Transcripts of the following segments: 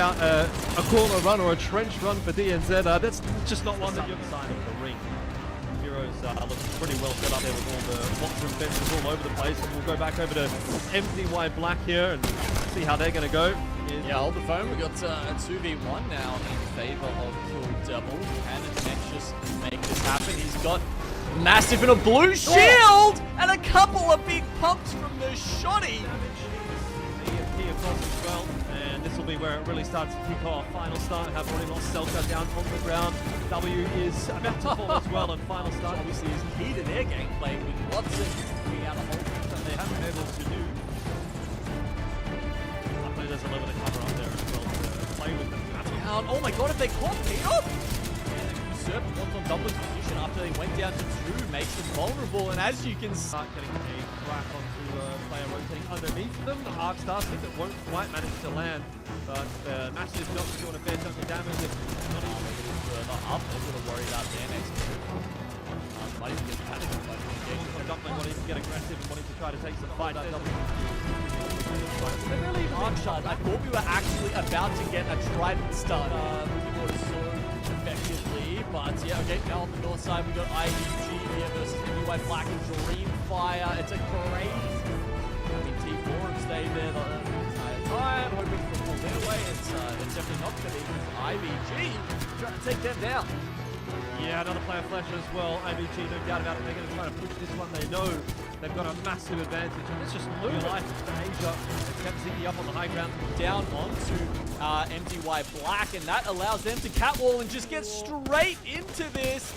about a corner run or a trench run for DNZ. That's just not one that you're signing of the ring. Heroes look pretty well set up there with all the locker room benches all over the place. And we'll go back over to MDY Black here and see how they're going to go. Yeah, hold the phone. We got a 2v1 now in favor of Kill Devil. Can Nexus make this happen? He's got massive and a blue shield and a couple of big pumps from the shotty. The across as well, and this will be where it really starts to kick off. Final start have already lost Selka down on the ground. W is about to fall as well, and final start obviously is key to their gameplay with lots of bringing out a whole thing that they haven't been able to do. Luckily there's a little bit of cover up there as well to play with them. Oh my god, if they caught Peter! Usurp wants on Dublin's position after they went down to 2, makes them vulnerable, and as you can start getting a crack onto a player rotating underneath them. The Arc Star stick that won't quite manage to land, but Massive not doing a fair chunk of damage. If not even further up, they're going to worry about their next move. Might even get panicked by the engagement. Dublin wanting to get aggressive and wanting to try to take some fight. They're really arc shot. I thought we were actually about to get a Trident stun. So effectively, but yeah, okay, now on the north side we got IDG here versus MUI Black and Dreamfire. It's a crazy. I mean, T4 have stayed there the entire time, hoping for a pull their way. It's definitely not going to be IBG trying to take them down. Yeah, another player flash as well. IBG, no doubt about it. They're going to try to push this one. They know they've got a massive advantage. And it's just blue life for Asia. They kept Ziggy up on the high ground. Down onto MDY Black, and that allows them to catwall and just get straight into this.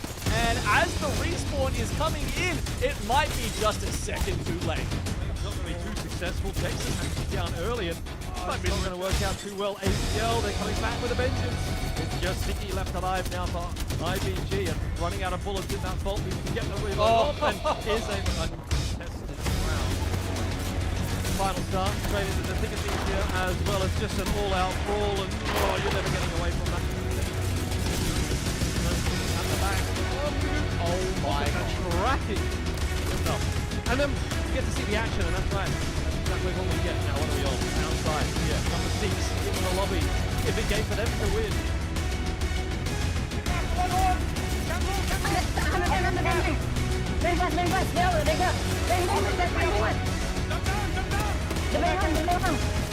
And as the respawn is coming in, it might be just a second too late. It's not going to be too successful. Jason actually down early, and it's not going to work out too well. ACL, they're coming back with a vengeance. It's just Ziggy left alive now for IBG, and running out of bullets in that vault. We can get the reload off, and is a contested round. Final start, straight into the thick of things here, as well as just an all-out brawl, and you're never getting away from that. At the back. Oh my god. Tracking. And then you get to see the action, and that's right. That's exactly what we get. Now, what are we on? Outside. Yeah, number 6 in the lobby. If it game for them to win.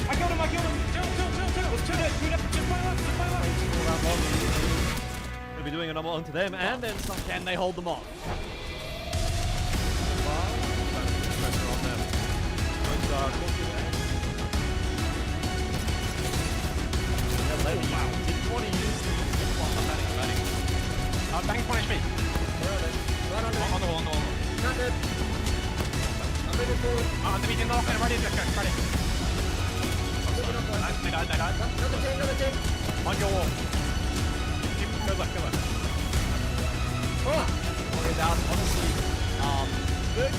I killed him. They'll be doing a number onto them, and then some. Can they hold them off? Pressure on them. Wow. Didn't want to use the Bang for HP. On the wall. Not dead. Underneath in the lock and ready. They died. On your wall. Go left. Without, honestly, good.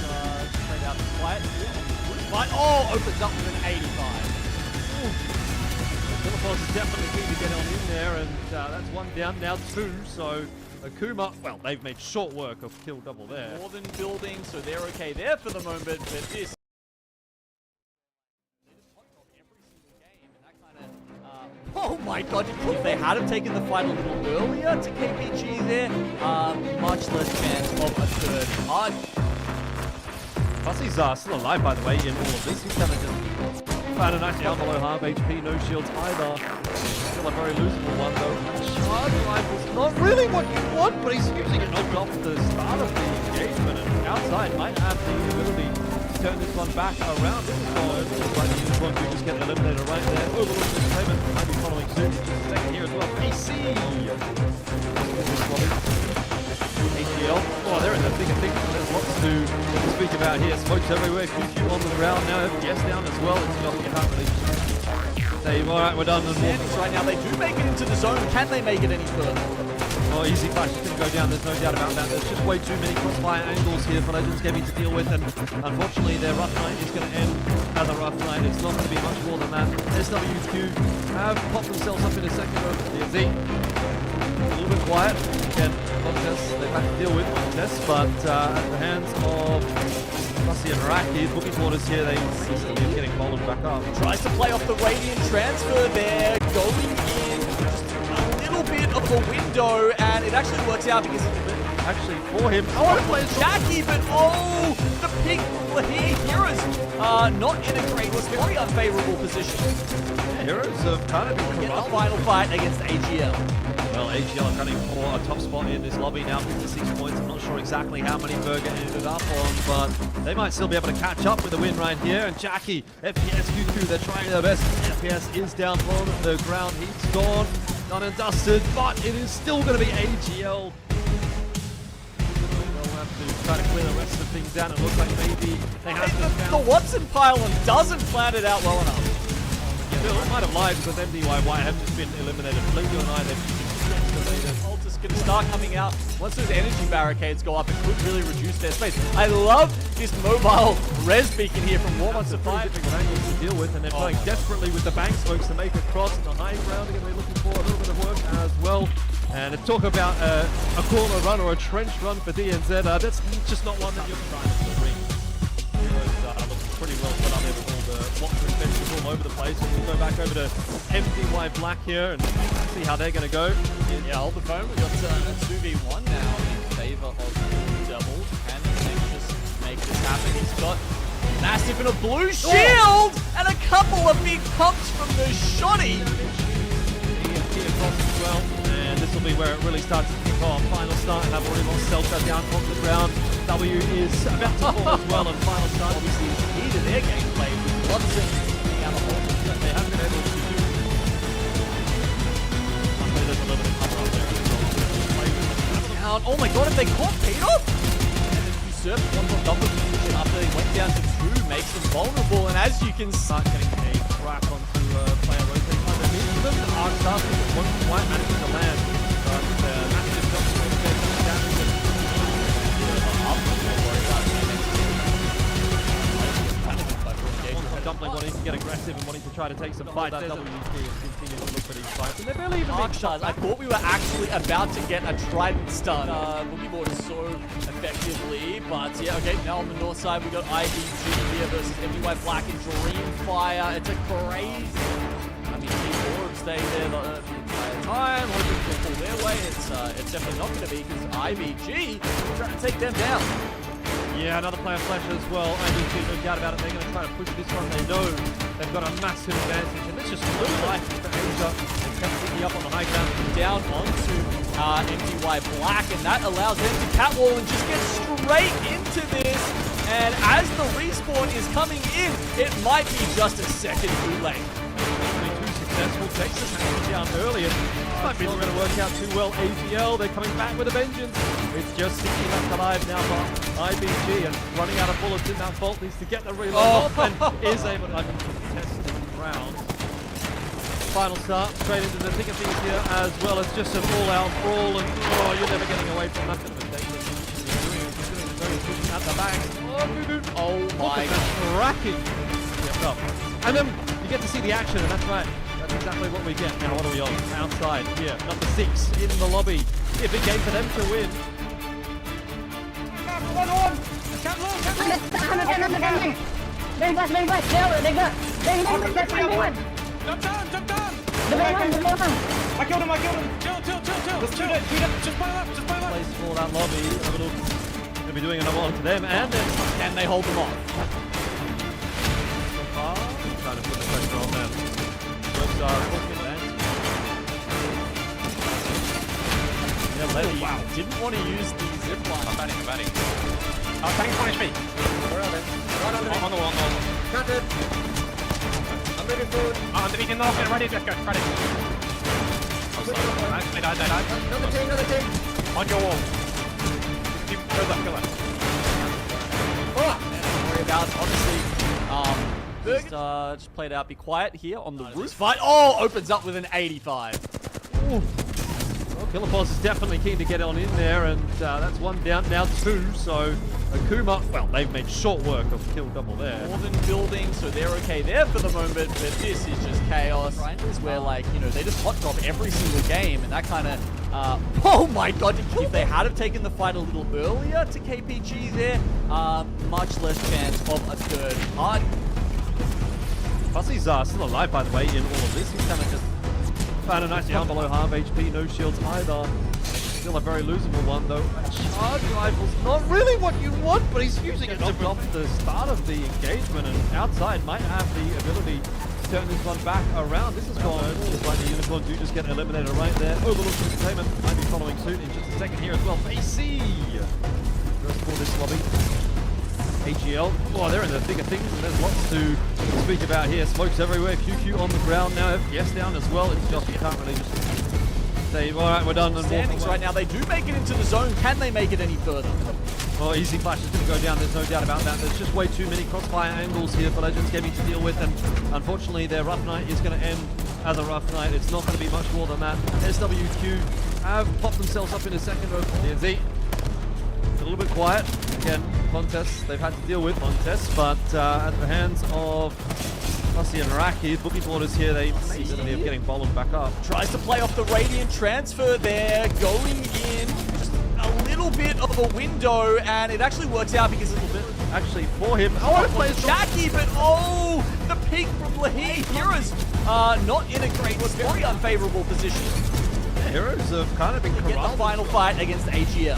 Straight out quiet. But, opens up with an 85. Philippos is definitely keen to get on in there, and that's one down, now 2, so Akuma, well, they've made short work of Kill Double there. More than building, so they're okay there for the moment, but this... Oh my god, if they had have taken the fight a little earlier to KPG there, much less chance of a third HUD. Fussy's still alive, by the way, in all of this. He's kind of just found a nice down below half HP, no shields either. Still a very losable one, though. Charge rifle's not really what you want, but he's using it knocked off the start of the engagement, and outside might have the ability to turn this one back around. This is all over. Like the Unicorn who just get an eliminator right there. Overlook this payment. Might be following suit. Second here as well. PC! ATL. Oh, they're in the thick of things. There's lots to speak about here. Smokes everywhere. QQ on the ground now. FGS down as well. It's nothing you can't really save. Alright, we're done. Standings right now. They do make it into the zone. Can they make it any further? Oh, easy flash is going to go down. There's no doubt about that. There's just way too many crossfire angles here for Legends Gaming to deal with, and unfortunately their rough night is going to end as a rough night. It's not going to be much more than that. SWQ have popped themselves up in a second over the DFZ. A little bit quiet. Again, contests they've had to deal with contests, but at the hands of Fussy and Raki, booking quarters here, they seem to be getting bowled back up. Tries to play off the Radiant transfer there, going window, and it actually works out because Actually, for him. I want to play Jackie, but oh, the pink Heroes not in a great, was very unfavorable position. Yeah, Heroes have kind of been In the corrupted. final fight against AGL. Well, AGL are gunning for a top spot in this lobby now, 56 points. I'm not sure exactly how many Berger ended up on, but they might still be able to catch up with a win right here. And Jackie, FPS Q2, they're trying their best. FPS is down on the ground. He's gone, done and dusted, but it is still going to be AGL. They'll have to try to clear the rest of things down. It looks like maybe they have to. The Watson pylon doesn't plan it out well enough. Still, it might have lied because MDYY have just been eliminated. Blingo and I, they've been estimated. Ultis going to start coming out. Once those energy barricades go up, it could really reduce their space. I love this mobile res beacon here from Warm on Supply. Different angles to deal with, and they're trying desperately with the bank smokes to make a cross in the high grounding, and they're looking for a little bit of work as well. And to talk about a corner run or a trench run for DNZ, that's just not one that you're trying to bring. Looks pretty well set up there with all the blocks and fences all over the place. And we'll go back over to MDY Black here and see how they're going to go. Yeah, hold the phone. We've got a 2v1 now in favor of Double. Can they just make this happen? He's got Massive in a blue shield and a couple of big pumps from the Shoddy. EMP across as well, and this will be where it really starts to kick off. Final start, and I've already lost Selka down on the ground. W is about to fall as well, and final start obviously is key to their gameplay with Watson being out of hold that they haven't been able to do. There's a little bit of cover up there as well. Down. Oh my god, if they caught Peter? And then usurped one more double position after they went down to 2, makes them vulnerable, and as you can Start getting a crack onto player rotating underneath them. ALGS wasn't quite managing to land, but massive jump swing there coming down with Dumpling wanting to get aggressive and wanting to try to take some fight. That WP and continue to look for these fights. And they're barely even being shot. I thought we were actually about to get a Trident stun. Boogie board so effectively, but yeah, okay, now on the north side we got IBG here versus MDY Black and Dreamfire. It's a crazy, I mean, these orbs stay there the entire time, hoping to pull their way. It's definitely not going to be because IBG will try to take them down. Yeah, another player flash as well. IBG, no doubt about it. They're going to try to push this one. They know they've got a massive advantage. And this just blue life for Asia. It's completely up on the high ground. Down onto MDY Black, and that allows them to catwall and just get straight into this. And as the respawn is coming in, it might be just a second too late. Too successful. Texas hanging down early. And might be going to work out too well. AGL, they're coming back with a vengeance. It's just 60 left alive now for IBG, and running out of bullets in that vault needs to get the reload off and is able to contest the round. Final start, straight into the thick of things here, as well as just an all-out brawl, and oh, you're never getting away from that bit of a danger. Pushing out the back. Oh my god. Cracking. Yep, up. And then you get to see the action, and that's right. That's exactly what we get. Now what are we on? Outside here, number 6 in the lobby. A big game for them to win. Jump down! I killed him! Chill! Let's do it! Just play left! Place for that lobby. Going to be doing another one to them, and then Can they hold them off? so far, trying to put the pressure on them. Jobs are looking at. Yeah, Levy. Wow, didn't want to use the zip line. I'm batting. Tank 1 HP. Where are they? Right under On the wall. Counted. I'm ready for Underneath in the lock, ready, let's go, ready. They died. another team. On your wall. Go left. Oh, man, don't worry about honestly. Just play it out. Be quiet here on the roof. Fight. Oh, opens up with an 85. Well, Killer Boss is definitely keen to get on in there, and that's one down, now 2, so Akuma, well, they've made short work of kill double there. More than building, so they're okay there for the moment, but this is just chaos. Right? Is where, like, you know, they just hot drop every single game, and that kind of, oh my god, if they had have taken the fight a little earlier to KPG there, much less chance of a third party. Fuzzy's still alive, by the way, in all of this. He's kind of just Found a nice down below half HP, no shields either. Still a very losable one though. A charge rifle's not really what you want, but he's using it to off the start of the engagement, and outside might have the ability to turn this one back around. This is gone. Just like the Unicorn do just get eliminated right there. Overlooked Entertainment might be following suit in just a second here as well. AC! First for this lobby. AGL, oh, they're in the thick of things, and there's lots to speak about here. Smokes everywhere, QQ on the ground now, FPS down as well. It's just, you can't really just say, alright, we're done. And standings right now, they do make it into the zone. Can they make it any further? Well, Easy Flash is going to go down, there's no doubt about that. There's just way too many crossfire angles here for Legends Gaming to deal with, and unfortunately their rough night is going to end as a rough night. It's not going to be much more than that. SWQ have popped themselves up in a second over DNZ. A little bit quiet. Again, contests they've had to deal with contests, but at the hands of Fussy and Araki, booking orders here, they see the ability of getting Bolin back up. Tries to play off the Radiant transfer there, going in just a little bit of a window, and it actually works out because it's a little bit Actually, for him, oh, plays Jackie, but oh, the peek from Lahee. Heroes not in a great, very unfavorable position. Yeah, Heroes have kind of been Get the corralled. final fight against AGL.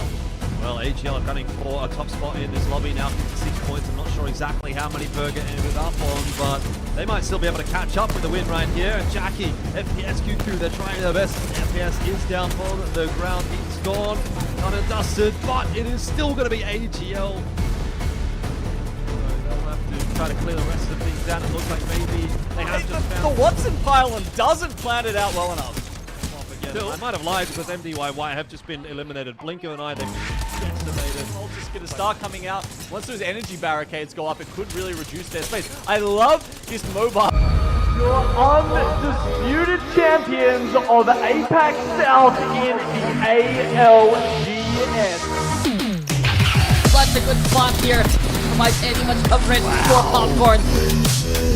Well, AGL are gunning for a top spot in this lobby now, 56 points. I'm not sure exactly how many Burger ended up on, but they might still be able to catch up with the win right here. And Jackie, FPS QQ, they're trying their best. FPS is down for the ground. He's gone, done and dusted, but it is still going to be AGL. So they'll have to try to clear the rest of things down. It looks like maybe they have just found... The Watson pylon doesn't plan it out well enough. I might have lied because MDYY have just been eliminated. Blinker and I, they've decimated. All just going to start coming out. Once those energy barricades go up, it could really reduce their space. I love this mobile. Your undisputed champions of APAC-South in the ALGS. Such a good spot here. Provides any much coverage for Popcorn.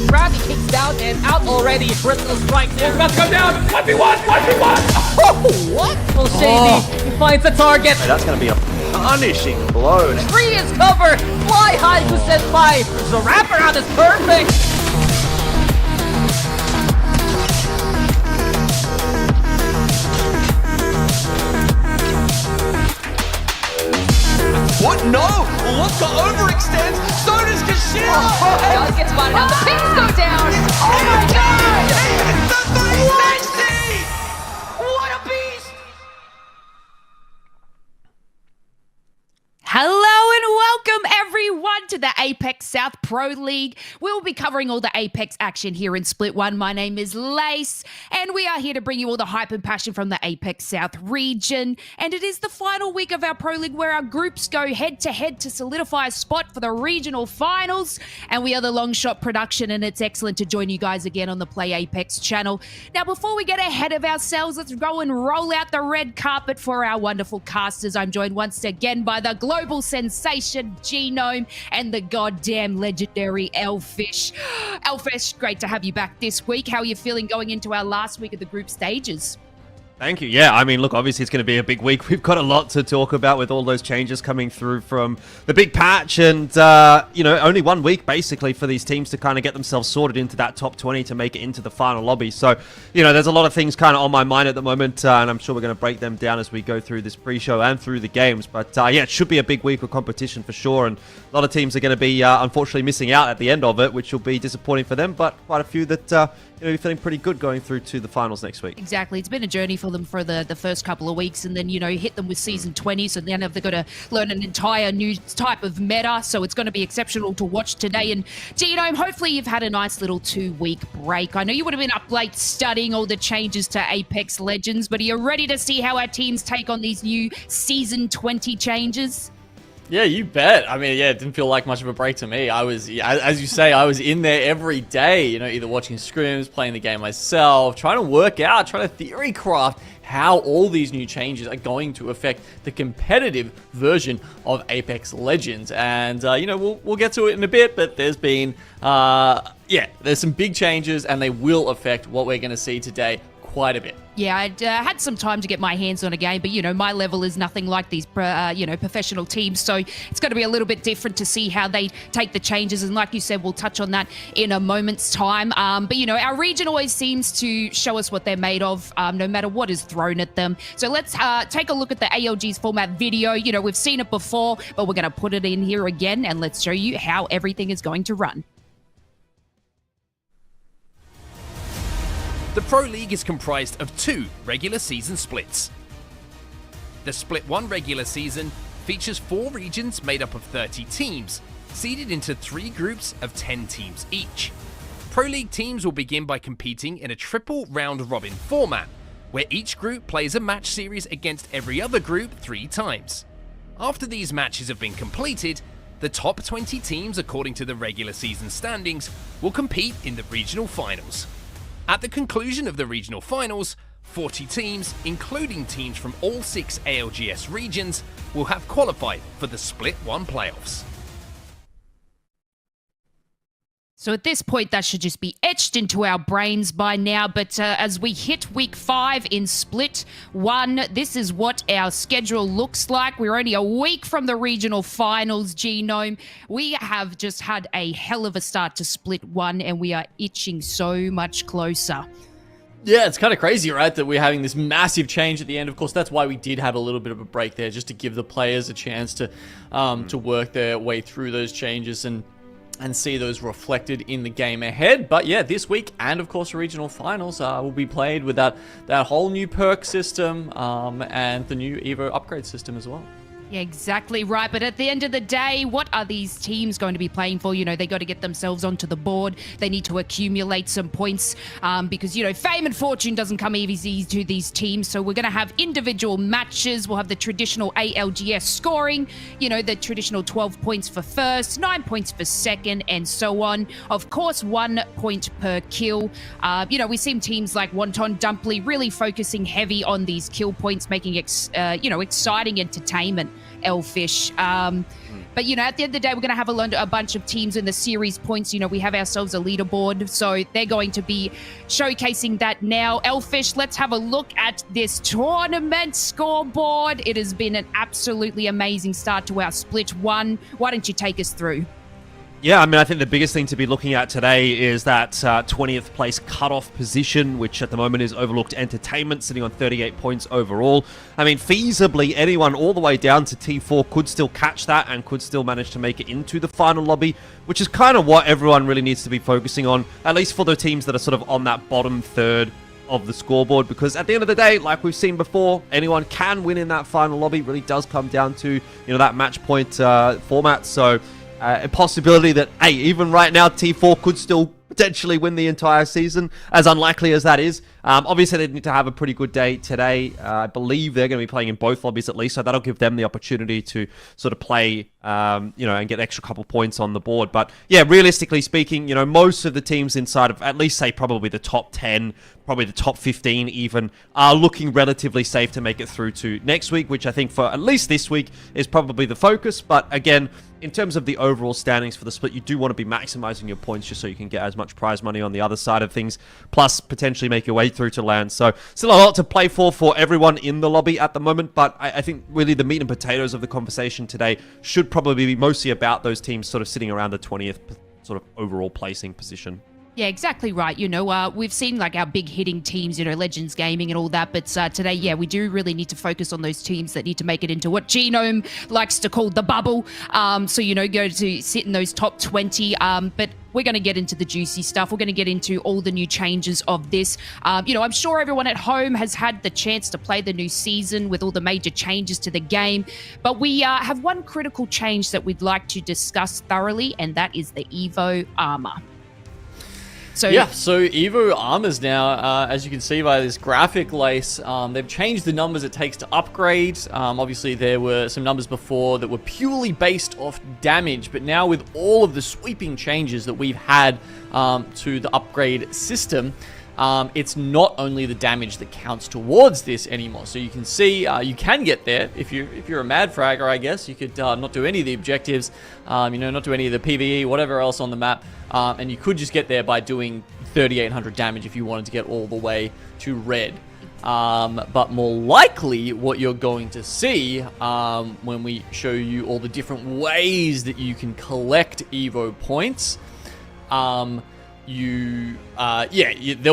Bradley kicks down and out already. Bristle strike there. Let's go down. 1v1. 1v1. Oh, what? Well, Shady, he finds the target. That's going to be a punishing blow. Tree is covered. Fly high to Senpai. The wraparound is perfect. What? No! Look to overextend. So does Kashira. Does get spotted out. The pings go down. Oh my god! It's the 360! What a beast! Hello and welcome everyone to the APAC-South Pro League. We'll be covering all the Apex action here in Split 1. My name is Lace, and we are here to bring you all the hype and passion from the APAC-South region. And it is the final week of our Pro League where our groups go head-to-head to solidify a spot for the regional finals. And we are the Long Shot production, and it's excellent to join you guys again on the Play Apex channel. Now, before we get ahead of ourselves, let's go and roll out the red carpet for our wonderful casters. I'm joined once again by the global sensation Genome and the goddamn legendary Elfish. Elfish, great to have you back this week. How are you feeling going into our last week of the group stages? Thank you. Yeah, I mean, look, obviously it's going to be a big week. We've got a lot to talk about with all those changes coming through from the big patch and, you know, only 1 week basically for these teams to kind of get themselves sorted into that top 20 to make it into the final lobby. So, you know, there's a lot of things kind of on my mind at the moment, and I'm sure we're going to break them down as we go through this pre-show and through the games. But, yeah, it should be a big week of competition for sure, and a lot of teams are going to be, unfortunately, missing out at the end of it, which will be disappointing for them, but quite a few that, you know, you're feeling pretty good going through to the finals next week. Exactly. It's been a journey for them for the first couple of weeks, and then, you know, hit them with Season 20, so then they've got to learn an entire new type of meta, so it's going to be exceptional to watch today. And, Genome, hopefully you've had a nice little 2-week break. I know you would have been up late studying all the changes to Apex Legends, but are you ready to see how our teams take on these new Season 20 changes? Yeah, you bet. I mean, yeah, it didn't feel like much of a break to me. I was, as you say, I was in there every day, you know, either watching scrims, playing the game myself, trying to work out, trying to theory craft how all these new changes are going to affect the competitive version of Apex Legends. And, you know, we'll get to it in a bit, but there's been, yeah, there's some big changes and they will affect what we're going to see today quite a bit. Yeah, I'd had some time to get my hands on a game, but, you know, my level is nothing like these, professional teams. So it's going to be a little bit different to see how they take the changes. And like you said, we'll touch on that in a moment's time. But, you know, our region always seems to show us what they're made of, no matter what is thrown at them. So let's take a look at the ALGS format video. You know, we've seen it before, but we're going to put it in here again and let's show you how everything is going to run. The Pro League is comprised of 2 regular season splits. The Split 1 regular season features 4 regions made up of 30 teams, seeded into 3 groups of 10 teams each. Pro League teams will begin by competing in a triple round-robin format, where each group plays a match series against every other group 3 times. After these matches have been completed, the top 20 teams according to the regular season standings will compete in the regional finals. At the conclusion of the regional finals, 40 teams, including teams from all 6 ALGS regions, will have qualified for the Split 1 playoffs. So at this point, that should just be etched into our brains by now. But as we hit week 5 in Split 1, this is what our schedule looks like. We're only a week from the regional finals, Genome. We have just had a hell of a start to Split 1, and we are itching so much closer. Yeah, it's kind of crazy, right, that we're having this massive change at the end. Of course, that's why we did have a little bit of a break there, just to give the players a chance to work their way through those changes and see those reflected in the game ahead. But yeah, this week, and of course regional finals will be played with that whole new perk system and the new Evo upgrade system as well. Yeah, exactly right. But at the end of the day, what are these teams going to be playing for? You know, they got to get themselves onto the board. They need to accumulate some points because, you know, fame and fortune doesn't come easy to these teams. So we're going to have individual matches. We'll have the traditional ALGS scoring, you know, the traditional 12 points for first, 9 points for second, and so on. Of course, 1 point per kill. You know, we've seen teams like Wonton Dumply really focusing heavy on these kill points, making it, exciting entertainment. Elfish. But, you know, at the end of the day, we're going to have a bunch of teams in the series points. You know, we have ourselves a leaderboard, so they're going to be showcasing that now. Elfish, let's have a look at this tournament scoreboard. It has been an absolutely amazing start to our Split 1. Why don't you take us through? Yeah, I mean, I think the biggest thing to be looking at today is that 20th place cutoff position, which at the moment is Overlooked Entertainment, sitting on 38 points overall. I mean, feasibly, anyone all the way down to T4 could still catch that and could still manage to make it into the final lobby, which is kind of what everyone really needs to be focusing on, at least for the teams that are sort of on that bottom third of the scoreboard, because at the end of the day, like we've seen before, anyone can win in that final lobby. It really does come down to, you know, that match point format. So a possibility that, hey, even right now, T4 could still potentially win the entire season, as unlikely as that is. Obviously, they need to have a pretty good day today. I believe they're going to be playing in both lobbies at least, so that'll give them the opportunity to sort of play, and get extra couple points on the board. But yeah, realistically speaking, you know, most of the teams inside of at least say probably the top 10, probably the top 15 even, are looking relatively safe to make it through to next week, which I think for at least this week is probably the focus. But again, in terms of the overall standings for the split, you do want to be maximizing your points just so you can get as much prize money on the other side of things, plus potentially make your way through to land. So still a lot to play for everyone in the lobby at the moment, but I think really the meat and potatoes of the conversation today should probably be mostly about those teams sort of sitting around the 20th sort of overall placing position. Yeah, exactly right. You know, we've seen like our big hitting teams, you know, Legends Gaming and all that. But today, yeah, we do really need to focus on those teams that need to make it into what Genome likes to call the bubble. So, you know, go to sit in those top 20. But we're going to get into the juicy stuff. We're going to get into all the new changes of this. You know, I'm sure everyone at home has had the chance to play the new season with all the major changes to the game. But we have one critical change that we'd like to discuss thoroughly, and that is the Evo armor. So Evo armors now, as you can see by this graphic, Lace, they've changed the numbers it takes to upgrade. Obviously, there were some numbers before that were purely based off damage, but now with all of the sweeping changes that we've had to the upgrade system, it's not only the damage that counts towards this anymore. So you can see you can get there if you're a mad fragger, I guess. You could not do any of the objectives, not do any of the PvE, whatever else on the map. And you could just get there by doing 3,800 damage if you wanted to get all the way to red. But more likely, what you're going to see when we show you all the different ways that you can collect Evo points, there'll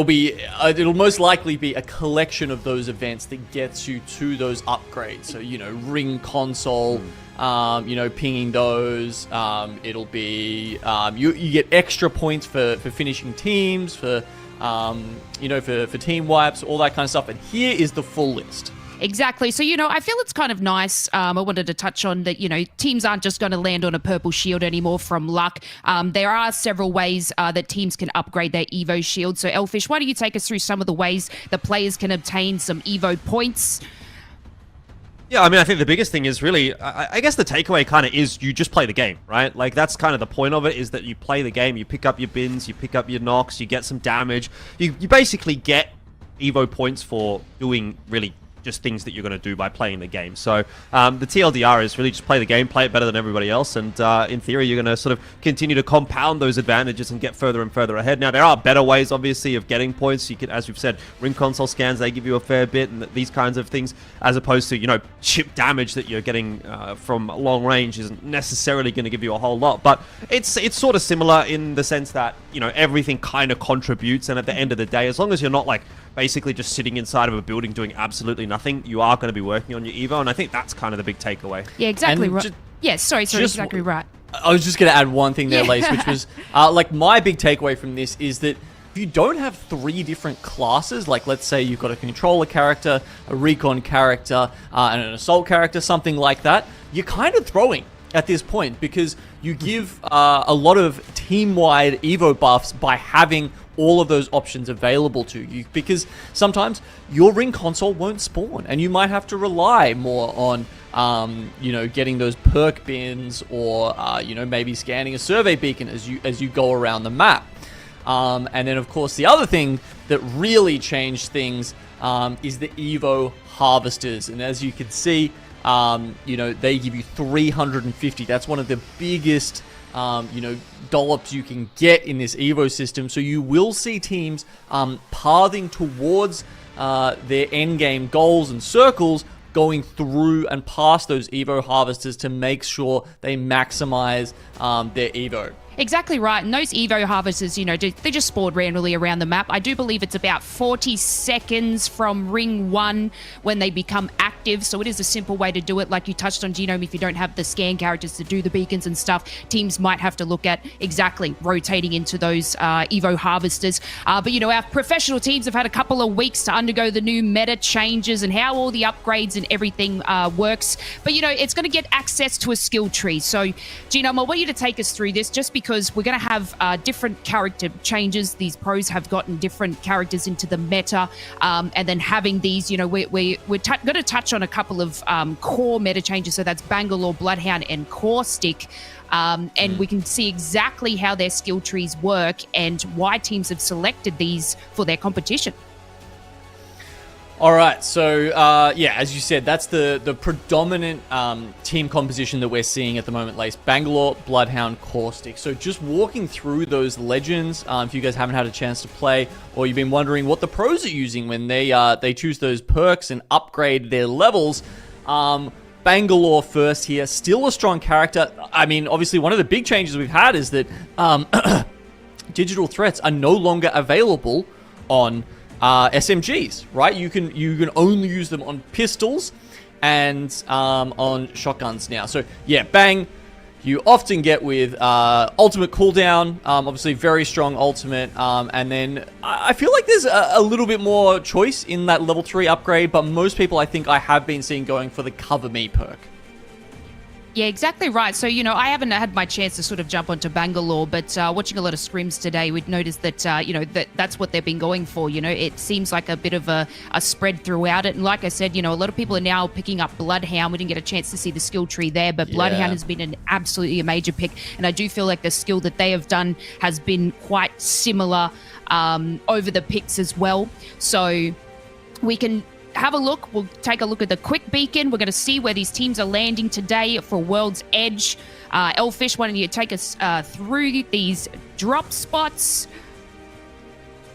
be it'll most likely be a collection of those events that gets you to those upgrades. So ring console, pinging those. It'll be you get extra points for finishing teams, for team wipes, all that kind of stuff. And here is the full list. Exactly. So, I feel it's kind of nice. I wanted to touch on that, teams aren't just going to land on a purple shield anymore from luck. There are several ways that teams can upgrade their Evo shield. So, Elfish, why don't you take us through some of the ways that players can obtain some Evo points? Yeah, I mean, I think the biggest thing is really, I guess the takeaway kind of is you just play the game, right? Like, that's kind of the point of it, is that you play the game, you pick up your bins, you pick up your knocks, you get some damage. You basically get Evo points for doing really just things that you're going to do by playing the game. So the TLDR is really just play the game, play it better than everybody else, and in theory you're going to sort of continue to compound those advantages and get further and further ahead. Now there are better ways, obviously, of getting points. You can, as we've said, ring console scans, they give you a fair bit, and these kinds of things, as opposed to chip damage that you're getting from long range isn't necessarily going to give you a whole lot. But it's sort of similar in the sense that everything kind of contributes, and at the end of the day, as long as you're not like basically just sitting inside of a building doing absolutely nothing, you are going to be working on your Evo, and I think that's kind of the big takeaway. Yeah, exactly right. Yeah, sorry, exactly right. I was just going to add one thing there, Lace, which was my big takeaway from this is that if you don't have 3 different classes, like let's say you've got a controller character, a recon character, and an assault character, something like that, you're kind of throwing at this point, because you give a lot of team-wide Evo buffs by having all of those options available to you, because sometimes your ring console won't spawn and you might have to rely more on getting those perk bins, or maybe scanning a survey beacon as you go around the map. And then of course the other thing that really changed things is the Evo harvesters, and as you can see, they give you 350. That's one of the biggest dollops you can get in this Evo system. So you will see teams pathing towards their end game goals and circles, going through and past those Evo harvesters to make sure they maximize their Evo. Exactly right. And those Evo harvesters, they just spawn randomly around the map. I do believe it's about 40 seconds from ring 1 when they become active. So it is a simple way to do it. Like you touched on, Genome, if you don't have the scan characters to do the beacons and stuff, teams might have to look at exactly rotating into those Evo harvesters. But our professional teams have had a couple of weeks to undergo the new meta changes and how all the upgrades and everything works. But, it's going to get access to a skill tree. So, Genome, I want you to take us through this, just because we're going to have different character changes. These pros have gotten different characters into the meta, and then having these, we're going to touch on a couple of core meta changes. So that's Bangalore, Bloodhound, and Caustic. And we can see exactly how their skill trees work and why teams have selected these for their competition. All right, so as you said, that's the predominant team composition that we're seeing at the moment, Lace. Bangalore, Bloodhound, Caustic. So just walking through those legends, if you guys haven't had a chance to play, or you've been wondering what the pros are using when they choose those perks and upgrade their levels, Bangalore first here, still a strong character. I mean, obviously one of the big changes we've had is that digital threats are no longer available on SMGs, right? You can only use them on pistols and on shotguns now. So yeah, Bang, you often get with ultimate cooldown, obviously very strong ultimate, and then I feel like there's a little bit more choice in that level 3 upgrade, but most people I think I have been seeing going for the Cover Me perk. Yeah, exactly right. So, I haven't had my chance to sort of jump onto Bangalore, but watching a lot of scrims today, we'd noticed that, that's what they've been going for. It seems like a bit of a spread throughout it. And like I said, a lot of people are now picking up Bloodhound. We didn't get a chance to see the skill tree there, but Bloodhound has been an absolutely a major pick. And I do feel like the skill that they have done has been quite similar over the picks as well. So we can have a look. We'll take a look at the quick beacon. We're going to see where these teams are landing today for World's Edge. Elfish, why don't you take us through these drop spots?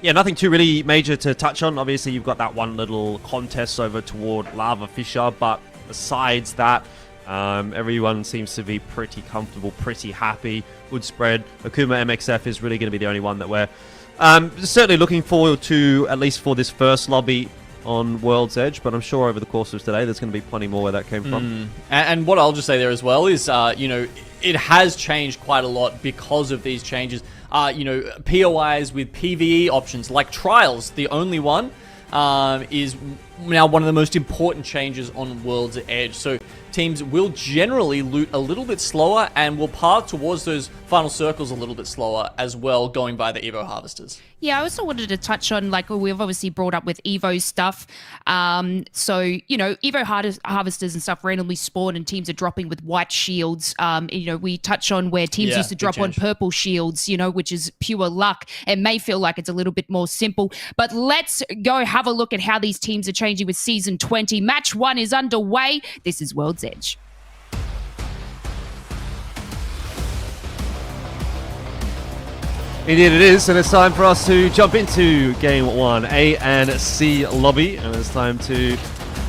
Yeah, nothing too really major to touch on. Obviously, you've got that one little contest over toward Lava Fisher, but besides that, everyone seems to be pretty comfortable, pretty happy. Good spread. Akuma MXF is really going to be the only one that we're certainly looking forward to, at least for this first lobby on World's Edge, but I'm sure over the course of today there's going to be plenty more where that came from. And what I'll just say there as well is, you know, it has changed quite a lot because of these changes. You know, POIs with PvE options like Trials, the only one, is now one of the most important changes on World's Edge. So teams will generally loot a little bit slower and will path towards those final circles a little bit slower as well, going by the Evo Harvesters. Yeah, I also wanted to touch on, like, we've obviously brought up with Evo stuff. So, you know, Evo harvesters and stuff randomly spawn and teams are dropping with white shields. You know, we touch on where teams used to drop on purple shields, you know, which is pure luck. It may feel like it's a little bit more simple, but let's go have a look at how these teams are changing with Season 20. Match 1 is underway. This is World's Edge. Indeed it is, and it's time for us to jump into Game 1, A and C lobby, and it's time to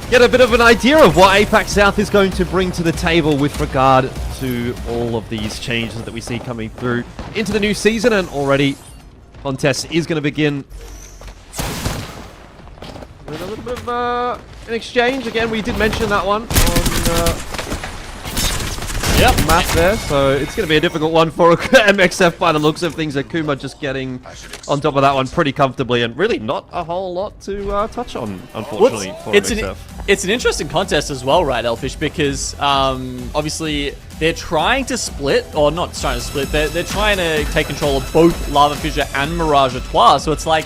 get a bit of an idea of what APAC-South is going to bring to the table with regard to all of these changes that we see coming through into the new season, and already contest is going to begin with a little bit of an exchange. Again, we did mention that one on map there, so it's going to be a difficult one for MXF by the looks of things. Akuma just getting on top of that one pretty comfortably, and really not a whole lot to touch on, unfortunately, for MXF. It's an interesting contest as well, right, Elfish? Because obviously they're trying to split, or not trying to split, they're trying to take control of both Lava Fissure and Mirage Etoile, so it's like,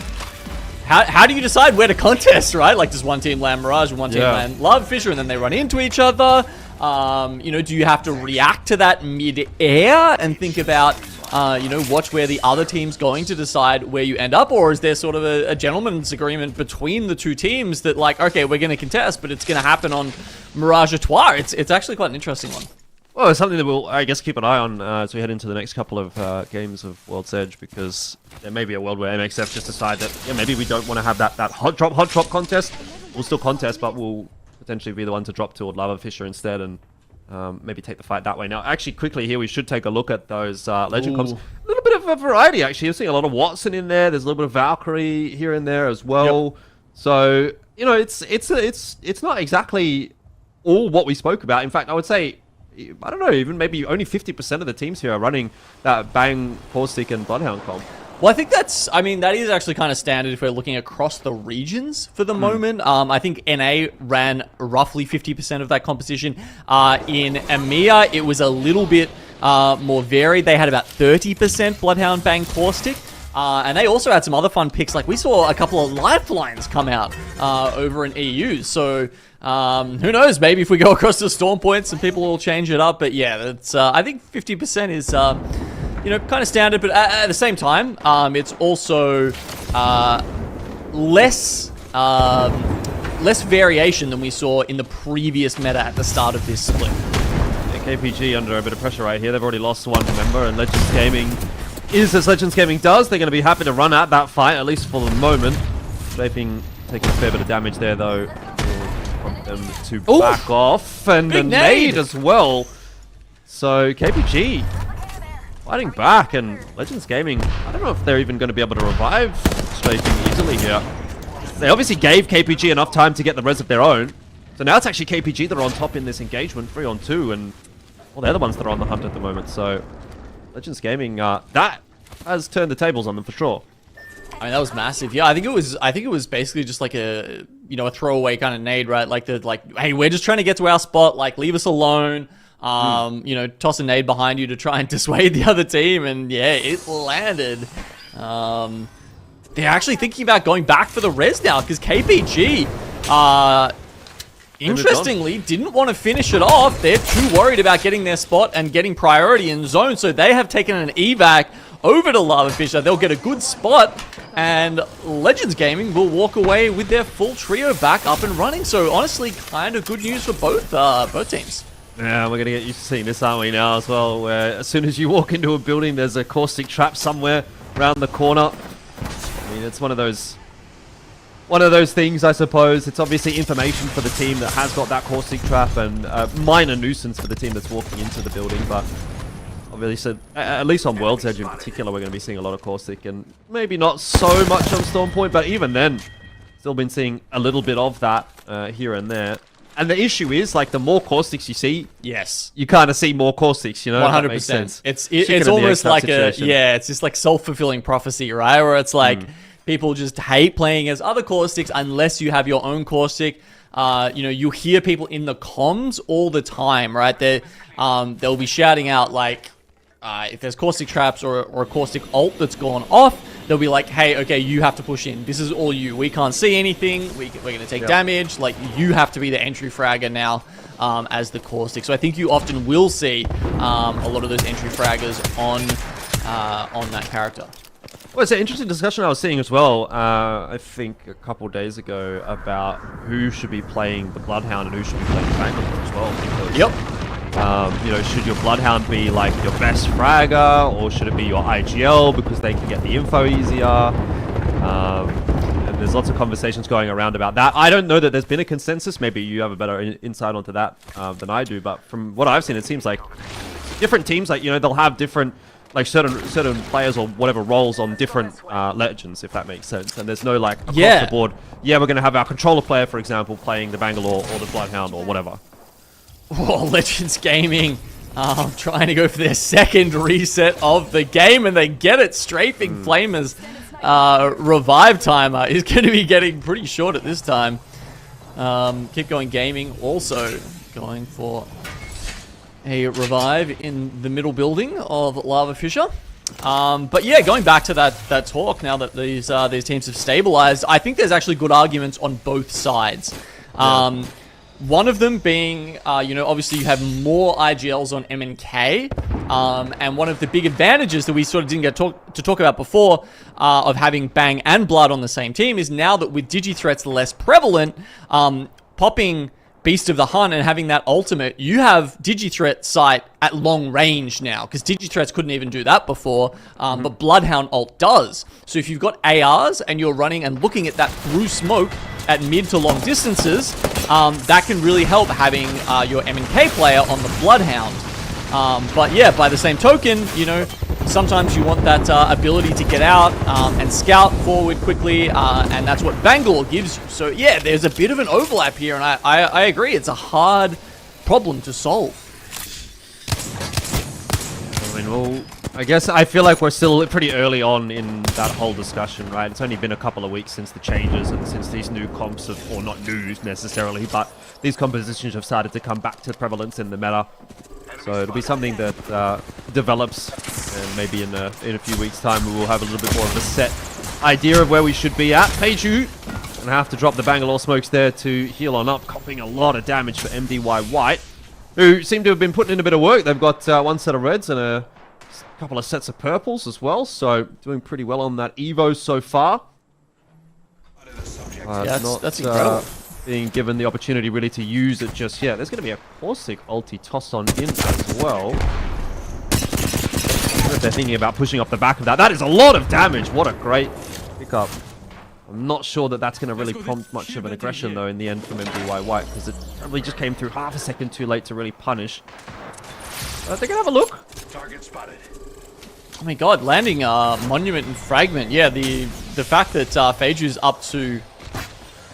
how do you decide where to contest, right? Like, does one team land Mirage and one team land Lava Fissure, and then they run into each other? You know, do you have to react to that mid-air and think about, you know, watch where the other team's going to decide where you end up? Or is there sort of a gentleman's agreement between the two teams that, like, okay, we're going to contest, but it's going to happen on Mirage Etoile? It's actually quite an interesting one. Well, it's something that we'll, I guess, keep an eye on as we head into the next couple of games of World's Edge, because there may be a world where MXF just decide that, yeah, maybe we don't want to have that hot drop contest. We'll still contest, but we'll potentially be the one to drop toward Lava Fissure instead, and maybe take the fight that way. Now, actually, quickly here, we should take a look at those legend comps. A little bit of a variety, actually. You're seeing a lot of Watson in there. There's a little bit of Valkyrie here and there as well. So, you know, it's not exactly all what we spoke about. In fact, I would say, I don't know, even maybe only 50% of the teams here are running that Bang, Caustic, and Bloodhound comp. Well, I think that's, I mean, that is actually kind of standard if we're looking across the regions for the moment. I think NA ran roughly 50% of that composition. In EMEA, it was a little bit more varied. They had about 30% Bloodhound, Bang, Caustic. And they also had some other fun picks. Like, we saw a couple of Lifelines come out over in EU. So, who knows? Maybe if we go across the Storm Points and people will change it up. But yeah, that's, I think 50% is, you know, kind of standard. But at the same time, it's also less variation than we saw in the previous meta at the start of this split. Yeah, KPG under a bit of pressure right here. They've already lost one member, and Legends Gaming is as Legends Gaming does. They're going to be happy to run at that fight, at least for the moment. Shaping taking a fair bit of damage there, though. Want them to back off, and the nade as well. So KPG fighting back, and Legends Gaming, I don't know if they're even going to be able to revive Shaping easily here. They obviously gave KPG enough time to get the res of their own. So now it's actually KPG that are on top in this engagement, 3-on-2, and well, they're the ones that are on the hunt at the moment. So Legends Gaming, that has turned the tables on them for sure. I mean, that was massive. Yeah, I think it was basically just like a, you know, a throwaway kind of nade, right? Like hey, we're just trying to get to our spot. Like, leave us alone. You know, toss a nade behind you to try and dissuade the other team, and yeah, it landed. They're actually thinking about going back for the res now, because KPG, interestingly, didn't want to finish it off. They're too worried about getting their spot and getting priority in zone, so they have taken an evac over to Lava Fissure. They'll get a good spot, and Legends Gaming will walk away with their full trio back up and running. So honestly, kind of good news for both teams. Yeah, we're going to get used to seeing this, aren't we, now as well, where as soon as you walk into a building, there's a caustic trap somewhere around the corner. I mean, it's one of those things, I suppose. It's obviously information for the team that has got that caustic trap, and minor nuisance for the team that's walking into the building, but obviously, at least on World's Edge in particular, we're going to be seeing a lot of caustic, and maybe not so much on Storm Point, but even then, still been seeing a little bit of that here and there. And the issue is, like, the more caustics you see, yes, you kind of see more caustics, you know? 100%. It's almost like it's just like self-fulfilling prophecy, right? Where it's like, people just hate playing as other caustics unless you have your own caustic. You know, you hear people in the comms all the time, right? They'll be shouting out, like, if there's caustic traps or a caustic ult that's gone off, they'll be like, hey, okay, you have to push in. This is all you. We can't see anything. We're going to take damage. Like, you have to be the entry fragger now as the caustic. So I think you often will see a lot of those entry fraggers on that character. Well, it's an interesting discussion I was seeing as well, I think a couple days ago, about who should be playing the Bloodhound and who should be playing the Bangalore as well. Because, you know, should your Bloodhound be like your best fragger, or should it be your IGL because they can get the info easier? And there's lots of conversations going around about that. I don't know that there's been a consensus. Maybe you have a better insight onto that than I do. But from what I've seen, it seems like different teams, like, you know, they'll have different, like, certain players or whatever roles on different legends, if that makes sense. And there's no, like, across the board, we're going to have our controller player, for example, playing the Bangalore or the Bloodhound or whatever. Oh, Legends Gaming trying to go for their second reset of the game, and they get it. Strafing Flamer's revive timer is going to be getting pretty short at this time. Keep Going Gaming also going for a revive in the middle building of Lava Fissure. But yeah, going back to that talk, now that these teams have stabilized, I think there's actually good arguments on both sides. One of them being, you know, obviously you have more IGLs on MNK, and one of the big advantages that we sort of didn't get to talk about before of having Bang and Blood on the same team is now that with Digi-threats less prevalent, popping Beast of the Hunt and having that ultimate, you have Digi-threat sight at long range now, because Digi-threats couldn't even do that before, but Bloodhound ult does. So if you've got ARs and you're running and looking at that through smoke at mid to long distances, that can really help having your MNK player on the Bloodhound. But yeah, by the same token, you know, sometimes you want that ability to get out and scout forward quickly, and that's what Bangalore gives you. So yeah, there's a bit of an overlap here, and I agree, it's a hard problem to solve. I mean, well, I guess I feel like we're still pretty early on in that whole discussion, right? It's only been a couple of weeks since the changes and since these new comps have, or not new necessarily, but these compositions have started to come back to prevalence in the meta. So it'll be something that develops, and maybe in a few weeks' time we will have a little bit more of a set idea of where we should be at. Peju gonna have to drop the Bangalore smokes there to heal on up, copying a lot of damage for MDY White, who seem to have been putting in a bit of work. They've got one set of reds and a couple of sets of purples as well, so doing pretty well on that Evo so far. Yeah, that's incredible. Being given the opportunity really to use it just yet. There's going to be a Caustic ulti tossed on in as well. I wonder if they're thinking about pushing off the back of that. That is a lot of damage. What a great pickup. I'm not sure that that's going to really prompt much of an aggression though in the end from MDY White, because it probably just came through half a second too late to really punish. They're going to have a look. Target spotted. Oh my god, landing Monument and Fragment. Yeah, the fact that Phaeju's up to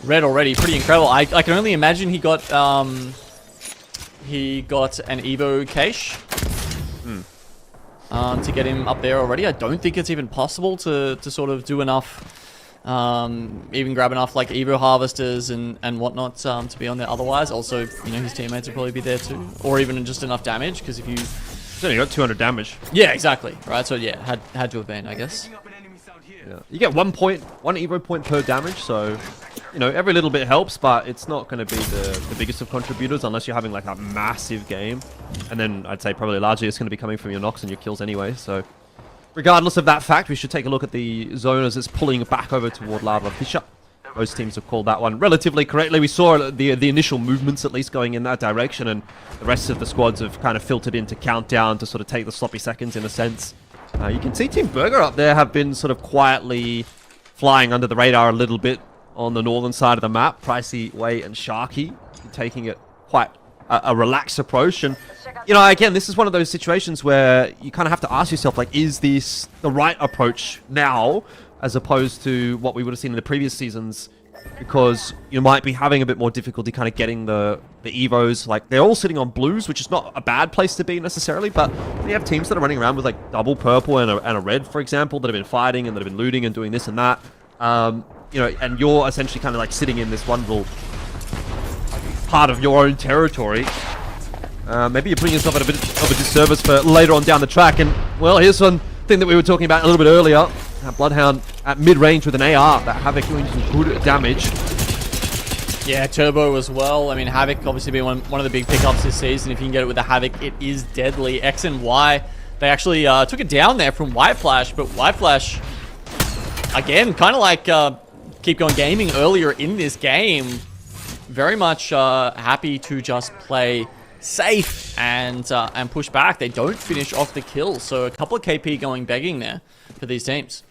red already, pretty incredible. I can only imagine he got an Evo cache to get him up there already. I don't think it's even possible to sort of do enough, even grab enough like Evo harvesters and whatnot to be on there. Otherwise, also, you know, his teammates will probably be there too, or even just enough damage, because if you... He's only got 200 damage. Yeah, exactly. Right, so yeah, had to have been, I guess. Yeah. You get 1 Evo point per damage, so, you know, every little bit helps, but it's not going to be the biggest of contributors unless you're having like a massive game. And then I'd say probably largely it's going to be coming from your knocks and your kills anyway, so regardless of that fact, we should take a look at the zone as it's pulling back over toward Lava Fissure. Most teams have called that one relatively correctly. We saw the initial movements at least going in that direction, and the rest of the squads have kind of filtered into Countdown to sort of take the sloppy seconds in a sense. You can see Team Burger up there have been sort of quietly flying under the radar a little bit on the northern side of the map. Pricey, Way, and Sharky taking it quite a relaxed approach. And, you know, again, this is one of those situations where you kind of have to ask yourself, like, is this the right approach now as opposed to what we would have seen in the previous seasons? Because you might be having a bit more difficulty kind of getting the Evos. Like, they're all sitting on blues, which is not a bad place to be necessarily, but we have teams that are running around with, like, double purple and a red, for example, that have been fighting and that have been looting and doing this and that. You know, and you're essentially kind of, like, sitting in this one little part of your own territory. Maybe you're putting yourself at a bit of a disservice for later on down the track. And, well, here's one thing that we were talking about a little bit earlier. Bloodhound at mid-range with an AR. That Havoc doing some good damage. Yeah, Turbo as well. I mean, Havoc obviously being one of the big pickups this season. If you can get it with the Havoc, it is deadly. X and Y, they actually took it down there from White Flash, but White Flash, again, kind of like Keep Going Gaming earlier in this game, very much happy to just play safe and push back. They don't finish off the kill, so a couple of KP going begging there for these teams.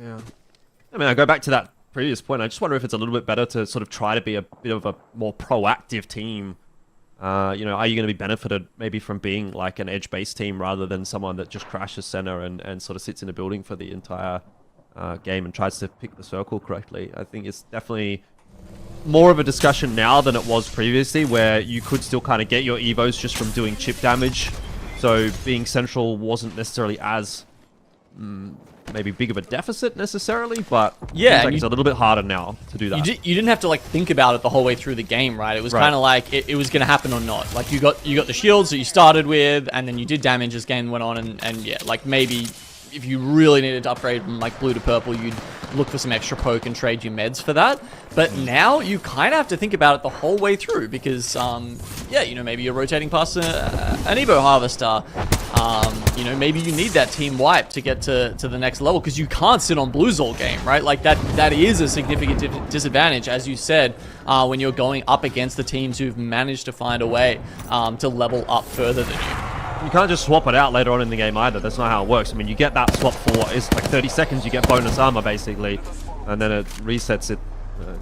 Yeah. I mean, I go back to that previous point. I just wonder if it's a little bit better to sort of try to be a bit of a more proactive team. You know, are you going to be benefited maybe from being like an edge-based team rather than someone that just crashes center and sort of sits in a building for the entire game and tries to pick the circle correctly? I think it's definitely more of a discussion now than it was previously, where you could still kind of get your Evos just from doing chip damage. So being central wasn't necessarily as maybe big of a deficit necessarily, but yeah, like it's a little bit harder now to do that. You didn't have to like think about it the whole way through the game, right? It was kind of like it was going to happen or not. Like you got the shields that you started with, and then you did damage as game went on, and yeah, like maybe if you really needed to upgrade from like blue to purple, you'd look for some extra poke and trade your meds for that. But now you kind of have to think about it the whole way through because, yeah, you know, maybe you're rotating past an Evo Harvester. You know, maybe you need that team wipe to get to the next level because you can't sit on blues all game, right? Like that is a significant disadvantage, as you said, when you're going up against the teams who've managed to find a way to level up further than you. You can't just swap it out later on in the game either. That's not how it works. I mean, you get that swap for what is like 30 seconds, you get bonus armor basically, and then it resets it,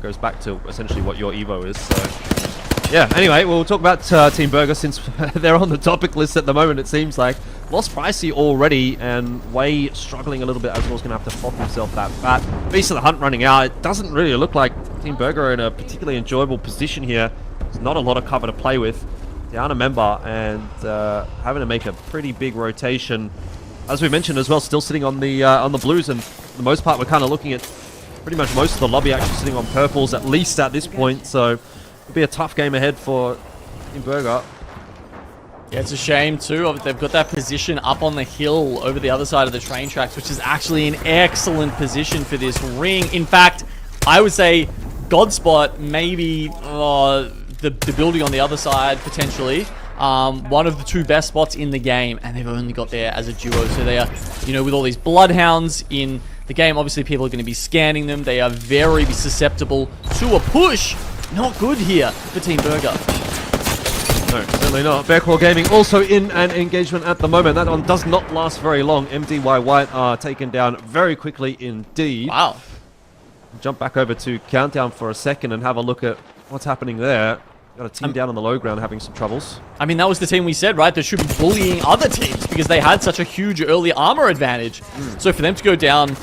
goes back to essentially what your Evo is. So, yeah, anyway, we'll talk about Team Burger since they're on the topic list at the moment, it seems like. Lost Pricey already, and Way struggling a little bit as well. He's going to have to pop himself that bat. Beast of the Hunt running out. It doesn't really look like Team Burger are in a particularly enjoyable position here. There's not a lot of cover to play with. Down a member and having to make a pretty big rotation. As we mentioned as well, still sitting on the blues, and for the most part we're kind of looking at pretty much most of the lobby actually sitting on purples, at least at this point. So it'll be a tough game ahead for Team Burger. Yeah, it's a shame too. They've got that position up on the hill over the other side of the train tracks, which is actually an excellent position for this ring. In fact, I would say Godspot maybe the building on the other side, potentially. One of the two best spots in the game, and they've only got there as a duo. So they are, you know, with all these Bloodhounds in the game, obviously people are going to be scanning them. They are very susceptible to a push. Not good here for Team Burger. No, certainly not. Bearclaw Gaming also in an engagement at the moment. That one does not last very long. MDY White are taken down very quickly indeed. Wow. Jump back over to Countdown for a second and have a look at what's happening there. Got a team down on the low ground having some troubles. I mean, that was the team we said, right? They should be bullying other teams because they had such a huge early armor advantage. So for them to go down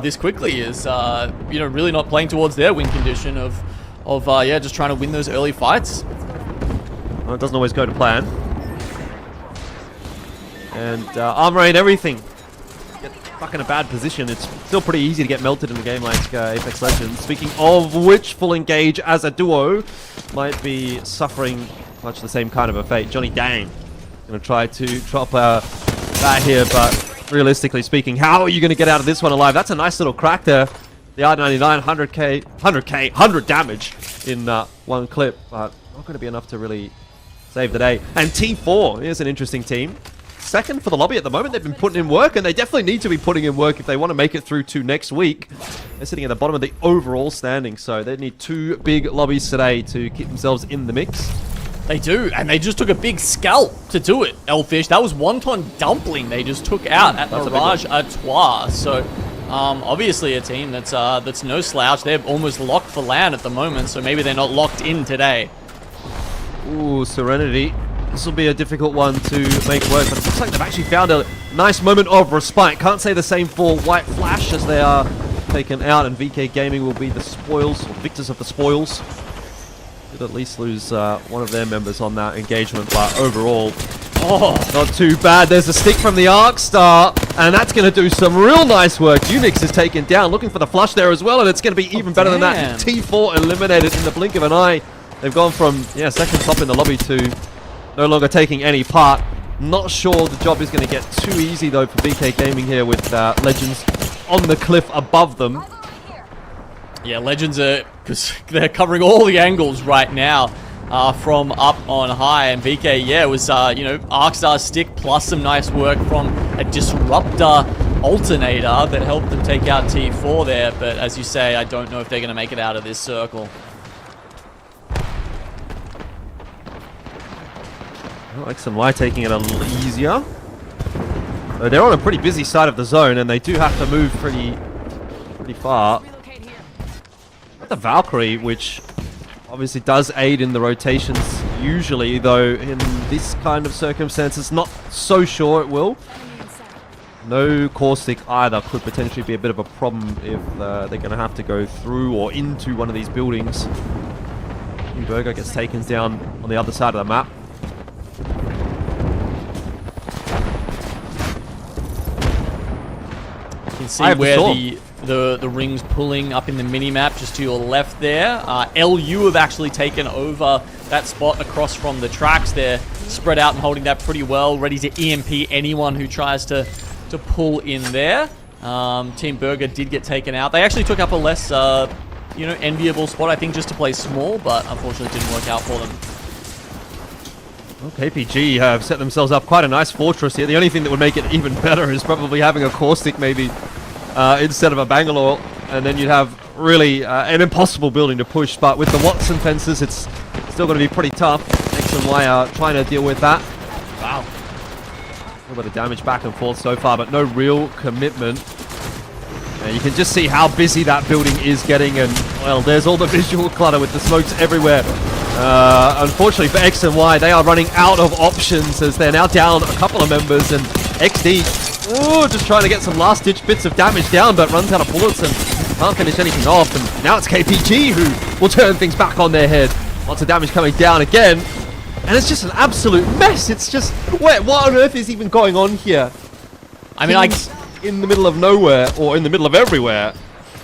this quickly is, you know, really not playing towards their win condition of yeah, just trying to win those early fights. Well, it doesn't always go to plan. And armor ain't everything. Get stuck in a bad position. It's still pretty easy to get melted in a game like Apex Legends. Speaking of which, Full Engage as a duo might be suffering much the same kind of a fate. Johnny Dang going to try to drop that here, but realistically speaking, how are you going to get out of this one alive? That's a nice little crack there. The R99, 100 damage in one clip, but not going to be enough to really save the day. And T4, here's an interesting team. Second for the lobby at the moment. They've been putting in work, and they definitely need to be putting in work if they want to make it through to next week. They're sitting at the bottom of the overall standing, so they need 2 big lobbies today to keep themselves in the mix. They do, and they just took a big scalp to do it, Elfish. That was Wonton Dumpling they just took out at Mirage à Trois. So Obviously a team that's no slouch. They're almost locked for land at the moment, so maybe they're not locked in today. Ooh, Serenity. This will be a difficult one to make work, but it looks like they've actually found a nice moment of respite. Can't say the same for White Flash as they are taken out, and VK Gaming will be the spoils, or victors of the spoils. Did at least lose one of their members on that engagement, but overall, not too bad. There's a stick from the Arcstar, and that's going to do some real nice work. Unix is taken down, looking for the flush there as well, and it's going to be even better than that. T4 eliminated in the blink of an eye. They've gone from, second top in the lobby to no longer taking any part. Not sure the job is going to get too easy, though, for VK Gaming here with Legends on the cliff above them. Yeah, Legends are, because they're covering all the angles right now from up on high. And VK, it was, Arcstar stick plus some nice work from a Disruptor alternator that helped them take out T4 there. But as you say, I don't know if they're going to make it out of this circle. XNY taking it a little easier. They're on a pretty busy side of the zone, and they do have to move pretty far. The Valkyrie, which obviously does aid in the rotations usually, though in this kind of circumstances, not so sure it will. No Caustic either could potentially be a bit of a problem if they're going to have to go through or into one of these buildings. Burger gets taken down on the other side of the map. You can see where the ring's pulling up in the mini-map just to your left there. LU have actually taken over that spot across from the tracks. They're spread out and holding that pretty well, ready to EMP anyone who tries to pull in there. Team Burger did get taken out. They actually took up a less, enviable spot, I think, just to play small, but unfortunately it didn't work out for them. Well, KPG have set themselves up quite a nice fortress here. The only thing that would make it even better is probably having a Caustic maybe instead of a Bangalore, and then you'd have really an impossible building to push. But with the Watson fences, it's still going to be pretty tough. X and Y are trying to deal with that. Wow. A little bit of damage back and forth so far, but no real commitment. And you can just see how busy that building is getting, and, well, there's all the visual clutter with the smokes everywhere. Unfortunately for X and Y, they are running out of options as they're now down a couple of members, and XD, just trying to get some last-ditch bits of damage down, but runs out of bullets and can't finish anything off. And now it's KPG who will turn things back on their head. Lots of damage coming down again, and it's just an absolute mess. It's just, what on earth is even going on here? I mean, in the middle of nowhere, or in the middle of everywhere,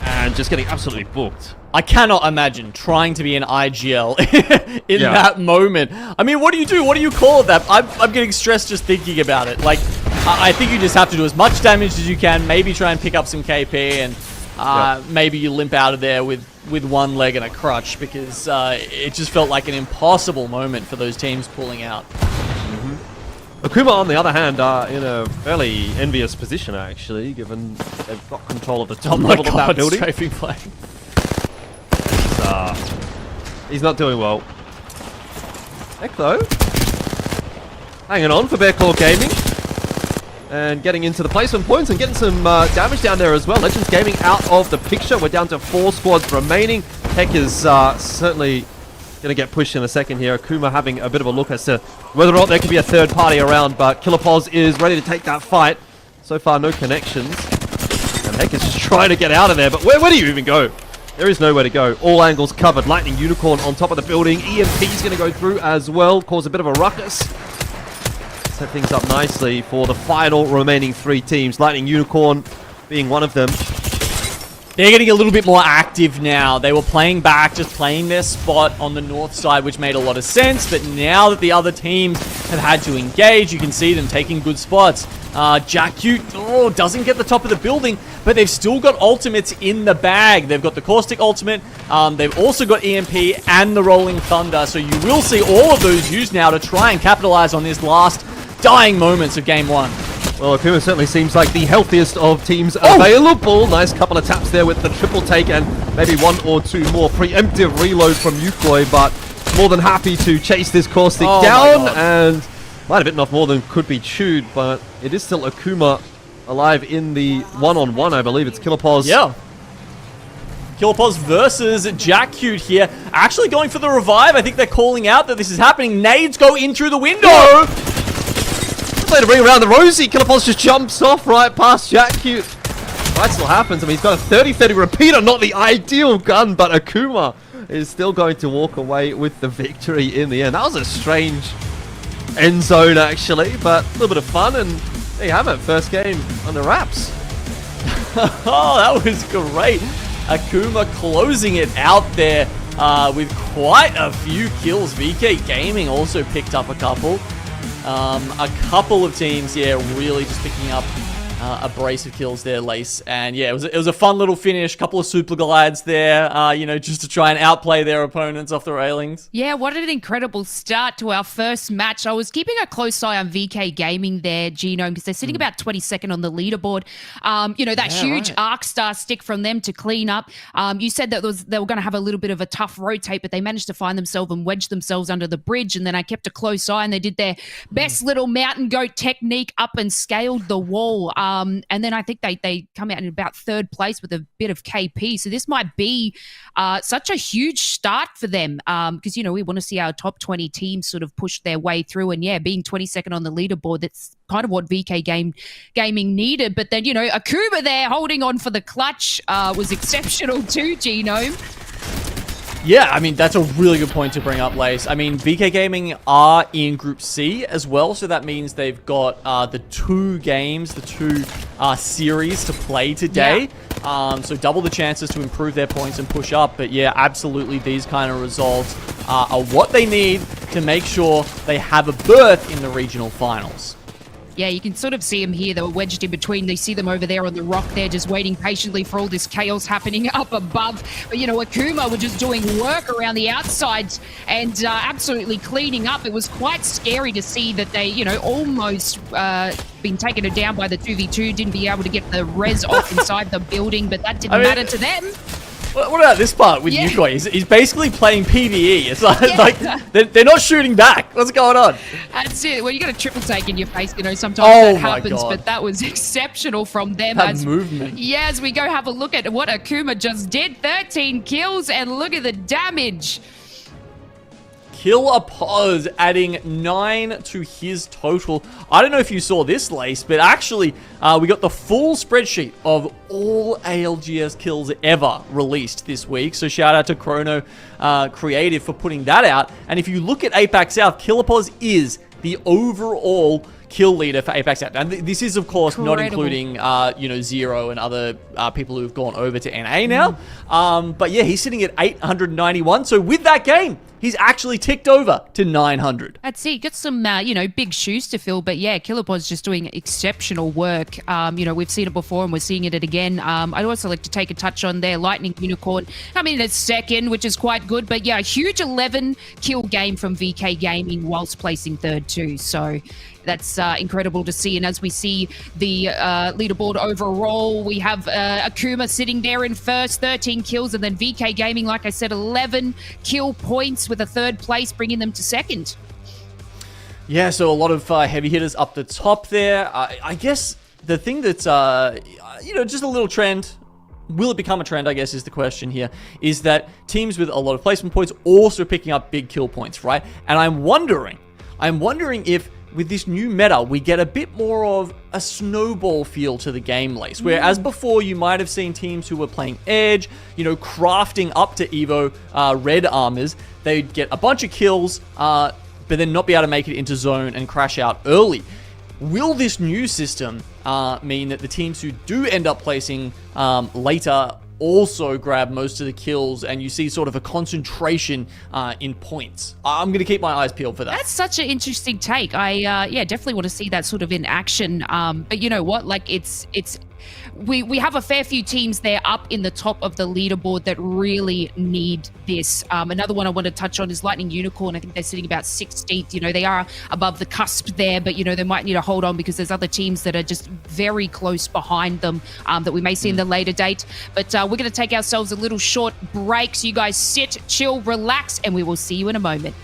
and just getting absolutely booked. I cannot imagine trying to be an IGL in that moment. I mean, what do you do? What do you call it that? I'm getting stressed just thinking about it. Like, I think you just have to do as much damage as you can, maybe try and pick up some KP, and maybe you limp out of there with one leg and a crutch, because it just felt like an impossible moment for those teams pulling out. Akuma, on the other hand, are in a fairly envious position, actually, given they've got control of the top level of that building. Strafing play. He's not doing well. Heck, though. Hanging on for Bearclaw Gaming. And getting into the placement points and getting some damage down there as well. Legends Gaming out of the picture. We're down to 4 squads remaining. Heck is certainly going to get pushed in a second here. Akuma having a bit of a look as to whether or not there could be a third party around, but Killerpos is ready to take that fight. So far, no connections. And Heck is just trying to get out of there, but where do you even go? There is nowhere to go. All angles covered. Lightning Unicorn on top of the building. EMP is going to go through as well. Cause a bit of a ruckus. Set things up nicely for the final remaining 3 teams. Lightning Unicorn being one of them. They're getting a little bit more active now. They were playing back, just playing their spot on the north side, which made a lot of sense. But now that the other teams have had to engage, you can see them taking good spots. Jakute doesn't get the top of the building, but they've still got ultimates in the bag. They've got the Caustic ultimate. They've also got EMP and the Rolling Thunder. So you will see all of those used now to try and capitalize on this last dying moments of Game 1. Well, Akuma certainly seems like the healthiest of teams available. Nice couple of taps there with the triple take and maybe 1 or 2 more. Preemptive reload from Yukoi, but more than happy to chase this Caustic down. And might have bitten off more than could be chewed, but it is still Akuma alive in the one-on-one, I believe. It's Killerpaws. Yeah. Killerpaws versus Jack Cute here. Actually going for the revive. I think they're calling out that this is happening. Nades go in through the window. Way to bring around the Rosie. Killerpaws just jumps off right past Jack Cute. That still happens. I mean, he's got a 30-30 repeater. Not the ideal gun, but Akuma is still going to walk away with the victory in the end. That was a strange end zone, actually, but a little bit of fun, and there you have it. First game on the wraps. Oh, that was great. Akuma closing it out there with quite a few kills. VK Gaming also picked up a couple. A couple of teams, yeah, really just picking up a brace of kills there, Lace. And yeah, it was a fun little finish. Couple of super glides there, you know, just to try and outplay their opponents off the railings. Yeah, what an incredible start to our first match. I was keeping a close eye on VK Gaming there, Genome, because they're sitting about 22nd on the leaderboard. You know, that huge Arc Star stick from them to clean up. You said that they were going to have a little bit of a tough rotate, but they managed to find themselves and wedge themselves under the bridge. And then I kept a close eye, and they did their best little mountain goat technique up and scaled the wall. And then I think they come out in about third place with a bit of KP. So this might be such a huge start for them because, you know, we want to see our top 20 teams sort of push their way through. And, yeah, being 22nd on the leaderboard, that's kind of what VK Gaming needed. But then, you know, Akuma there holding on for the clutch was exceptional too, Genome. Yeah, I mean, that's a really good point to bring up, Lace. I mean, VK Gaming are in Group C as well, so that means they've got the two games, the two series to play today. Yeah. So double the chances to improve their points and push up. But yeah, absolutely, these kind of results are what they need to make sure they have a berth in the regional finals. Yeah, you can sort of see them here. They were wedged in between. They see them over there on the rock there, just waiting patiently for all this chaos happening up above. But, you know, Akuma were just doing work around the outside and absolutely cleaning up. It was quite scary to see that they, you know, almost been taken down by the 2v2, didn't be able to get the res off inside the building, but that didn't matter to them. What about this part with Yukoi? He's basically playing PvE. It's like they're not shooting back. What's going on? That's it. Well, you got a triple take in your face, you know, sometimes that happens, but that was exceptional from them. That movement. Yeah, as we go have a look at what Akuma just did. 13 kills, and look at the damage. Killerpaws adding 9 to his total. I don't know if you saw this, Lace, but actually we got the full spreadsheet of all ALGS kills ever released this week. So shout out to Chrono Creative for putting that out. And if you look at APAC-South, Killerpaws is the overall kill leader for APAC-South. And this is, of course, not including, you know, Zero and other people who have gone over to NA now. But yeah, he's sitting at 891. So with that game, he's actually ticked over to 900. That's it. Got some, you know, big shoes to fill. But yeah, Killerpaws just doing exceptional work. You know, we've seen it before and we're seeing it again. I'd also like to take a touch on their Lightning Unicorn. I mean, it's second, which is quite good. But yeah, a huge 11 kill game from VK Gaming whilst placing third too. So that's incredible to see. And as we see the leaderboard overall, we have Akuma sitting there in first, 13 kills, and then VK Gaming, like I said, 11 kill points with a third place, bringing them to second. Yeah, so a lot of heavy hitters up the top there. I guess the thing that's, you know, just a little trend. Will it become a trend, I guess, is the question here, is that teams with a lot of placement points also picking up big kill points, right? And I'm wondering if with this new meta, we get a bit more of a snowball feel to the game, Lace. Whereas before, you might have seen teams who were playing Edge, you know, crafting up to Evo red armors. They'd get a bunch of kills, but then not be able to make it into zone and crash out early. Will this new system mean that the teams who do end up placing later also grab most of the kills, and you see sort of a concentration in points? I'm going to keep my eyes peeled for that. That's such an interesting take. I yeah, definitely want to see that sort of in action. But you know what? Like we have a fair few teams there up in the top of the leaderboard that really need this. Another one I want to touch on is Lightning Unicorn. I think they're sitting about 16th. You know, they are above the cusp there, but, you know, they might need to hold on because there's other teams that are just very close behind them that we may see in the later date. But we're going to take ourselves a little short break. So you guys sit, chill, relax, and we will see you in a moment.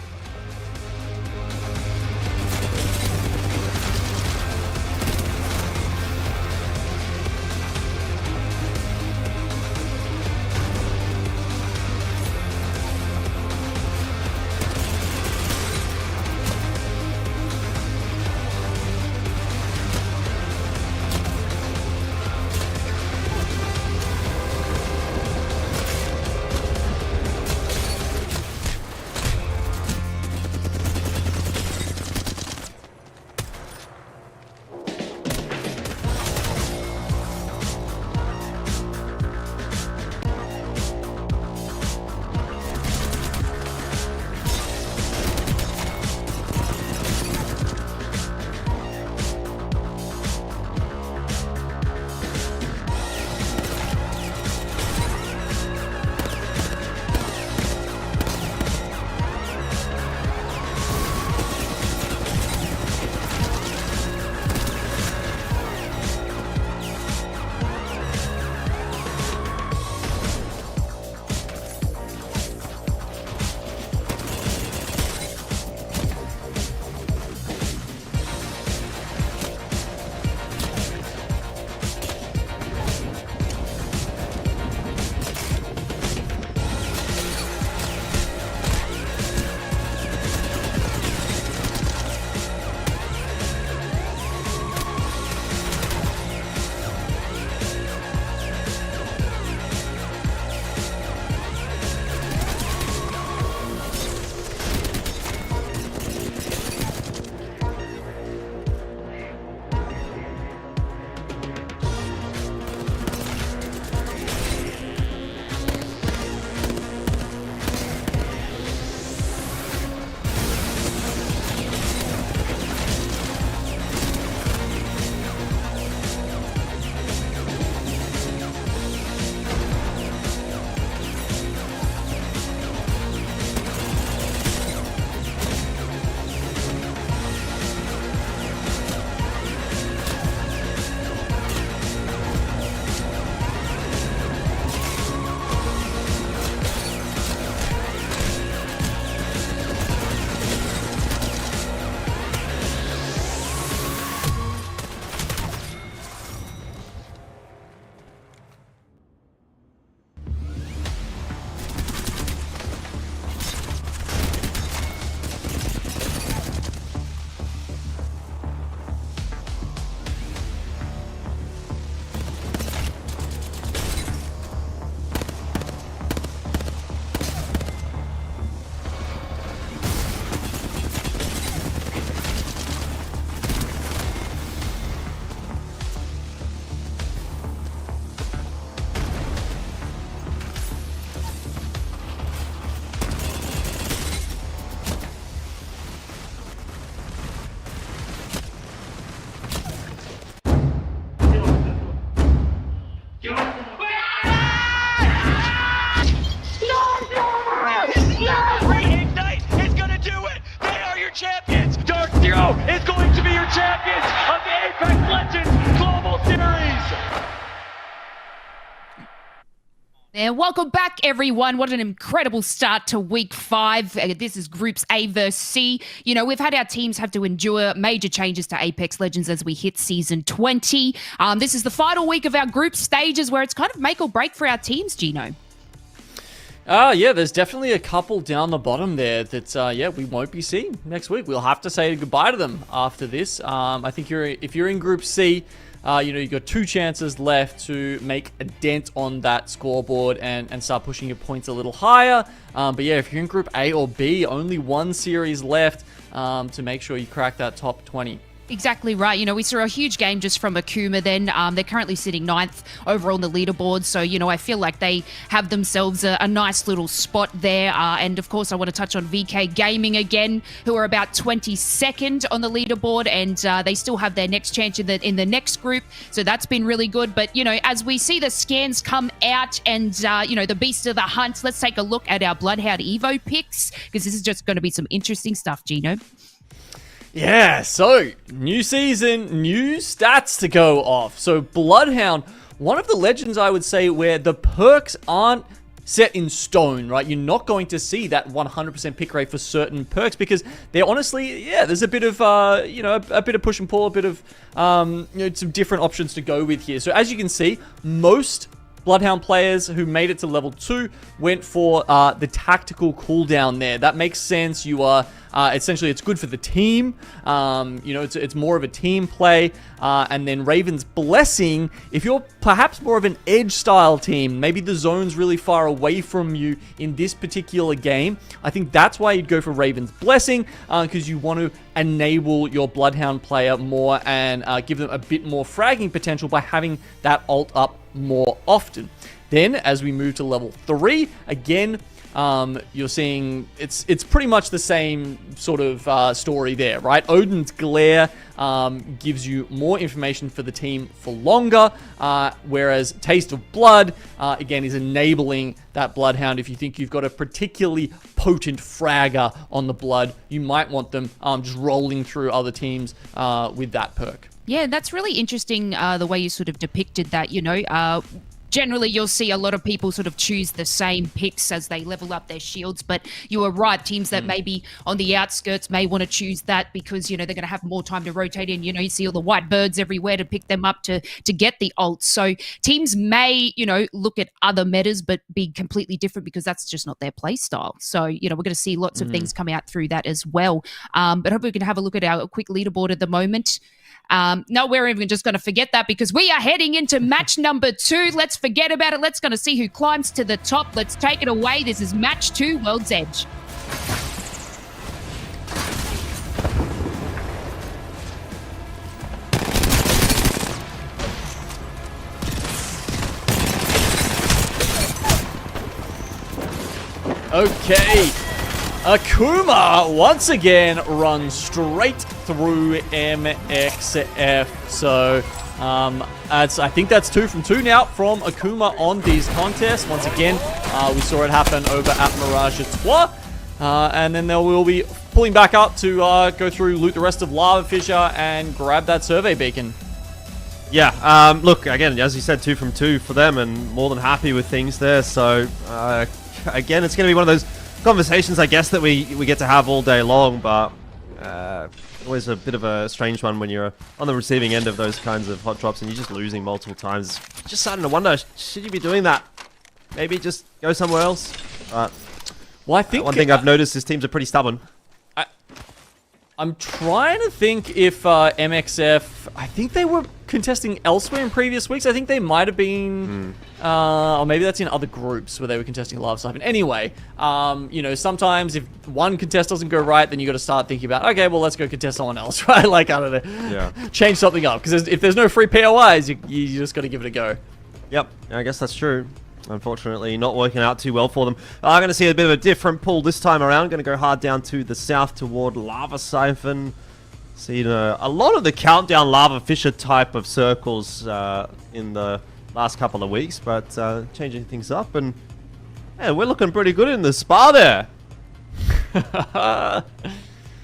Toronto is going to be your champions of the Apex Legends Global Series. And welcome back, everyone. What an incredible start to week 5. This is Groups A versus C. You know, we've had our teams have to endure major changes to Apex Legends as we hit Season 20. This is the final week of our group stages where it's kind of make or break for our teams, Gino. Yeah, there's definitely a couple down the bottom there that, we won't be seeing next week. We'll have to say goodbye to them after this. I think if you're in Group C, you've got 2 chances left to make a dent on that scoreboard and start pushing your points a little higher. But yeah, if you're in Group A or B, only 1 series left to make sure you crack that top 20. Exactly right. You know, we saw a huge game just from Akuma then. They're currently sitting 9th overall on the leaderboard. So, you know, I feel like they have themselves a nice little spot there. And, of course, I want to touch on VK Gaming again, who are about 22nd on the leaderboard. And they still have their next chance in the next group. So that's been really good. But, you know, as we see the scans come out and, the beast of the hunt, let's take a look at our Bloodhound Evo picks, because this is just going to be some interesting stuff, Gino. Yeah, so new season, new stats to go off. So Bloodhound, one of the legends I would say where the perks aren't set in stone, right? You're not going to see that 100% pick rate for certain perks because they're honestly, there's a bit of, a bit of push and pull, a bit of, some different options to go with here. So as you can see, most Bloodhound players who made it to level 2 went for the tactical cooldown there. That makes sense. You are essentially, it's good for the team. It's more of a team play. And then Raven's Blessing, if you're perhaps more of an edge style team, maybe the zone's really far away from you in this particular game, I think that's why you'd go for Raven's Blessing, because you want to enable your Bloodhound player more and give them a bit more fragging potential by having that ult up more often. Then as we move to level 3, again, you're seeing it's pretty much the same sort of story there, right? Odin's Glare gives you more information for the team for longer, whereas Taste of Blood, again, is enabling that Bloodhound. If you think you've got a particularly potent fragger on the Blood, you might want them just rolling through other teams with that perk. Yeah, that's really interesting, the way you sort of depicted that, generally, you'll see a lot of people sort of choose the same picks as they level up their shields, but you are right. Teams that may be on the outskirts may want to choose that because, they're going to have more time to rotate in. You see all the white birds everywhere to pick them up to get the ults. So teams may, look at other metas, but be completely different because that's just not their play style. So, we're going to see lots of things come out through that as well. But hopefully we can have a look at our quick leaderboard at the moment. No, we're even just going to forget that because we are heading into match number 2. Let's forget about it. Let's going to see who climbs to the top. Let's take it away. This is match 2, World's Edge. Okay. Akuma once again runs straight through MXF. So I think that's 2 from 2 now from Akuma on these contests. Once again, we saw it happen over at Mirage Trois. And then they will be pulling back up to go through, loot the rest of Lava Fissure and grab that survey beacon. Yeah, look, again, as you said, 2 from 2 for them and more than happy with things there. So, again, it's going to be one of those conversations, I guess, that we get to have all day long, but always a bit of a strange one when you're on the receiving end of those kinds of hot drops and you're just losing multiple times. Just starting to wonder, should you be doing that? Maybe just go somewhere else? Well, I think one thing I've noticed is teams are pretty stubborn. I'm trying to think if MXF, I think they were contesting elsewhere in previous weeks. I think they might have been, or maybe that's in other groups where they were contesting Lava Siphon. Anyway, sometimes if one contest doesn't go right, then you got to start thinking about, okay, well, let's go contest someone else, right? Like, I don't know, change something up. Because if there's no free POIs, you just got to give it a go. Yep, I guess that's true. Unfortunately, not working out too well for them. I'm going to see a bit of a different pull this time around. Going to go hard down to the south toward Lava Siphon. Seen a lot of the countdown Lava Fissure type of circles in the last couple of weeks, but changing things up, and we're looking pretty good in the spa there.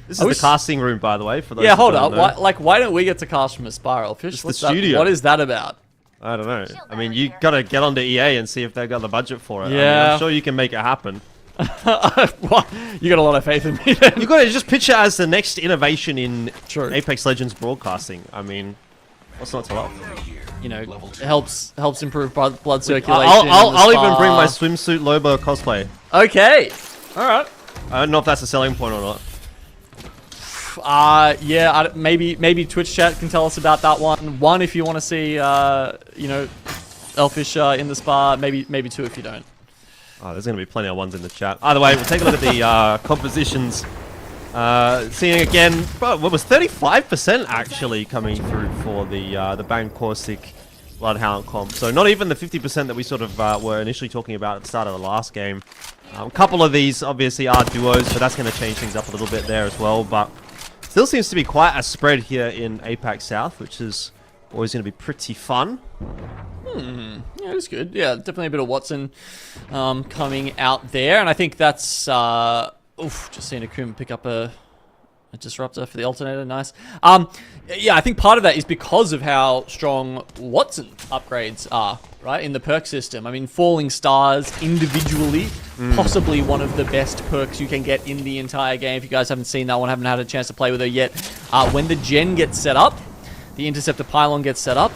This is the casting room, by the way, for those Yeah, who hold don't up. know. Why don't we get to cast from a spiral fish? It's the What's that? studio. What is that about? I don't know. I mean, you gotta get onto EA and see if they've got the budget for it. I mean, Yeah. I'm sure you can make it happen. What? You got a lot of faith in me then. You gotta just picture it as the next innovation in True. Apex Legends broadcasting. I mean, what's not to love? You know, it helps improve blood circulation. I'll even bring my swimsuit Loba cosplay. Okay. All right. I don't know if that's a selling point or not. Yeah. Maybe Twitch chat can tell us about that one. One, if you want to see, you know, Elfish in the spa. Maybe two if you don't. Oh, there's going to be plenty of ones in the chat. Either way, we'll take a look at the compositions. Seeing again, what was 35% actually coming through for the Bang Corsic Bloodhound comp. So not even the 50% that we sort of were initially talking about at the start of the last game. A couple of these obviously are duos, so that's going to change things up a little bit there as well. But still seems to be quite a spread here in APAC-South, which is always going to be pretty fun. Yeah, it was good. Yeah, definitely a bit of Watson coming out there. And I think that's... just seeing Akuma pick up a disruptor for the alternator. Nice. Yeah, I think part of that is because of how strong Watson upgrades are, right, in the perk system. I mean, Falling Stars individually, possibly one of the best perks you can get in the entire game. If you guys haven't seen that one, haven't had a chance to play with her yet, when the gen gets set up, the Interceptor Pylon gets set up,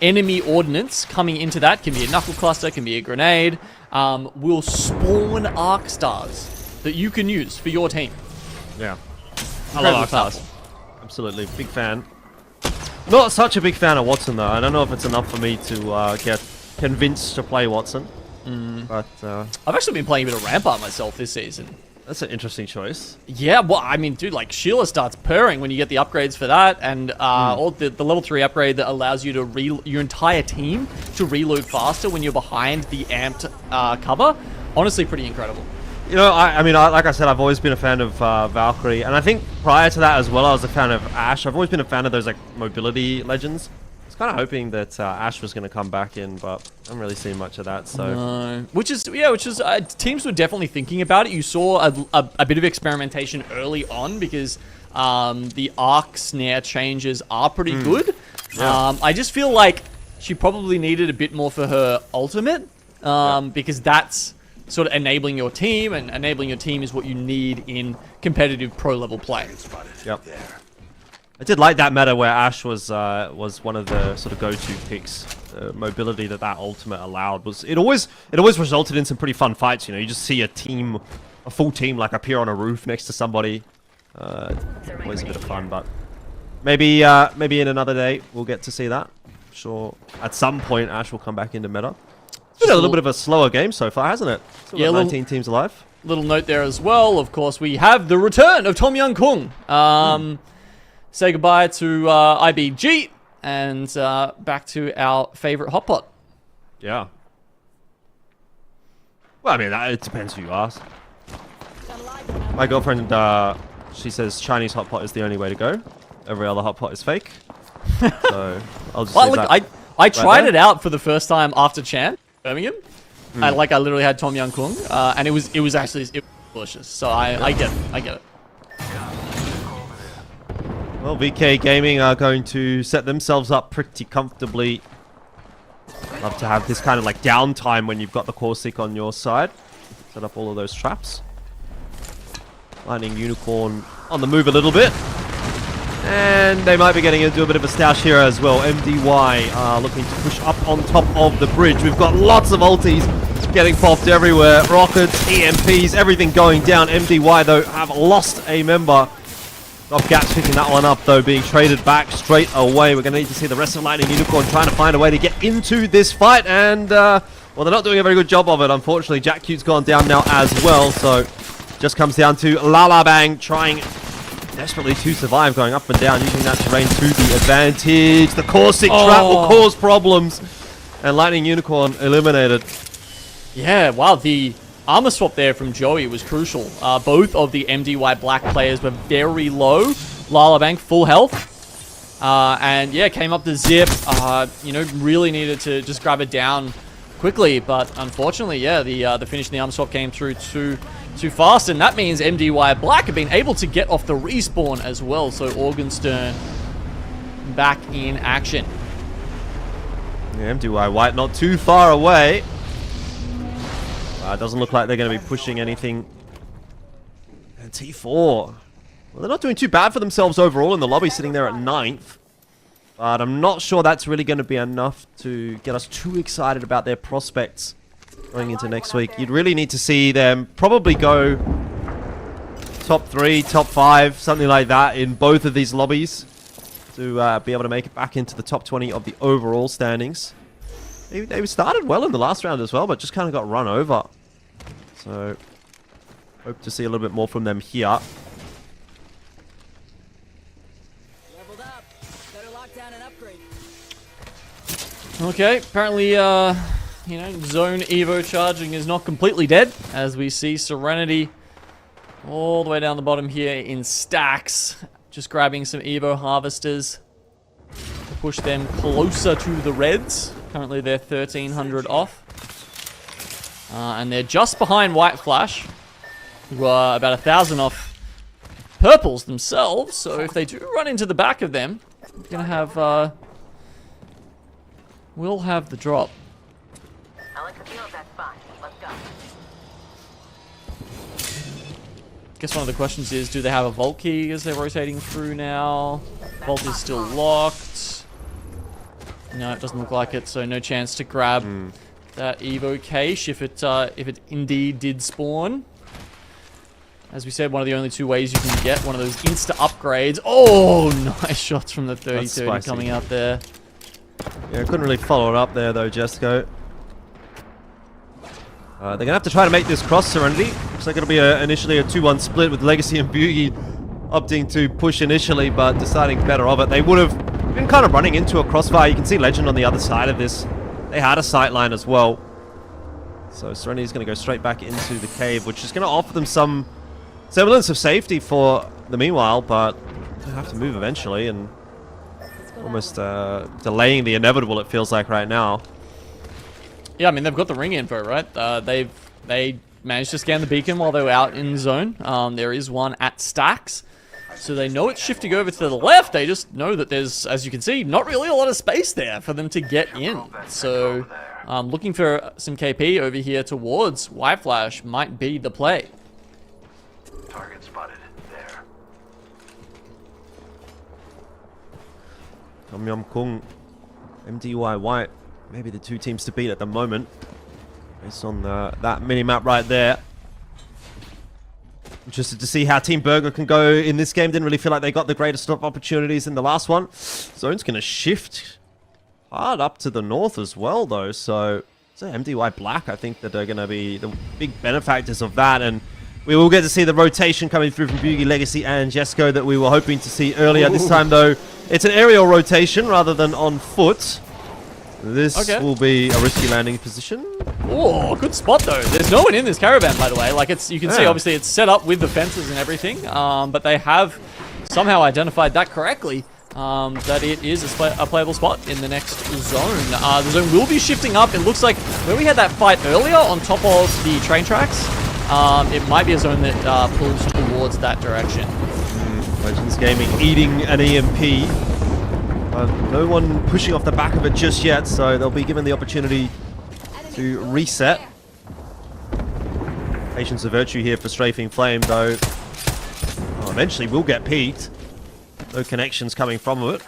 enemy ordnance coming into that, can be a knuckle cluster, can be a grenade, will spawn arc stars that you can use for your team. Yeah. I love Incredibly Arc Stars. Absolutely. Big fan. Not such a big fan of Watson, though. I don't know if it's enough for me to get convinced to play Watson. But I've actually been playing a bit of Rampart myself this season. that's an interesting choice. Yeah, well, I mean, dude, like, Sheila starts purring when you get the upgrades for that, and all the level 3 upgrade that allows you to your entire team to reload faster when you're behind the amped cover. Honestly, pretty incredible. You know, I mean, like I said, I've always been a fan of Valkyrie, and I think prior to that as well, I was a fan of Ashe. I've always been a fan of those like mobility legends. I was kind of hoping that Ashe was going to come back in, but I haven't really seen much of that. So, No. Which is teams were definitely thinking about it. You saw a bit of experimentation early on because the arc snare changes are pretty good. Yeah. I just feel like she probably needed a bit more for her ultimate because that's sort of enabling your team, and enabling your team is what you need in competitive pro level play. Yep. I did like that meta where Ashe was one of the sort of go-to picks. The mobility that ultimate allowed was it always resulted in some pretty fun fights. You know, you just see a full team like appear on a roof next to somebody. Always a bit of fun, but maybe in another day we'll get to see that. I'm sure at some point Ashe will come back into meta. It's been a little bit of a slower game so far, hasn't it? Still got 19 teams alive. Little note there as well. Of course, we have the return of Tom Young Kung. Say goodbye to IBG and back to our favorite hot pot. Yeah. Well, I mean, it depends who you ask. My girlfriend, she says Chinese hot pot is the only way to go. Every other hot pot is fake. So I'll just leave that I tried there. it out for the first time after Champ Birmingham. I literally had Tom Young Kung, and it was delicious. So I get it. Well, VK Gaming are going to set themselves up pretty comfortably. Love to have this kind of like downtime when you've got the Corsic on your side. Set up all of those traps. Lightning Unicorn on the move a little bit. And they might be getting into a bit of a stoush here as well. MDY are looking to push up on top of the bridge. We've got lots of ultis getting popped everywhere. Rockets, EMPs, everything going down. MDY, though, have lost a member. Rob Gaps picking that one up, though, being traded back straight away. We're going to need to see the rest of Lightning Unicorn trying to find a way to get into this fight. And, well, they're not doing a very good job of it, unfortunately. Jack Cute's gone down now as well. So, just comes down to Lala Bang trying desperately to survive, going up and down, using that terrain to the advantage. The Corsic trap will cause problems. And Lightning Unicorn eliminated. Yeah, wow, the armor swap there from Joey was crucial. Both of the MDY Black players were very low. Lala Bank, full health. And yeah, came up to Zip. You know, really needed to just grab it down quickly. But unfortunately, yeah, the finish in the armor swap came through too too fast, and that means MDY Black have been able to get off the respawn as well. So Morgenstern back in action. Yeah, MDY White not too far away. Doesn't look like they're going to be pushing anything. And T4, well, they're not doing too bad for themselves overall in the lobby, sitting there at 9th. But I'm not sure that's really going to be enough to get us too excited about their prospects going into next week. You'd really need to see them probably go top 3, top 5, something like that in both of these lobbies to be able to make it back into the top 20 of the overall standings. They started well in the last round as well, but just kind of got run over. So, hope to see a little bit more from them here. Leveled up. Better lock down and upgrade. Okay, apparently, you know, zone Evo charging is not completely dead, as we see Serenity all the way down the bottom here in stacks, just grabbing some Evo harvesters to push them closer to the Reds. Currently, they're 1,300 off. And they're just behind White Flash, who are about 1,000 off Purples themselves. So if they do run into the back of them, we're going to have, we'll have the drop. I like the feel of that spot. Let's go. I guess one of the questions is, do they have a vault key as they're rotating through now? Vault is still locked. No, it doesn't look like it, so no chance to grab that Evo cache if it indeed did spawn. As we said, one of the only two ways you can get one of those insta upgrades. Oh, nice shots from the 30-30 coming out there. Yeah, couldn't really follow it up there though, Jesco. They're going to have to try to make this cross, Serenity. Looks like it'll be initially a 2-1 split with Legacy and Boogie opting to push initially, but deciding better of it. They would have been kind of running into a crossfire. You can see Legend on the other side of this. They had a sight line as well. So Serenity's going to go straight back into the cave, which is going to offer them some semblance of safety for the meanwhile, but they'll have to move eventually and almost delaying the inevitable, it feels like right now. Yeah, I mean, they've got the ring info, right? They managed to scan the beacon while they were out in zone. There is one at stacks. So they know it's shifting over to the left. They just know that there's, as you can see, not really a lot of space there for them to get in. So looking for some KP over here towards White Flash might be the play. Target spotted there. Tom Yum Kung, MDY White, maybe the two teams to beat at the moment, based on that mini-map right there. Interested to see how Team Burger can go in this game. Didn't really feel like they got the greatest of opportunities in the last one. Zone's going to shift hard up to the north as well, though. So MDY Black, I think that they're going to be the big benefactors of that. And we will get to see the rotation coming through from Boogie, Legacy, and Jesco that we were hoping to see earlier. This time, though, it's an aerial rotation rather than on foot. This will be a risky landing position. Oh, good spot though. There's no one in this caravan, by the way. Like you can see, obviously it's set up with the fences and everything. But they have somehow identified that correctly. That it is a playable spot in the next zone. The zone will be shifting up. It looks like where we had that fight earlier on top of the train tracks, it might be a zone that pulls towards that direction. Legends Gaming eating an EMP. No one pushing off the back of it just yet, so they'll be given the opportunity to reset. Patience of virtue here for Strafing Flame, though. Eventually will get peaked. No connections coming from it.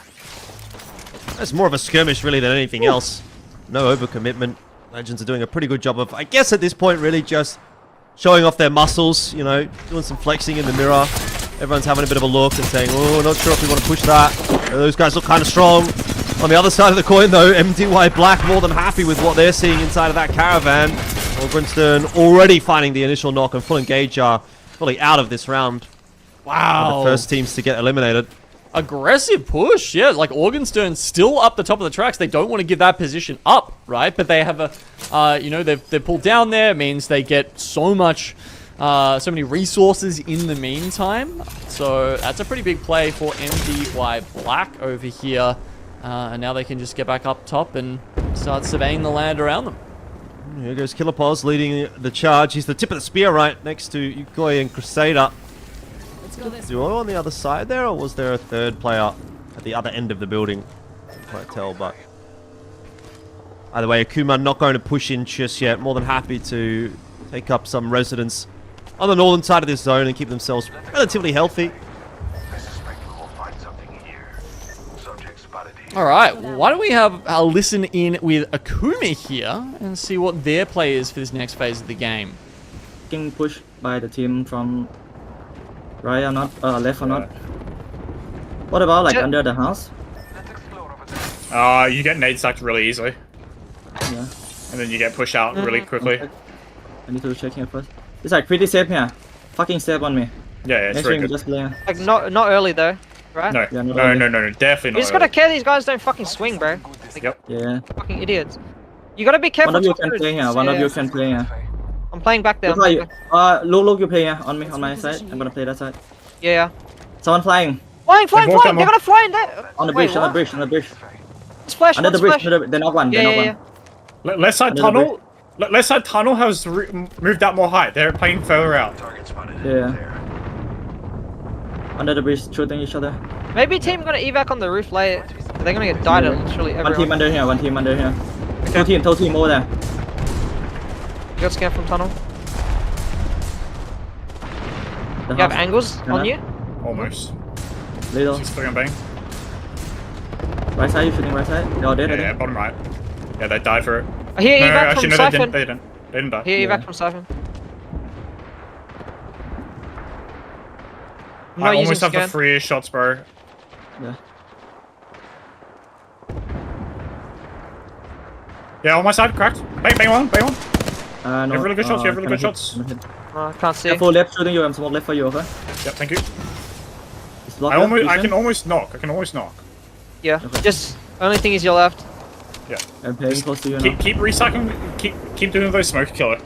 It's more of a skirmish, really, than anything else. No overcommitment. Legends are doing a pretty good job of, I guess at this point, really just showing off their muscles, you know, doing some flexing in the mirror. Everyone's having a bit of a look and saying, oh, not sure if we want to push that. Those guys look kind of strong. On the other side of the coin, though, MDY Black more than happy with what they're seeing inside of that caravan. Morgenstern already finding the initial knock, and Full Engage are fully out of this round. Wow. The first teams to get eliminated. Aggressive push, yeah. Like Morgenstern's still up the top of the tracks. They don't want to give that position up, right? But they have a, you know, they've pulled down there. It means they get so many resources in the meantime. So that's a pretty big play for MDY Black over here. And now they can just get back up top and start surveying the land around them. Here goes Killer Paws leading the charge. He's the tip of the spear right next to Yukoi and Crusader. Let's go this Duo on the other side there, or was there a third player at the other end of the building? Can't tell, but either way, Akuma not going to push in just yet. More than happy to take up some residence on the northern side of this zone and keep themselves relatively healthy. All right, why don't we have a listen in with Akuma here and see what their play is for this next phase of the game. Getting pushed by the team from right or not, left or not. What about like under the house? You get nade stacked really easily. Yeah. And then you get pushed out really quickly. I need to check here first. It's like pretty safe here. Fucking safe on me. Yeah, it's very good. Just play. Like not early though, right? No, Yeah, no, definitely not. You just gotta care these guys don't fucking swing, bro. Like, Yep. Yeah. fucking idiots. You gotta be careful. One of you top can road. play here. One of you can play here. I'm playing back there. Look, you play here on me, on my side. I'm gonna play that side. Yeah. Someone flying. Flying! They're gonna fly in there. On the bridge, on the bridge. Splash, Under the bridge, they're not one. Yeah. Left side tunnel. Left side tunnel has moved out more height. They're playing further out. Yeah. Under the bridge, shooting each other. Maybe team gonna evac on the roof late. They're gonna get died at literally everyone. One team under here. Okay. Two team over there. You got scanned from tunnel. You have angles on you? Almost. Little. She's still gonna bang. Right side, you shooting right side? They're all dead, Yeah, bottom right. Yeah, they died for it. Here, No, evac actually, from no, Siphon. they didn't. They didn't die. Here, evac from Siphon. I'm I not using almost have the scan. freest shots, bro. Yeah. Yeah, on my side, cracked. Bang one. No. You have really good shots, you have really good shots. I can't see. Careful left shooting you, I'm smoke left for you, okay? Yep, thank you. It's blocked I up, can almost knock. Yeah. Just only thing is you're left. Yeah. I'm playing close to you now. Keep recycling. Keep doing those smoke killer.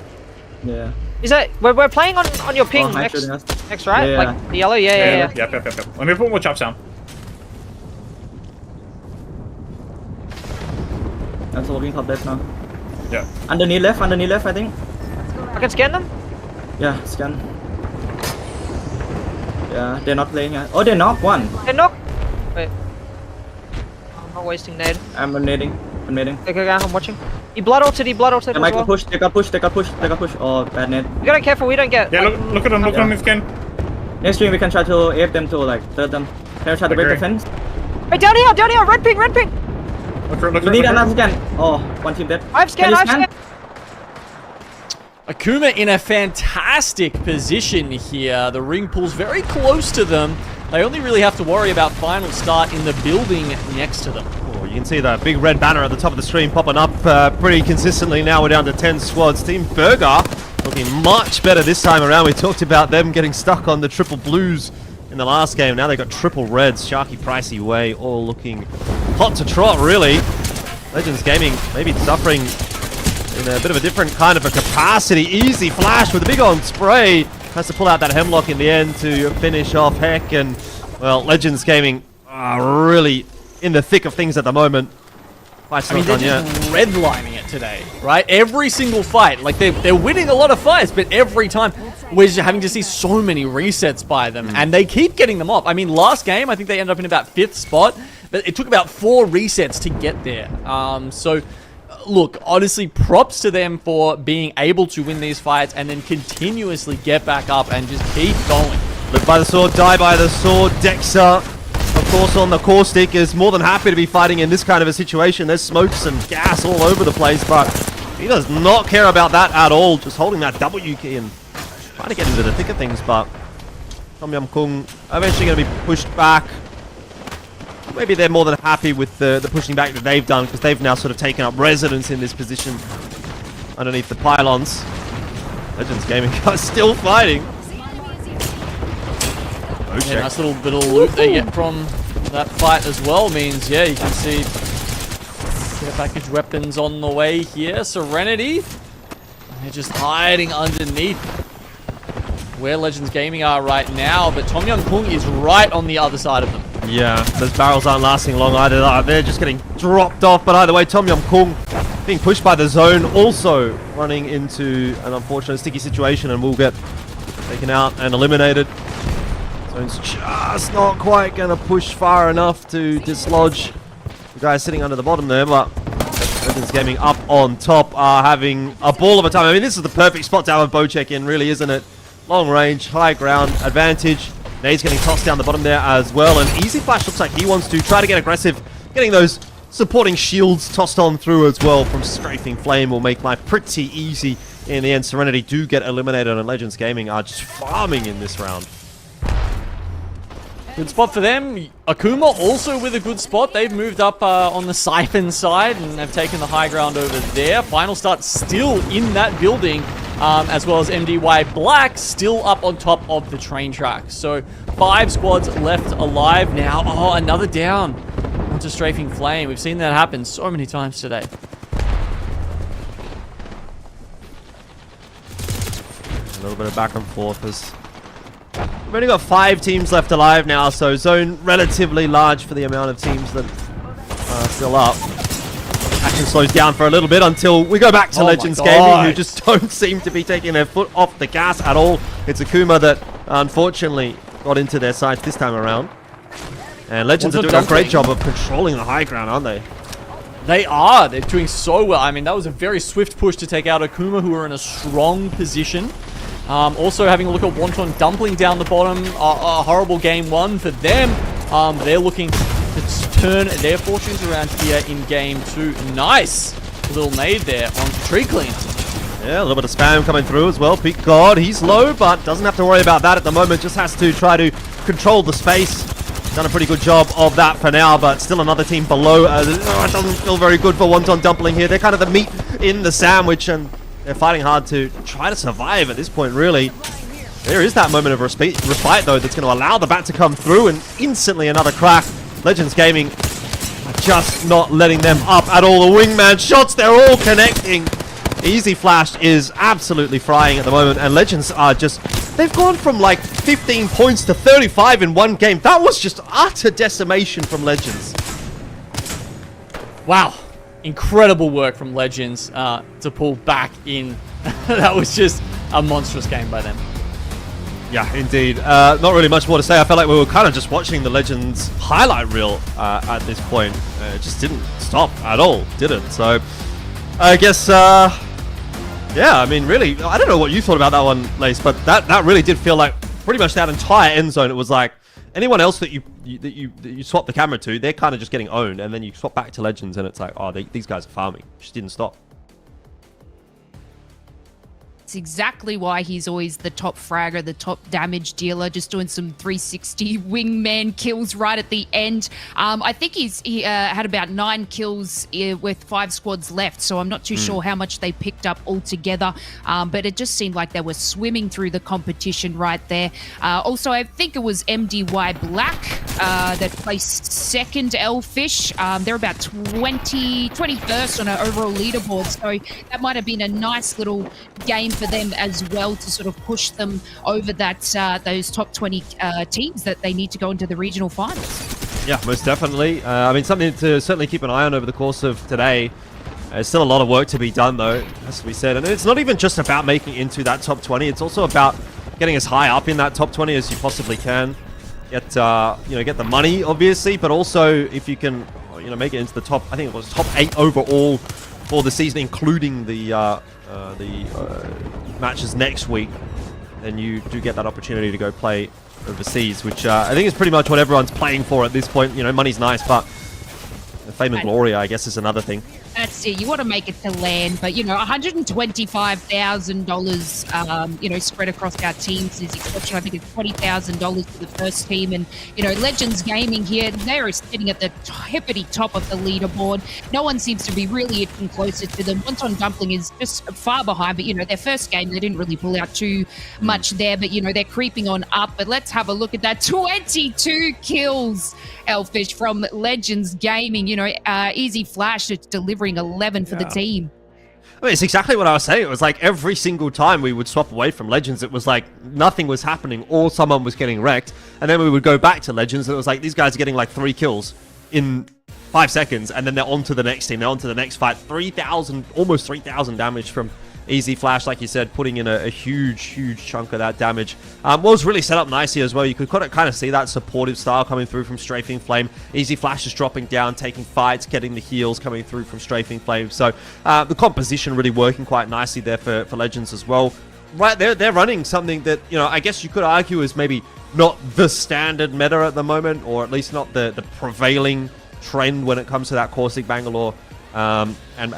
Yeah. Is that we're playing on your ping Oh, next shooting us. next right? Yeah. Like the yellow? Yeah. Yep. Let me put more chops down. I'm smoking top left now. Yeah. Underneath left, I think. I can scan them? Yeah, scan. Yeah, they're not playing here. Oh, they knocked one. Hey, knock! Wait. I'm not wasting nade. I'm nading. Okay, I'm watching. He blood ulted They as might well. push, they got push. Oh, bad net. We gotta be careful, we don't get... Yeah, look at them if you can. Next stream we can try to AF them to like third them. Can we try to break the fence? Hey, down here, red ping! We need another scan. Oh, one team dead. I've scanned. Akuma in a fantastic position here. The ring pulls very close to them. They only really have to worry about final start in the building next to them. Oh, you can see that big red banner at the top of the screen popping up pretty consistently. Now we're down to 10 squads. Team Burger looking much better this time around. We talked about them getting stuck on the triple blues in the last game. Now they've got triple reds. Sharky, Pricey, Way, all looking hot to trot, really. Legends Gaming maybe suffering in a bit of a different kind of a capacity. Easy flash with a big on spray. Has to pull out that hemlock in the end to finish off Heck. And, well, Legends Gaming are really in the thick of things at the moment. Fight's not they're done yet. just redlining it today, right? Every single fight. Like, they're winning a lot of fights, but every time we're just having to see so many resets by them. And they keep getting them off. I mean, last game, I think they ended up in about 5th spot. But it took about 4 resets to get there. So... Look, honestly, props to them for being able to win these fights and then continuously get back up and just keep going. Live by the sword, die by the sword. Dexa, of course, on the caustic is more than happy to be fighting in this kind of a situation. There's smokes and gas all over the place, but he does not care about that at all. Just holding that W key and trying to get into the thick of things, but Tom Yum Kung eventually going to be pushed back. Maybe they're more than happy with the pushing back that they've done, because they've now sort of taken up residence in this position underneath the pylons. Legends Gaming are still fighting. Yeah, nice little bit of loot they get from that fight as well means, yeah, you can see care package weapons on the way here. Serenity, they're just hiding underneath where Legends Gaming are right now, but Tom Yum Kung is right on the other side of them. Yeah, those barrels aren't lasting long either. They're just getting dropped off, but either way, Tom Yum Kung being pushed by the zone, also running into an unfortunate sticky situation, and will get taken out and eliminated. Zone's just not quite going to push far enough to dislodge the guy sitting under the bottom there, but Legends Gaming up on top are having a ball of a time. I mean, this is the perfect spot to have a bow check in, really, isn't it? Long range, high ground advantage. Nade's getting tossed down the bottom there as well, and Easy Flash looks like he wants to try to get aggressive. Getting those supporting shields tossed on through as well from Strafing Flame will make life pretty easy in the end. Serenity do get eliminated, and Legends Gaming are just farming in this round. Good spot for them. Akuma also with a good spot. They've moved up on the Siphon side and have taken the high ground over there. Final Start still in that building, as well as MDY Black still up on top of the train track. So 5 squads left alive now. Oh, another down onto Strafing Flame. We've seen that happen so many times today. A little bit of back and forth as we've only got 5 teams left alive now, so zone relatively large for the amount of teams that are still up. Action slows down for a little bit until we go back to Legends Gaming, who just don't seem to be taking their foot off the gas at all. It's Akuma that unfortunately got into their sights this time around. And Legends are doing a great job of controlling the high ground, aren't they? They are. They're doing so well. I mean, that was a very swift push to take out Akuma, who are in a strong position. Also having a look at Wonton Dumpling down the bottom. A horrible game 1 for them. They're looking to turn their fortunes around here in game 2. Nice little nade there on Tree Clean. Yeah, a little bit of spam coming through as well. Peak God, he's low, but doesn't have to worry about that at the moment. Just has to try to control the space. Done a pretty good job of that for now, but still another team below. It doesn't feel very good for Wonton Dumpling here. They're kind of the meat in the sandwich, and they're fighting hard to try to survive at this point, really. There is that moment of respite, though, that's going to allow the bat to come through, and instantly another crack. Legends Gaming are just not letting them up at all. The wingman shots, they're all connecting. Easy Flash is absolutely frying at the moment, and Legends are just... They've gone from like 15 points to 35 in one game. That was just utter decimation from Legends. Wow. Incredible work from Legends to pull back in. That was just a monstrous game by them. Yeah, indeed. Not really much more to say. I felt like we were kind of just watching the Legends highlight reel at this point. It just didn't stop at all, did it? So, I guess, yeah, I mean, really, I don't know what you thought about that one, Lace, but that really did feel like pretty much that entire end zone. It was like anyone else that you swap the camera to, they're kind of just getting owned, and then you swap back to Legends, and it's like, oh, these guys are farming. Just didn't stop. It's exactly why he's always the top fragger, the top damage dealer, just doing some 360 wingman kills right at the end. I think he had about 9 kills with 5 squads left, so I'm not too sure how much they picked up altogether, but it just seemed like they were swimming through the competition right there. Also, I think it was MDY Black that placed second Elfish. They're about 21st on an overall leaderboard, so that might have been a nice little game for them as well to sort of push them over that those top 20 teams that they need to go into the regional finals. Yeah, most definitely. I mean, something to certainly keep an eye on over the course of today. There's still a lot of work to be done, though, has to be said. And it's not even just about making it into that top 20. It's also about getting as high up in that top 20 as you possibly can. Get get the money, obviously, but also if you can, make it into the top. I think it was top 8 overall for the season, including the matches next week, then you do get that opportunity to go play overseas, which I think is pretty much what everyone's playing for at this point. Money's nice, but the fame and glory, I guess, is another thing. That's it. You want to make it to land, but $125,000, spread across our teams is exceptional. I think it's $20,000 for the first team, and Legends Gaming here, they're sitting at the hippity top of the leaderboard. No one seems to be really getting closer to them. Wonton Dumpling is just far behind, but their first game they didn't really pull out too much there, but they're creeping on up. But let's have a look at that. 22 kills, Elfish, from Legends Gaming. Easy Flash delivering 11 for the team. I mean, it's exactly what I was saying. It was like every single time we would swap away from Legends, it was like nothing was happening or someone was getting wrecked. And then we would go back to Legends and it was like these guys are getting like 3 kills in 5 seconds, and then they're on to the next team. They're on to the next fight. 3,000, almost 3,000 damage from Easy Flash, like you said, putting in a huge chunk of that damage. Was really set up nicely as well. You could kind of see that supportive style coming through from Strafing Flame. Easy Flash is dropping down, taking fights, getting the heals coming through from Strafing Flame. So the composition really working quite nicely there for Legends as well. Right, they're running something that, you know, I guess you could argue is maybe not the standard meta at the moment, or at least not the prevailing trend when it comes to that Caustic Bangalore and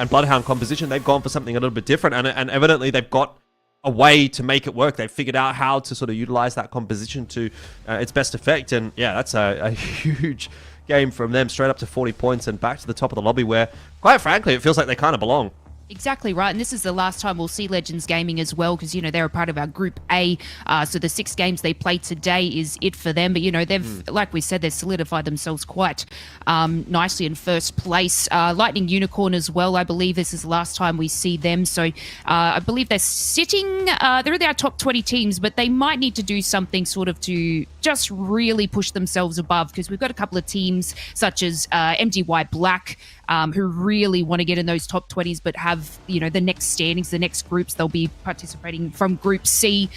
Bloodhound composition. They've gone for something a little bit different, and evidently they've got a way to make it work. They've figured out how to sort of utilize that composition to its best effect, and yeah, that's a huge game from them, straight up to 40 points and back to the top of the lobby where, quite frankly, it feels like they kind of belong. Exactly right, and this is the last time we'll see Legends Gaming as well, because, you know, they're a part of our Group A, so the 6 games they played today is it for them. But, you know, they've, like we said, they've solidified themselves quite nicely in first place. Lightning Unicorn as well, I believe this is the last time we see them, so I believe they're sitting, they're in our top 20 teams, but they might need to do something sort of to just really push themselves above, because we've got a couple of teams such as MDY Black, who really want to get in those top 20s, but have, you know, the next standings, the next groups. They'll be participating from Group C.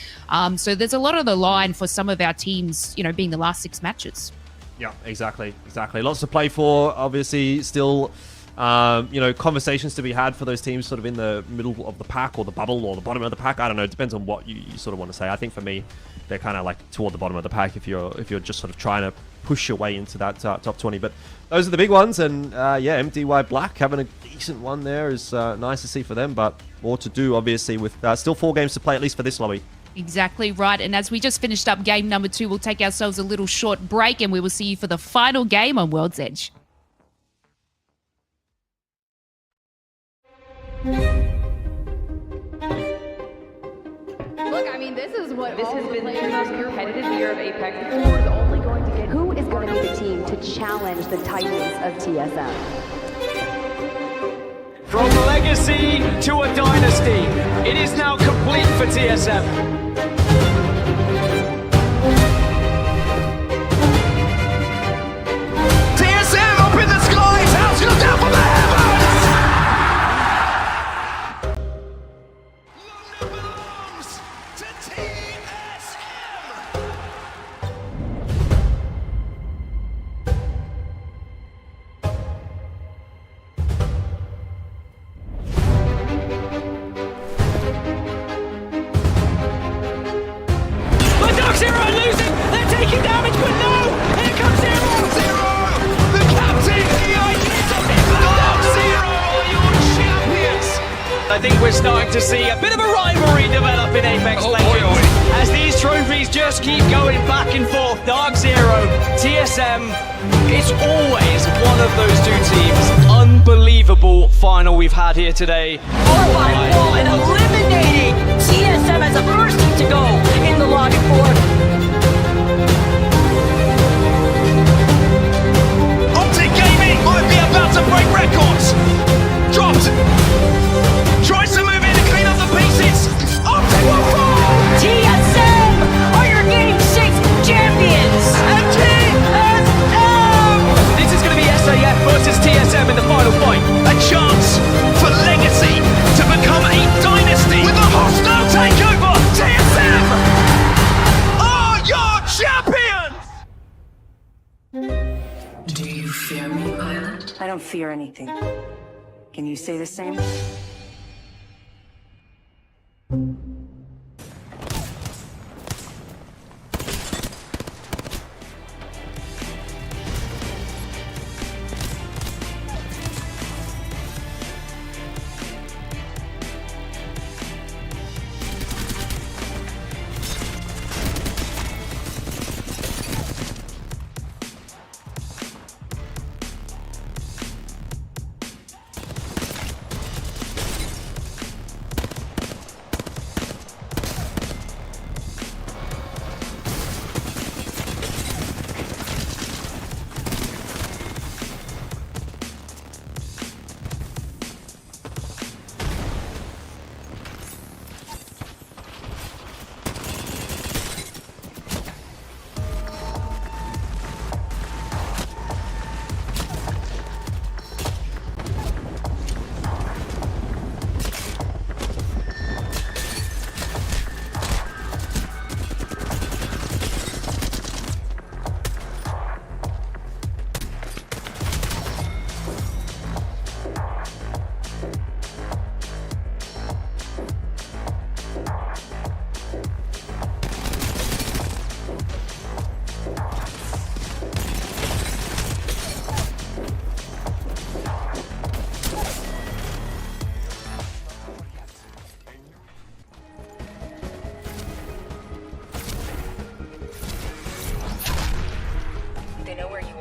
So there's a lot on the line for some of our teams, you know, being the last 6 matches. Yeah, exactly. Lots to play for. Obviously, still, you know, conversations to be had for those teams sort of in the middle of the pack, or the bubble, or the bottom of the pack. I don't know. It depends on what you sort of want to say. I think for me, they're kind of like toward the bottom of the pack if you're just sort of trying to push your way into that top 20. But those are the big ones, and yeah, MDY Black having a decent one there is nice to see for them, but more to do, obviously, with still 4 games to play, at least for this lobby. Exactly right, and as we just finished up game number 2, we'll take ourselves a little short break, and we will see you for the final game on World's Edge. Look, I mean, this has been the most competitive year of Apex. Who's only going to get? Who is going to be the team to challenge the titans of TSM? From legacy to a dynasty, it is now complete for TSM. TSM up in the skies, house goes down from the heavens! London belongs to TSM! But Dark Zero are losing! They're taking damage, but no! Here comes Zero! Zero! The captain! Dark Zero are your champions! I think we're starting to see a bit of a rivalry develop in Apex Legends. As these trophies just keep going back and forth. Dark Zero, TSM, it's always one of those 2 teams. Unbelievable final we've had here today. 4-by-4 and eliminating TSM as the first team to go in the logic board. Optic Gaming might be about to break records. Dropped. Tries to move in and clean up the pieces. Optic will fall. TSM are your Game 6 champions. And TSM. This is going to be SAF versus TSM in the final fight. A chance for Legacy to become a dynasty with a hostile takeover. TSM are your champions. Do you fear me, pilot? I don't fear anything. Can you say the same?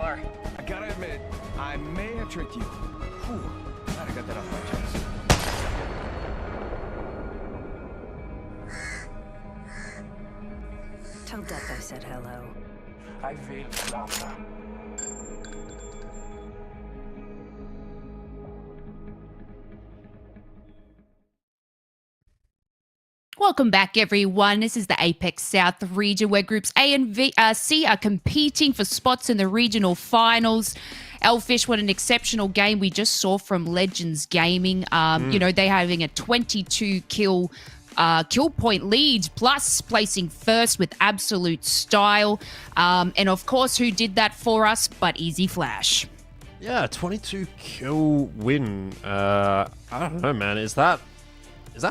are. I gotta admit, I may have tricked you. Whew, glad I got that off my chest. Tell Death I said hello. I will, Blanca. Welcome back, everyone. This is the APAC-South region where groups A and C are competing for spots in the regional finals. Elfish, what an exceptional game we just saw from Legends Gaming. You know, they're having a 22 kill point lead, plus placing first with absolute style. And of course, who did that for us but Easy Flash? Yeah, 22 kill win. I don't know, man. Is that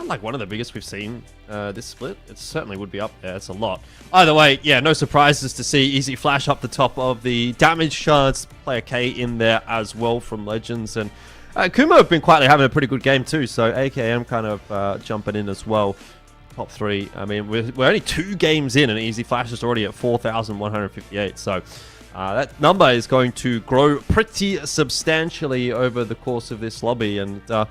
like one of the biggest we've seen this split? It certainly would be up there. It's a lot. Either way, yeah, no surprises to see Easy Flash up the top of the damage charts. Player K in there as well from Legends. And Kuma have been quietly having a pretty good game too. So AKM kind of jumping in as well. Top 3. I mean, we're only 2 games in and Easy Flash is already at 4,158. So that number is going to grow pretty substantially over the course of this lobby. And I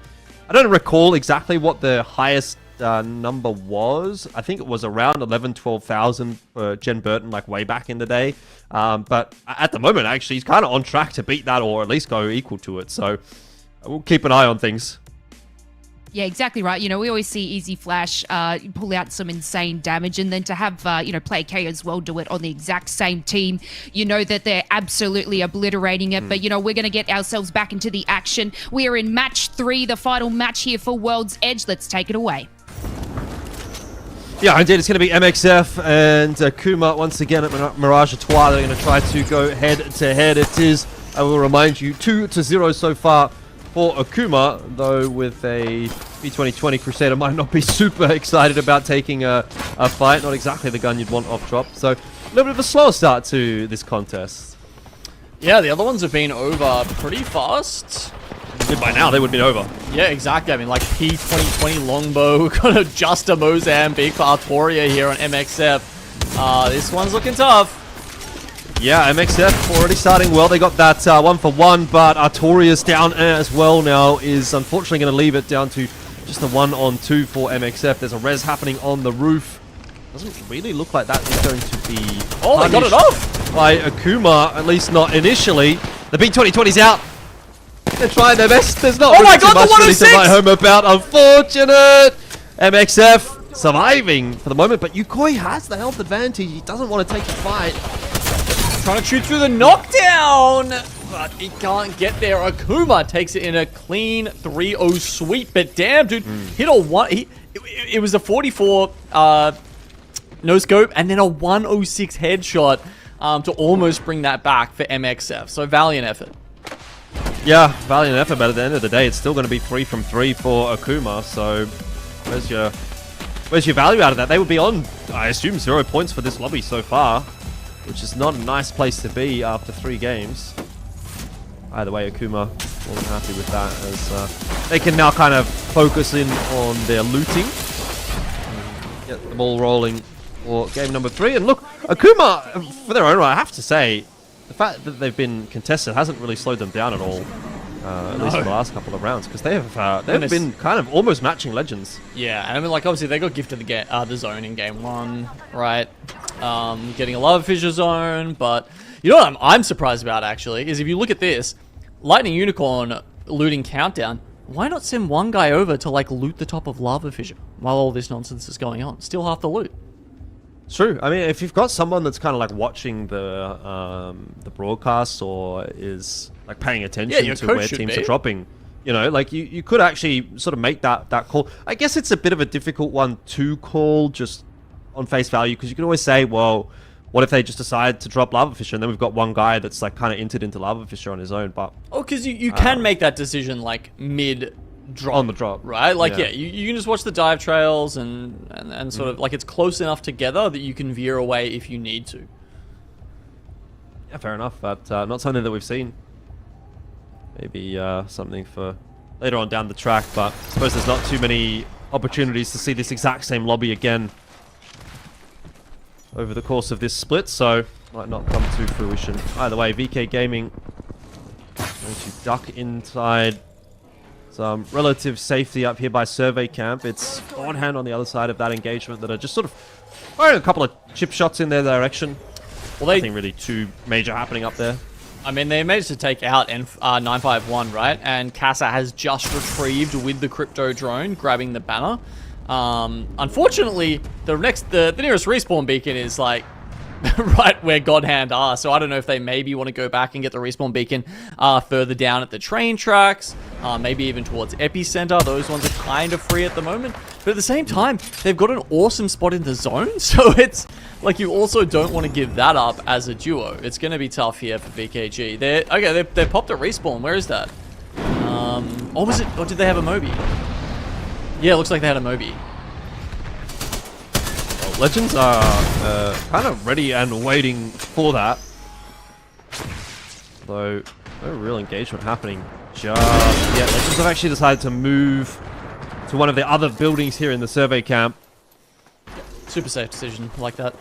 don't recall exactly what the highest number was. I think it was around 12,000 for Jen Burton, like way back in the day. But at the moment, actually, he's kind of on track to beat that or at least go equal to it. So we'll keep an eye on things. Yeah, exactly right. You know, we always see Easy Flash pull out some insane damage, and then to have, you know, Player K as well do it on the exact same team, you know that they're absolutely obliterating it. But, you know, we're going to get ourselves back into the action. We are in match 3, the final match here for World's Edge. Let's take it away. Yeah, indeed, it's going to be MXF and Kuma once again at Mirage Etoile. They're going to try to go head-to-head. It is, I will remind you, 2-0 so far for Akuma, though with a B2020 Crusader might not be super excited about taking a fight. Not exactly the gun you'd want off drop. So a little bit of a slower start to this contest. Yeah, the other ones have been over pretty fast. By now, they would have been over. Yeah, exactly. I mean, like P2020 Longbow, got a Just a Mozambique for Artoria here on MXF. This one's looking tough. Yeah, MXF already starting well. They got that 1-for-1, but Artoria's down as well now is unfortunately going to leave it down to just the 1-on-2 for MXF. There's a res happening on the roof. Doesn't really look like that is going to be Oh, they got it off! By Akuma, at least not initially. The B2020's out. They're trying their best. There's not really too much really to write home about. Unfortunate! MXF surviving for the moment, but Yukoi has the health advantage. He doesn't want to take the fight. Trying to shoot through the knockdown, but he can't get there. Akuma takes it in a clean 3-0 sweep, but damn, dude, hit a one. It was a 44 no scope and then a 106 headshot to almost bring that back for MXF. So valiant effort. Yeah, valiant effort, but at the end of the day, it's still going to be 3 from 3 for Akuma. So where's your value out of that? They would be on, I assume, 0 points for this lobby so far, which is not a nice place to be after 3 games. Either way, Akuma wasn't happy with that, as they can now kind of focus in on their looting. Get the ball rolling for game number 3. And look, Akuma, for their own right, I have to say, the fact that they've been contested hasn't really slowed them down at all. At least for the last couple of rounds, because they've been kind of almost matching Legends. Yeah, and I mean, like, obviously they got gifted the zone in game 1, right? Getting a Lava Fissure zone, but you know what I'm surprised about actually is if you look at this, Lightning Unicorn looting countdown. Why not send one guy over to like loot the top of Lava Fissure while all this nonsense is going on? Still half the loot. It's true. I mean, if you've got someone that's kind of like watching the broadcast or is like paying attention to where teams are dropping, you know, like you could actually sort of make that call. I guess it's a bit of a difficult one to call just on face value, because you can always say, well, what if they just decide to drop Lava Fissure and then we've got one guy that's like kind of entered into Lava Fissure on his own. But because you can make that decision like mid drop on the drop, right? Like you can just watch the dive trails and sort of like it's close enough together that you can veer away if you need to. Yeah, fair enough, but not something that we've seen. Maybe something for later on down the track, but I suppose there's not too many opportunities to see this exact same lobby again over the course of this split, so might not come to fruition. Either way, VK Gaming going to duck inside some relative safety up here by Survey Camp. It's on hand on the other side of that engagement that are just sort of firing a couple of chip shots in their direction. Well, nothing really too major happening up there. I mean, they managed to take out 951, right? And Casa has just retrieved with the crypto drone, grabbing the banner. Unfortunately, the nearest respawn beacon is like right where Godhand are. So I don't know if they maybe want to go back and get the respawn beacon further down at the train tracks, maybe even towards Epicenter. Those ones are kind of free at the moment. But at the same time, they've got an awesome spot in the zone. So it's like you also don't want to give that up as a duo. It's going to be tough here for VKG. They popped a respawn. Where is that? Or was it? Or did they have a Moby? Yeah, it looks like they had a Moby. Well, Legends are kind of ready and waiting for that. Though, no real engagement happening just yet. Legends have actually decided to move to one of the other buildings here in the survey camp. Super safe decision, like that.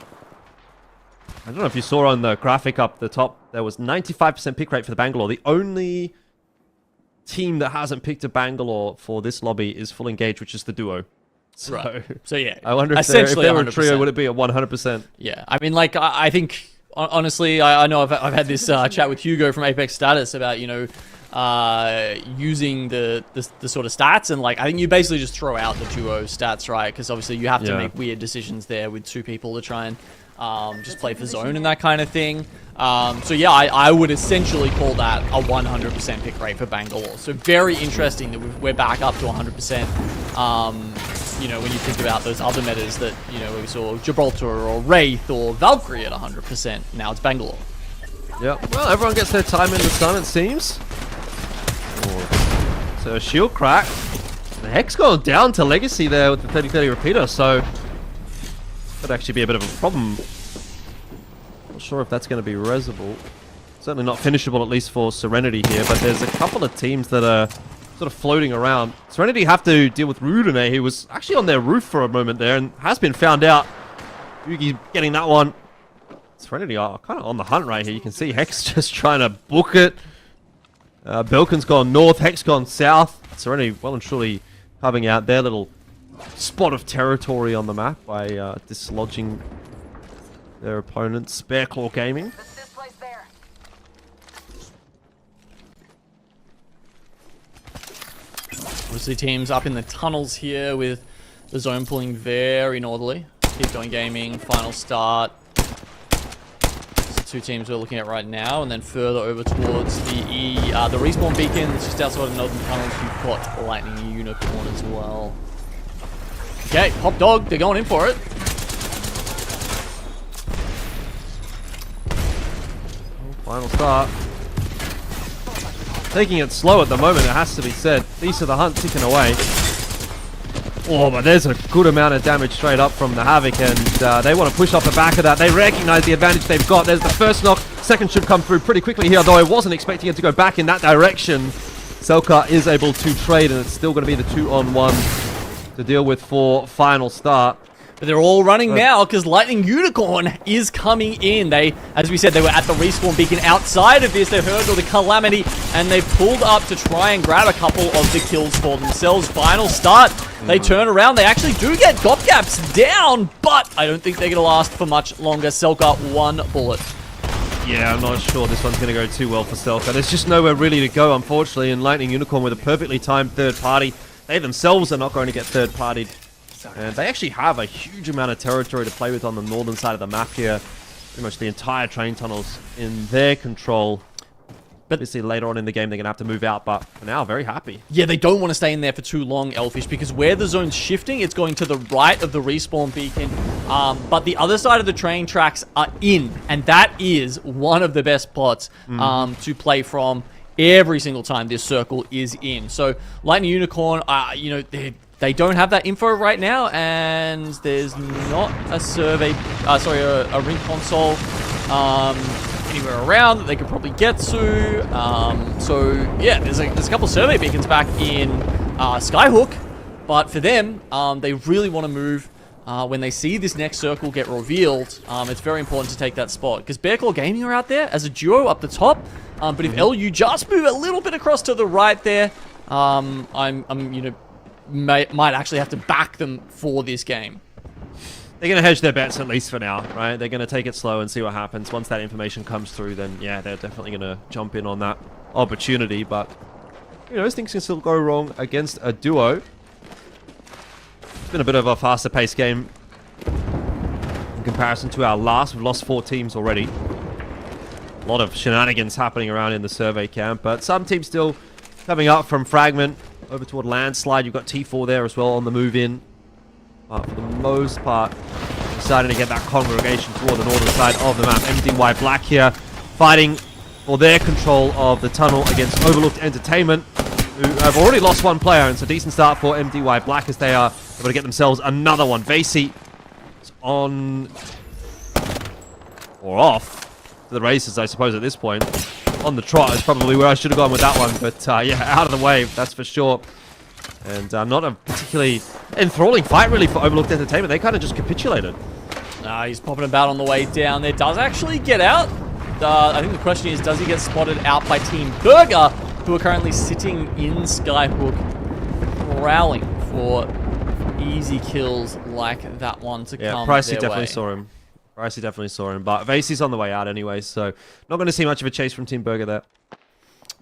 I don't know if you saw on the graphic up the top, there was 95% pick rate for the Bangalore. The only team that hasn't picked a Bangalore for this lobby is full engage, which is the duo. So, right. So yeah, I wonder if they were a trio, would it be a 100%? Yeah, I mean, like, I think, honestly, I know I've had this chat with Hugo from Apex Status about, you know, using the sort of stats, and like I think you basically just throw out the duo stats, right? Because obviously you have to make weird decisions there with two people to try and just play for zone and that kind of thing. So yeah, I would essentially call that a 100% pick rate for Bangalore. So very interesting that we're back up to 100%. You know, when you think about those other metas that, you know, we saw Gibraltar or Wraith or Valkyrie at 100%. Now it's Bangalore. Yep. Well, everyone gets their time in the sun, it seems. So a shield crack. The Hex going down to Legacy there with the 30-30 repeater, so could actually be a bit of a problem. Not sure if that's going to be resable. Certainly not finishable, at least for Serenity here, but there's a couple of teams that are sort of floating around. Serenity have to deal with Rudine, who was actually on their roof for a moment there and has been found out. Yugi getting that one. Serenity are kind of on the hunt right here. You can see Hex just trying to book it. Belkin's gone north, Hex gone south. Serenity well and truly carving out their little spot of territory on the map by dislodging their opponents. Bearclaw Gaming. Obviously teams up in the tunnels here with the zone pulling very northerly. Keep Going Gaming, final start. Two teams we're looking at right now, and then further over towards the respawn beacons just outside of northern tunnels. You've got Lightning Unicorn as well. Okay, Hot Dog, they're going in for it. Final start. Taking it slow at the moment, it has to be said. Beast of the Hunt ticking away. Oh, but there's a good amount of damage straight up from the Havoc, and they want to push off the back of that. They recognize the advantage they've got. There's the first knock. Second should come through pretty quickly here, though I wasn't expecting it to go back in that direction. Selka is able to trade, and it's still going to be the 2-on-1 to deal with for final start. But they're all running now because Lightning Unicorn is coming in. They, as we said, they were at the respawn beacon. Outside of this, they've heard of the Calamity, and they've pulled up to try and grab a couple of the kills for themselves. Final start. They turn around. They actually do get Gopgaps down, but I don't think they're going to last for much longer. Selka, one bullet. Yeah, I'm not sure this one's going to go too well for Selka. There's just nowhere really to go, unfortunately, and Lightning Unicorn with a perfectly timed third party. They themselves are not going to get third partied. And they actually have a huge amount of territory to play with on the northern side of the map here. Pretty much the entire train tunnels in their control. But obviously later on in the game they're going to have to move out, but for now, very happy. Yeah, they don't want to stay in there for too long, Elfish, because where the zone's shifting, it's going to the right of the respawn beacon. But the other side of the train tracks are in, and that is one of the best plots to play from every single time this circle is in. So Lightning Unicorn, you know, they don't have that info right now, and there's not a survey, a ring console anywhere around that they could probably get to. So yeah, there's a couple survey beacons back in Skyhook, but for them, they really want to move when they see this next circle get revealed, it's very important to take that spot. Because Bear Claw Gaming are out there as a duo up the top. But if LU just move a little bit across to the right there, might actually have to back them for this game. They're going to hedge their bets at least for now, right? They're going to take it slow and see what happens. Once that information comes through, then yeah, they're definitely going to jump in on that opportunity. But, you know, things can still go wrong against a duo. It's been a bit of a faster paced game in comparison to our last. We've lost 4 teams already. A lot of shenanigans happening around in the survey camp, but some teams still coming up from Fragment over toward Landslide. You've got T4 there as well on the move in. But for the most part, deciding to get that congregation toward the northern side of the map. MDY Black here, fighting for their control of the tunnel against Overlooked Entertainment, who have already lost 1 player, and it's a decent start for MDY Black as they are able to get themselves another one. Vasey is on, or off, to the races, I suppose, at this point. On the trot is probably where I should have gone with that one, but yeah, out of the way, that's for sure. And not a particularly enthralling fight, really, for Overlooked Entertainment. They kind of just capitulated. He's popping about on the way down there. Does actually get out. I think the question is, does he get spotted out by Team Burger, who are currently sitting in Skyhook, prowling for easy kills like that one to come Pricey their definitely way. saw him. Pricey definitely saw him, but Vasey's on the way out anyway, so not going to see much of a chase from Team Burger there.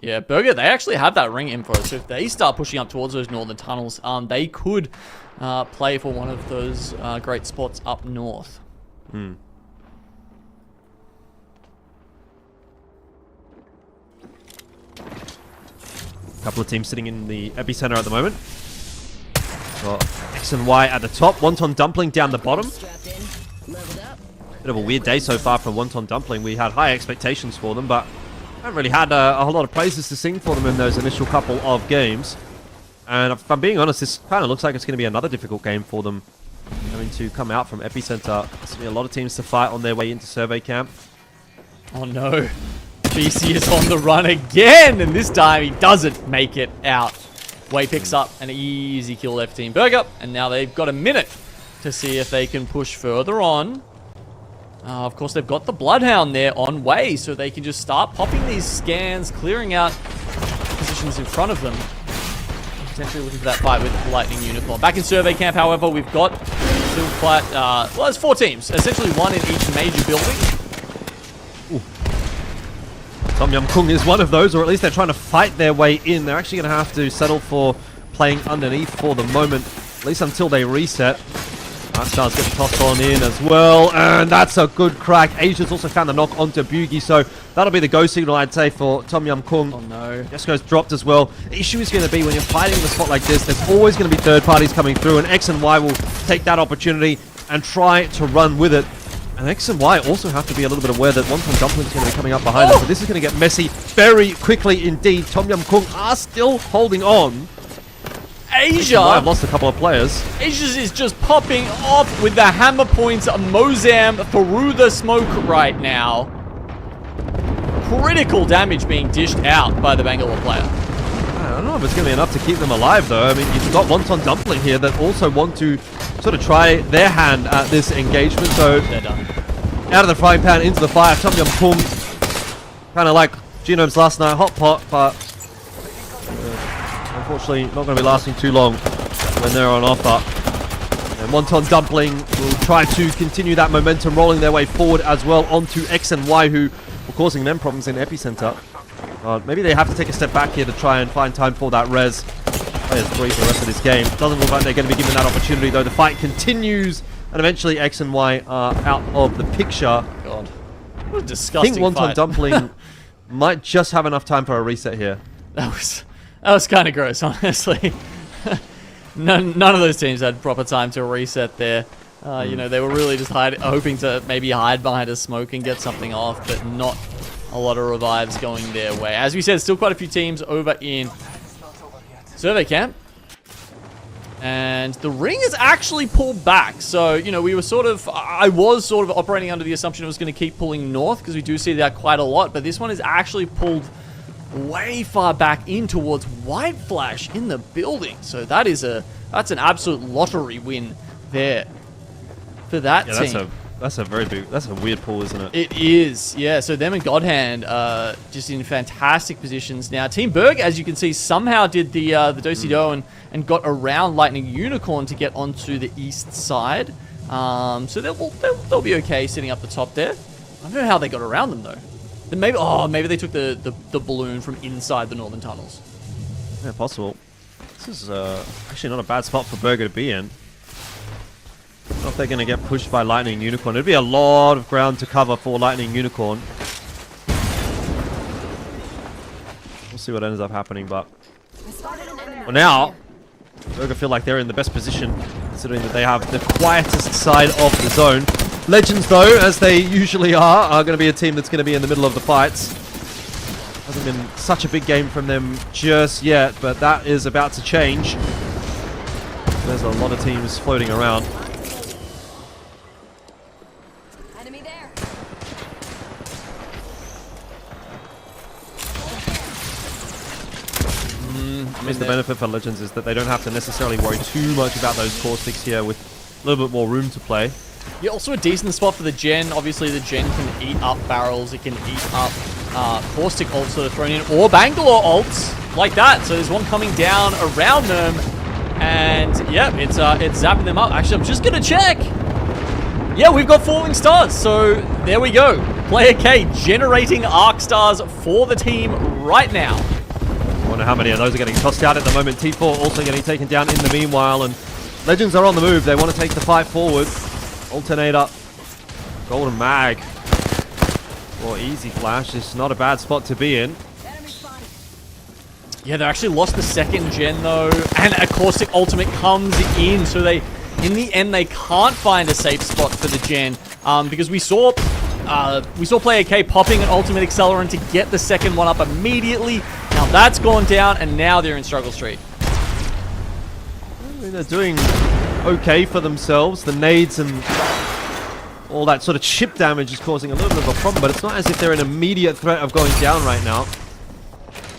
Yeah, Burger, they actually have that ring info, so if they start pushing up towards those northern tunnels, they could play for one of those great spots up north. Couple of teams sitting in the epicenter at the moment. Got X and Y at the top, Wonton Dumpling down the bottom. Bit of a weird day so far from Wonton Dumpling. We had high expectations for them, but haven't really had a whole lot of praises to sing for them in those initial couple of games. And if I'm being honest, this kind of looks like it's going to be another difficult game for them. Having to come out from Epicenter. There's going to be a lot of teams to fight on their way into survey camp. Oh no. BC is on the run again, and this time he doesn't make it out. Way picks up an easy kill left Team Burger, and now they've got a minute to see if they can push further on. Of course, they've got the Bloodhound there on way, so they can just start popping these scans, clearing out positions in front of them. Potentially looking for that fight with the Lightning Unicorn. Back in survey camp, however, we've got still quite, well, there's 4 teams. Essentially 1 in each major building. Tom Yum Kung is one of those, or at least they're trying to fight their way in. They're actually going to have to settle for playing underneath for the moment, at least until they reset. Darkstar's getting tossed on in as well, and that's a good crack. Asia's also found the knock onto Bugi, so that'll be the go signal, I'd say, for Tom Yum Kung. Oh no. Jesco's dropped as well. The issue is going to be when you're fighting in a spot like this, there's always going to be third parties coming through, and X and Y will take that opportunity and try to run with it. And X and Y also have to be a little bit aware that Wonton Dumpling's going to be coming up behind them, so this is going to get messy very quickly indeed. Tom Yum Kung are still holding on. Asia! I've lost a couple of players. Asia's is just popping off with the hammer points Mozam through the smoke right now. Critical damage being dished out by the Bangalore player. I don't know if it's going to be enough to keep them alive, though. I mean, you've got Wonton Dumpling here that also want to sort of try their hand at this engagement, so they're done. Out of the frying pan, into the fire. Tom Yum Kung, kind of like Genome's last night, hot pot, but unfortunately not going to be lasting too long when they're on offer. And Wonton Dumpling will try to continue that momentum, rolling their way forward as well onto X and Y, who were causing them problems in Epicenter. Maybe they have to take a step back here to try and find time for that res. Players 3 for the rest of this game. Doesn't look like they're going to be given that opportunity, though. The fight continues, and eventually X and Y are out of the picture. God, what a disgusting I think Wonton fight. Dumpling might just have enough time for a reset here. That was kind of gross, honestly. None of those teams had proper time to reset there. You know, they were really just hoping to maybe hide behind a smoke and get something off, but not a lot of revives going their way. As we said, still quite a few teams over in survey camp. And the ring is actually pulled back. So, you know, we were I was sort of operating under the assumption it was going to keep pulling north, because we do see that quite a lot. But this one is actually pulled way far back in towards White Flash in the building. So that's an absolute lottery win there. for that Yeah, team. that's a very big, that's a weird pull, isn't it? It is, yeah. So them and Godhand just in fantastic positions now. Team Berg, as you can see, somehow did the do-si-do and got around Lightning Unicorn to get onto the east side. So they'll be okay sitting up the top there. I don't know how they got around them though. Then maybe they took the balloon from inside the northern tunnels. Yeah, possible. This is actually not a bad spot for Burger to be in. Not if they're going to get pushed by Lightning Unicorn. It'd be a lot of ground to cover for Lightning Unicorn. We'll see what ends up happening, but... Well, now, Burger feel like they're in the best position, considering that they have the quietest side of the zone. Legends, though, as they usually are going to be a team that's going to be in the middle of the fights. Hasn't been such a big game from them just yet, but that is about to change. There's a lot of teams floating around. Enemy there. I mean, the benefit for Legends is that they don't have to necessarily worry too much about those caustics here, with a little bit more room to play. Yeah, also a decent spot for the Gen. Obviously, the Gen can eat up barrels. It can eat up caustic ults that are thrown in, or Bangalore ults like that. So there's one coming down around them, and yeah, it's zapping them up. Actually, I'm just gonna check. Yeah, we've got falling stars. So there we go. Player K generating arc stars for the team right now. I wonder how many of those are getting tossed out at the moment. T4 also getting taken down in the meanwhile, and Legends are on the move. They want to take the fight forward. Alternator, Golden Mag, or Easy Flash. It's not a bad spot to be in. Yeah, they actually lost the second Gen though, and a caustic ultimate comes in, so they, in the end, they can't find a safe spot for the Gen, because we saw Player K popping an ultimate accelerant to get the second one up immediately. Now that's gone down, and now they're in struggle street. I mean, they're doing okay for themselves. The nades and all that sort of chip damage is causing a little bit of a problem, but it's not as if they're an immediate threat of going down right now.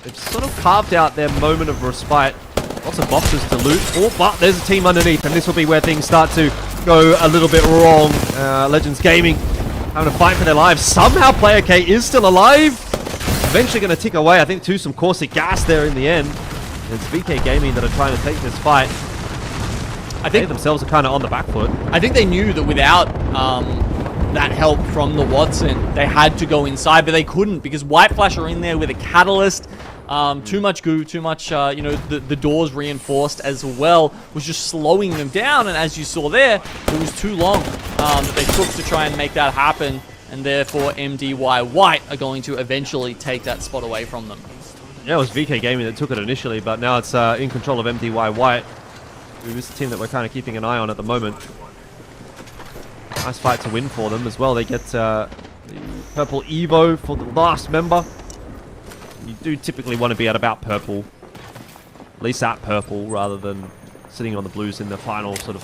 They've sort of carved out their moment of respite. Lots of boxes to loot. Oh, but there's a team underneath, and this will be where things start to go a little bit wrong. Legends Gaming having to fight for their lives. Somehow Player K is still alive. Eventually going to tick away, I think, to some caustic gas there in the end. It's VK Gaming that are trying to take this fight. I think they themselves are kind of on the back foot. I think they knew that without that help from the Watson, they had to go inside, but they couldn't because White Flash are in there with a catalyst. Too much goo, too much, you know, the doors reinforced as well was just slowing them down. And as you saw there, it was too long that they took to try and make that happen. And therefore, MDY White are going to eventually take that spot away from them. Yeah, it was VK Gaming that took it initially, but now it's in control of MDY White, who is the team that we're kind of keeping an eye on at the moment. Nice fight to win for them as well. They get the purple Evo for the last member. You do typically want to be at about purple, at least at purple, rather than sitting on the blues in the final sort of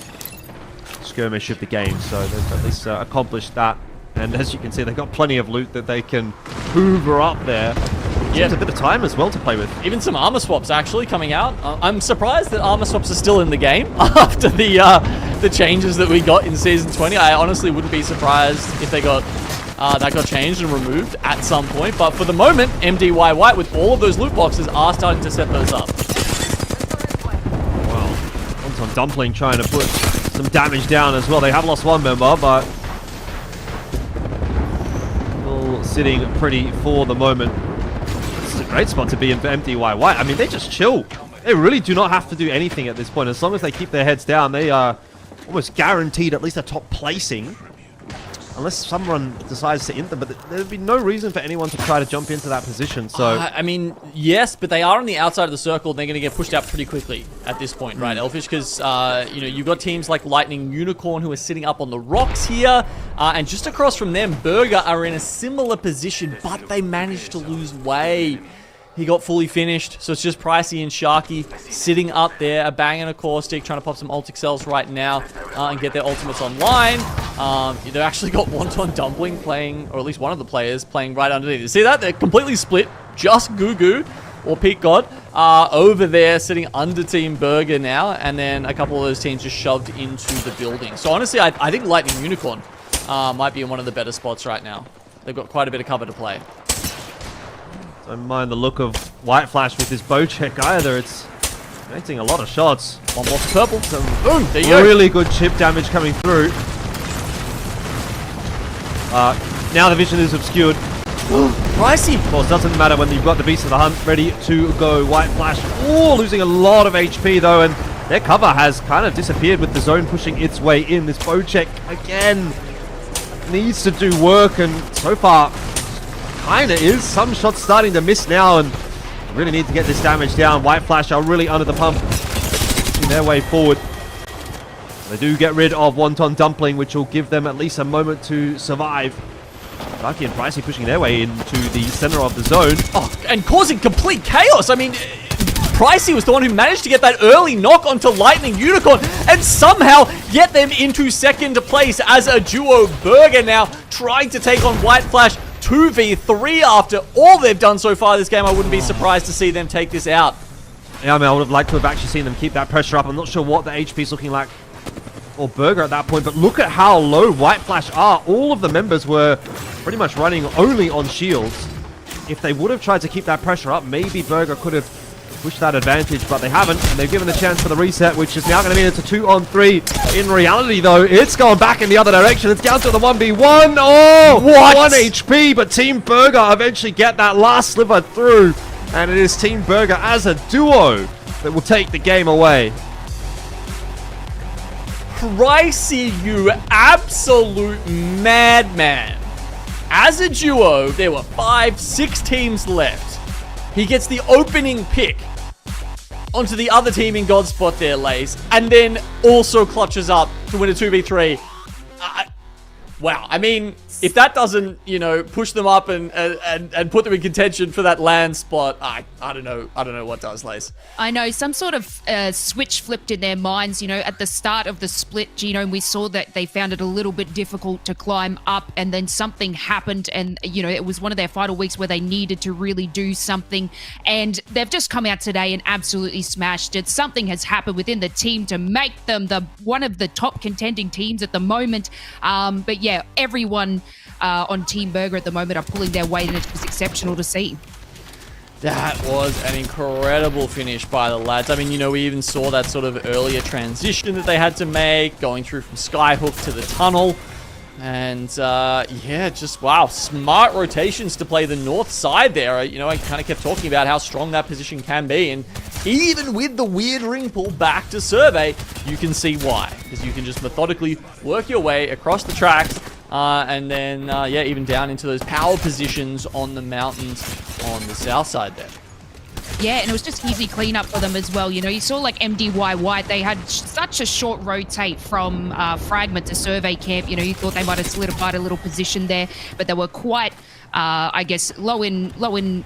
skirmish of the game. So they've at least accomplished that. And as you can see, they've got plenty of loot that they can hoover up there. Yeah, a bit of time as well to play with. Even some armor swaps actually coming out. I'm surprised that armor swaps are still in the game after the changes that we got in Season 20. I honestly wouldn't be surprised if they got that got changed and removed at some point. But for the moment, MDY White with all of those loot boxes are starting to set those up. Well, Wonton Dumpling trying to put some damage down as well. They have lost one member, but still sitting pretty for the moment. This is a great spot to be in for MDY White. I mean, they just chill. They really do not have to do anything at this point. As long as they keep their heads down, they are almost guaranteed at least a top placing. Unless someone decides to int them, but there'd be no reason for anyone to try to jump into that position. So I mean, yes, but they are on the outside of the circle. And they're going to get pushed out pretty quickly at this point, right, Elfish? Because you know, you've got teams like Lightning Unicorn who are sitting up on the rocks here, and just across from them, Burger are in a similar position, but they managed to lose way. He got fully finished, so it's just Pricey and Sharky sitting up there, a bang and a caustic, trying to pop some ult excels right now and get their ultimates online. They've actually got Wonton Dumpling playing, or at least one of the players playing right underneath. You see that? They're completely split, just Goo Goo. or Peak God are over there sitting under Team Burger now, and then a couple of those teams just shoved into the building. So honestly, I think Lightning Unicorn might be in one of the better spots right now. They've got quite a bit of cover to play. Don't mind the look of White Flash with this bow check either. It's making a lot of shots. One more for purple. Some There you go. really good chip damage coming through. Now the vision is obscured. Pricey. Of course, doesn't matter when you've got the Beast of the Hunt ready to go. White Flash, losing a lot of HP though, and their cover has kind of disappeared with the zone pushing its way in. This bow check, again, needs to do work, and so far, kind of is. Some shots starting to miss now, and really need to get this damage down. White Flash are really under the pump, pushing their way forward. They do get rid of Wonton Dumpling, which will give them at least a moment to survive. Darky and Pricey pushing their way into the center of the zone. Oh, and causing complete chaos. I mean, Pricey was the one who managed to get that early knock onto Lightning Unicorn and somehow get them into second place as a duo. Burger now trying to take on White Flash 2v3 after all they've done so far this game. I wouldn't be surprised to see them take this out. Yeah, I mean, I would have liked to have actually seen them keep that pressure up. I'm not sure what the HP is looking like for Burger at that point, but look at how low White Flash are. All of the members were pretty much running only on shields. If they would have tried to keep that pressure up, maybe Burger could have pushed that advantage, but they haven't, and they've given the chance for the reset, which is now going to mean it's a 2-on-3. In reality, though, it's going back in the other direction. It's down to the 1v1. Oh, what? 1 HP, but Team Burger eventually get that last sliver through, and it is Team Burger as a duo that will take the game away. Pricey, you absolute madman. As a duo, there were 5-6 teams left. He gets the opening pick onto the other team in God's spot there, Lace, and then also clutches up to win a 2v3. Wow, I mean, if that doesn't, you know, push them up and put them in contention for that land spot, I don't know what does, Lace. I know, some sort of switch flipped in their minds, you know, at the start of the split, Gino, we saw that they found it a little bit difficult to climb up, and then something happened, and, you know, it was one of their final weeks where they needed to really do something, and they've just come out today and absolutely smashed it. Something has happened within the team to make them one of the top contending teams at the moment, but yeah, everyone on Team Burger at the moment are pulling their weight, and it was exceptional to see. That was an incredible finish by the lads. I mean, you know, we even saw that sort of earlier transition that they had to make, going through from Skyhook to the tunnel. And, yeah, just, wow, smart rotations to play the north side there. You know, I kind of kept talking about how strong that position can be. And even with the weird ring pull back to survey, you can see why. Because you can just methodically work your way across the tracks. And then, yeah, even down into those power positions on the mountains on the south side there. Yeah, and it was just easy cleanup for them as well. You know, you saw like MDY White, they had such a short rotate from Fragment to Survey Camp. You know, you thought they might have solidified a little position there, but they were quite, I guess, low in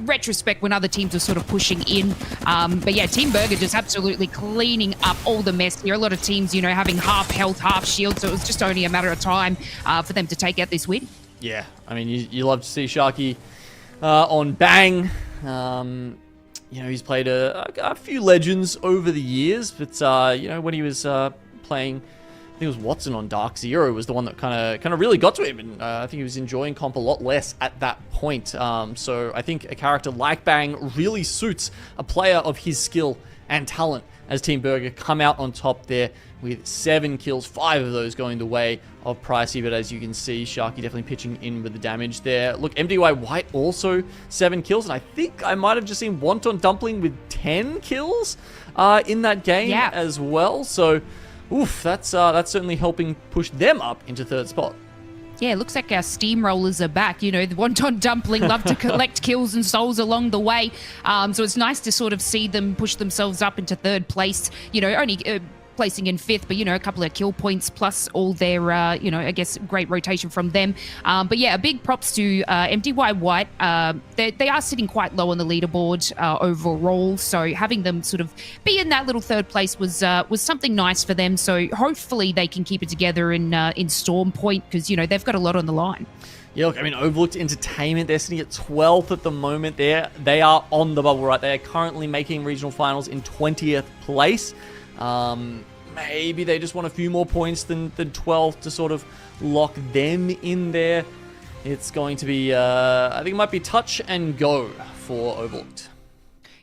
retrospect when other teams were sort of pushing in. But yeah, Team Burger just absolutely cleaning up all the mess here. A lot of teams, you know, having half health, half shield, so it was just only a matter of time for them to take out this win. Yeah, I mean, you love to see Sharky on Bang. You know, he's played a few legends over the years, but you know, when he was playing, I think it was Watson on Dark Zero was the one that kind of really got to him, and I think he was enjoying comp a lot less at that point. So I think a character like Bang really suits a player of his skill and talent, as Team Burger come out on top there with 7 kills, 5 of those going the way of Pricey. But as you can see, Sharky definitely pitching in with the damage there. Look, MDY White also 7 kills, and I think I might have just seen Wonton Dumpling with 10 kills in that game as well. So, oof, that's certainly helping push them up into 3rd spot. Yeah, it looks like our steamrollers are back. You know, the Wonton Dumpling love to collect kills and souls along the way. So it's nice to sort of see them push themselves up into 3rd place. You know, only placing in 5th, but, you know, a couple of kill points plus all their, you know, I guess great rotation from them. But yeah, a big props to MDY White. They are sitting quite low on the leaderboard overall, so having them sort of be in that little 3rd place was something nice for them. So hopefully they can keep it together in Storm Point, because, you know, they've got a lot on the line. Yeah, look, I mean, Overlooked Entertainment, they're sitting at 12th at the moment. They are on the bubble, right? They are currently making regional finals in 20th place. Maybe they just want a few more points than 12th to sort of lock them in there. It's going to be, I think it might be touch and go for Overlooked.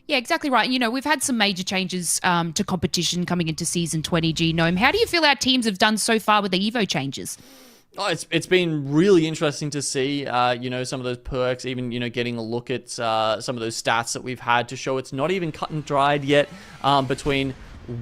Yeah, exactly right. You know, we've had some major changes to competition coming into Season 20, Genome. How do you feel our teams have done so far with the Evo changes? Oh, it's been really interesting to see, you know, some of those perks, even, you know, getting a look at some of those stats that we've had to show it's not even cut and dried yet between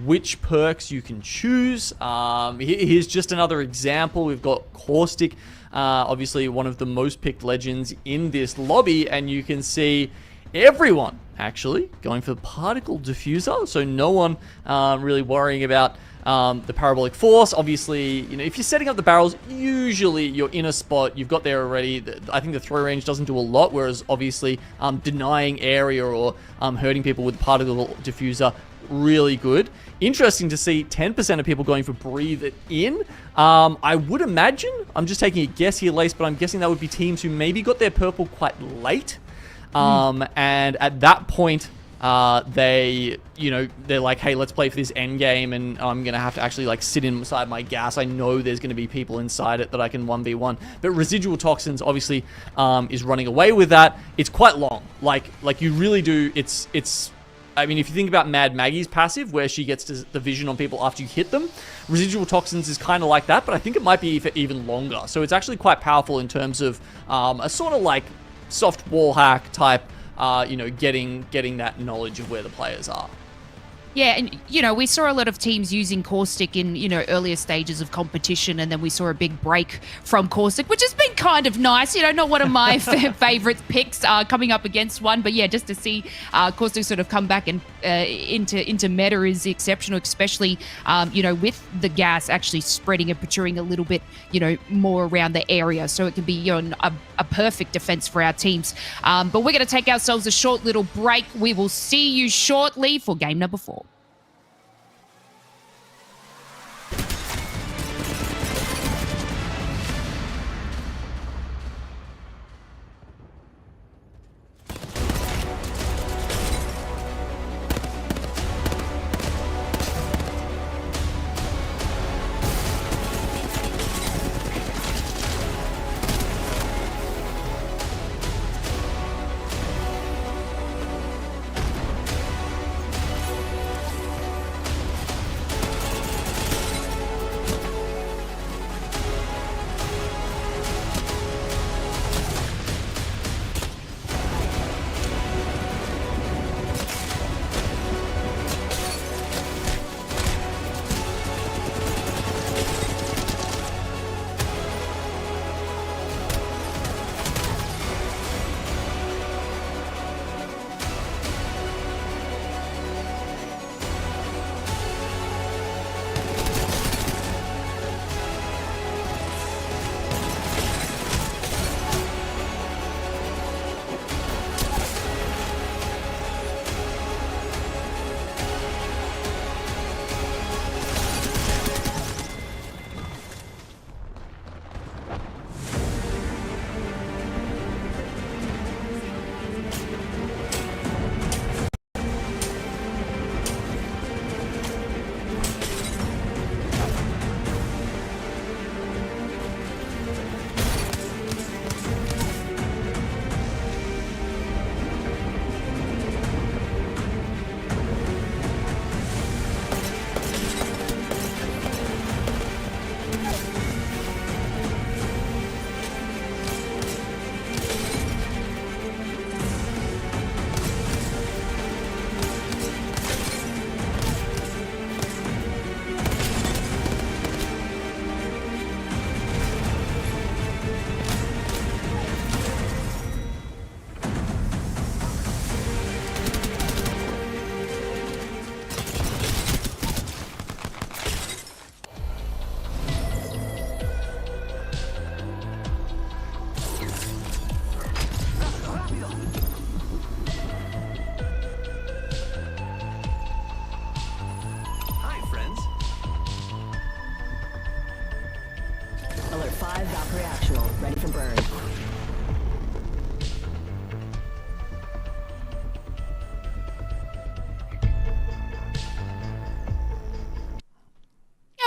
which perks you can choose. Here's just another example. We've got Caustic, obviously one of the most picked legends in this lobby, and you can see everyone actually going for the Particle Diffuser, so no one really worrying about the Parabolic Force. Obviously, you know, if you're setting up the barrels, usually you're in a spot, you've got there already. I think the throw range doesn't do a lot, whereas obviously denying area or hurting people with Particle Diffuser, really good. Interesting to see 10% of people going for Breathe It In. I would imagine, I'm just taking a guess here, Lace, but I'm guessing that would be teams who maybe got their purple quite late. And at that point, they're like, hey, let's play for this end game, and I'm gonna have to actually like sit inside my gas. I know there's gonna be people inside it that I can 1v1. But Residual Toxins obviously is running away with that. It's quite long. Like you really do. It's. I mean, if you think about Mad Maggie's passive, where she gets the vision on people after you hit them, Residual Toxins is kind of like that, but I think it might be even longer. So it's actually quite powerful in terms of a sort of like soft wall hack type, you know, getting that knowledge of where the players are. Yeah, and, you know, we saw a lot of teams using Caustic in, you know, earlier stages of competition, and then we saw a big break from Caustic, which has been kind of nice. You know, not one of my favorite picks coming up against one, but yeah, just to see Caustic sort of come back and into meta is exceptional, especially, you know, with the gas actually spreading and protruding a little bit, you know, more around the area. So it can be, you know, a perfect defense for our teams. But we're going to take ourselves a short little break. We will see you shortly for game number 4.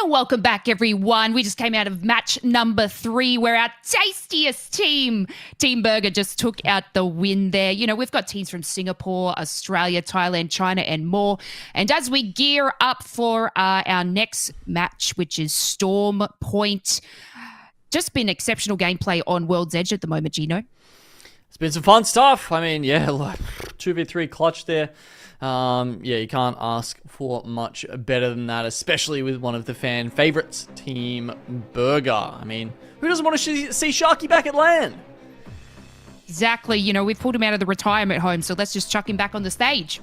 And welcome back, everyone. We just came out of match number 3 where our tastiest team, Team Burger, just took out the win there. You know, we've got teams from Singapore, Australia, Thailand, China, and more. And as we gear up for our next match, which is Storm Point, just been exceptional gameplay on World's Edge at the moment, Gino. It's been some fun stuff. I mean, yeah, like 2v3 clutch there. Yeah, you can't ask for much better than that, especially with one of the fan favorites, Team Burger. I mean, who doesn't want to see Sharky back at LAN? Exactly. You know, we've pulled him out of the retirement home, so let's just chuck him back on the stage.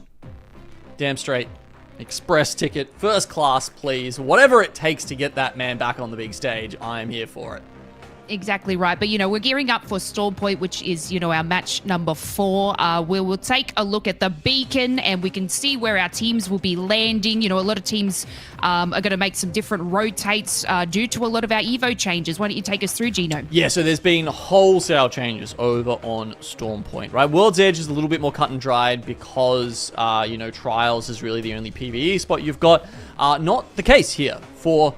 Damn straight. Express ticket, first class, please. Whatever it takes to get that man back on the big stage, I'm here for it. Exactly right. But, you know, we're gearing up for Storm Point, which is, you know, our match number 4. We'll take a look at the beacon and we can see where our teams will be landing. You know, a lot of teams are going to make some different rotates due to a lot of our Evo changes. Why don't you take us through, Gino? Yeah, so there's been wholesale changes over on Storm Point, right? World's Edge is a little bit more cut and dried because, you know, Trials is really the only PvE spot you've got. Not the case here for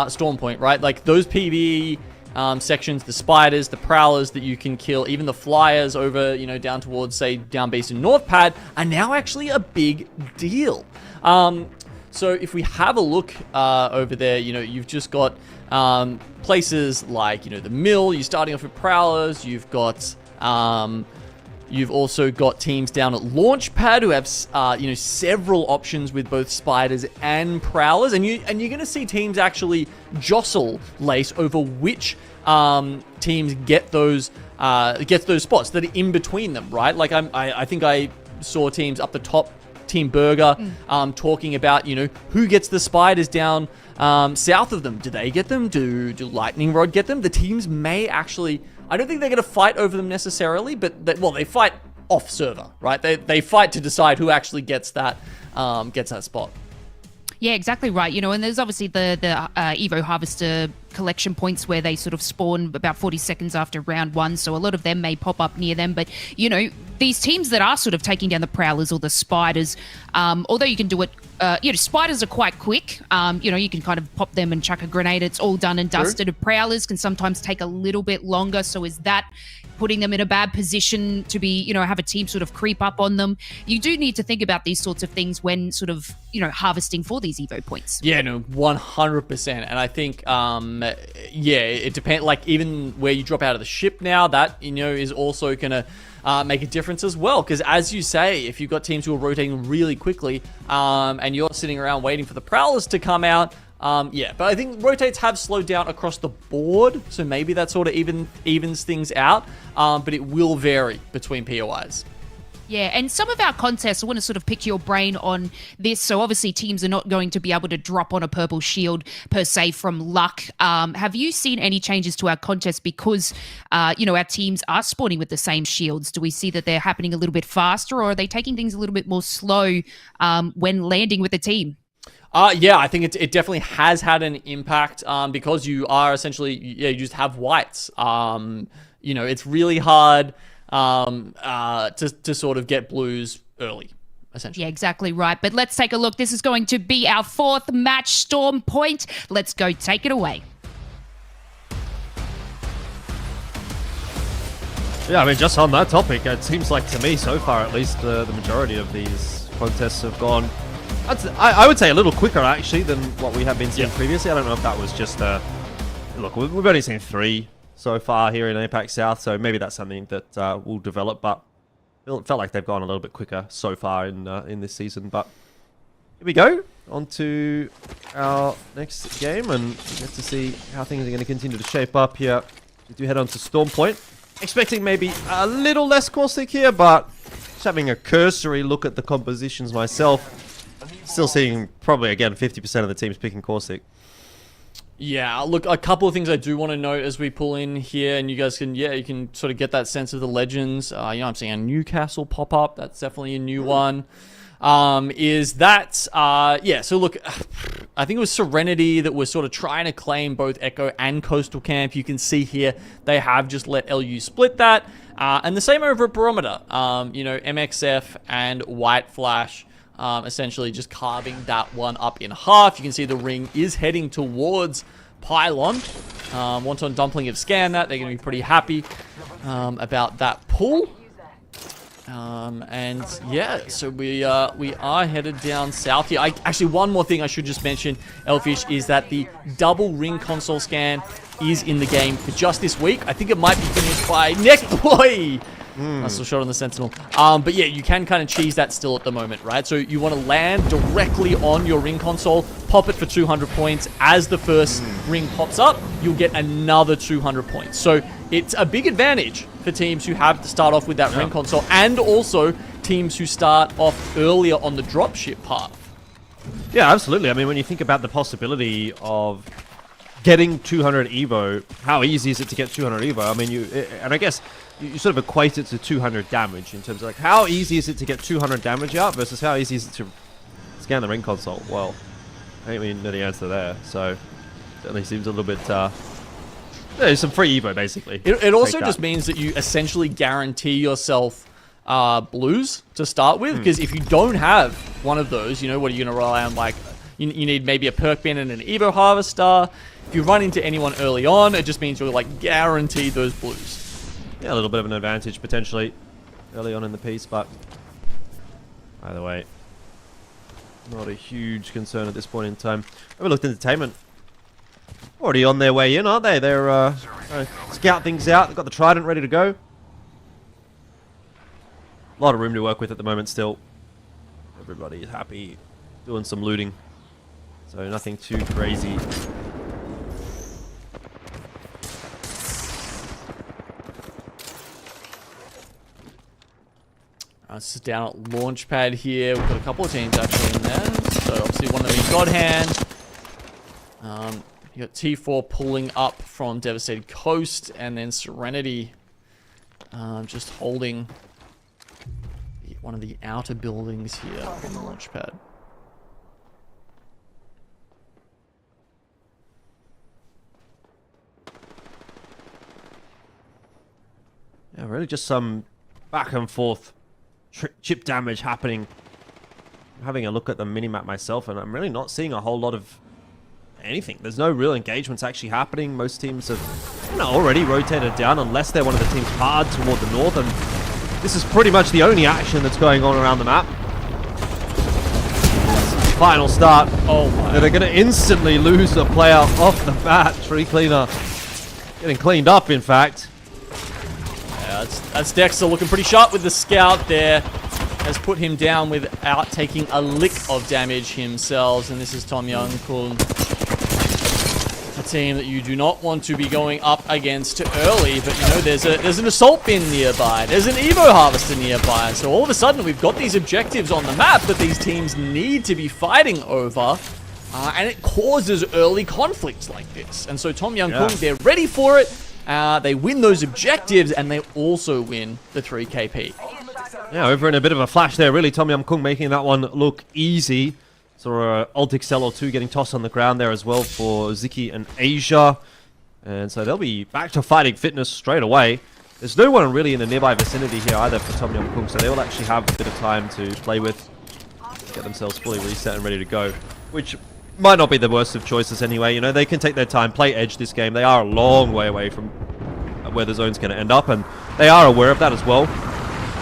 Storm Point, right? Like, those PvE sections, the spiders, the prowlers that you can kill, even the flyers over, you know, down towards, say, down base in North Pad, are now actually a big deal. So if we have a look over there, you know, you've just got places like, you know, the mill. You're starting off with prowlers. You've got you've also got teams down at Launchpad who have, you know, several options with both spiders and prowlers, and you're going to see teams actually jostle Lace over which teams get those spots that are in between them, right? Like I think I saw teams up the top, Team Burger, talking about, you know, who gets the spiders down south of them. Do they get them? Do Lightning Rod get them? The teams may actually. I don't think they're going to fight over them necessarily, but they fight off server, right? They fight to decide who actually gets that spot. Yeah, exactly right. You know, and there's obviously the Evo Harvester collection points where they sort of spawn about 40 seconds after round 1, so a lot of them may pop up near them. But, you know, these teams that are sort of taking down the prowlers or the spiders, although you can do it, you know, spiders are quite quick. You know, you can kind of pop them and chuck a grenade. It's all done and dusted. Sure. Prowlers can sometimes take a little bit longer. So is that putting them in a bad position to be, you know, have a team sort of creep up on them? You do need to think about these sorts of things when sort of, you know, harvesting for these Evo points. Yeah, no, 100%. And I think, yeah, it depends. Like, even where you drop out of the ship now, that, you know, is also going to make a difference as well. Because as you say, if you've got teams who are rotating really quickly and you're sitting around waiting for the prowlers to come out, yeah, but I think rotates have slowed down across the board, so maybe that sort of evens things out, but it will vary between POIs. Yeah, and some of our contests, I want to sort of pick your brain on this. So obviously teams are not going to be able to drop on a purple shield per se from luck. Have you seen any changes to our contests because, you know, our teams are spawning with the same shields? Do we see that they're happening a little bit faster, or are they taking things a little bit more slow when landing with the team? Yeah, I think it definitely has had an impact because you are essentially, yeah, you just have whites. You know, it's really hard to sort of get blues early, essentially. Yeah, exactly right. But let's take a look. This is going to be our 4th match, Storm Point. Let's go take it away. Yeah, I mean, just on that topic, it seems like to me, so far at least, the majority of these contests have gone, I would say, a little quicker actually than what we have been seeing previously. I don't know if that was just look, we've only seen 3 so far here in APAC-South, so maybe that's something that will develop, but it felt like they've gone a little bit quicker so far in this season. But here we go, on to our next game, and we get to see how things are going to continue to shape up here. We do head on to Storm Point. Expecting maybe a little less caustic here, but just having a cursory look at the compositions myself, still seeing probably, again, 50% of the teams picking caustic. Yeah, look, a couple of things I do want to note as we pull in here, and you guys can, yeah, you can sort of get that sense of the legends. You know, I'm seeing a Newcastle pop up. That's definitely a new one. Is that, yeah, so look, I think it was Serenity that was sort of trying to claim both Echo and Coastal Camp. You can see here, they have just let LU split that. And the same over at Barometer. You know, MXF and White Flash essentially just carving that one up in half. You can see the ring is heading towards Pylon. Wonton Dumpling have scanned that. They're going to be pretty happy about that pull. And yeah, so we are headed down south here. Actually, one more thing I should just mention, Elfish, is that the double ring console scan is in the game for just this week. I think it might be finished by next boy. I still shot on the Sentinel. But yeah, you can kind of cheese that still at the moment, right? So you want to land directly on your ring console, pop it for 200 points. As the first ring pops up, you'll get another 200 points. So it's a big advantage for teams who have to start off with that ring console, and also teams who start off earlier on the dropship path. Yeah, absolutely. I mean, when you think about the possibility of getting 200 Evo, how easy is it to get 200 Evo? I mean, and I guess you sort of equate it to 200 damage in terms of like how easy is it to get 200 damage out versus how easy is it to scan the ring console. Well, I don't really know the answer there, so certainly seems a little bit there's some free Evo basically. It also just means that you essentially guarantee yourself blues to start with, because if you don't have one of those, you know, what are you going to rely on? Like you need maybe a perk bin and an Evo harvester. If you run into anyone early on, it just means you're like guaranteed those blues. Yeah, a little bit of an advantage potentially early on in the piece, but either way, not a huge concern at this point in time. Overlooked Entertainment already on their way in, aren't they? They're trying to scout things out. They've got the Trident ready to go. A lot of room to work with at the moment still. Everybody is happy doing some looting, so nothing too crazy. This is down at Launchpad here. We've got a couple of teams actually in there. So obviously one of them is Godhand. You got T4 pulling up from Devastated Coast, and then Serenity just holding one of the outer buildings here on the Launchpad. Yeah, really just some back and forth chip damage happening. I'm having a look at the minimap myself, and I'm really not seeing a whole lot of anything. There's no real engagements actually happening. Most teams have already rotated down, unless they're one of the teams hard toward the north, and this is pretty much the only action that's going on around the map. Final start. Oh my. They're going to instantly lose a player off the bat. Tree Cleaner getting cleaned up, in fact. Yeah, that's Dexter looking pretty sharp with the scout there. Has put him down without taking a lick of damage himself. And this is Tom Young Kun, a team that you do not want to be going up against early. But you know, there's an assault bin nearby. There's an Evo harvester nearby. So all of a sudden we've got these objectives on the map that these teams need to be fighting over. And it causes early conflicts like this. And so Tom Young Kun, they're ready for it. They win those objectives, and they also win the 3KP. Yeah, over in a bit of a flash there, really. Tom Yum Kung making that one look easy. So Alt Excel or 2 getting tossed on the ground there as well for Ziki and Asia. And so they'll be back to fighting fitness straight away. There's no one really in the nearby vicinity here either for Tom Yum Kung, so they will actually have a bit of time to play with, get themselves fully reset and ready to go. Which might not be the worst of choices anyway. You know, they can take their time, play edge this game. They are a long way away from where the zone's going to end up, and they are aware of that as well.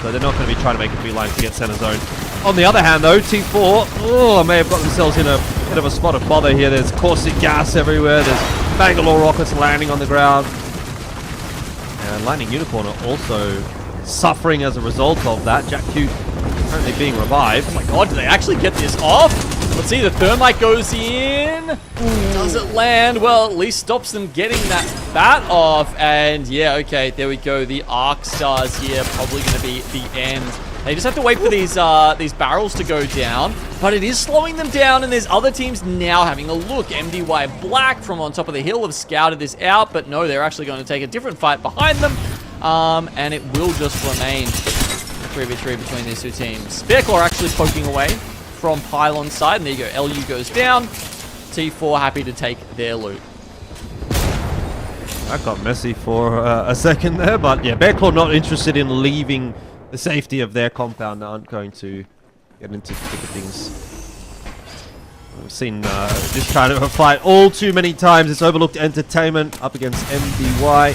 So they're not going to be trying to make a beeline to get center zone. On the other hand, though, T4 may have got themselves in a bit of a spot of bother here. There's caustic gas everywhere. There's Bangalore rockets landing on the ground. And Lightning Unicorn are also suffering as a result of that. Jack Q currently being revived. Oh my god, do they actually get this off? Let's see, the Thermite goes in. Does it land? Well, at least stops them getting that bat off. And yeah, okay, there we go. The Arc Stars here probably going to be the end. They just have to wait for these barrels to go down. But it is slowing them down, and there's other teams now having a look. MDY Black from on top of the hill have scouted this out, but no, they're actually going to take a different fight behind them. And it will just remain 3v3 between these two teams. Bearclaw actually poking away from Pylon's side, and there you go. LU goes down. T4 happy to take their loot. That got messy for a second there, but yeah, Bearclaw not interested in leaving the safety of their compound. Aren't going to get into the thick of things. We've seen this kind of a fight all too many times. It's Overlooked Entertainment up against MDY.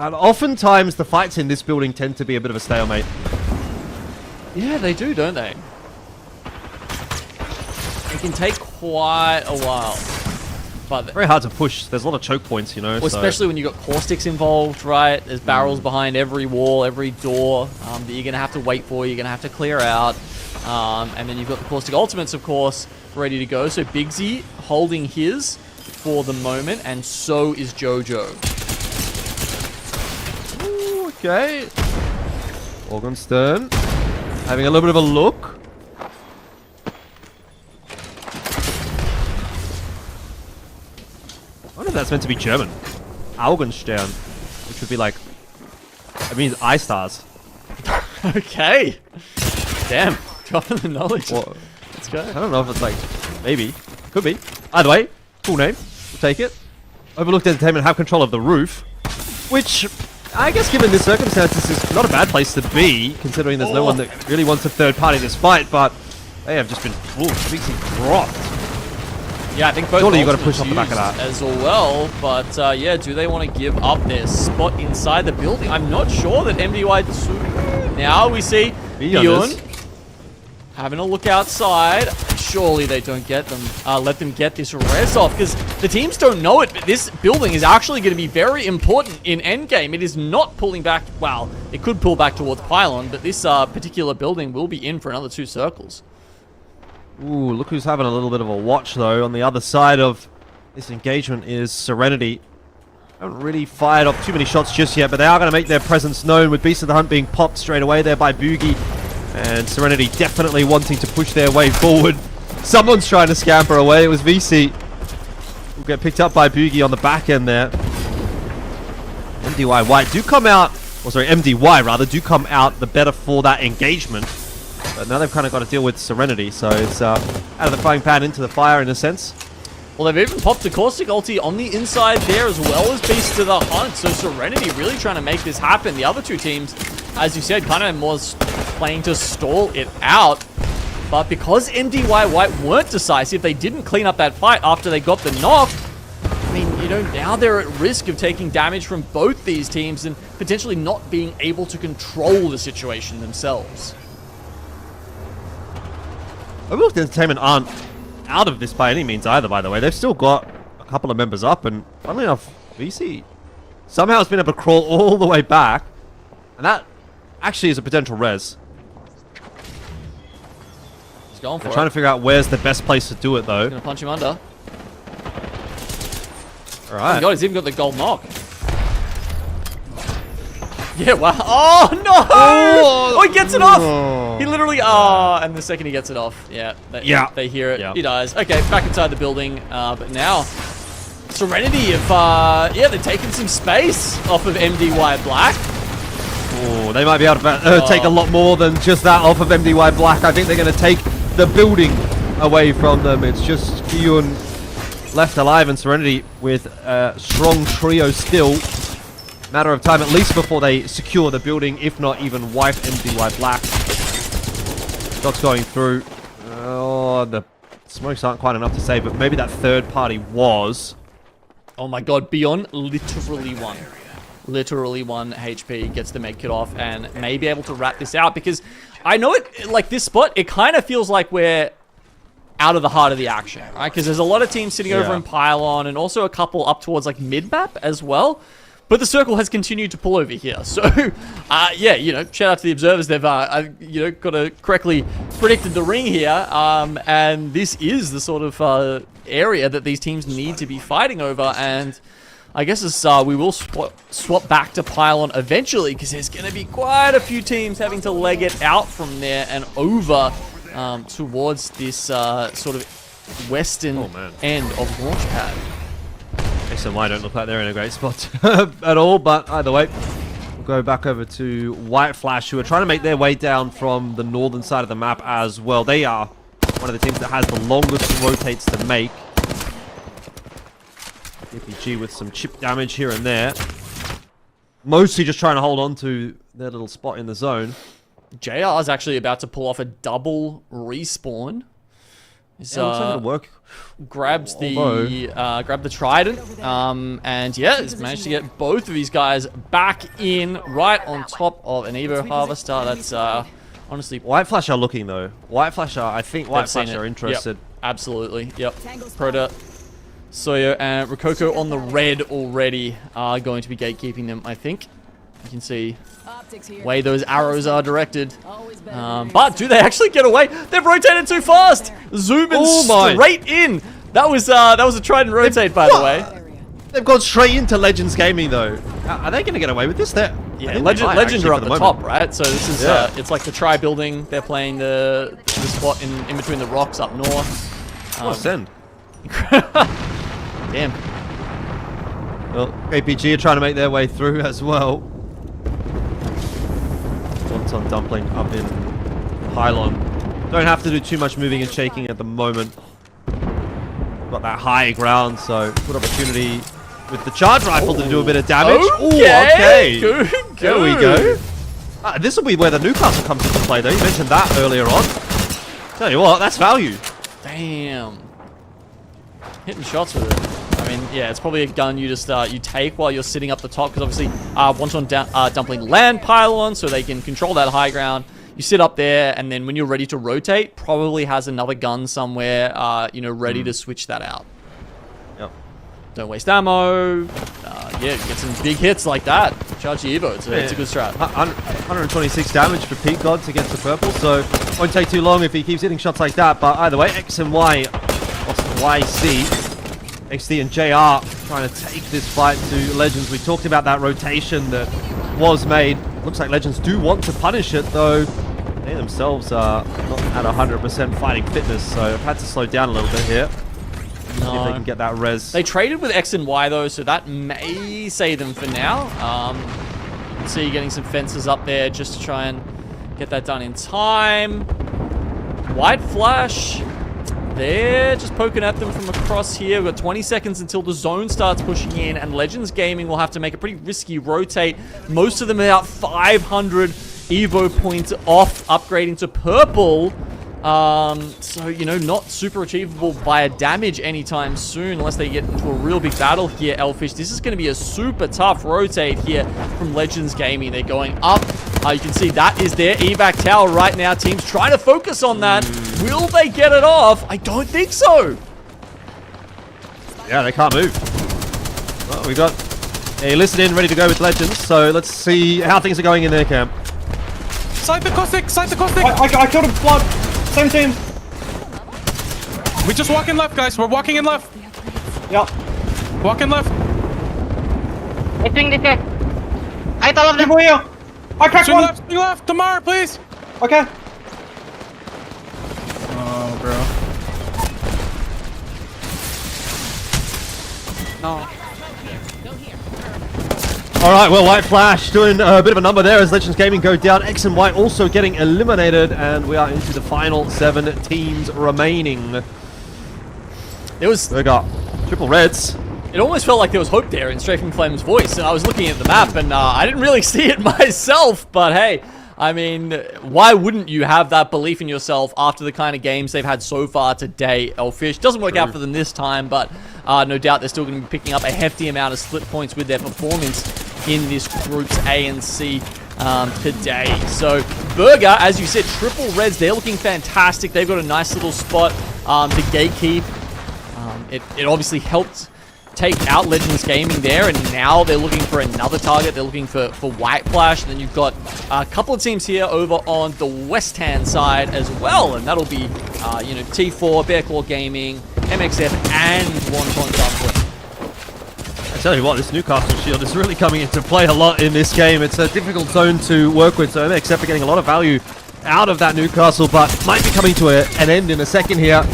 And oftentimes the fights in this building tend to be a bit of a stalemate. Yeah, they do, don't they? It can take quite a while. But very hard to push. There's a lot of choke points, you know. Well, especially when you've got caustics involved, right? There's barrels behind every wall, every door that you're going to have to wait for. You're going to have to clear out. And then you've got the caustic ultimates, of course, ready to go. So Bigsy holding his for the moment, and so is Jojo. Ooh, okay. Morgenstern having a little bit of a look. I wonder if that's meant to be German. Augenstern, which would be like, it means eye stars. Okay. Damn. Dropping the knowledge. Well, let's go. I don't know if it's like, maybe. Could be. Either way, cool name. We'll take it. Overlooked Entertainment have control of the roof, which I guess given the circumstances is not a bad place to be, considering there's no one that really wants a third party in this fight, but they have just been, Bigsy dropped. Yeah, I think both surely you got to push off the back of that as well. But yeah, do they want to give up their spot inside the building? I'm not sure that MDY2. Now we see Bjorn having a look outside. Surely they don't get them. Let them get this res off, because the teams don't know it. But this building is actually going to be very important in endgame. It is not pulling back. Well, it could pull back towards Pylon, but this particular building will be in for another 2 circles. Ooh, look who's having a little bit of a watch, though. On the other side of this engagement is Serenity. Haven't really fired off too many shots just yet, but they are going to make their presence known with Beast of the Hunt being popped straight away there by Boogie. And Serenity definitely wanting to push their way forward. Someone's trying to scamper away. It was VC. Will get picked up by Boogie on the back end there. MDY White do come out, or sorry, MDY rather, do come out the better for that engagement. But now they've kind of got to deal with Serenity, so it's out of the frying pan into the fire in a sense. Well, they've even popped a caustic ulti on the inside there, as well as Beast of the Hunt. So Serenity really trying to make this happen. The other 2 teams, as you said, kind of was playing to stall it out. But because MDY White weren't decisive, they didn't clean up that fight after they got the knock. I mean, you know, now they're at risk of taking damage from both these teams and potentially not being able to control the situation themselves. Overlooked Entertainment aren't out of this by any means either, by the way. They've still got a couple of members up, and funnily enough, VC somehow has been able to crawl all the way back, and that actually is a potential res. He's going for it. Trying to figure out where's the best place to do it, though. He's gonna punch him under. All right. Oh my god, he's even got the gold knock. Yeah, wow. Oh, no! Oh, he gets it off! He literally, and the second he gets it off, they hear it. He dies. Okay, back inside the building, but now Serenity have, they're taking some space off of MDY Black. Oh, they might be able to take a lot more than just that off of MDY Black. I think they're going to take the building away from them. It's just Kyun left alive, and Serenity with a strong trio still. Matter of time, at least before they secure the building, if not even wipe MDY Black. Shots going through. Oh, the smokes aren't quite enough to save, but maybe that third party was. Oh my god, Beyond literally won. Literally 1 HP, gets the med kit off, and may be able to wrap this out, because I know it, like this spot, it kind of feels like we're out of the heart of the action, right? Because there's a lot of teams sitting over in Pylon, and also a couple up towards like mid-map as well. But the circle has continued to pull over here. So, yeah, you know, shout out to the observers. They've, you know, got to correctly predicted the ring here. And this is the sort of area that these teams need to be fighting over. And I guess as we will swap back to Pylon eventually, because there's going to be quite a few teams having to leg it out from there and over towards this sort of western end of Launchpad. SMY don't look like they're in a great spot at all, but either way, we'll go back over to White Flash, who are trying to make their way down from the northern side of the map as well. They are one of the teams that has the longest rotates to make. APG with some chip damage here and there. Mostly just trying to hold on to their little spot in the zone. JR is actually about to pull off a double respawn. He's, Yeah, looks like it'll work. Grabs grabbed the trident, and yeah, he's managed to get both of these guys back in right on top of an Evo Harvester. That's honestly, White Flash are looking though. White Flash are, I think White Flash are interested. Yep, absolutely. Yep. Proto, Sawyer, and Rococo on the red already are going to be gatekeeping them. I think you can see way those arrows are directed. But do they actually get away? They've rotated too fast. Zooming straight in. That was a trident rotate, by the way. They've gone straight into Legends Gaming though. Are they going to get away with this? Yeah, Legends are up the top, right? So this is it's like the Tri building. They're playing the spot in between the rocks up north. Send. Damn. Well, APG are trying to make their way through as well. Wonton Dumpling up in Pylon. Don't have to do too much moving and shaking at the moment. Got that high ground, so good opportunity with the charge rifle to do a bit of damage. Okay. Ooh, okay. There we go. This will be where the Newcastle comes into play, though. You mentioned that earlier on. Tell you what, that's value. Damn. Hitting shots with it. I mean, yeah, it's probably a gun you just you take while you're sitting up the top, because obviously Wonton Dumpling land pylon, so they can control that high ground. You sit up there, and then when you're ready to rotate, probably has another gun somewhere, you know, ready to switch that out. Yep. Don't waste ammo. Yeah, get some big hits like that. Charge the Evo. It's a good strat. 126 damage for Peak Gods against the purple, so won't take too long if he keeps hitting shots like that. But either way, X and Y, YC, XD and JR trying to take this fight to Legends. We talked about that rotation that was made. Looks like Legends do want to punish it, though they themselves are not at 100% fighting fitness, so I've had to slow down a little bit here. See if they can get that res. They traded with X and Y, though, so that may save them for now. You can see getting some fences up there just to try and get that done in time. White Flash, they're just poking at them from across here. We've got 20 seconds until the zone starts pushing in, and Legends Gaming will have to make a pretty risky rotate. Most of them are about 500 Evo points off upgrading to purple. So, you know, not super achievable via damage anytime soon unless they get into a real big battle here, Elfish. This is going to be a super tough rotate here from Legends Gaming. They're going up. You can see that is their evac tower right now. Teams trying to focus on that. Will they get it off? I don't think so. Yeah, they can't move. Well, we've got a listen in ready to go with Legends, so let's see how things are going in their camp. Side the caustic! Side the caustic! I killed him. Blood. Same team. We just walk in left, guys. We're walking in left. Yep. Walk in left. I think this guy. I thought of them. People here. I cracked one. Swing left. Tamar, please. Okay. Oh, bro. No. Alright, well, White Flash doing a bit of a number there as Legends Gaming go down. X and Y also getting eliminated, and we are into the final 7 teams remaining. We got triple reds. It almost felt like there was hope there in Strafing Flame's voice, and I was looking at the map, and I didn't really see it myself, but hey, I mean, why wouldn't you have that belief in yourself after the kind of games they've had so far today, Elfish? Doesn't work out for them this time, but no doubt they're still going to be picking up a hefty amount of split points with their performance in this group's A and C today. So, Burger, as you said, triple reds, they're looking fantastic. They've got a nice little spot to gatekeep. It obviously helped take out Legends Gaming there, and now they're looking for another target. They're looking for White Flash, and then you've got a couple of teams here over on the west-hand side as well, and that'll be, you know, T4, Bearclaw Gaming, MXF, and Wonton Dumpling. I tell you what, this Newcastle shield is really coming into play a lot in this game. It's a difficult zone to work with, so MXF are getting a lot of value out of that Newcastle, but might be coming to an end in a second here.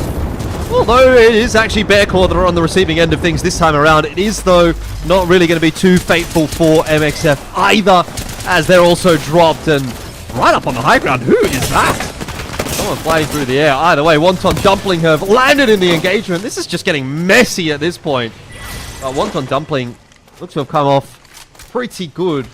Although it is actually Bearclaw that are on the receiving end of things this time around, it is, though, not really going to be too fateful for MXF either, as they're also dropped and right up on the high ground. Who is that? Someone flying through the air. Either way, Wonton Dumpling have landed in the engagement. This is just getting messy at this point. Wonton Dumpling looks to have come off pretty good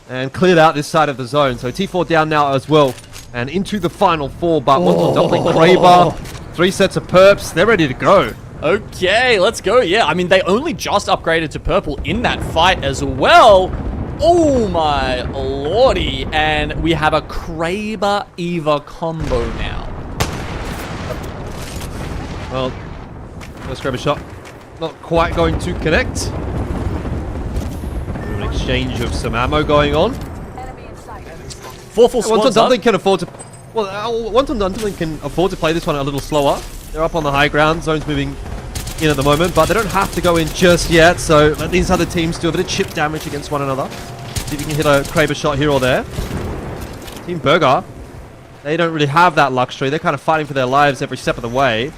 and cleared out this side of the zone. So T4 down now as well, and into the final 4. But Wonton Dumpling, Kraber, 3 sets of perps, they're ready to go. Okay, let's go. Yeah, I mean, they only just upgraded to purple in that fight as well. Oh my lordy. And we have a Kraber Eva combo now. Well, first Kraber shot, not quite going to connect. An exchange of some ammo going on. 4 full squads Wonton Dumpling up. can afford to... Well, Wonton Dumpling can afford to play this one a little slower. They're up on the high ground, zone's moving in at the moment, but they don't have to go in just yet, so let these other teams do a bit of chip damage against one another. See if you can hit a Kraber shot here or there. Team Burger, they don't really have that luxury. They're kind of fighting for their lives every step of the way.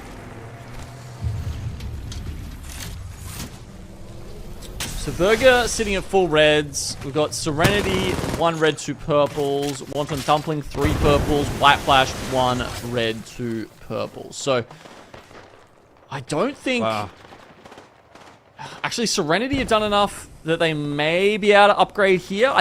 So Burger sitting at full reds. We've got Serenity, 1 red, 2 purples. Wonton Dumpling, 3 purples. White Flash, 1 red, 2 purples. So I don't think... Wow. Actually, Serenity have done enough that they may be able to upgrade here.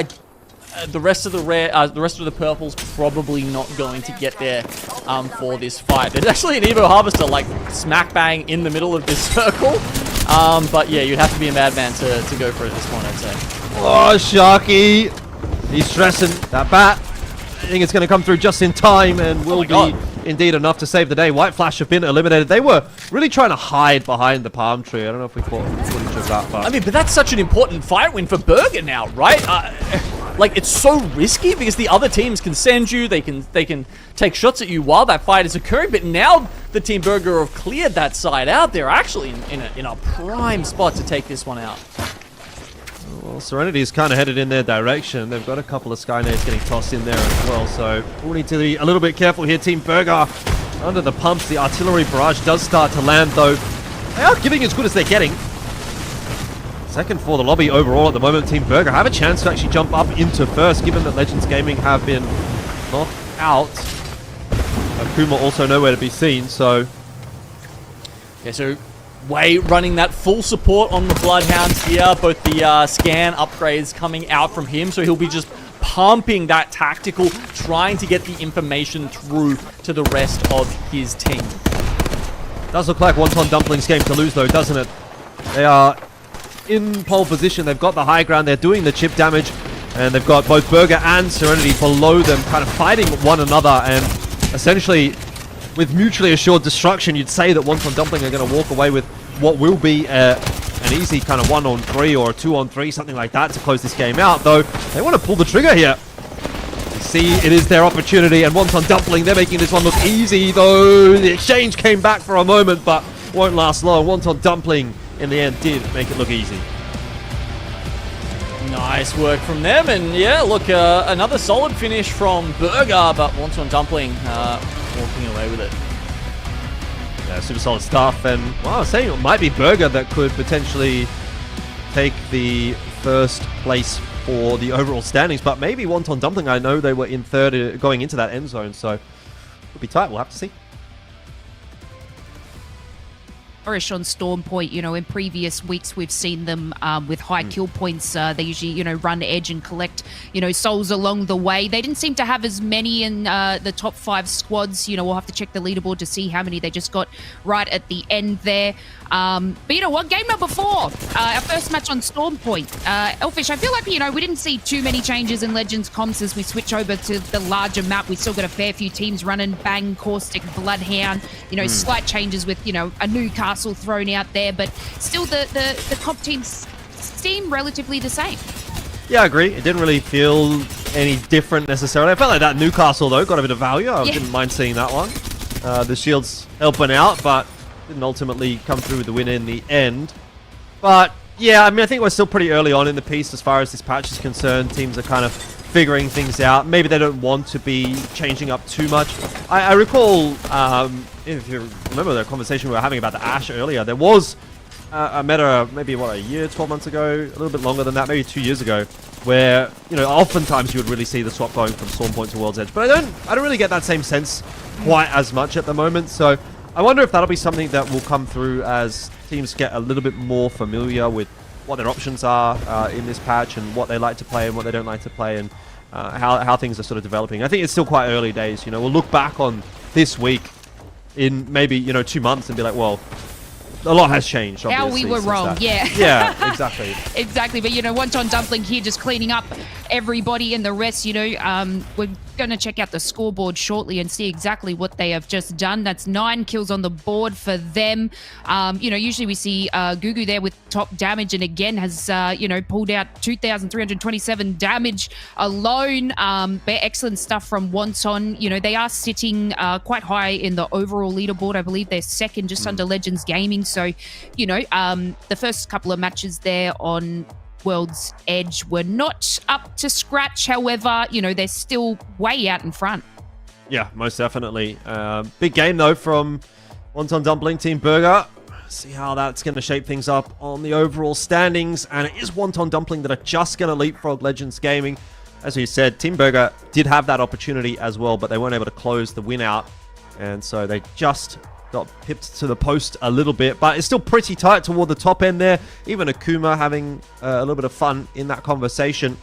The rest of the purples probably not going to get there for this fight. There's actually an Evo Harvester like smack bang in the middle of this circle. But yeah, you'd have to be a madman to go for it at this point, I'd say. Oh, Sharky! He's stressing that bat. I think it's going to come through just in time and will be indeed enough to save the day. White Flash have been eliminated. They were really trying to hide behind the palm tree. I don't know if we caught footage of that. But I mean, but that's such an important fight win for Burger now, right? Like, it's so risky because the other teams can send you, they can take shots at you while that fight is occurring. But now the Team Burger have cleared that side out. They're actually in a prime spot to take this one out. Well, Serenity is kind of headed in their direction. They've got a couple of Skynades getting tossed in there as well, so we'll need to be a little bit careful here. Team Burger under the pumps. The artillery barrage does start to land, though. They are giving as good as they're getting. Second for the lobby overall at the moment. Team Burger have a chance to actually jump up into first, given that Legends Gaming have been knocked out. Akuma also nowhere to be seen, so... Yeah, so Way running that full support on the Bloodhounds here. Both the scan upgrades coming out from him, so he'll be just pumping that tactical, trying to get the information through to the rest of his team. Does look like Wonton Dumpling's game to lose, though, doesn't it? They are in pole position. They've got the high ground. They're doing the chip damage, and they've got both Burger and Serenity below them, kind of fighting one another, and essentially, with mutually assured destruction, you'd say that Wonton Dumpling are going to walk away with what will be an easy kind of 1-on-3 or a 2-on-3, something like that, to close this game out, though they want to pull the trigger here. You see, it is their opportunity, and Wonton Dumpling, they're making this one look easy, though the exchange came back for a moment, but won't last long. Wonton Dumpling, in the end, did make it look easy. Nice work from them, and yeah, look, another solid finish from Burger, but Wonton Dumpling walking away with it. Yeah, super solid stuff, and well, I was saying it might be Burger that could potentially take the first place for the overall standings, but maybe Wonton Dumpling, I know they were in third going into that end zone, so it'll be tight, we'll have to see. On Storm Point, you know, in previous weeks we've seen them with high kill points. They usually, you know, run edge and collect, you know, souls along the way. They didn't seem to have as many in the top 5 squads. You know, we'll have to check the leaderboard to see how many they just got right at the end there. But you know what, game number 4, our first match on Storm Point. Elfish, I feel like, you know, we didn't see too many changes in Legends comps as we switch over to the larger map. We still got a fair few teams running Bang, Caustic, Bloodhound, you know, slight changes with, you know, a new castle thrown out there, but still the comp teams seem relatively the same. Yeah, I agree. It didn't really feel any different necessarily. I felt like that Newcastle, though, got a bit of value. I didn't mind seeing that one. The shields helping out, but didn't ultimately come through with the win in the end. But yeah, I mean, I think we're still pretty early on in the piece as far as this patch is concerned. Teams are kind of figuring things out. Maybe they don't want to be changing up too much. I recall, if you remember the conversation we were having about the Ashe earlier, there was a meta maybe, what, a year, 12 months ago, a little bit longer than that, maybe 2 years ago, where, you know, oftentimes you would really see the swap going from Storm Point to World's Edge. But I don't really get that same sense quite as much at the moment, so I wonder if that'll be something that will come through as teams get a little bit more familiar with what their options are in this patch and what they like to play and what they don't like to play and how things are sort of developing. I think it's still quite early days. You know, we'll look back on this week in maybe 2 months and be like, well, a lot has changed. How we were wrong, yeah. Yeah, exactly. Exactly, but Wonton Dumpling here just cleaning up everybody in the rest. We're going to check out the scoreboard shortly and see exactly what they have just done. That's 9 kills on the board for them. Usually we see Gugu there with top damage, and again has pulled out 2,327 damage alone. Excellent stuff from Wonton. They are sitting quite high in the overall leaderboard. I believe they're second, just under Legends Gaming. So, the first couple of matches there on World's Edge were not up to scratch. However, they're still way out in front. Yeah, most definitely. Big game, though, from Wonton Dumpling, Team Burger. See how that's going to shape things up on the overall standings. And it is Wonton Dumpling that are just going to leapfrog Legends Gaming. As we said, Team Burger did have that opportunity as well, but they weren't able to close the win out. And so they just got pipped to the post a little bit, but it's still pretty tight toward the top end there. Even Akuma having a little bit of fun in that conversation.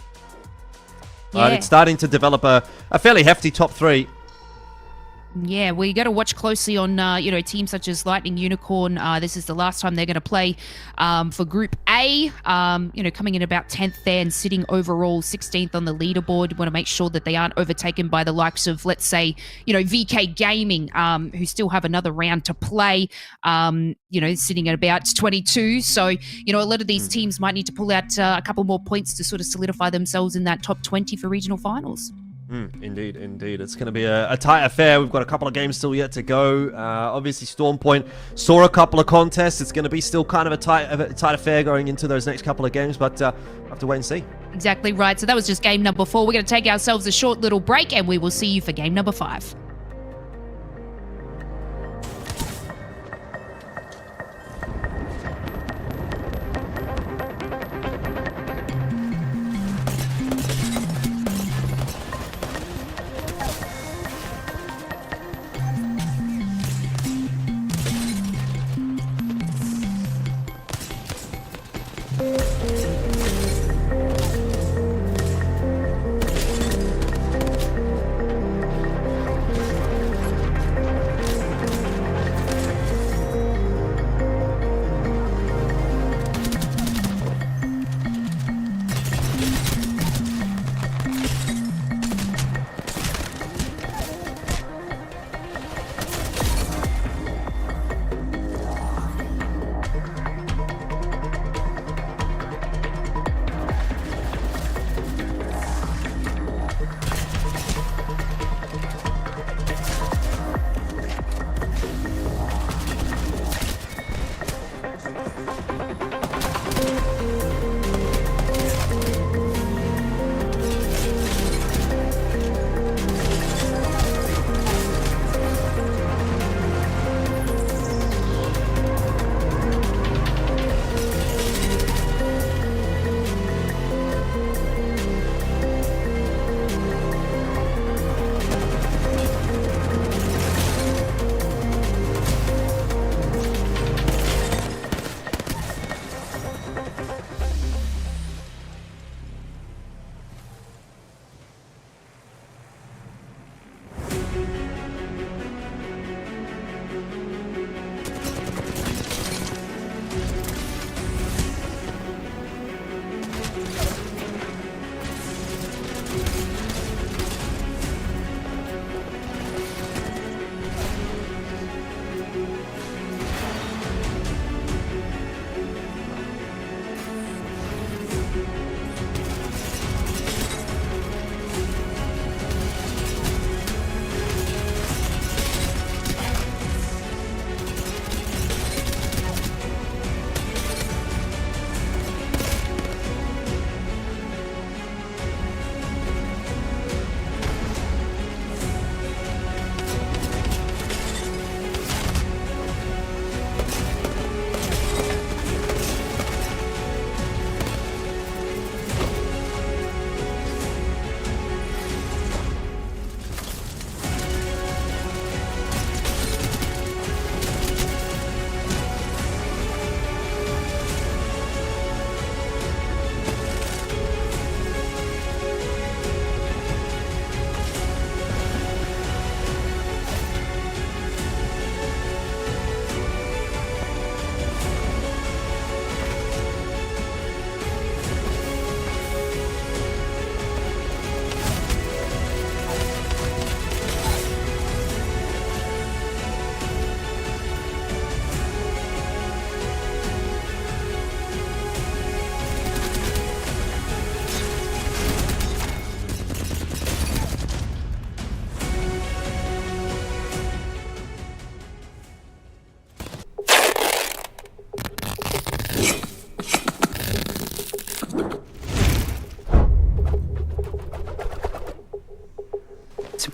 Yeah. It's starting to develop a fairly hefty top 3. Yeah, we got to watch closely on, teams such as Lightning Unicorn. This is the last time they're going to play for Group A, coming in about 10th there and sitting overall 16th on the leaderboard. Want to make sure that they aren't overtaken by the likes of, let's say, VK Gaming, who still have another round to play, sitting at about 22. So, a lot of these teams might need to pull out a couple more points to sort of solidify themselves in that top 20 for regional finals. Indeed. It's going to be a tight affair. We've got a couple of games still yet to go. Obviously, Storm Point saw a couple of contests. It's going to be still kind of a tight affair going into those next couple of games, but we'll have to wait and see. Exactly right. So that was just game number 4. We're going to take ourselves a short little break, and we will see you for game number 5.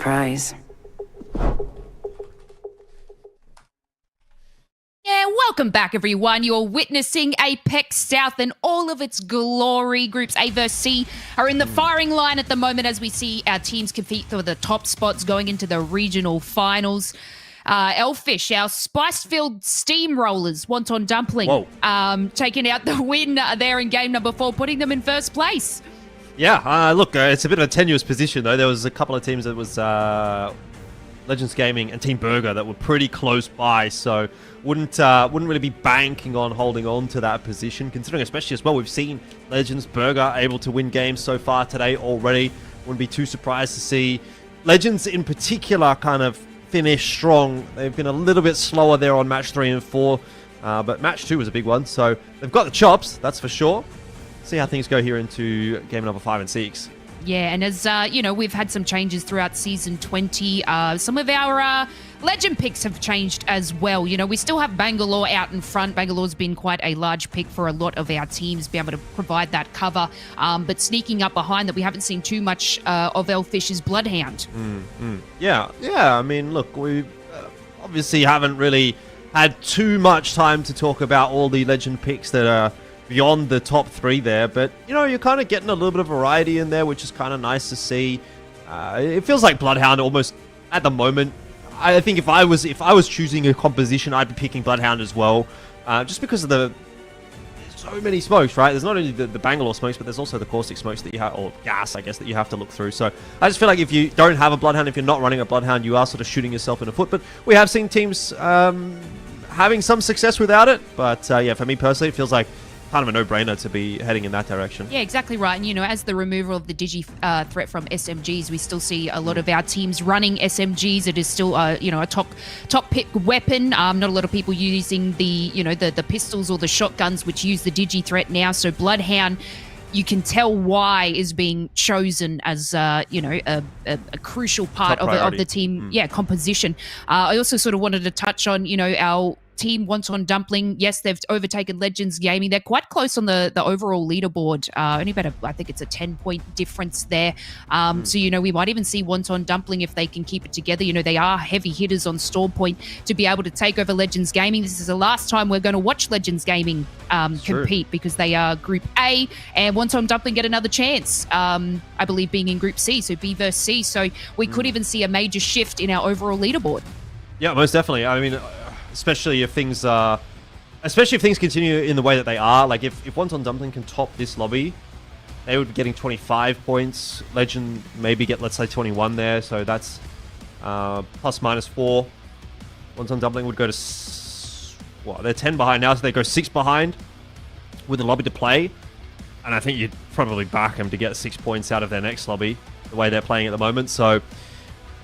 prize. Yeah, welcome back, everyone. You're witnessing APAC-South in all of its glory. Groups A versus C are in the firing line at the moment as we see our teams compete for the top spots going into the regional finals. Elfish, our spice-filled steamrollers, Wonton Dumpling, taking out the win there in game number 4, putting them in first place. Yeah, look, it's a bit of a tenuous position, though. There was a couple of teams that was Legends Gaming and Team Burger that were pretty close by, so wouldn't really be banking on holding on to that position, considering especially as well we've seen Legends Burger able to win games so far today already. Wouldn't be too surprised to see Legends in particular kind of finish strong. They've been a little bit slower there on match 3 and 4, but match 2 was a big one, so they've got the chops, that's for sure. See how things go here into game number 5 and 6. Yeah, and as, we've had some changes throughout Season 20. Some of our legend picks have changed as well. You know, we still have Bangalore out in front. Bangalore's been quite a large pick for a lot of our teams, be able to provide that cover. But sneaking up behind that, we haven't seen too much of Elfish's Bloodhound. Yeah, I mean, look, we obviously haven't really had too much time to talk about all the legend picks that are beyond the top 3 there, but you're kind of getting a little bit of variety in there, which is kind of nice to see. It feels like Bloodhound almost at the moment. I think if I was choosing a composition, I'd be picking Bloodhound as well, just because of there's so many smokes, right? There's not only the Bangalore smokes, but there's also the caustic smokes that you have, or gas, I guess, that you have to look through. So I just feel like if you don't have a Bloodhound, if you're not running a Bloodhound, you are sort of shooting yourself in the foot. But we have seen teams having some success without it. But yeah, for me personally, it feels like kind of a no-brainer to be heading in that direction. Yeah, exactly right. And, as the removal of the digi threat from SMGs, we still see a lot of our teams running SMGs. It is still, a top pick weapon. Not a lot of people using the pistols or the shotguns, which use the digi threat now. So Bloodhound, you can tell why is being chosen as a crucial part of the team composition. I also sort of wanted to touch on our team Wonton Dumpling. Yes, they've overtaken Legends Gaming. They're quite close on the overall leaderboard. Only about I think it's a 10-point difference there. So, we might even see Wonton Dumpling, if they can keep it together. They are heavy hitters on Storm Point to be able to take over Legends Gaming. This is the last time we're going to watch Legends Gaming compete, because they are Group A, and Wonton Dumpling get another chance, I believe, being in Group C, so B versus C. So we could even see a major shift in our overall leaderboard. Yeah, most definitely. I mean, especially if things continue in the way that they are. Like if Wonton Dumpling can top this lobby, they would be getting 25 points. Legend maybe get, let's say, 21 there. So that's plus minus 4. Wonton Dumpling would go to they're 10 behind now, so they go 6 behind with the lobby to play. And I think you'd probably back them to get 6 points out of their next lobby, the way they're playing at the moment. So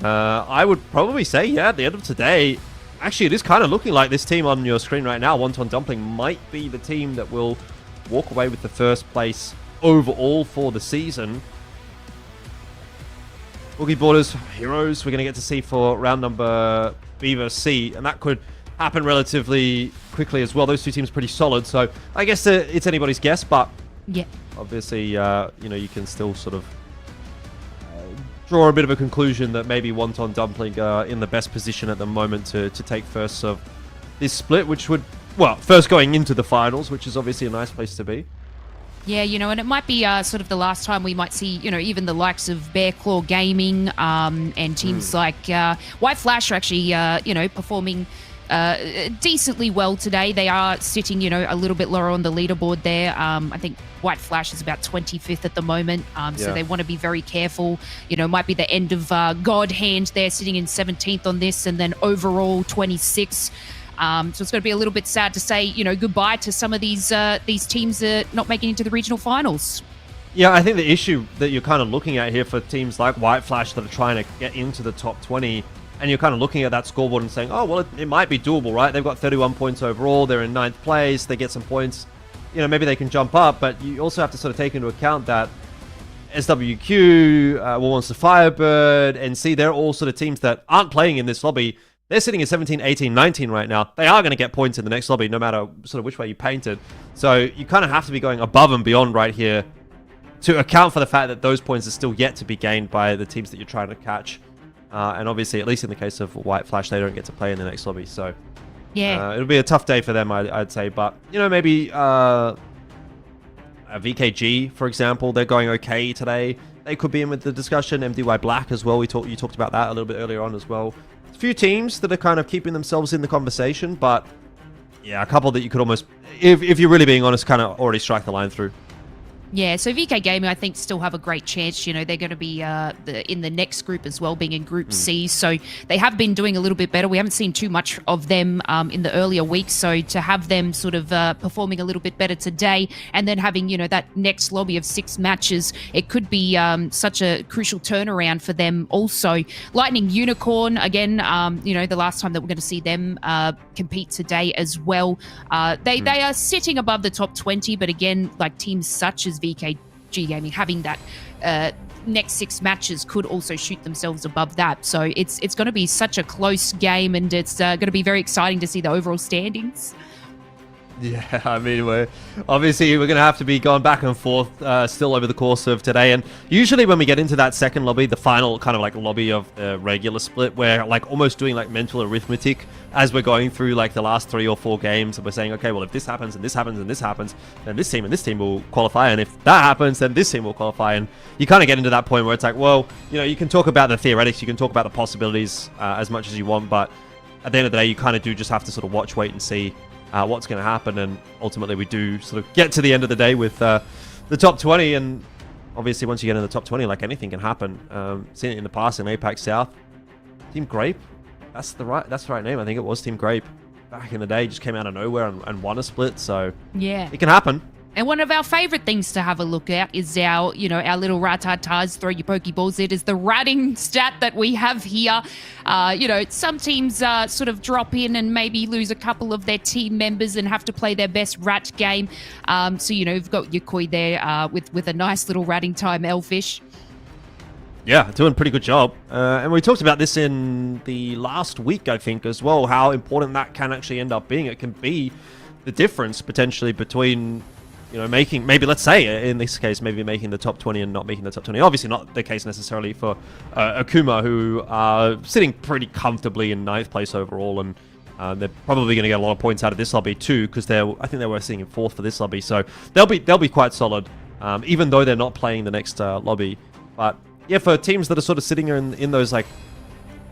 I would probably say, at the end of today, actually, it is kind of looking like this team on your screen right now, Wonton Dumpling, might be the team that will walk away with the first place overall for the season. Boogie Borders Heroes we're going to get to see for round number B versus C, and that could happen relatively quickly as well. Those two teams are pretty solid, so I guess it's anybody's guess, but yeah, obviously, you can still sort of draw a bit of a conclusion that maybe Wonton Dumpling are in the best position at the moment to take first of this split, which would, first going into the finals, which is obviously a nice place to be. Yeah, and it might be sort of the last time we might see, even the likes of Bear Claw Gaming and teams like White Flash are actually, performing decently well today. They are sitting, a little bit lower on the leaderboard there. I think White Flash is about 25th at the moment, so they want to be very careful. It might be the end of God Hand there, sitting in 17th on this, and then overall 26th. So it's going to be a little bit sad to say, goodbye to some of these teams not making it into the regional finals. Yeah, I think the issue that you're kind of looking at here for teams like White Flash that are trying to get into the top 20, and you're kind of looking at that scoreboard and saying, oh, well, it might be doable, right? They've got 31 points overall. They're in 9th place. They get some points. Maybe they can jump up, but you also have to sort of take into account that SWQ, War Monster Firebird, and C, they're all sort of teams that aren't playing in this lobby. They're sitting at 17, 18, 19 right now. They are going to get points in the next lobby, no matter sort of which way you paint it. So you kind of have to be going above and beyond right here to account for the fact that those points are still yet to be gained by the teams that you're trying to catch. And obviously, at least in the case of White Flash, they don't get to play in the next lobby. So Yeah. it'll be a tough day for them, I'd say. But, you know, maybe VKG, for example, they're going okay today. They could be in with the discussion. MDY Black as well. You talked about that a little bit earlier on as well. A few teams that are kind of keeping themselves in the conversation, but yeah, a couple that you could almost, if you're really being honest, kind of already strike the line through. Yeah, so VK Gaming, I think, still have a great chance. You know, they're going to be in the next group as well, being in Group C. So they have been doing a little bit better. We haven't seen too much of them in the earlier weeks. So to have them sort of performing a little bit better today and then having, you know, that next lobby of 6 matches, it could be such a crucial turnaround for them also. Lightning Unicorn, again, you know, the last time that we're going to see them compete today as well. They are sitting above the top 20, but again, like teams such as VKG Gaming having that next 6 matches could also shoot themselves above that. So it's going to be such a close game, and it's going to be very exciting to see the overall standings. Yeah, I mean, we're going to have to be going back and forth still over the course of today. And usually when we get into that second lobby, the final kind of like lobby of the regular split, we're like almost doing like mental arithmetic as we're going through like the last 3 or 4 games. And we're saying, okay, well, if this happens and this happens and this happens, then this team and this team will qualify. And if that happens, then this team will qualify. And you kind of get into that point where it's like, well, you know, you can talk about the theoretics, you can talk about the possibilities as much as you want. But at the end of the day, you kind of do just have to sort of watch, wait and see what's going to happen. And ultimately we do sort of get to the end of the day with the top 20, and obviously once you get in the top 20, like anything can happen. Seen it in the past in APAC-South. Team Grape, that's the right name. I think it was Team Grape back in the day, just came out of nowhere and won a split. So yeah, it can happen. And one of our favorite things to have a look at is our, you know, our little ratatas, throw your Pokeballs. It is the ratting stat that we have here. You know, some teams sort of drop in and maybe lose a couple of their team members and have to play their best rat game. So, you know, you've got your Koi there with a nice little ratting time, Elfish. Yeah, doing a pretty good job. And we talked about this in the last week, I think, as well, how important that can actually end up being. It can be the difference potentially between, you know, maybe let's say in this case, maybe making the top 20 and not making the top 20. Obviously not the case necessarily for Akuma, who are sitting pretty comfortably in 9th place overall, and they're probably going to get a lot of points out of this lobby too, because I think they were sitting in 4th for this lobby, so they'll be quite solid, even though they're not playing the next lobby. But yeah, for teams that are sort of sitting in those like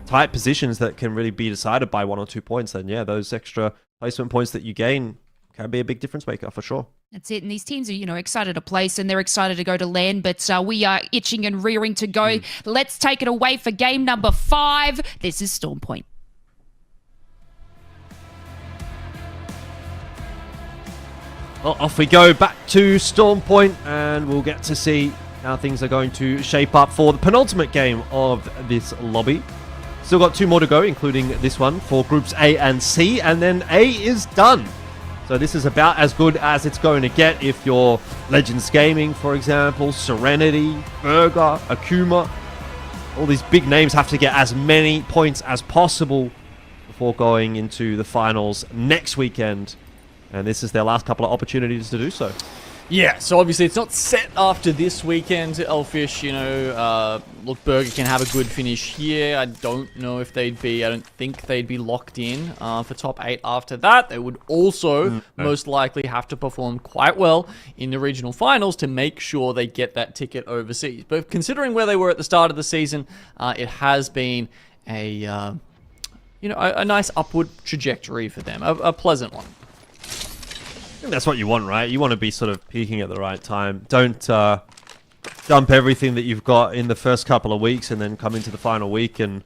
tight positions that can really be decided by 1 or 2 points, then yeah, those extra placement points that you gain can be a big difference maker for sure. That's it. And these teams are, you know, excited to place and they're excited to go to LAN, but we are itching and rearing to go. Let's take it away for game number 5. This is Storm Point. Well, off we go back to Storm Point, and we'll get to see how things are going to shape up for the penultimate game of this lobby. Still got 2 more to go, including this one for groups A and C, and then A is done. So this is about as good as it's going to get if you're Legends Gaming, for example, Serenity, Burger, Akuma. All these big names have to get as many points as possible before going into the finals next weekend. And this is their last couple of opportunities to do so. Yeah, so obviously it's not set after this weekend, Elfish. You know, look, Burger can have a good finish here. I don't think they'd be locked in for top 8 after that. They would also most likely have to perform quite well in the regional finals to make sure they get that ticket overseas. But considering where they were at the start of the season, it has been a nice upward trajectory for them, a pleasant one. I think that's what you want, right? You want to be sort of peaking at the right time. Don't dump everything that you've got in the first couple of weeks and then come into the final week and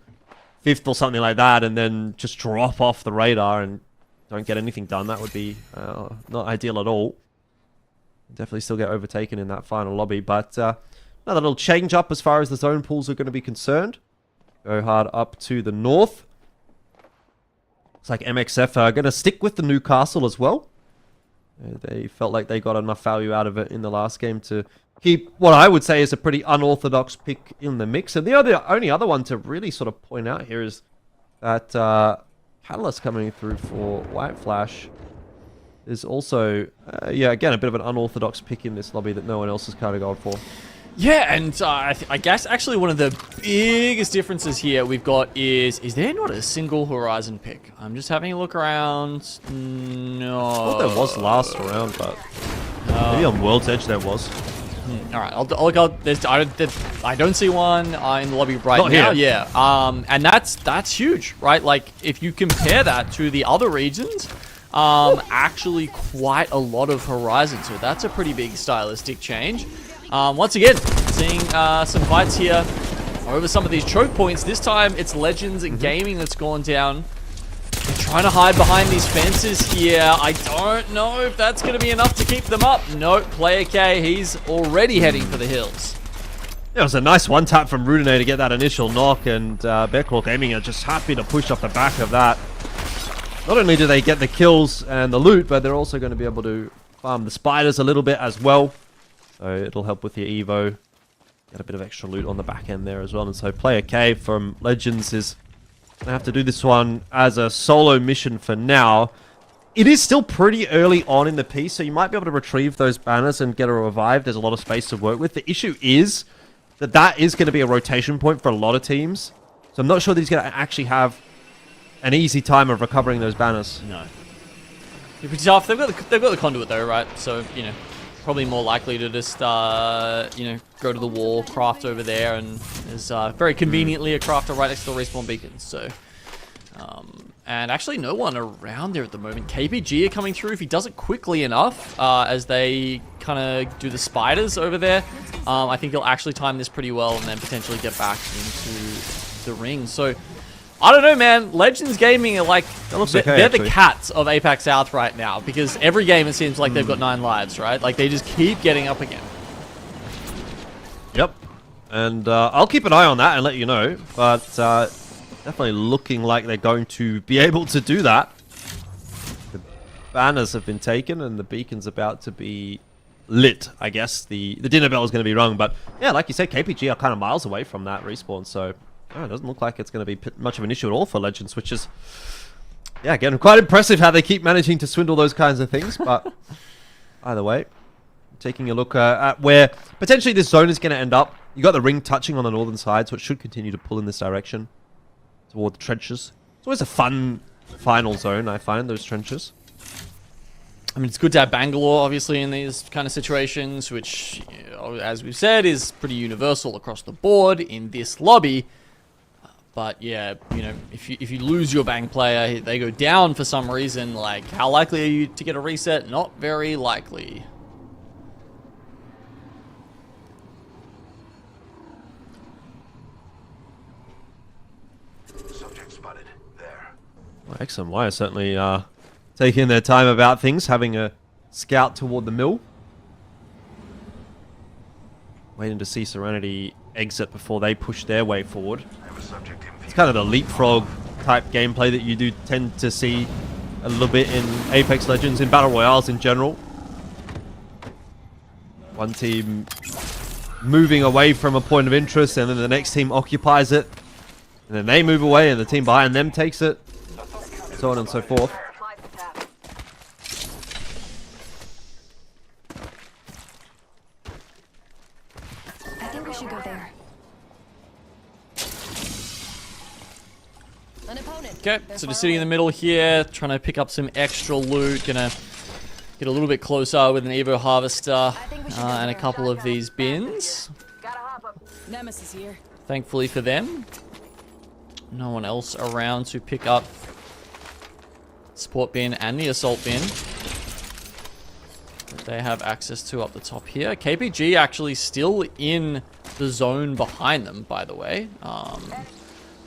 5th or something like that, and then just drop off the radar and don't get anything done. That would be not ideal at all. Definitely still get overtaken in that final lobby, but another little change up as far as the zone pools are going to be concerned. Go hard up to the north. Looks like MXF are going to stick with the Newcastle as well. They felt like they got enough value out of it in the last game to keep what I would say is a pretty unorthodox pick in the mix. And the only other one to really sort of point out here is that Catalyst coming through for White Flash is also, again, a bit of an unorthodox pick in this lobby that no one else has kind of gone for. Yeah, and I guess actually one of the biggest differences here we've got is there not a single Horizon pick? I'm just having a look around. No. I thought there was last round, but maybe on World's Edge there was. All right, I'll look out. I don't see one in the lobby right Not now. here. Yeah, and that's huge, right? Like if you compare that to the other regions, actually quite a lot of Horizon. So that's a pretty big stylistic change. Once again, seeing some fights here over some of these choke points. This time it's Legends and Gaming that's gone down. They're trying to hide behind these fences here. I don't know if that's going to be enough to keep them up. Nope, Player K, he's already heading for the hills. Yeah, it was a nice one tap from Rudine to get that initial knock, and Beckhawk Gaming are just happy to push off the back of that. Not only do they get the kills and the loot, but they're also going to be able to farm the spiders a little bit as well. So it'll help with your Evo. Get a bit of extra loot on the back end there as well. And so Player K from Legends is going to have to do this one as a solo mission for now. It is still pretty early on in the piece, so you might be able to retrieve those banners and get a revive. There's a lot of space to work with. The issue is that is going to be a rotation point for a lot of teams. So I'm not sure that he's going to actually have an easy time of recovering those banners. No. It'd be pretty tough. They've got the conduit though, right? So, you know, probably more likely to just, you know, go to the wall, craft over there, and there's very conveniently a crafter right next to the respawn beacons. So, and actually no one around there at the moment. KPG are coming through if he does it quickly enough, as they kind of do the spiders over there. I think he'll actually time this pretty well and then potentially get back into the ring. So, I don't know, man. Legends Gaming are like, they're the cats of APAC-South right now, because every game it seems like they've got 9 lives, right? Like, they just keep getting up again. Yep. And I'll keep an eye on that and let you know, but definitely looking like they're going to be able to do that. The banners have been taken and the beacon's about to be lit, I guess. The dinner bell is going to be rung, but yeah, like you said, KPG are kind of miles away from that respawn, so it doesn't look like it's going to be much of an issue at all for Legends, which is, yeah, again, quite impressive how they keep managing to swindle those kinds of things. But either way, taking a look at where potentially this zone is going to end up. You got the ring touching on the northern side, so it should continue to pull in this direction toward the trenches. It's always a fun final zone, I find, those trenches. I mean, it's good to have Bangalore, obviously, in these kind of situations, which, you know, as we've said, is pretty universal across the board in this lobby. But yeah, you know, if you lose your Bang player, they go down for some reason, like, how likely are you to get a reset? Not very likely. Subject spotted there. Well, X and Y are certainly taking their time about things, having a scout toward the mill. Waiting to see Serenity exit before they push their way forward. It's kind of the leapfrog type gameplay that you do tend to see a little bit in Apex Legends, in Battle Royales in general. One team moving away from a point of interest, and then the next team occupies it. And then they move away, and the team behind them takes it. So on and so forth. I think we should go there. Okay, so just sitting in the middle here, trying to pick up some extra loot. Gonna get a little bit closer with an Evo Harvester and a couple of these bins. Nemesis here. Thankfully for them, no one else around to pick up support bin and the assault bin that they have access to up the top here. KPG actually still in the zone behind them, by the way.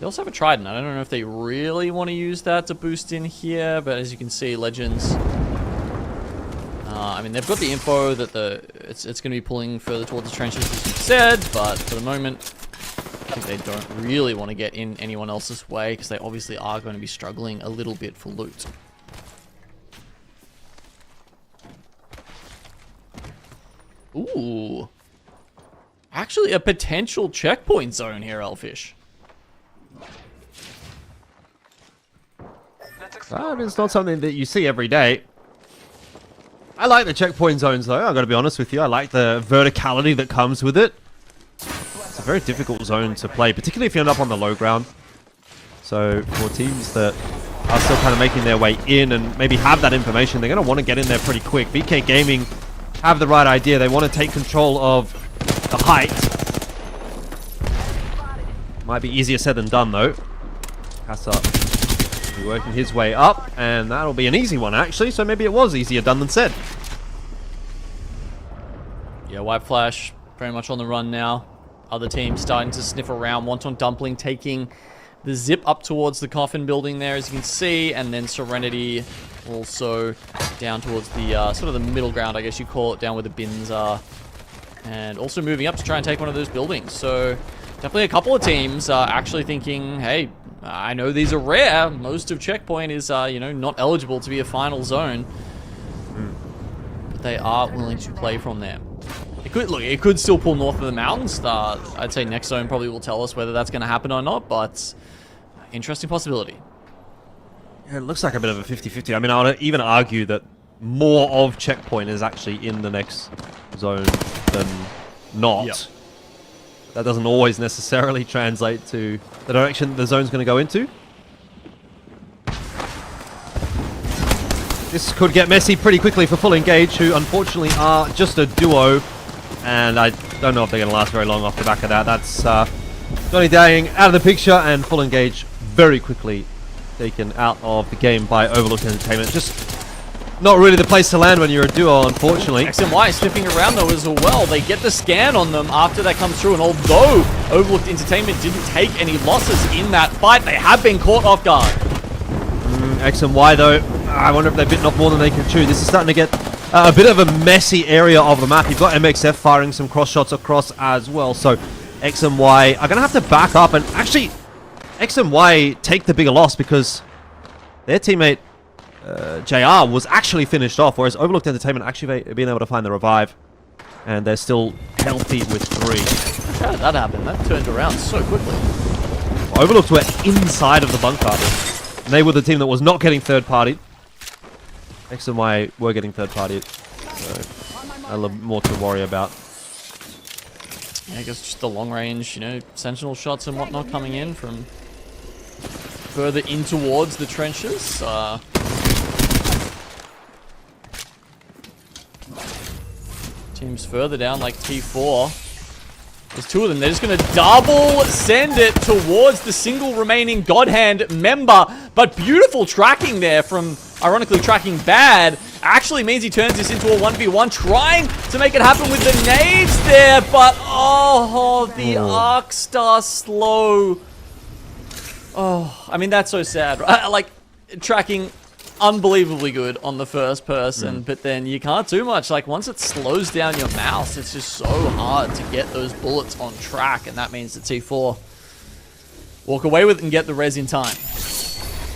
They also have a Trident. I don't know if they really want to use that to boost in here, but as you can see, Legends, I mean, they've got the info that it's going to be pulling further towards the trenches, as you said, but for the moment, I think they don't really want to get in anyone else's way, because they obviously are going to be struggling a little bit for loot. Ooh. Actually, a potential checkpoint zone here, Elfish. It's not something that you see every day. I like the checkpoint zones, though. I've got to be honest with you. I like the verticality that comes with it. very difficult zone to play, particularly if you end up on the low ground. So for teams that are still kind of making their way in and maybe have that information, they're going to want to get in there pretty quick. BK Gaming have the right idea. They want to take control of the height. Might be easier said than done, though. Kassa will be working his way up, and that'll be an easy one, actually. So maybe it was easier done than said. Yeah, White Flash very much on the run now. Other teams starting to sniff around. Wonton Dumpling taking the zip up towards the coffin building there, as you can see, and then Serenity also down towards the sort of the middle ground, I guess you call it, down where the bins are, and also moving up to try and take one of those buildings. So definitely a couple of teams actually thinking, hey, I know these are rare. Most of Checkpoint is, you know, not eligible to be a final zone, but they are willing to play from there. It could still pull north of the mountains. I'd say next zone probably will tell us whether that's going to happen or not, but interesting possibility. Yeah, it looks like a bit of a 50-50. I mean, I would even argue that more of Checkpoint is actually in the next zone than not. Yep. That doesn't always necessarily translate to the direction the zone's going to go into. This could get messy pretty quickly for Full Engage, who unfortunately are just a duo. And I don't know if they're going to last very long off the back of that. That's Johnny Dang out of the picture, and Full Engage very quickly taken out of the game by Overlooked Entertainment. Just not really the place to land when you're a duo, unfortunately. X and Y sniffing around, though, as well. They get the scan on them after that comes through, and although Overlooked Entertainment didn't take any losses in that fight, they have been caught off guard. X and Y, though, I wonder if they've bitten off more than they can chew. This is starting to get a bit of a messy area of the map. You've got MXF firing some cross shots across as well. So X and Y are going to have to back up. And actually, X and Y take the bigger loss because their teammate, JR, was actually finished off. Whereas Overlooked Entertainment actually being able to find the revive. And they're still healthy with 3. How did that happen? That turned around so quickly. Overlooked were inside of the bunker. And they were the team that was not getting third-partied. X and Y were getting third-partied, so a little more to worry about. Yeah, I guess just the long-range, you know, sentinel shots and whatnot coming in from further in towards the trenches. Teams further down, like T4. There's 2 of them. They're just going to double send it towards the single remaining God Hand member. But beautiful tracking there from, ironically, tracking bad. Actually means he turns this into a 1v1, trying to make it happen with the nades there. But, oh, the Arc Star slow. Oh, I mean, that's so sad. Right? Like, tracking unbelievably good on the first person, but then you can't do much. Like, once it slows down your mouse, it's just so hard to get those bullets on track, and that means that T4 walk away with it and get the res in time.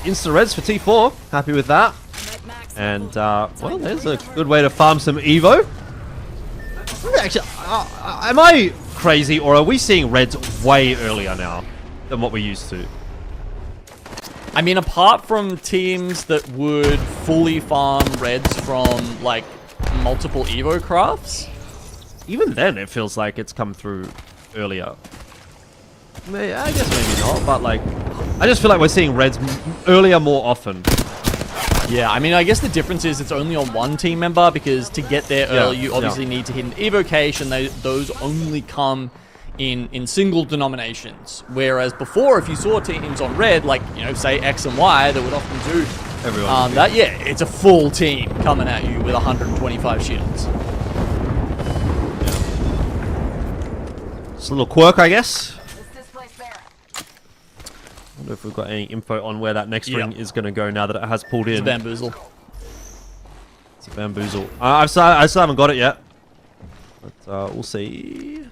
Insta-res for T4. Happy with that. And, well, there's a good way to farm some Evo. Actually, am I crazy, or are we seeing reds way earlier now than what we used to? I mean, apart from teams that would fully farm reds from, like, multiple Evo crafts, even then it feels like it's come through earlier. I guess maybe not, but, like, I just feel like we're seeing reds earlier more often. Yeah, I mean, I guess the difference is it's only on one team member, because to get there early, you obviously need to hit an Evo cache, and those only come in single denominations. Whereas before, if you saw teams on red, like, you know, say X and Y, that would often do that. Yeah, it's a full team coming at you with 125 shields. It's a little quirk, I guess. I wonder if we've got any info on where that next ring is going to go now that it has pulled in. It's a bamboozle. It's a bamboozle. I still haven't got it yet. But we'll see.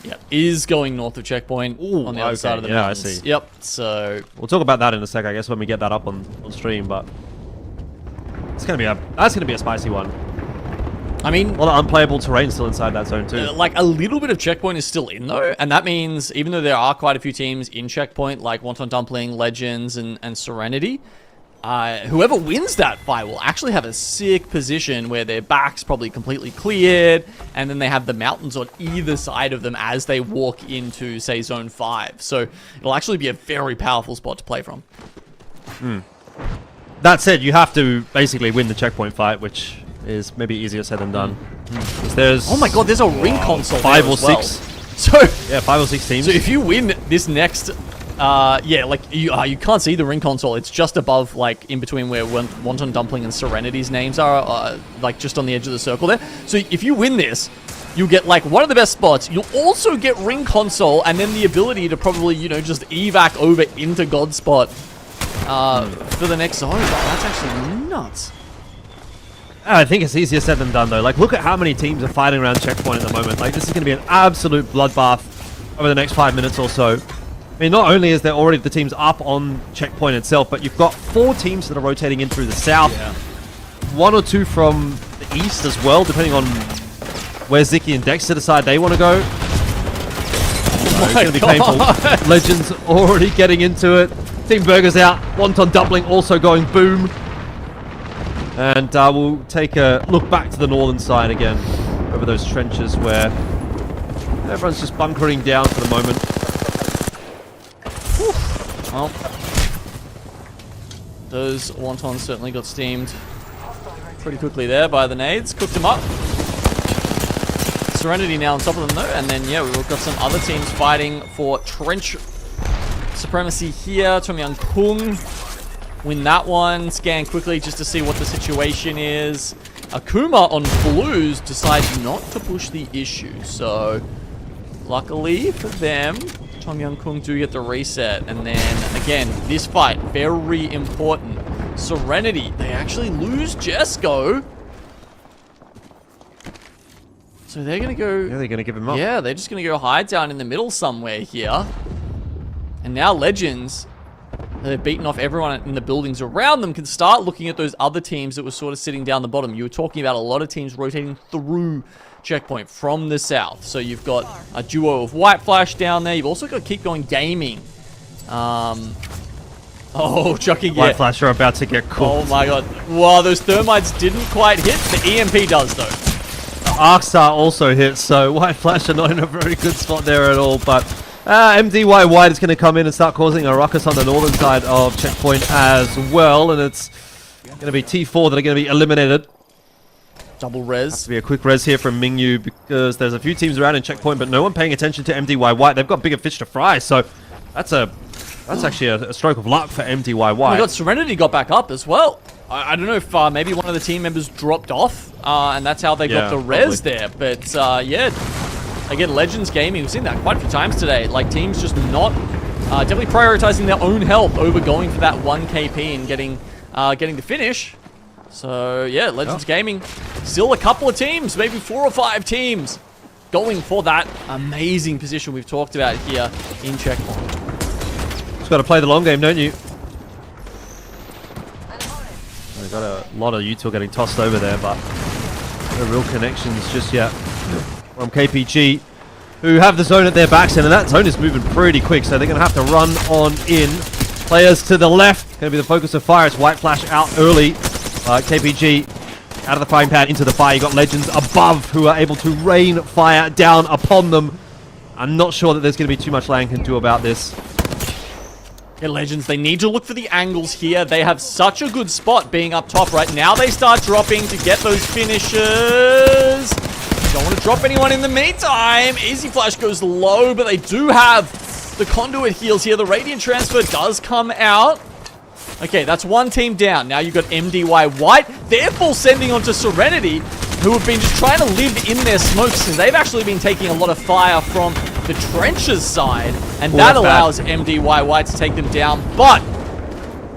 Yep, is going north of Checkpoint. Ooh, on the other side of the mountains. I see. Yep, so we'll talk about that in a sec, I guess, when we get that up on stream, but that's gonna be a spicy one. I mean, a lot of unplayable terrain still inside that zone too. Like, a little bit of Checkpoint is still in, though, and that means even though there are quite a few teams in Checkpoint, like Wonton Dumpling, Legends, and Serenity, whoever wins that fight will actually have a sick position where their back's probably completely cleared, and then they have the mountains on either side of them as they walk into, say, Zone 5. So it'll actually be a very powerful spot to play from. That said, you have to basically win the checkpoint fight, which is maybe easier said than done. There's oh my god, there's a ring console 5 there or as well. 6. So yeah, 5 or 6 teams. So if you win this next, yeah, like you can't see the ring console. It's just above, like in between where Wonton Dumpling and Serenity's names are, like just on the edge of the circle there. So if you win this, you'll get like one of the best spots. You'll also get ring console, and then the ability to probably, you know, just evac over into God spot for the next zone. That's actually nuts. I think it's easier said than done, though. Like, look at how many teams are fighting around checkpoint at the moment. Like, this is going to be an absolute bloodbath over the next 5 minutes or so. I mean, not only is there already the teams up on checkpoint itself, but you've got 4 teams that are rotating in through the south. Yeah. 1 or 2 from the east as well, depending on where Ziki and Dexter decide they want to go. It's going to be painful. Legends already getting into it. Team Burger's out. Wonton Dumpling also going boom. And we'll take a look back to the northern side again, over those trenches where everyone's just bunkering down for the moment. Well, those wontons certainly got steamed pretty quickly there by the nades. Cooked them up. Serenity now on top of them though, and then yeah, we've got some other teams fighting for trench supremacy here. Tom Young Kung win that one. Scan quickly just to see what the situation is. Akuma on blues decides not to push the issue, so luckily for them, Tom Young Kung do get the reset. And then again, this fight very important. Serenity, they actually lose Jesco, so they're gonna go. Yeah, they're gonna give him up. Yeah, they're just gonna go hide down in the middle somewhere here. And now Legends, they've beaten off everyone in the buildings around them, can start looking at those other teams that were sort of sitting down the bottom. You were talking about a lot of teams rotating through checkpoint from the south. So you've got a duo of White Flash down there. You've also got Keep Going Gaming. Oh, chucking, yeah. White Flash are about to get cooked. Oh my god. Wow, those thermites didn't quite hit. The EMP does, though. Arcstar also hits, so White Flash are not in a very good spot there at all, but MDY White is going to come in and start causing a ruckus on the northern side of checkpoint as well, and it's going to be T4 that are going to be eliminated. Double res. Has to be a quick res here from Mingyu because there's a few teams around in checkpoint, but no one paying attention to MDY White. They've got bigger fish to fry, so that's actually a stroke of luck for MDY White. Oh my god, Serenity got back up as well. I don't know if maybe one of the team members dropped off, and that's how they got the res there. But yeah, again, Legends Gaming, we've seen that quite a few times today. Like, teams just not definitely prioritizing their own health over going for that 1 KP and getting the finish. So yeah, Legends Gaming, still a couple of teams, maybe 4 or 5 teams, going for that amazing position we've talked about here in checkpoint. Just got to play the long game, don't you? We've got a lot of util getting tossed over there, but no real connections just yet from KPG, who have the zone at their backs, and that zone is moving pretty quick, so they're going to have to run on in. Players to the left, going to be the focus of fire. It's White Flash out early. KPG out of the frying pan into the fire. You got Legends above who are able to rain fire down upon them. I'm not sure that there's going to be too much Lang can do about this. Yeah, Legends, they need to look for the angles here. They have such a good spot being up top right now. They start dropping to get those finishes. Don't want to drop anyone in the meantime. Easy Flash goes low, but they do have the conduit heals here. The Radiant Transfer does come out. Okay, that's one team down. Now you've got MDY White. They're full sending onto Serenity, who have been just trying to live in their smokes, and they've actually been taking a lot of fire from the trenches side, and that allows MDY White to take them down. But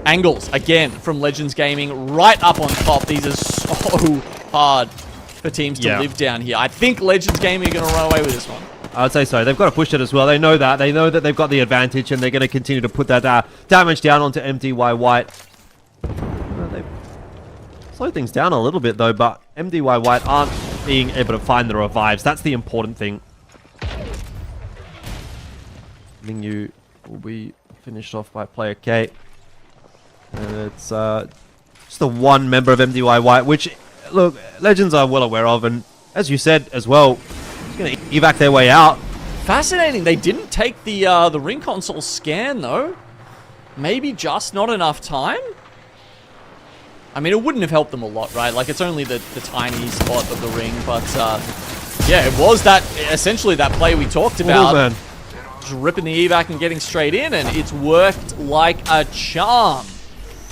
angles, again, from Legends Gaming right up on top. These are so hard for teams to live down here. I think Legends Gaming are going to run away with this one. I would say so. They've got to push it as well. They know that. They know that they've got the advantage, and they're going to continue to put that damage down onto MDY White. They've slowed things down a little bit, though, but MDY White aren't being able to find the revives. That's the important thing. Mingyu will be finished off by player K. And it's just the one member of MDY White, which, look, Legends are well aware of, and as you said as well, he's going to evac their way out. Fascinating. They didn't take the ring console scan, though. Maybe just not enough time? I mean, it wouldn't have helped them a lot, right? Like, it's only the tiny spot of the ring, but, yeah, it was that, essentially that play we talked about. Man. Just ripping the evac and getting straight in, and it's worked like a charm.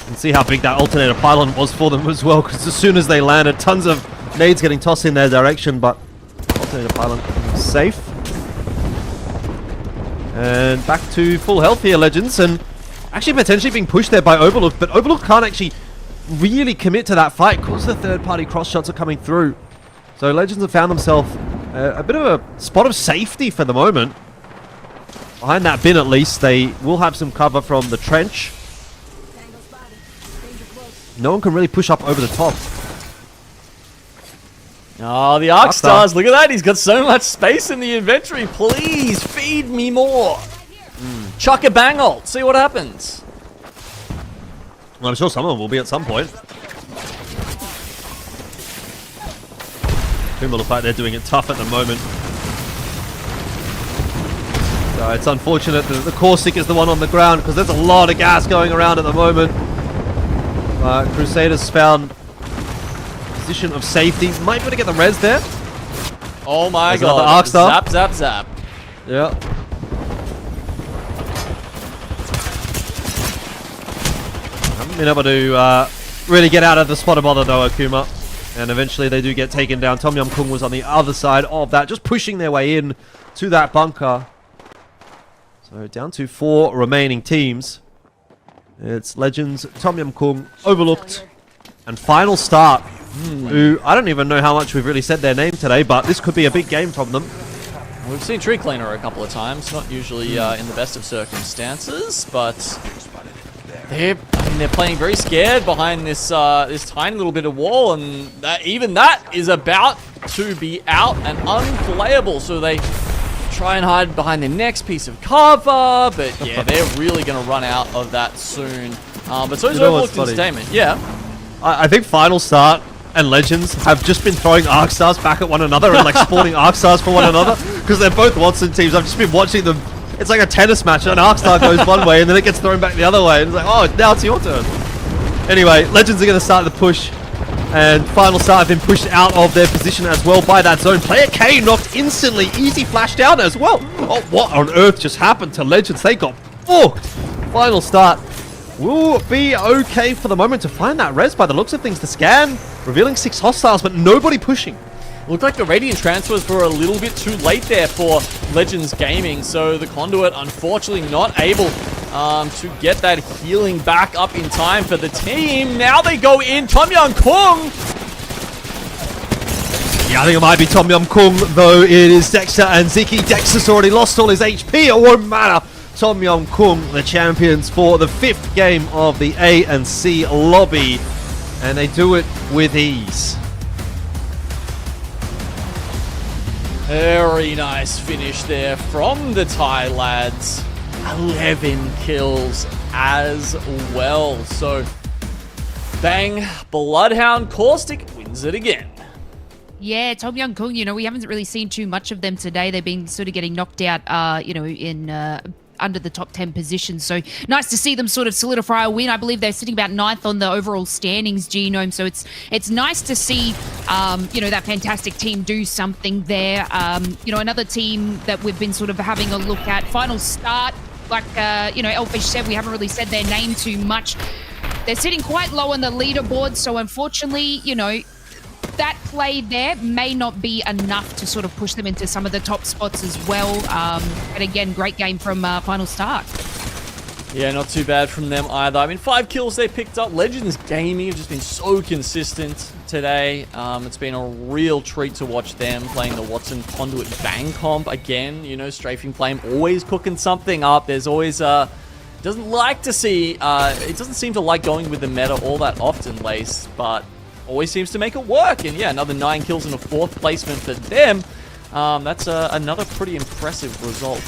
And see how big that alternator pylon was for them as well, because as soon as they landed, tons of nades getting tossed in their direction, but alternator pylon safe. And back to full health here, Legends, and actually potentially being pushed there by Overlook, but Overlook can't actually really commit to that fight because the third-party cross shots are coming through. So Legends have found themselves a bit of a spot of safety for the moment. Behind that bin, at least, they will have some cover from the trench. No one can really push up over the top. Oh, the ARC-Stars, look at that. He's got so much space in the inventory. Please feed me more. Chuck a bang ult. See what happens. Well, I'm sure some of them will be at some point. Kumba look like they're doing it tough at the moment. So it's unfortunate that the Corsic is the one on the ground because there's a lot of gas going around at the moment. Crusaders found position of safety. Might be able to get the res there. Oh my There's another god. arc star. Zap, zap, zap. Yeah. Haven't been able to really get out of the spot of bother though, Akuma. And eventually they do get taken down. Tom Yum Kung was on the other side of that, just pushing their way in to that bunker. So down to 4 remaining teams. It's Legends, Tom Yum Kung, Overlooked, and Final Start. Who, I don't even know how much we've really said their name today, but this could be a big game from them. We've seen Tree Cleaner a couple of times, not usually in the best of circumstances, but they're playing very scared behind this this tiny little bit of wall, and even that is about to be out and unplayable. So they try and hide behind the next piece of cover, but yeah, they're really going to run out of that soon. But so is Overlooked Entertainment. Yeah, I think Final Start and Legends have just been throwing Arc Stars back at one another and like spawning Arc Stars for one another because they're both Watson teams. I've just been watching them. It's like a tennis match. An Arc Star goes one way and then it gets thrown back the other way. And it's like, oh, now it's your turn. Anyway, Legends are going to start the push. And Final Start have been pushed out of their position as well by that zone. Player K knocked instantly. Easy flash down as well. Oh, what on earth just happened to Legends? They got booked. Final Start will be okay for the moment to find that res by the looks of things. The scan revealing 6 hostiles, but nobody pushing. Looked like the Radiant transfers were a little bit too late there for Legends Gaming, so the Conduit unfortunately not able to get that healing back up in time for the team. Now they go in. Tom Yum Kung. Yeah, I think it might be Tom Yum Kung, though it is Dexter and Ziki. Dexter's already lost all his HP. It won't matter. Tom Yum Kung, the champions for the 5th game of the A and C lobby, and they do it with ease. Very nice finish there from the Thai lads. 11 kills as well. So, bang, Bloodhound Caustic wins it again. Yeah, Tom Yum Kung, you know, we haven't really seen too much of them today. They've been sort of getting knocked out, you know, in under the top 10 positions. So nice to see them sort of solidify a win. I believe they're sitting about 9th on the overall standings, Genome. So it's nice to see, you know, that fantastic team do something there. You know, another team that we've been sort of having a look at, Final Start, like, you know, Elfish said, we haven't really said their name too much. They're sitting quite low on the leaderboard. So unfortunately, you know, that play there may not be enough to sort of push them into some of the top spots as well. And again, great game from Final Start. Yeah, not too bad from them either. I mean, 5 kills they picked up. Legends Gaming have just been so consistent today. It's been a real treat to watch them playing the Watson Conduit Bang comp again. You know, Strafing Flame always cooking something up. There's always doesn't like to see it doesn't seem to like going with the meta all that often, Lace, but always seems to make it work. And yeah, another 9 kills and a 4th placement for them. That's another pretty impressive result.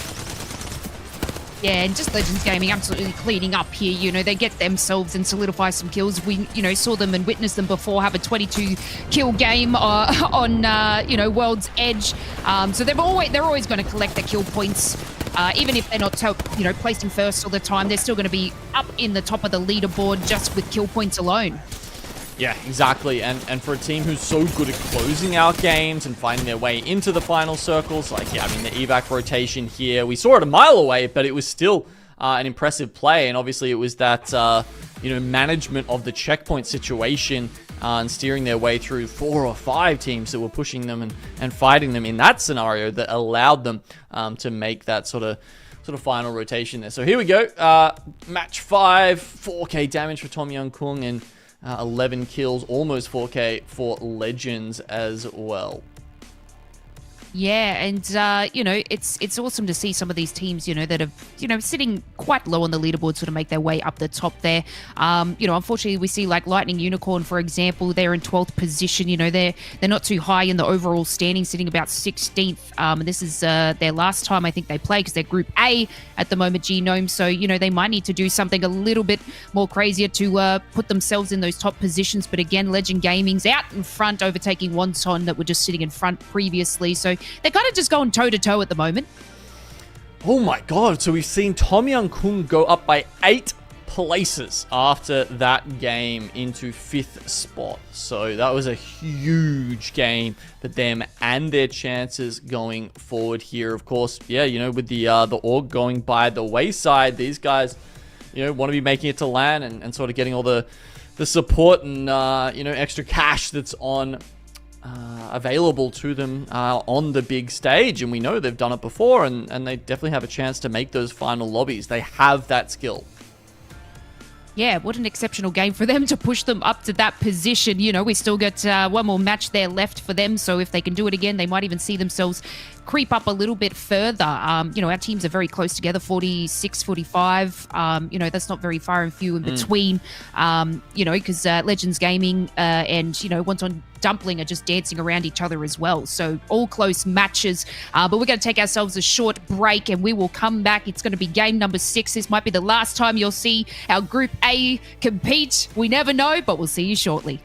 Yeah, and just Legends Gaming absolutely cleaning up here. You know, they get themselves and solidify some kills. We, you know, saw them and witnessed them before have a 22 kill game on, you know, World's Edge. So they're always going to collect their kill points. Even if they're not, you know, placed in first all the time, they're still going to be up in the top of the leaderboard just with kill points alone. Yeah, exactly. And for a team who's so good at closing out games and finding their way into the final circles, like, yeah, I mean, the evac rotation here, we saw it a mile away, but it was still an impressive play. And obviously it was that, you know, management of the checkpoint situation and steering their way through 4 or 5 teams that were pushing them and fighting them in that scenario that allowed them to make that sort of final rotation there. So here we go. Match 5, 4K damage for Tom Young Kung and 11 kills, almost 4K for Legends as well. Yeah, and you know, it's awesome to see some of these teams, you know, that have, you know, sitting quite low on the leaderboard sort of make their way up the top there. You know, unfortunately we see like Lightning Unicorn, for example, they're in 12th position. You know, they're not too high in the overall standing, sitting about 16th. And this is their last time I think they play, because they're Group A at the moment, Genome. So, you know, they might need to do something a little bit more crazier to put themselves in those top positions. But again, Legend Gaming's out in front, overtaking Wonton that were just sitting in front previously. So they're kind of just going toe-to-toe at the moment. Oh my god, so we've seen Tom Young Kung go up by 8 places after that game into 5th spot. So that was a huge game for them and their chances going forward here. Of course, yeah, you know, with the org going by the wayside, these guys, you know, want to be making it to LAN and sort of getting all the support and, you know, extra cash that's on available to them on the big stage. And we know they've done it before, and they definitely have a chance to make those final lobbies. They have that skill. Yeah, what an exceptional game for them to push them up to that position. You know, we still got one more match there left for them, so if they can do it again, they might even see themselves creep up a little bit further. You know, our teams are very close together, 46, 45. You know, that's not very far and few in between, you know, because Legends Gaming and, you know, Wonton Dumpling are just dancing around each other as well. So all close matches. But we're going to take ourselves a short break and we will come back. It's going to be game number 6. This might be the last time you'll see our Group A compete. We never know, but we'll see you shortly.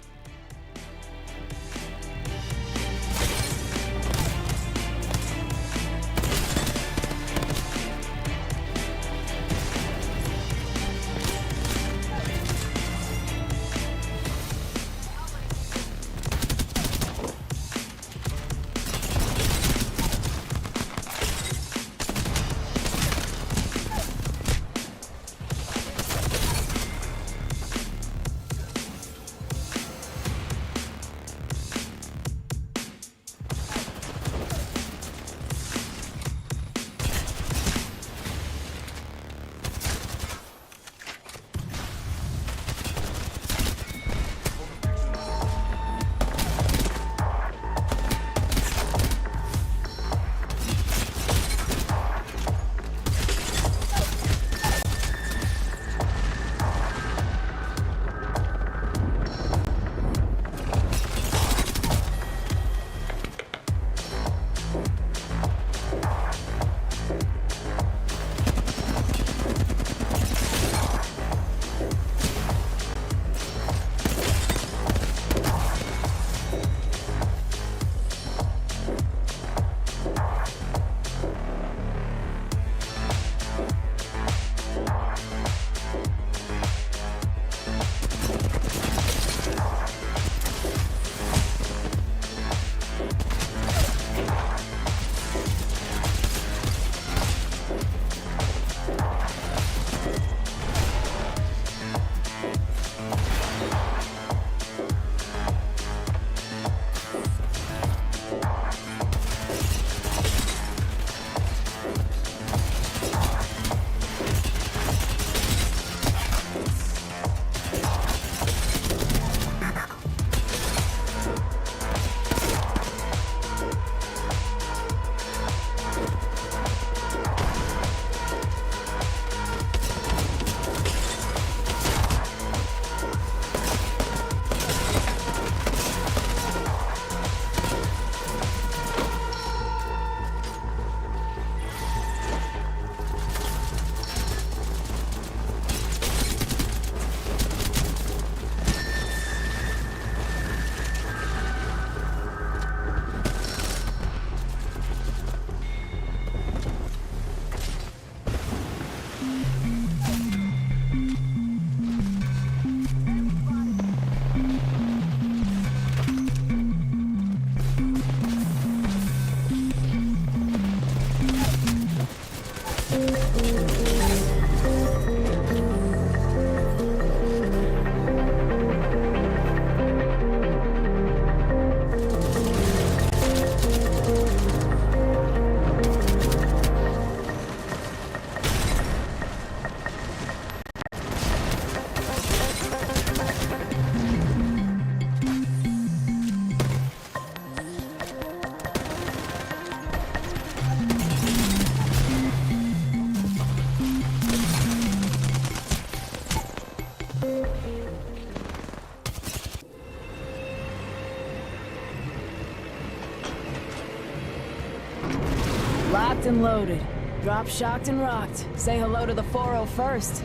and loaded. Drop shocked and rocked. Say hello to the 4-0 first.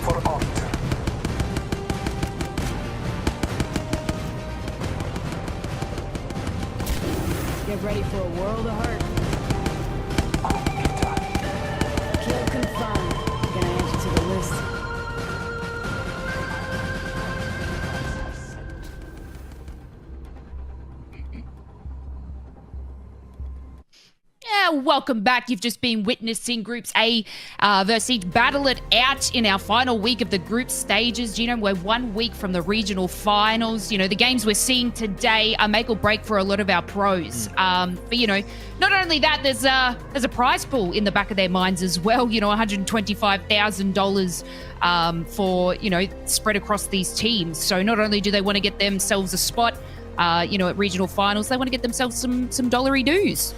For Alt. Get ready for a world of hurt. Kill confirmed. Gonna add you to the list. Yeah, welcome back. You've just been witnessing Groups A versus each battle it out in our final week of the group stages. You know, we're 1 week from the regional finals. You know, the games we're seeing today are make or break for a lot of our pros. But, you know, not only that, there's a prize pool in the back of their minds as well. You know, $125,000 for, you know, spread across these teams. So not only do they want to get themselves a spot, you know, at regional finals, they want to get themselves some dollary dues.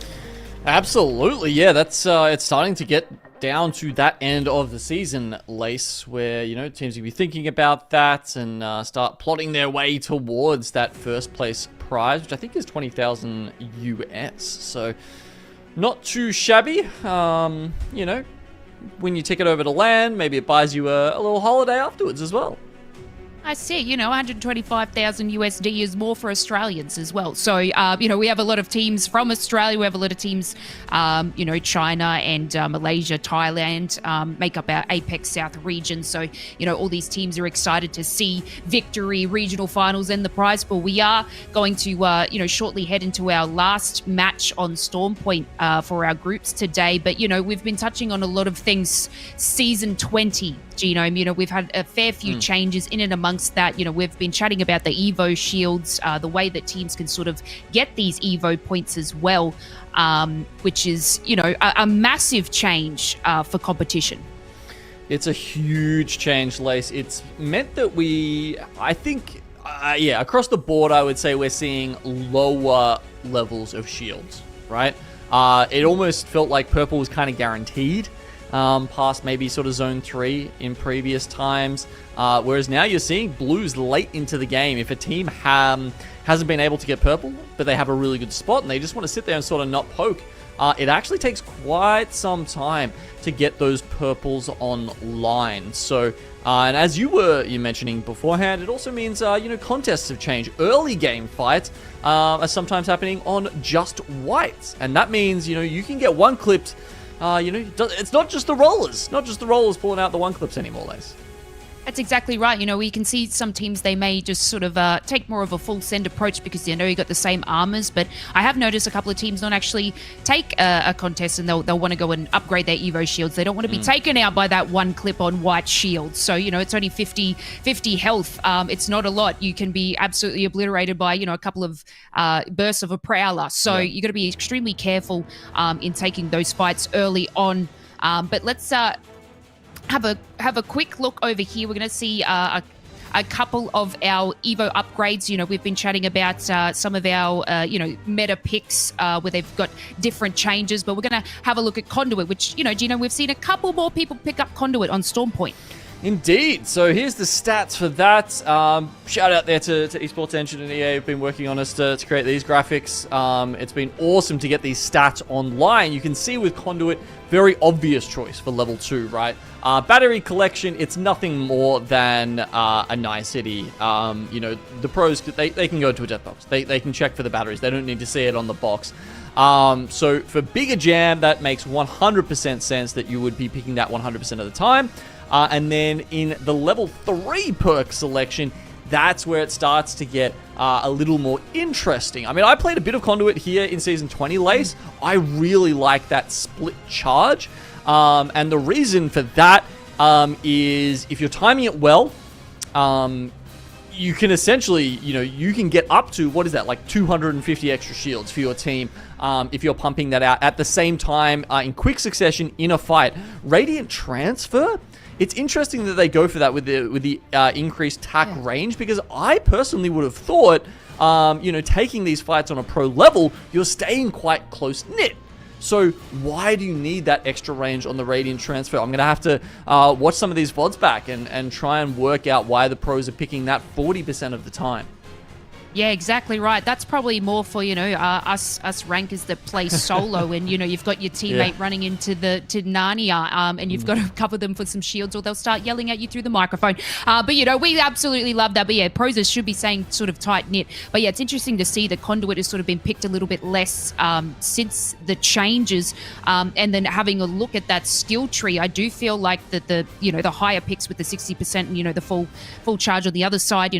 Absolutely, yeah. That's it's starting to get down to that end of the season, Lace, where, you know, teams will be thinking about that and start plotting their way towards that first place prize, which I think is 20,000 US. So not too shabby. You know, when you take it over to LAN, maybe it buys you a little holiday afterwards as well. I see, you know, 125,000 USD is more for Australians as well. So, you know, we have a lot of teams from Australia. We have a lot of teams, you know, China and Malaysia, Thailand make up our APAC-South region. So, you know, all these teams are excited to see victory, regional finals and the prize pool. We are going to, you know, shortly head into our last match on Storm Point for our groups today. But, you know, we've been touching on a lot of things Season 20, Genome. You know, we've had a fair few changes in and amongst that. You know, we've been chatting about the Evo shields, the way that teams can sort of get these Evo points as well, which is, you know, a massive change for competition. It's a huge change, Lace. It's meant that I think, yeah, across the board, I would say we're seeing lower levels of shields, right? It almost felt like purple was kind of guaranteed. Past maybe sort of zone 3 in previous times. Whereas now you're seeing blues late into the game. If a team hasn't been able to get purple, but they have a really good spot and they just want to sit there and sort of not poke, it actually takes quite some time to get those purples online. So, and as you were mentioning beforehand, it also means, you know, contests have changed. Early game fights are sometimes happening on just whites. And that means, you know, you can get one clipped. You know, it's not just the rollers. Not just the rollers pulling out the one clips anymore, Lace. That's exactly right. You know, we can see some teams, they may just sort of take more of a full send approach because they know you got the same armors. But I have noticed a couple of teams not actually take a contest and they'll want to go and upgrade their Evo shields. They don't want to be taken out by that one clip on white shield. So, you know, it's only 50 health. It's not a lot. You can be absolutely obliterated by, you know, a couple of bursts of a prowler. So you got to be extremely careful in taking those fights early on. But let's have a quick look over here. We're going to see a couple of our Evo upgrades. You know, we've been chatting about some of our, you know, meta picks where they've got different changes, but we're going to have a look at Conduit, which, you know, Gino, we've seen a couple more people pick up Conduit on Storm Point. Indeed. So here's the stats for that. Shout out there to Esports Engine and EA who've been working on us to create these graphics. It's been awesome to get these stats online. You can see with Conduit, very obvious choice for level 2, right? Battery collection, it's nothing more than a nicety. You know, the pros, they can go to a death box. They can check for the batteries. They don't need to see it on the box. So for bigger jam, that makes 100% sense that you would be picking that 100% of the time. And then in the level 3 perk selection, that's where it starts to get a little more interesting. I mean, I played a bit of Conduit here in Season 20, Lace. I really like that split charge. And the reason for that is if you're timing it well, you can essentially, you know, you can get up to, what is that, like 250 extra shields for your team if you're pumping that out at the same time in quick succession in a fight. Radiant Transfer, it's interesting that they go for that with the increased tack range, because I personally would have thought, you know, taking these fights on a pro level, you're staying quite close-knit. So why do you need that extra range on the Radiant Transfer? I'm going to have to watch some of these VODs back and try and work out why the pros are picking that 40% of the time. Yeah, exactly right. That's probably more for, us rankers that play solo and, you've got your teammate running into to Narnia and you've got to cover them for some shields or they'll start yelling at you through the microphone. But, we absolutely love that. But, yeah, Prozas should be saying sort of tight-knit. But, yeah, it's interesting to see that Conduit has sort of been picked a little bit less since the changes. And then having a look at that skill tree, I do feel like that the higher picks with the 60% and, the full charge on the other side,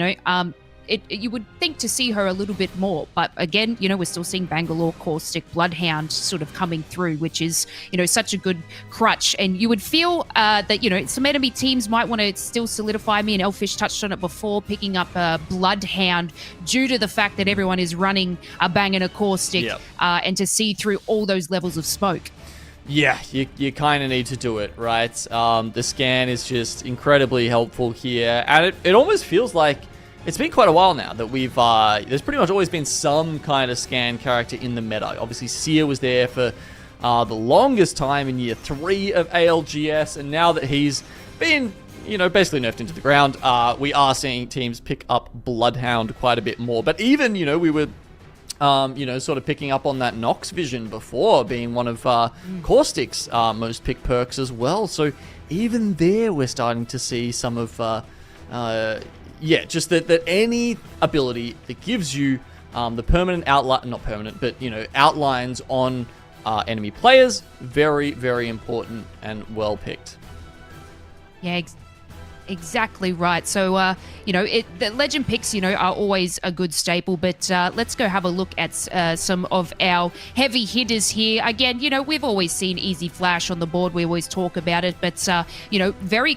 you would think to see her a little bit more, but again, we're still seeing Bangalore, Caustic, Bloodhound sort of coming through, which is, such a good crutch. And you would feel that, some enemy teams might want to still solidify. Me and Elfish touched on it before, picking up Bloodhound due to the fact that everyone is running a Bang and a Caustic and to see through all those levels of smoke. Yeah, you kind of need to do it, right? The scan is just incredibly helpful here, and it almost feels like it's been quite a while now that we've, there's pretty much always been some kind of scan character in the meta. Obviously, Seer was there for the longest time in year 3 of ALGS, and now that he's been, basically nerfed into the ground, we are seeing teams pick up Bloodhound quite a bit more. But even, we were, sort of picking up on that Nox vision before being one of Caustic's most picked perks as well. So even there, we're starting to see some of, just that any ability that gives you the permanent outline, not permanent, but, outlines on enemy players, very, very important and well picked. Yeah, exactly right. So, the legend picks, are always a good staple, but let's go have a look at some of our heavy hitters here. Again, we've always seen Easy Flash on the board. We always talk about it, but, very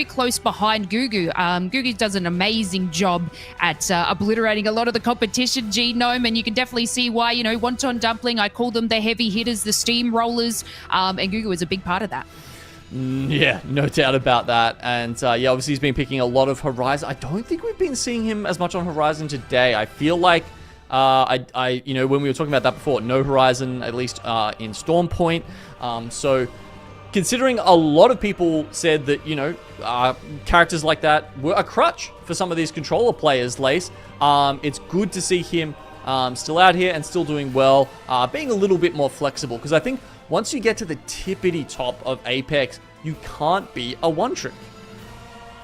close behind Gugu. Gugu does an amazing job at obliterating a lot of the competition, Genome, and you can definitely see why, Wonton Dumpling, I call them the heavy hitters, the steamrollers, and Gugu is a big part of that. Yeah, no doubt about that. And obviously he's been picking a lot of Horizon. I don't think we've been seeing him as much on Horizon today. I feel like, when we were talking about that before, no Horizon, at least in Storm Point. So considering a lot of people said that, characters like that were a crutch for some of these controller players, Lace, it's good to see him still out here and still doing well, being a little bit more flexible. Because I think once you get to the tippity top of Apex, you can't be a one-trick.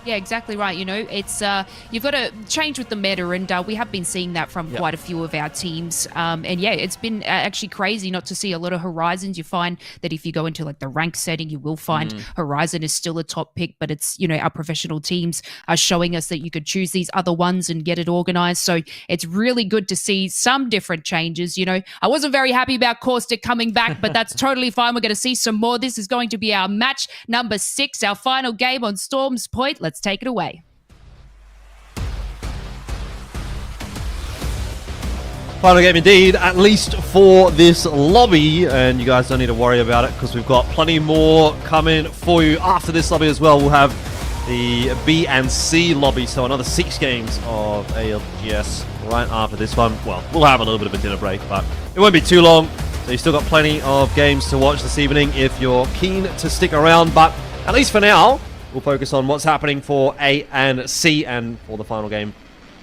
Yeah, exactly right. It's you've got to change with the meta, and we have been seeing that from quite a few of our teams. And yeah, it's been actually crazy not to see a lot of Horizons. You find that if you go into like the rank setting, you will find Horizon is still a top pick, but it's, our professional teams are showing us that you could choose these other ones and get it organized. So it's really good to see some different changes. I wasn't very happy about Caustic coming back, but that's totally fine. We're going to see some more. This is going to be our match number 6, our final game on Storm's Point. Let's take it away. Final game indeed, at least for this lobby, and you guys don't need to worry about it because we've got plenty more coming for you after this lobby as well. We'll have the B and C lobby, so another 6 games of ALGS right after this one. Well, we'll have a little bit of a dinner break, but it won't be too long, so you've still got plenty of games to watch this evening if you're keen to stick around. But at least for now, we'll focus on what's happening for A and C, and for the final game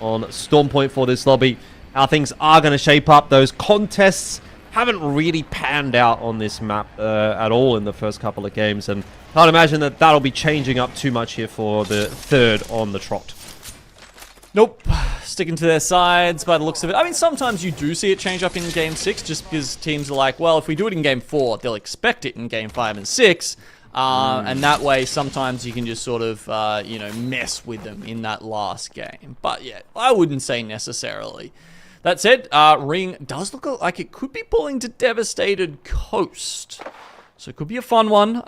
on Storm Point for this lobby, how things are going to shape up. Those contests haven't really panned out on this map at all in the first couple of games, and can't imagine that that'll be changing up too much here for the third on the trot. Nope. Sticking to their sides by the looks of it. I mean, sometimes you do see it change up in Game 6 just because teams are like, well, if we do it in Game 4, they'll expect it in Game 5 and 6. And that way, sometimes you can just sort of, mess with them in that last game. But yeah, I wouldn't say necessarily. That said, Ring does look like it could be pulling to Devastated Coast. So it could be a fun one.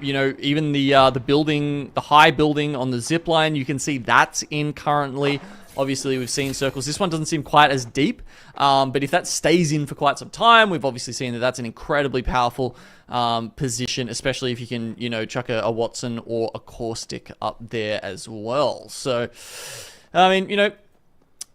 Even the building, the high building on the zipline, you can see that's in currently. Obviously, we've seen circles. This one doesn't seem quite as deep, but if that stays in for quite some time, we've obviously seen that that's an incredibly powerful position, especially if you can, chuck a Watson or a Caustic up there as well. So, I mean,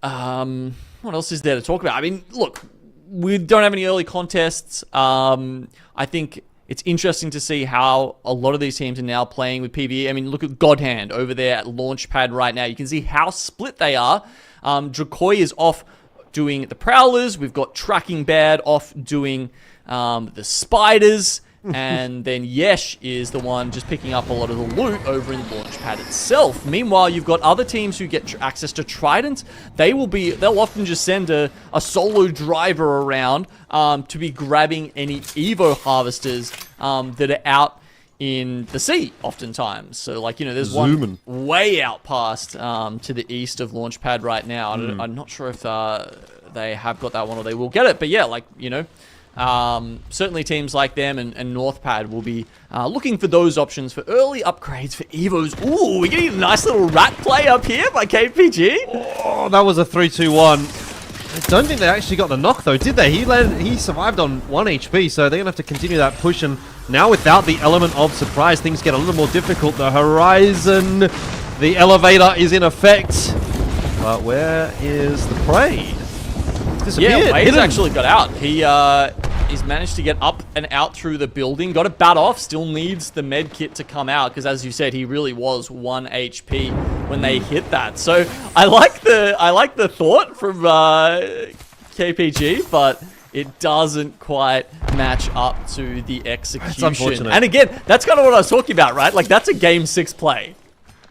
what else is there to talk about? I mean, look, we don't have any early contests. I think it's interesting to see how a lot of these teams are now playing with PvE. I mean, look at Godhand over there at Launchpad right now. You can see how split they are. Dracoy is off doing the Prowlers. We've got Tracking Bad off doing the Spiders. And then Yesh is the one just picking up a lot of the loot over in Launchpad itself. Meanwhile, you've got other teams who get access to Trident. They'll often just send a solo driver around to be grabbing any Evo harvesters that are out in the sea oftentimes. So, like, you know, there's one way out past to the east of Launchpad right now. I'm not sure if they have got that one or they will get it. But yeah, like, you know, certainly teams like them and Northpad will be looking for those options for early upgrades for Evos. Ooh, we're getting a nice little rat play up here by KPG. Oh, that was a 3-2-1. I don't think they actually got the knock though, did they? He survived on 1 HP, so they're gonna have to continue that push. And now without the element of surprise, things get a little more difficult. The horizon, the elevator is in effect. But where is the prey? Yeah, Wade's actually got out. He's managed to get up and out through the building. Got a bat off. Still needs the med kit to come out because, as you said, he really was 1 HP when they hit that. So I like the thought from KPG, but it doesn't quite match up to the execution. That's unfortunate. And again, that's kind of what I was talking about, right? Like, that's a game 6 play.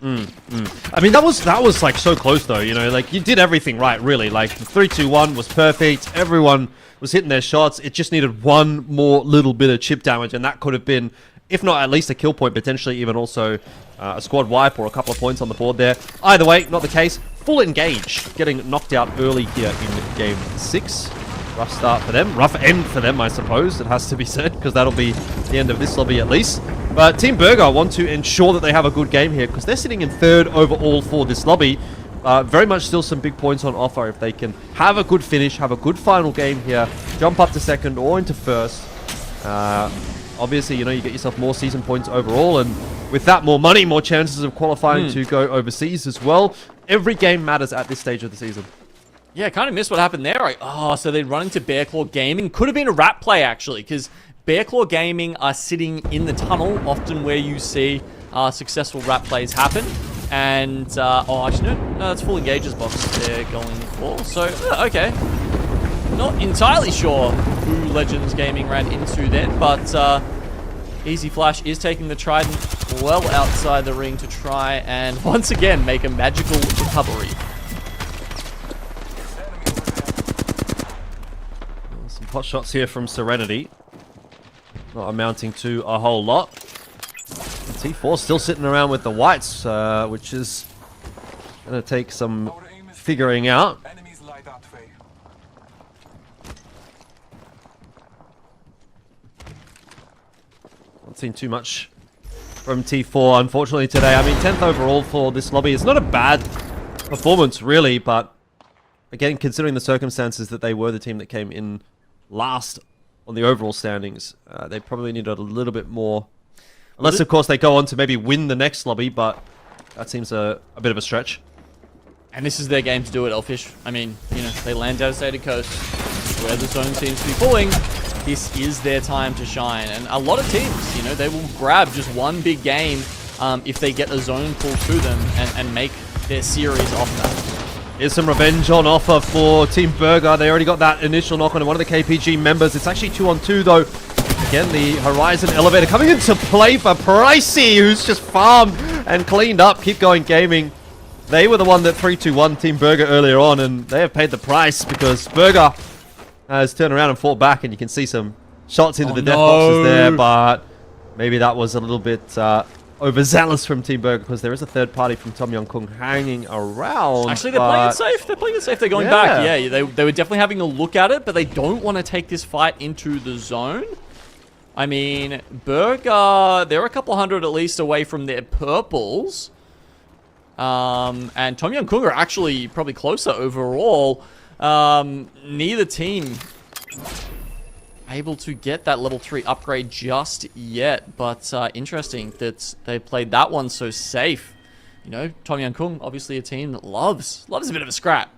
I mean, that was like so close though, you know, like you did everything right, really. Like the 3-2-1 was perfect. Everyone was hitting their shots. It just needed one more little bit of chip damage, and that could have been, if not at least a kill point, potentially even also a squad wipe or a couple of points on the board there. Either way, not the case. Full engage, getting knocked out early here in game 6. Rough start for them. Rough end for them, I suppose, it has to be said, because that'll be the end of this lobby at least. But Team Burger want to ensure that they have a good game here, because they're sitting in 3rd overall for this lobby. Very much still some big points on offer if they can have a good finish, have a good final game here, jump up to 2nd or into 1st. Obviously, you know, you get yourself more season points overall, and with that, more money, more chances of qualifying to go overseas as well. Every game matters at this stage of the season. Yeah, I kind of missed what happened there. So they'd run into Bearclaw Gaming. Could have been a rat play, actually, because Bearclaw Gaming are sitting in the tunnel, often where you see successful rat plays happen. And, actually, no, that's full engages box they're going for. So, okay. Not entirely sure who Legends Gaming ran into then, but Easy Flash is taking the Trident well outside the ring to try and, once again, make a magical recovery. Some pot shots here from Serenity. Not amounting to a whole lot. T4 still sitting around with the whites, which is going to take some figuring out. Not seen too much from T4, unfortunately, today. I mean, 10th overall for this lobby. It's not a bad performance, really, but again, considering the circumstances that they were the team that came in last on the overall standings, they probably needed a little bit more. Unless, of course, they go on to maybe win the next lobby, but that seems a bit of a stretch. And this is their game to do it, Elfish. I mean, you know, they land Devastated Coast, where the zone seems to be pulling. This is their time to shine. And a lot of teams, you know, they will grab just one big game if they get a zone pull to them and make their series off that. Here's some revenge on offer for Team Burger. They already got that initial knock on one of the KPG members. It's actually 2-on-2 though. Again, the Horizon Elevator coming into play for Pricey, who's just farmed and cleaned up. Keep Going Gaming. They were the one that 3-2-1 Team Burger earlier on, and they have paid the price because Burger has turned around and fought back, and you can see some shots into the death boxes there, but maybe that was a little bit overzealous from Team Burger because there is a third party from Tom Young Kung hanging around. Actually, they're playing it safe. They're playing it safe. They're going back. Yeah, they were definitely having a look at it, but they don't want to take this fight into the zone. I mean, Burger, they're a couple hundred at least away from their purples. And Tom Young Kung are actually probably closer overall. Neither team able to get that level 3 upgrade just yet, but interesting that they played that one so safe. You know, Tom Young Kung, obviously a team that loves a bit of a scrap.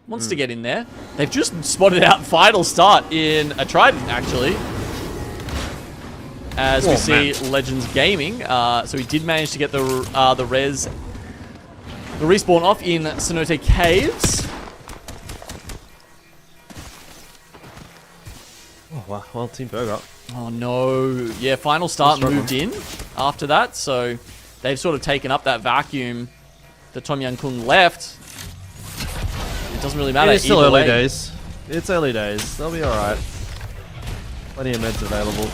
Wants to get in there. They've just spotted out Final Start in a Trident, actually. As we see Legends Gaming. So he did manage to get the respawn off in Cenote Caves. Oh, wow. Well, Team Burger. Oh, no. Yeah, Final Start moved in after that, so they've sort of taken up that vacuum that Tom Young Kung left. It doesn't really matter. It's still either early way. days. It's early days. They'll be alright. Plenty of meds available.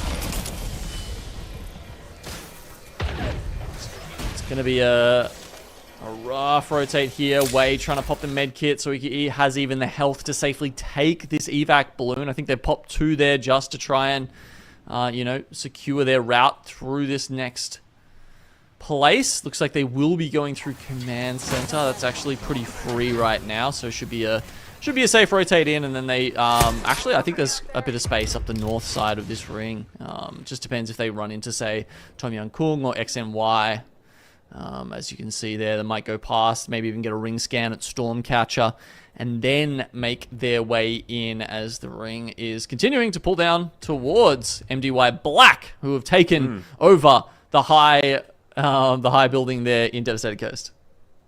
It's going to be a rough rotate here. Wade trying to pop the med kit so he has even the health to safely take this evac balloon. I think they popped 2 there just to try and, you know, secure their route through this next place. Looks like they will be going through command center. That's actually pretty free right now, so should be a safe rotate in. And then they actually, I think there's a bit of space up the north side of this ring. Just depends if they run into, say, Tom Young Kung or XNY. As you can see there, they might go past, maybe even get a ring scan at Stormcatcher, and then make their way in as the ring is continuing to pull down towards MDY Black, who have taken over the high building there in Devastated Coast.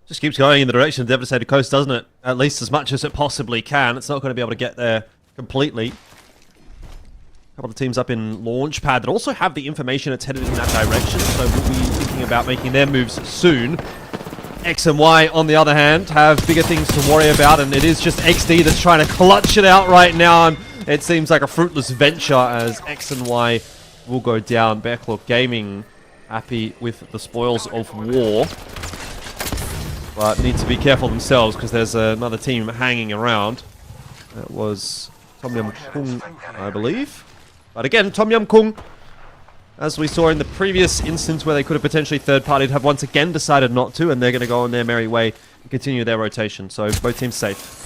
Just keeps going in the direction of Devastated Coast, doesn't it? At least as much as it possibly can. It's not going to be able to get there completely. A couple of teams up in Launchpad that also have the information it's headed in that direction, so we'll be thinking about making their moves soon. X and Y, on the other hand, have bigger things to worry about, and it is just XD that's trying to clutch it out right now, and it seems like a fruitless venture as X and Y will go down. Bearclaw Gaming happy with the spoils of war, but need to be careful themselves because there's another team hanging around. That was Tom Yum Kung, I believe. But again, Tom Yum Kung, as we saw in the previous instance where they could have potentially third-partied, have once again decided not to, and they're going to go on their merry way and continue their rotation. So both teams safe.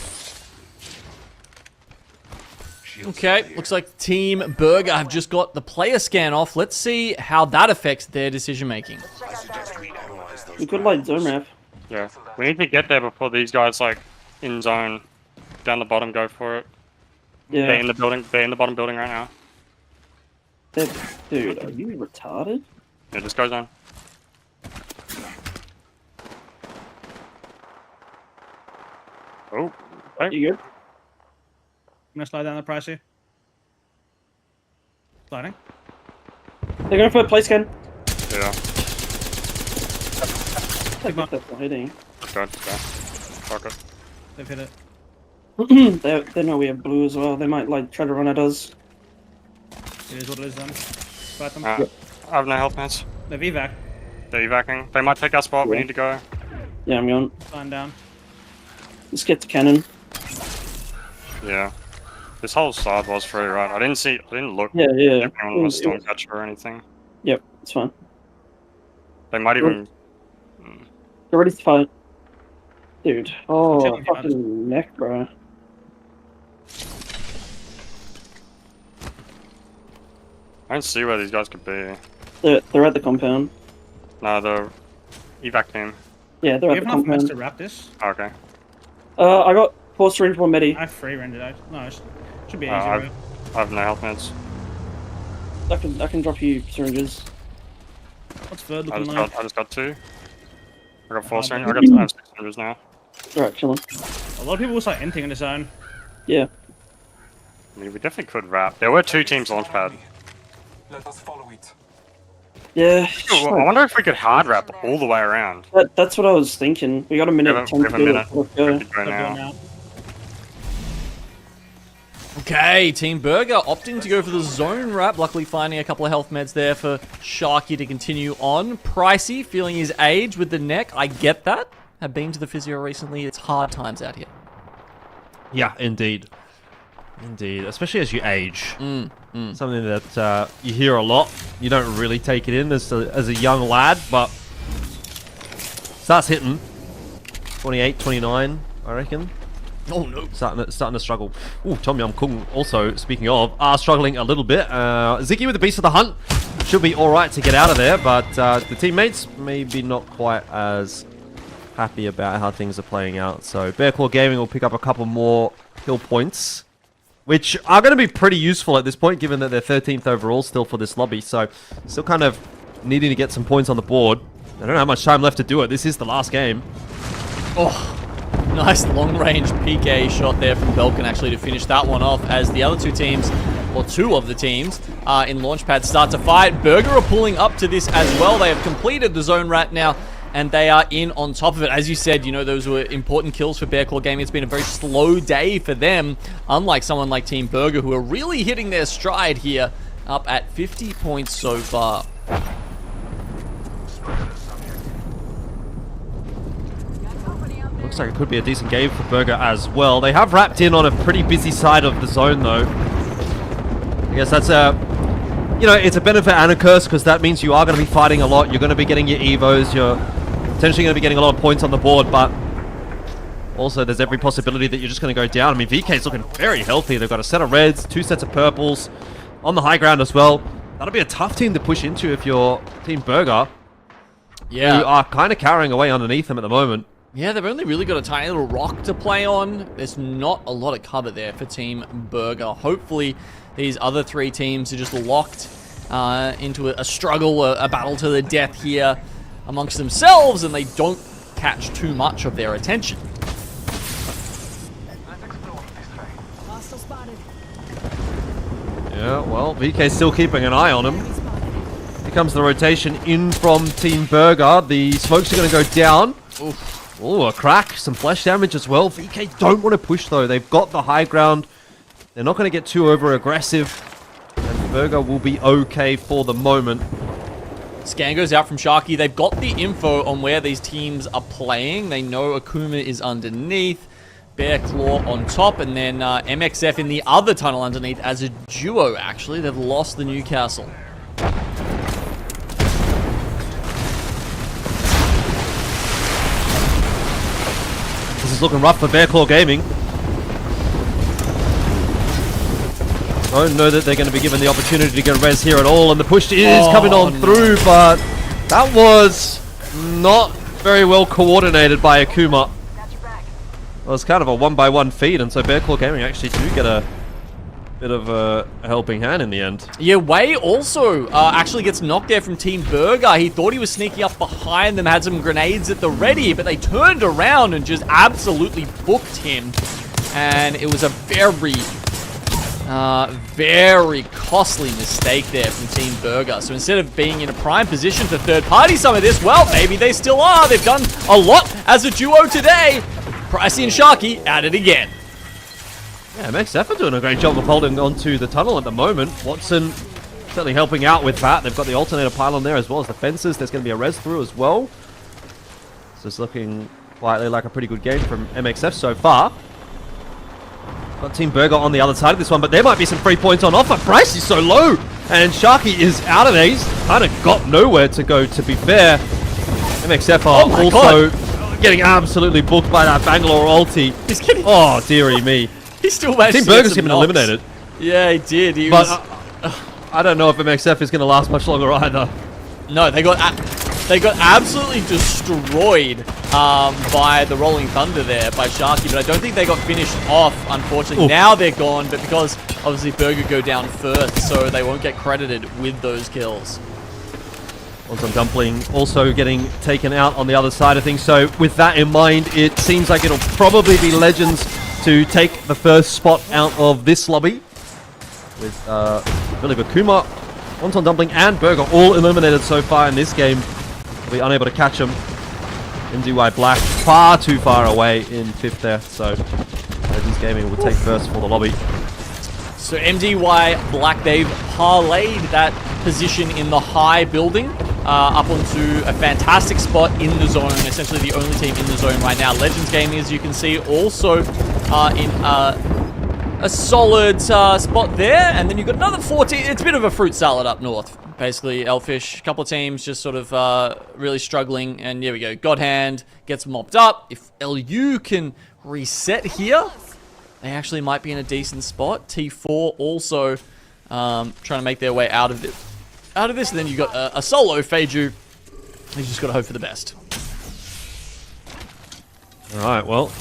Okay, looks like Team Burger have just got the player scan off. Let's see how that affects their decision-making. We could like zone wrap. Yeah, we need to get there before these guys like in zone. Down the bottom, go for it. Yeah. They're in the building. They're in the bottom building right now. Dude, are you retarded? Yeah, just go zone. Oh, okay. You good? I'm gonna slide down the price here. Sliding. They're going for a play scan. Yeah. I think that's not hitting. Just go. Fuck it. They've hit it. They know we have blue as well. They might like try to run at us. It is what it is then. Fight them. I have no health mats. They've evac. They're evacing. They might take our spot. We need to go. Yeah, I'm going. Sliding down. Let's get to cannon. Yeah. This whole side was free, right? I didn't look. Yeah. If anyone was Stormcatcher or anything. Yep, it's fine. They might even. They're ready to fight. Dude. Oh, fucking neck, bro. I don't see where these guys could be. They're at the compound. No, the evac team. Yeah, they're We at have the enough meds compound. to wrap this. Okay. I got 4 syringe, 1 medi. I have 3 rendered out. No, it should be easy, I right? have no health meds. I can drop you syringes. What's third I looking just like? got 2. I got 4 syringes. I have 6 syringes now. Alright, chillin'. A lot of people will start entering in the zone. Yeah. I mean, we definitely could wrap. There were 2 teams launchpad. Let us follow it. Yeah. I wonder if we could hard wrap all the way around. That's what I was thinking. We got a minute. We have a minute. Let's go. We could go now. Okay, Team Burger opting to go for the zone wrap. Luckily finding a couple of health meds there for Sharky to continue on. Pricey feeling his age with the neck. I get that. Have been to the physio recently. It's hard times out here. Yeah, indeed. Indeed. Especially as you age. Something that you hear a lot. You don't really take it in as a young lad, but starts hitting. 28, 29, I reckon. Oh no. Starting to struggle. Ooh, Tom Yum Kung also, speaking of, are struggling a little bit. Ziki with the Beast of the Hunt should be alright to get out of there, but the teammates maybe not quite as happy about how things are playing out. So Bearclaw Gaming will pick up a couple more kill points, which are going to be pretty useful at this point, given that they're 13th overall still for this lobby. So still kind of needing to get some points on the board. I don't have much time left to do it. This is the last game. Oh. Nice long-range PK shot there from Belkin actually to finish that one off, as the other 2 teams or two of the teams in Launchpad start to fight. Burger are pulling up to this as well. They have completed the zone rat now, and they are in on top of it. As you said, you know, those were important kills for Bear Claw Gaming. It's been a very slow day for them, unlike someone like Team Burger, who are really hitting their stride here, up at 50 points so far. Looks like it could be a decent game for Burger as well. They have wrapped in on a pretty busy side of the zone, though. I guess that's a, you know, it's a benefit and a curse, because that means you are going to be fighting a lot. You're going to be getting your evos. You're potentially going to be getting a lot of points on the board, but also there's every possibility that you're just going to go down. I mean, VK's looking very healthy. They've got a set of reds, 2 sets of purples on the high ground as well. That'll be a tough team to push into if you're Team Burger. Yeah. You are kind of carrying away underneath them at the moment. Yeah, they've only really got a tiny little rock to play on. There's not a lot of cover there for Team Burger. Hopefully, these other 3 teams are just locked into a struggle, a battle to the death here amongst themselves, and they don't catch too much of their attention. Hostile spotted. Yeah, well, VK's still keeping an eye on him. Here comes the rotation in from Team Burger. The smokes are going to go down. Oof. Oh, a crack. Some flesh damage as well. VK don't want to push, though. They've got the high ground. They're not going to get too over-aggressive. And Burger will be okay for the moment. Scan goes out from Sharky. They've got the info on where these teams are playing. They know Akuma is underneath, Bear Claw on top, and then MXF in the other tunnel underneath as a duo, actually. They've lost the Newcastle. This is looking rough for Bear Claw Gaming. Don't know that they're going to be given the opportunity to get res here at all, and the push is coming on through, but that was not very well coordinated by Akuma. It was kind of a 1-by-1 feed, and so Bear Claw Gaming actually do get a bit of a helping hand in the end. Yeah, Wei also actually gets knocked there from Team Burger. He thought he was sneaking up behind them, had some grenades at the ready, but they turned around and just absolutely booked him. And it was a very costly mistake there from Team Burger. So instead of being in a prime position for third party some of this, well, maybe they still are. They've done a lot as a duo today. Pricey and Sharky at it again. Yeah, MXF are doing a great job of holding onto the tunnel at the moment. Watson certainly helping out with that. They've got the alternator pylon there as well as the fences. There's going to be a res through as well. So it's looking quietly like a pretty good game from MXF so far. Got Team Burger on the other side of this one, but there might be some free points on offer. Price is so low, and Sharky is out of there. He's kind of got nowhere to go, to be fair. MXF are also getting absolutely booked by that Bangalore ulti. He's getting... Oh, dearie me. He still managed Team to get Burger's some been eliminated. Yeah, he did. He but was... I don't know if MXF is going to last much longer either. No, they got absolutely destroyed by the Rolling Thunder there by Sharky, but I don't think they got finished off, unfortunately. Ooh. Now they're gone, but because obviously Burger go down first, so they won't get credited with those kills. Wonton Dumpling also getting taken out on the other side of things, so with that in mind, it seems like it'll probably be Legends to take the first spot out of this lobby, with Billy Bakuma, Wonton Dumpling, and Burger all eliminated so far in this game. We'll be unable to catch them. MDY Black far too far away in 5th there, so Legends Gaming will take first for the lobby. So MDY Black, they've parlayed that position in the high building up onto a fantastic spot in the zone, essentially the only team in the zone right now. Legends Gaming, as you can see, also in a solid spot there, and then you've got another 14. It's a bit of a fruit salad up north, basically. Elfish, a couple of teams just sort of really struggling, and here we go. Godhand gets mopped up. If LU can reset here, they actually might be in a decent spot. T4 also trying to make their way out of this. And then you've got a solo Feiju. You just got to hope for the best. All right, well,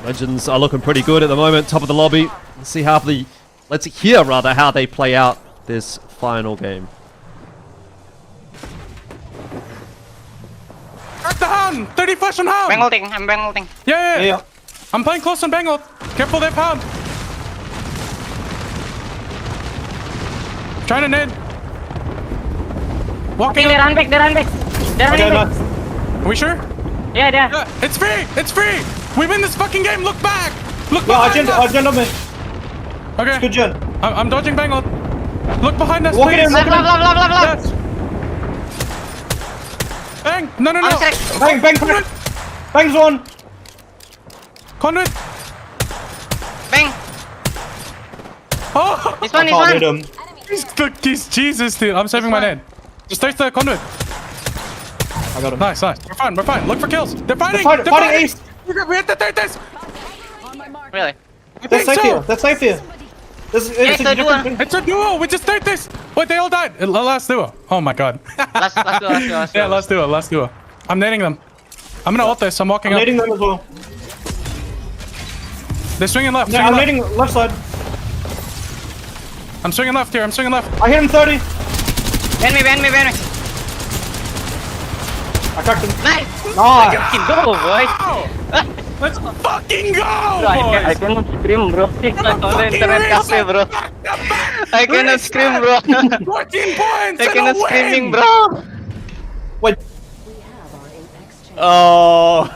Legends are looking pretty good at the moment, top of the lobby. Let's hear how they play out this final game. At the hand! 30 flash on hand! Bang ulting, I'm bang ulting. Yeah. I'm playing close on bang ult. Careful there, pound. Trying to nade. Walking They up. run back, they run back. They run back. Are we sure? Yeah, yeah. It's free! It's free! We win this fucking game! Look back! Look Yeah, behind us! Argent on me. Okay. Good gen. I'm dodging bang on. Look behind us, Walk it please! in, walk it in. Left. Yes. Bang! No, no, no! Bang, bang, bang! Bang's on! Conduit! Bang! Oh! This one, Can't hit him. He's Jesus, dude. I'm saving my nade. Just take the conduit. I got him. Nice, nice. We're fine, we're fine. Look for kills. They're fighting! They're fighting east! We have to take this! Really? That's safe here. That's safe here. It's a different thing. It's a duo! We just take this! Wait, they all died! Last duo. Oh my god. Last duo. Yeah, last duo. I'm nading them. I'm gonna ult this. I'm walking I'm up. nading them as well. They're swinging left. Yeah, I'm nading left side. I'm swinging left here. I'm swinging left. I hit him 30. Ban me. I cracked him. Nice! Nice! Fucking go, boy! Let's fucking go, I cannot scream, bro. I'm on the internet cafe, bro. I cannot scream, bro. 14 points! I cannot screaming, bro. Wait. Oh.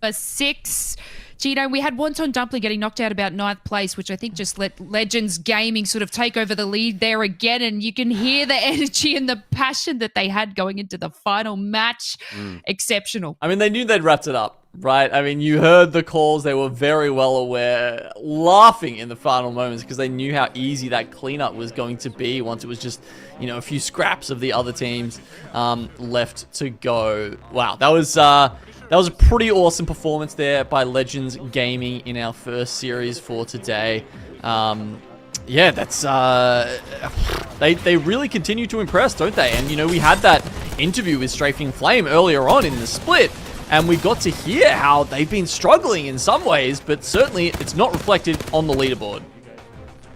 For 6. Gino, we had Wonton Dumpling getting knocked out about 9th place, which I think just let Legends Gaming sort of take over the lead there again. And you can hear the energy and the passion that they had going into the final match. Exceptional. I mean, they knew they'd wrapped it up, right? I mean, you heard the calls. They were very well aware, laughing in the final moments because they knew how easy that cleanup was going to be once it was just, you know, a few scraps of the other teams left to go. Wow, that was a pretty awesome performance there by Legends Gaming in our first series for today. Yeah, that's they really continue to impress, don't they? And you know, we had that interview with Strafing Flame earlier on in the split, and we got to hear how they've been struggling in some ways, but certainly it's not reflected on the leaderboard.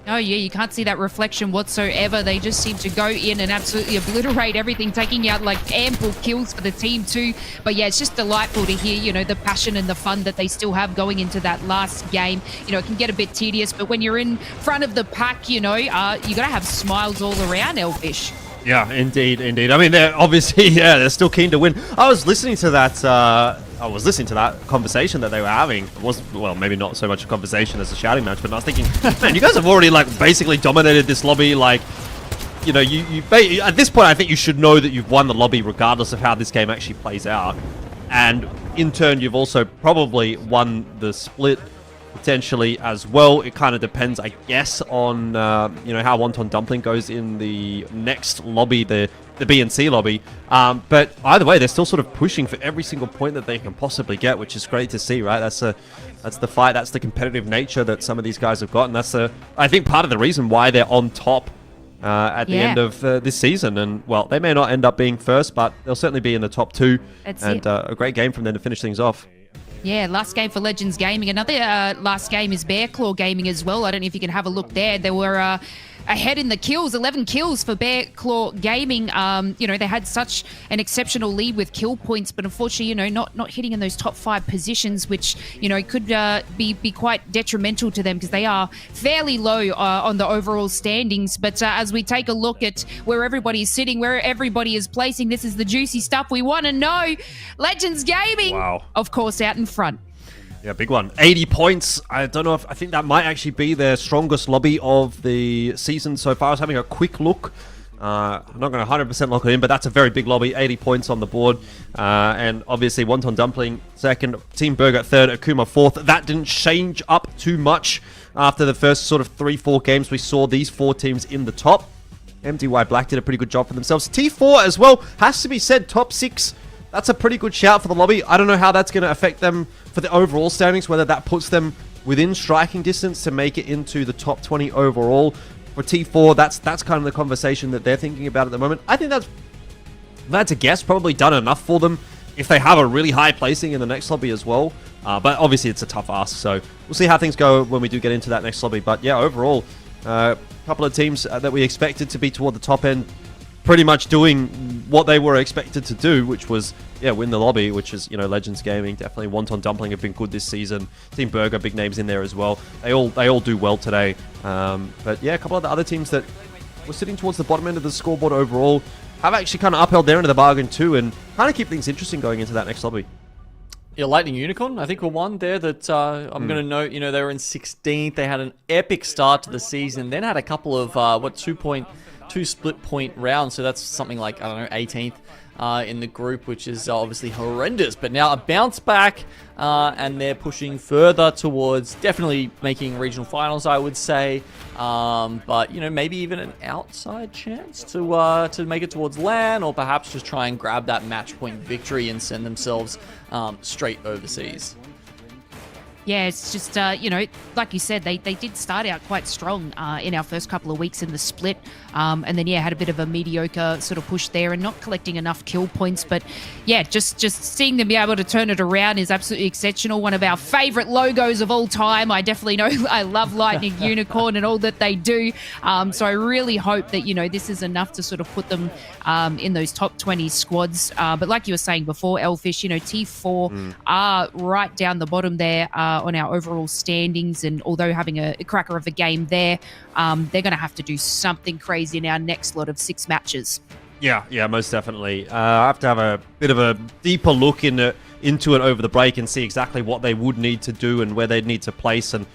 Oh, yeah, you can't see that reflection whatsoever. They just seem to go in and absolutely obliterate everything, taking out, like, ample kills for the team, too. But, yeah, it's just delightful to hear, you know, the passion and the fun that they still have going into that last game. You know, it can get a bit tedious, but when you're in front of the pack, you know, you got to have smiles all around, Elfish. Yeah, indeed. I mean, they're obviously, they're still keen to win. I was listening to that conversation that they were having. It was, well, maybe not so much a conversation as a shouting match, but I was thinking, man, you guys have already, like, basically dominated this lobby. Like, you know, at this point, I think you should know that you've won the lobby regardless of how this game actually plays out. And in turn, you've also probably won the split potentially as well. It kind of depends, I guess, on you know, how Wonton Dumpling goes in the next lobby, the B and C lobby. But either way, they're still sort of pushing for every single point that they can possibly get, which is great to see, right? That's the fight, that's the competitive nature that some of these guys have got, and that's I think part of the reason why they're on top at the end of this season. And well, they may not end up being first, but they'll certainly be in the top 2. And a great game from them to finish things off. Yeah, last game for Legends Gaming. Another last game is Bear Claw Gaming as well. I don't know if you can have a look there. They were ahead in the kills, 11 kills for Bear Claw Gaming. You know, they had such an exceptional lead with kill points, but unfortunately, you know, not hitting in those top 5 positions, which, you know, could be quite detrimental to them because they are fairly low on the overall standings. But as we take a look at where everybody is sitting, where everybody is placing, this is the juicy stuff we want to know. Legends Gaming, of course, out in front. Yeah, big one. 80 points. I don't know if... I think that might actually be their strongest lobby of the season so far. I was having a quick look. I'm not going to 100% lock it in, but that's a very big lobby. 80 points on the board. And obviously, Wonton Dumpling second, Team Burger third, Akuma fourth. That didn't change up too much after the first sort of 3-4 games. We saw these 4 teams in the top. MDY Black did a pretty good job for themselves. T4 as well, has to be said, top 6. That's a pretty good shout for the lobby. I don't know how that's going to affect them for the overall standings, whether that puts them within striking distance to make it into the top 20 overall. For T4, that's kind of the conversation that they're thinking about at the moment. I think that's a guess, probably done enough for them if they have a really high placing in the next lobby as well. But obviously it's a tough ask, so we'll see how things go when we do get into that next lobby. But yeah, overall, a couple of teams that we expected to be toward the top end pretty much doing what they were expected to do, which was, yeah, win the lobby, which is, you know, Legends Gaming. Definitely Wonton Dumpling have been good this season. Team Burger, big names in there as well. They all do well today. But yeah, a couple of the other teams that were sitting towards the bottom end of the scoreboard overall have actually kind of upheld their end of the bargain too, and kind of keep things interesting going into that next lobby. Yeah, Lightning Unicorn, I think, were one there that I'm going to note. You know, they were in 16th. They had an epic start to the season, then had a couple of, 2 split point rounds. So that's something like, I don't know, 18th in the group, which is obviously horrendous. But now a bounce back, and they're pushing further towards definitely making regional finals, I would say. But, you know, maybe even an outside chance to make it towards LAN, or perhaps just try and grab that match point victory and send themselves straight overseas. Yeah, it's just, you know, like you said, they did start out quite strong in our first couple of weeks in the split. And then, yeah, had a bit of a mediocre sort of push there and not collecting enough kill points. But, yeah, just seeing them be able to turn it around is absolutely exceptional. One of our favourite logos of all time. I definitely know I love Lightning Unicorn and all that they do. So I really hope that, you know, this is enough to sort of put them in those top 20 squads. But like you were saying before, Elfish, you know, T4 are right down the bottom there on our overall standings, and although having a cracker of a game there, they're going to have to do something crazy in our next lot of 6 matches. Yeah, most definitely. I have to have a bit of a deeper look into it over the break and see exactly what they would need to do and where they'd need to place. And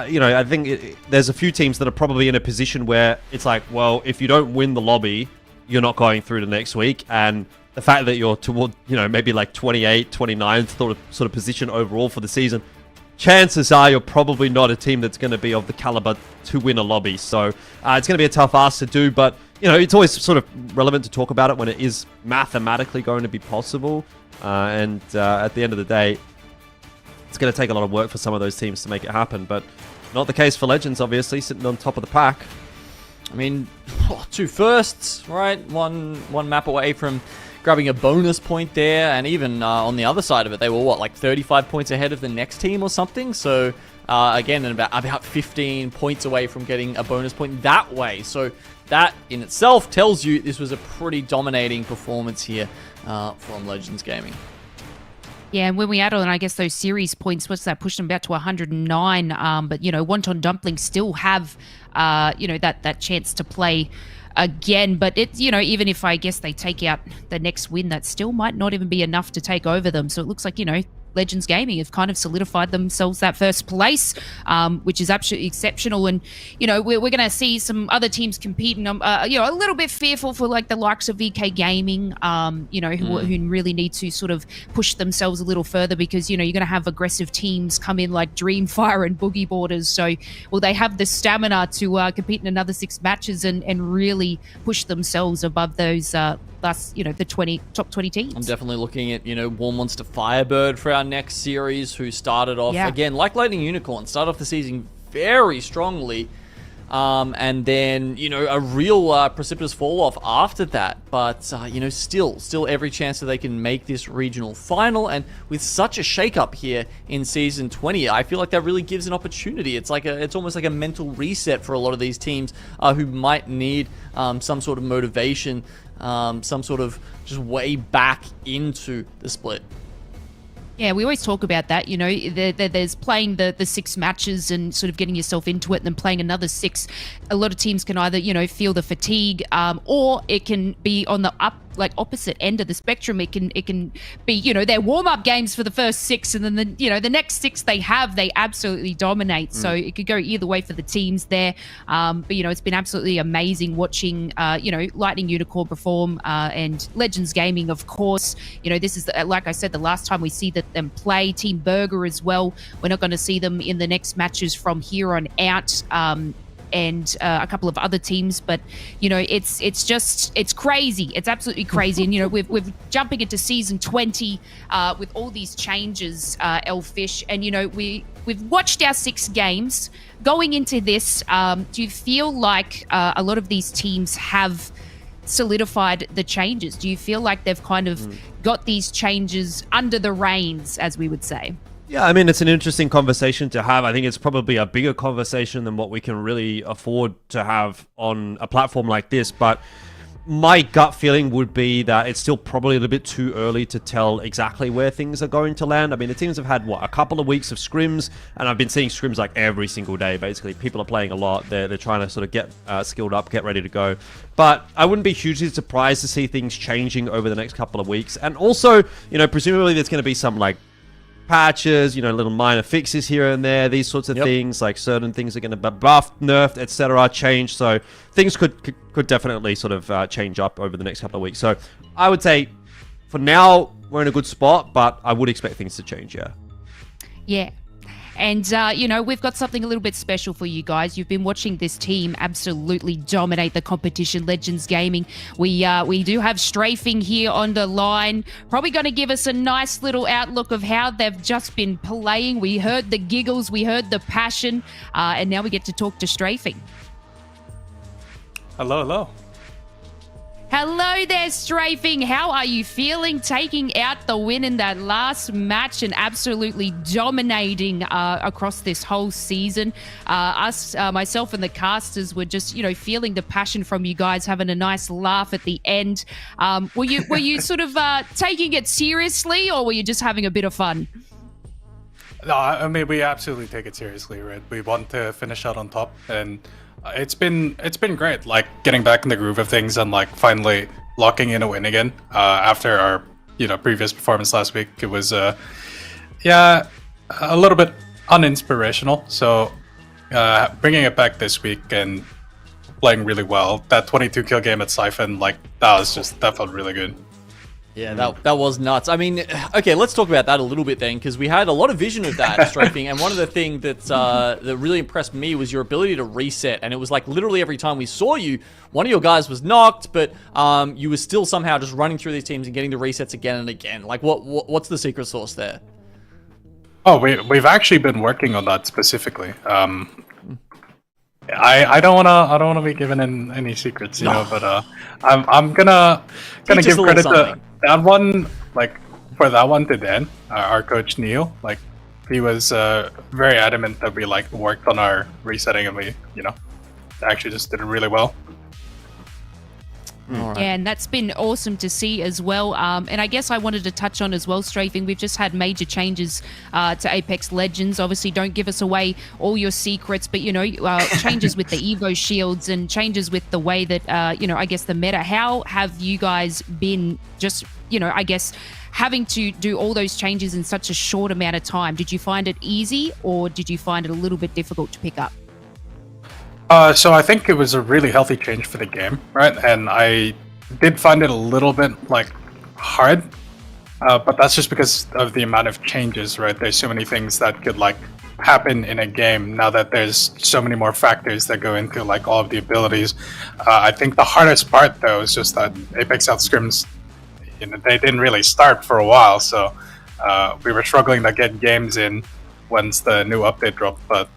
you know, I think there's a few teams that are probably in a position where it's like, well, if you don't win the lobby, you're not going through to next week. And the fact that you're toward, you know, maybe like 28th, 29th sort of position overall for the season, chances are you're probably not a team that's going to be of the caliber to win a lobby. So it's going to be a tough ask to do, but, you know, it's always sort of relevant to talk about it when it is mathematically going to be possible. And at the end of the day, it's going to take a lot of work for some of those teams to make it happen, but not the case for Legends, obviously, sitting on top of the pack. I mean, 2 firsts, right? One map away from grabbing a bonus point there, and even on the other side of it, they were, what, like 35 points ahead of the next team or something? So, again, about 15 points away from getting a bonus point that way. So, that in itself tells you this was a pretty dominating performance here from Legends Gaming. Yeah, and when we add on, I guess, those series points, what's that, pushed them about to 109. But, you know, Wonton Dumpling still have, you know, that chance to play again. But it's, you know, even if I guess they take out the next win, that still might not even be enough to take over them. So it looks like, you know, Legends Gaming have kind of solidified themselves that first place, which is absolutely exceptional. And, you know, we're going to see some other teams competing. You know, a little bit fearful for like the likes of VK Gaming, you know, who really need to sort of push themselves a little further, because, you know, you're going to have aggressive teams come in like Dreamfire and Boogie Borders. So will they have the stamina to compete in another 6 matches and really push themselves above those last, you know, the top 20 teams? I'm definitely looking at, you know, War Monster Firebird for our next series, who started off, again, like Lightning Unicorn, started off the season very strongly, and then, you know, a real precipitous fall off after that. But, you know, still every chance that they can make this regional final. And with such a shakeup here in Season 20, I feel like that really gives an opportunity. It's like it's almost like a mental reset for a lot of these teams who might need some sort of motivation, some sort of just way back into the split. Yeah, we always talk about that, you know, there's playing the 6 matches and sort of getting yourself into it, and then playing another 6. A lot of teams can either, you know, feel the fatigue, or it can be on the opposite end of the spectrum. It can be, you know, their warm-up games for the first 6, and then the next 6 they absolutely dominate. So it could go either way for the teams there. But, you know, it's been absolutely amazing watching, you know, Lightning Unicorn perform, and Legends Gaming, of course. You know, this is, like I said, the last time we see them play. Team Burger as well. We're not going to see them in the next matches from here on out. And a couple of other teams, but, you know, it's crazy. It's absolutely crazy. And, you know, we're jumping into Season 20 with all these changes, Elfish, and, you know, we've watched our 6 games going into this. Do you feel like a lot of these teams have solidified the changes? Do you feel like they've kind of got these changes under the reins, as we would say? Yeah, I mean, it's an interesting conversation to have. I think it's probably a bigger conversation than what we can really afford to have on a platform like this. But my gut feeling would be that it's still probably a little bit too early to tell exactly where things are going to land. I mean, the teams have had, a couple of weeks of scrims, and I've been seeing scrims like every single day, basically. People are playing a lot. They're trying to sort of get skilled up, get ready to go. But I wouldn't be hugely surprised to see things changing over the next couple of weeks. And also, presumably there's going to be some, patches, little minor fixes here and there, these sorts of things, like certain things are going to be buffed, nerfed, etc., changed. So things could definitely sort of change up over the next couple of weeks. So I would say for now we're in a good spot, but I would expect things to change. Yeah. And, we've got something a little bit special for you guys. You've been watching this team absolutely dominate the competition, Legends Gaming. We do have Strafing here on the line, probably going to give us a nice little outlook of how they've just been playing. We heard the giggles, we heard the passion, and now we get to talk to Strafing. Hello. Hello there, Strafing. How are you feeling taking out the win in that last match and absolutely dominating across this whole season? Myself and the casters were just, feeling the passion from you guys, having a nice laugh at the end. Were you sort of taking it seriously, or were you just having a bit of fun? No, I mean, we absolutely take it seriously, right? We want to finish out on top, and it's been great, getting back in the groove of things and finally locking in a win again after our previous performance last week. It was a little bit uninspirational, so bringing it back this week and playing really well. That 22 kill game at Siphon, that felt really good. Yeah, that was nuts. I mean, okay, let's talk about that a little bit then, because we had a lot of vision of that Strafing, and one of the things that really impressed me was your ability to reset, and it was literally every time we saw you, one of your guys was knocked, but you were still somehow just running through these teams and getting the resets again and again. What's the secret sauce there? Oh, we've actually been working on that specifically. I don't wanna be given any secrets, but I'm gonna give credit to that one, for that one to Dan, our coach Neil. He was very adamant that we worked on our resetting, and we actually just did it really well. Right. Yeah, and that's been awesome to see as well. And I guess I wanted to touch on as well, Strafing. We've just had major changes to Apex Legends. Obviously, don't give us away all your secrets, but changes with the Evo shields and changes with the way that I guess the meta. How have you guys been just I guess having to do all those changes in such a short amount of time? Did you find it easy, or did you find it a little bit difficult to pick up? So I think it was a really healthy change for the game, right? And I did find it a little bit hard, but that's just because of the amount of changes, right? There's so many things that could happen in a game now that there's so many more factors that go into all of the abilities. I think the hardest part though is just that APAC-South scrims, they didn't really start for a while, so we were struggling to get games in once the new update dropped, but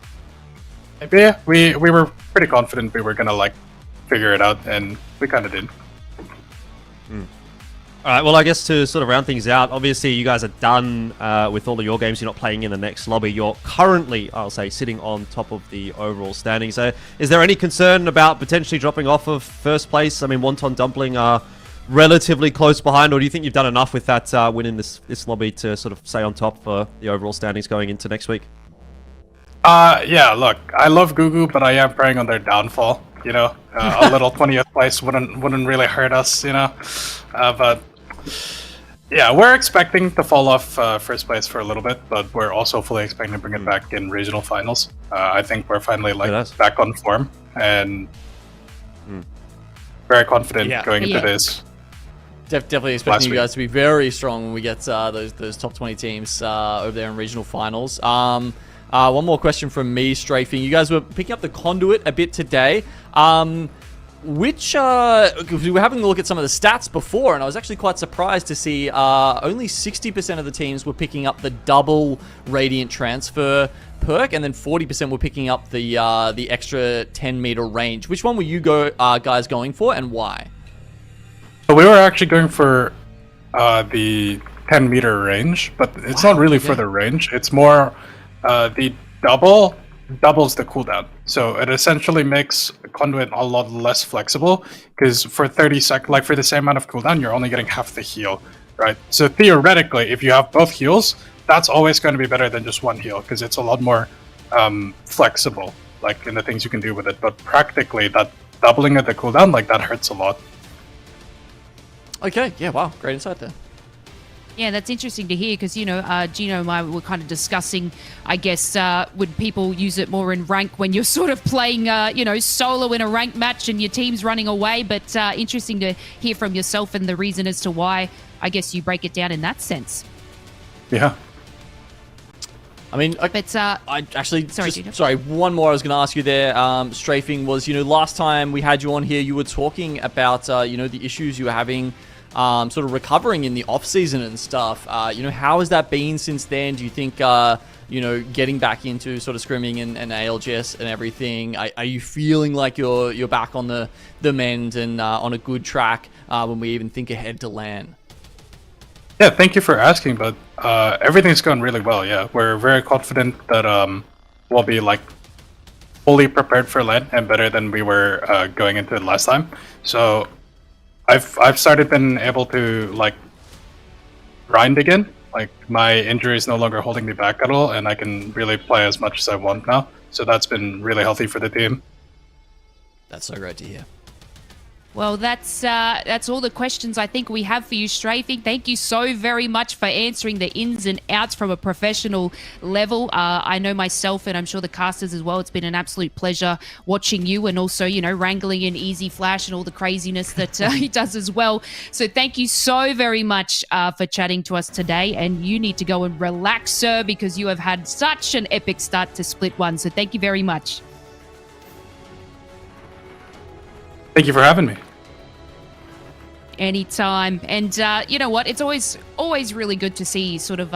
yeah, we were pretty confident we were gonna figure it out, and we kind of did. All right, well, I guess to sort of round things out, obviously you guys are done with all of your games. You're not playing in the next lobby. You're currently, I'll say, sitting on top of the overall standings. So is there any concern about potentially dropping off of first place? I mean, Wonton Dumpling are relatively close behind, or do you think you've done enough with that win in this lobby to sort of stay on top for the overall standings going into next week? Yeah, look, I love Gugu, but I am praying on their downfall. A little 20th place wouldn't really hurt us, but yeah, we're expecting to fall off first place for a little bit, but we're also fully expecting to bring it back in regional finals. I think we're finally back on form, and very confident going into this. Definitely expecting you guys to be very strong when we get those top 20 teams over there in regional finals. One more question from me, Strafing. You guys were picking up the Conduit a bit today. Because we were having a look at some of the stats before, and I was actually quite surprised to see only 60% of the teams were picking up the double Radiant Transfer perk, and then 40% were picking up the extra 10-meter range. Which one were you guys going for, and why? So we were actually going for the 10-meter range, but it's not really for the range. It's more the double doubles the cooldown. So it essentially makes Conduit a lot less flexible, because for 30 seconds, like for the same amount of cooldown, you're only getting half the heal, right? So theoretically, if you have both heals, that's always going to be better than just one heal, because it's a lot more flexible, like in the things you can do with it. But practically, that doubling of the cooldown, like that hurts a lot. Okay, yeah, wow, great insight there. Yeah, that's interesting to hear because, you know, Gino and I were kind of discussing, I guess, would people use it more in rank when you're sort of playing, you know, solo in a ranked match and your team's running away. But interesting to hear from yourself and the reason as to why, I guess, you break it down in that sense. Yeah. I mean, I actually, sorry, one more I was going to ask you there, Strafing, was, you know, last time we had you on here, you were talking about, you know, the issues you were having sort of recovering in the off-season and stuff. You know, how has that been since then? Do you think, you know, getting back into sort of scrimming and ALGS and everything, are you feeling like you're back on the mend and on a good track when we even think ahead to LAN? Yeah, thank you for asking, but everything's going really well, yeah. We're very confident that we'll be, like, fully prepared for LAN and better than we were going into it last time. So I've started been able to, like, grind again. Like, my injury is no longer holding me back at all, and I can really play as much as I want now. So that's been really healthy for the team. That's so great to hear. Well, that's all the questions I think we have for you, Strafing. Thank you so very much for answering the ins and outs from a professional level. I know myself, and I'm sure the casters as well, it's been an absolute pleasure watching you and also, you know, wrangling in Easy Flash and all the craziness that he does as well. So thank you so very much for chatting to us today. And you need to go and relax, sir, because you have had such an epic start to Split 1. So thank you very much. Thank you for having me. Anytime. And you know what? It's always really good to see sort of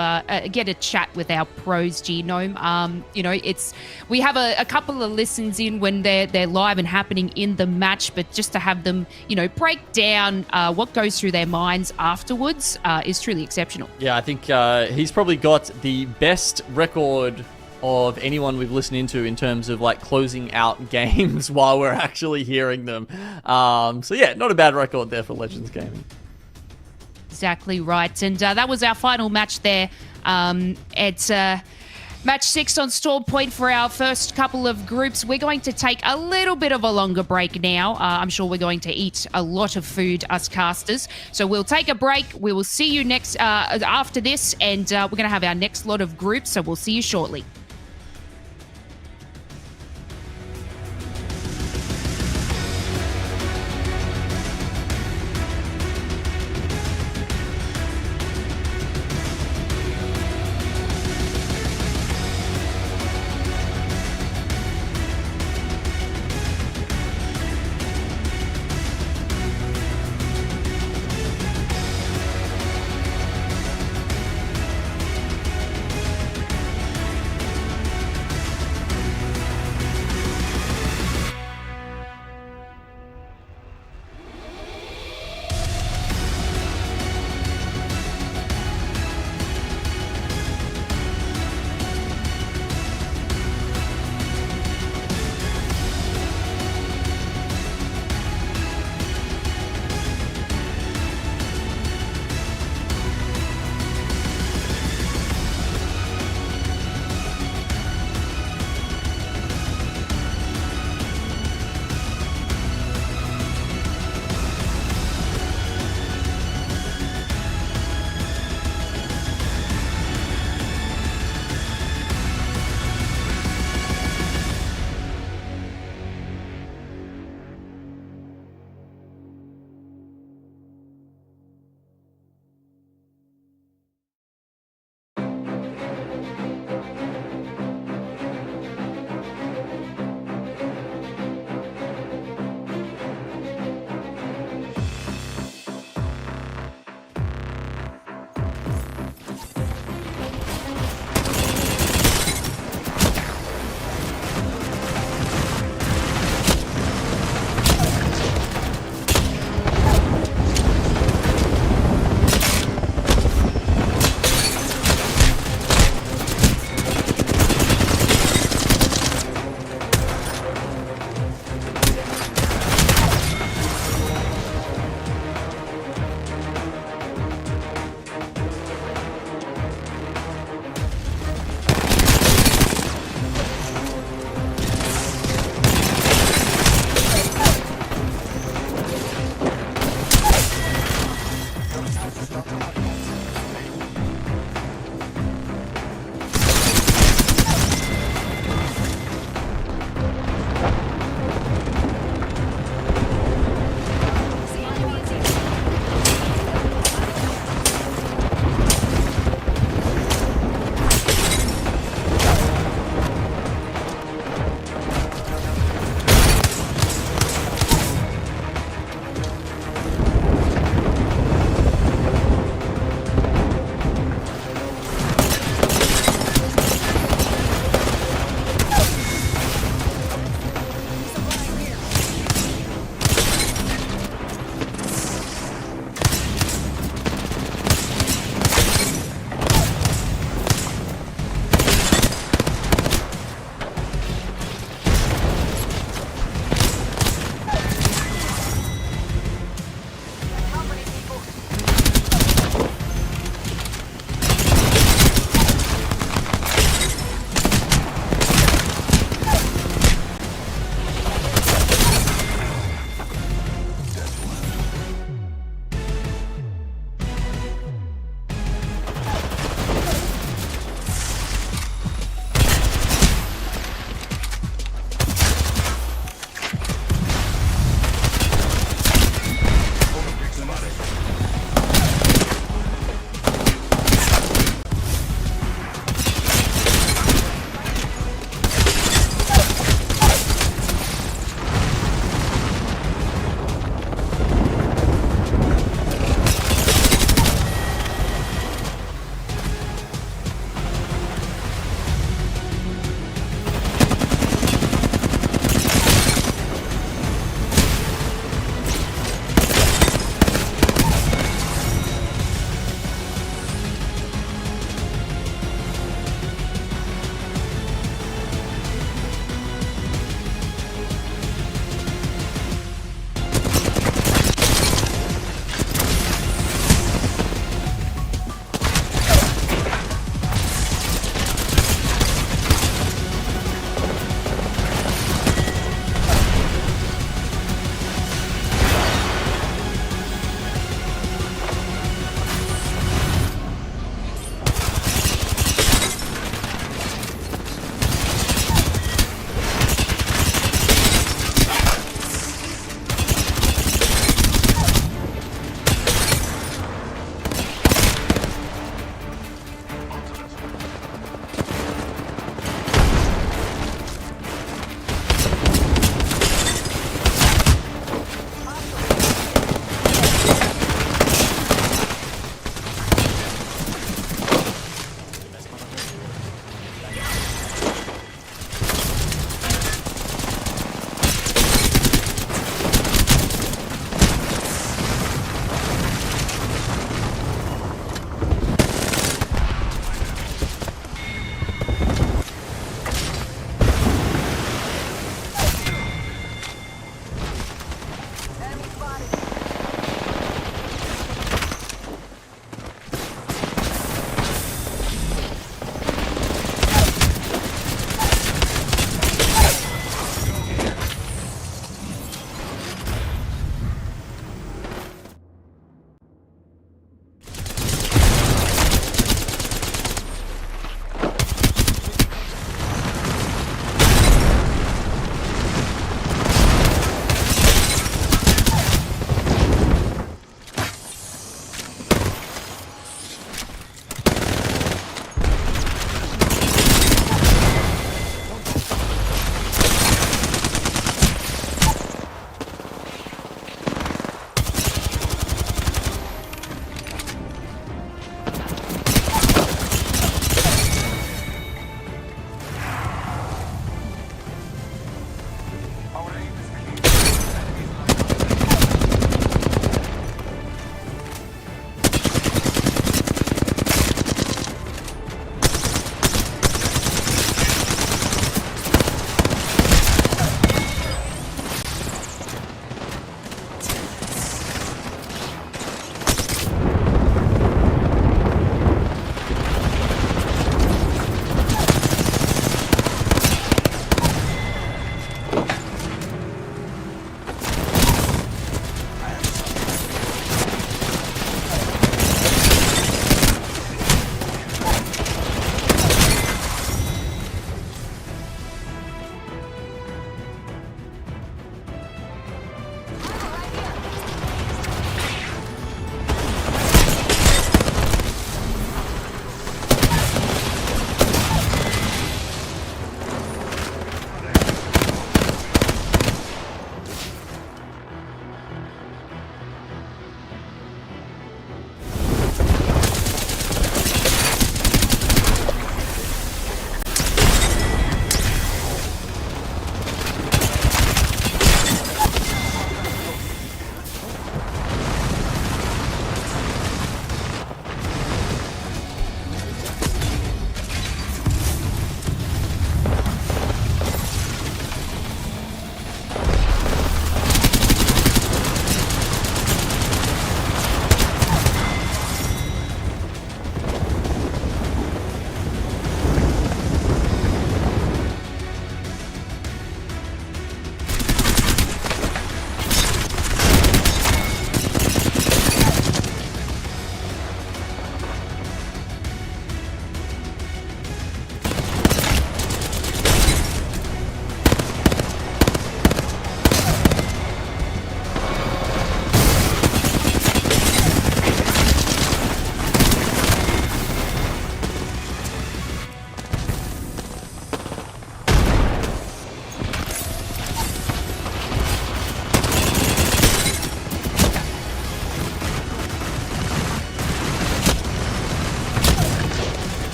get a chat with our pros, Genome. You know, we have a couple of listens in when they're live and happening in the match, but just to have them, you know, break down what goes through their minds afterwards is truly exceptional. Yeah, I think he's probably got the best record of anyone we've listened into in terms of like closing out games while we're actually hearing them. So yeah, not a bad record there for Legends Gaming. Exactly right. And that was our final match there. It's match 6 on Storm Point for our first couple of groups. We're going to take a little bit of a longer break now. I'm sure we're going to eat a lot of food, us casters. So we'll take a break. We will see you next after this, and we're going to have our next lot of groups. So we'll see you shortly.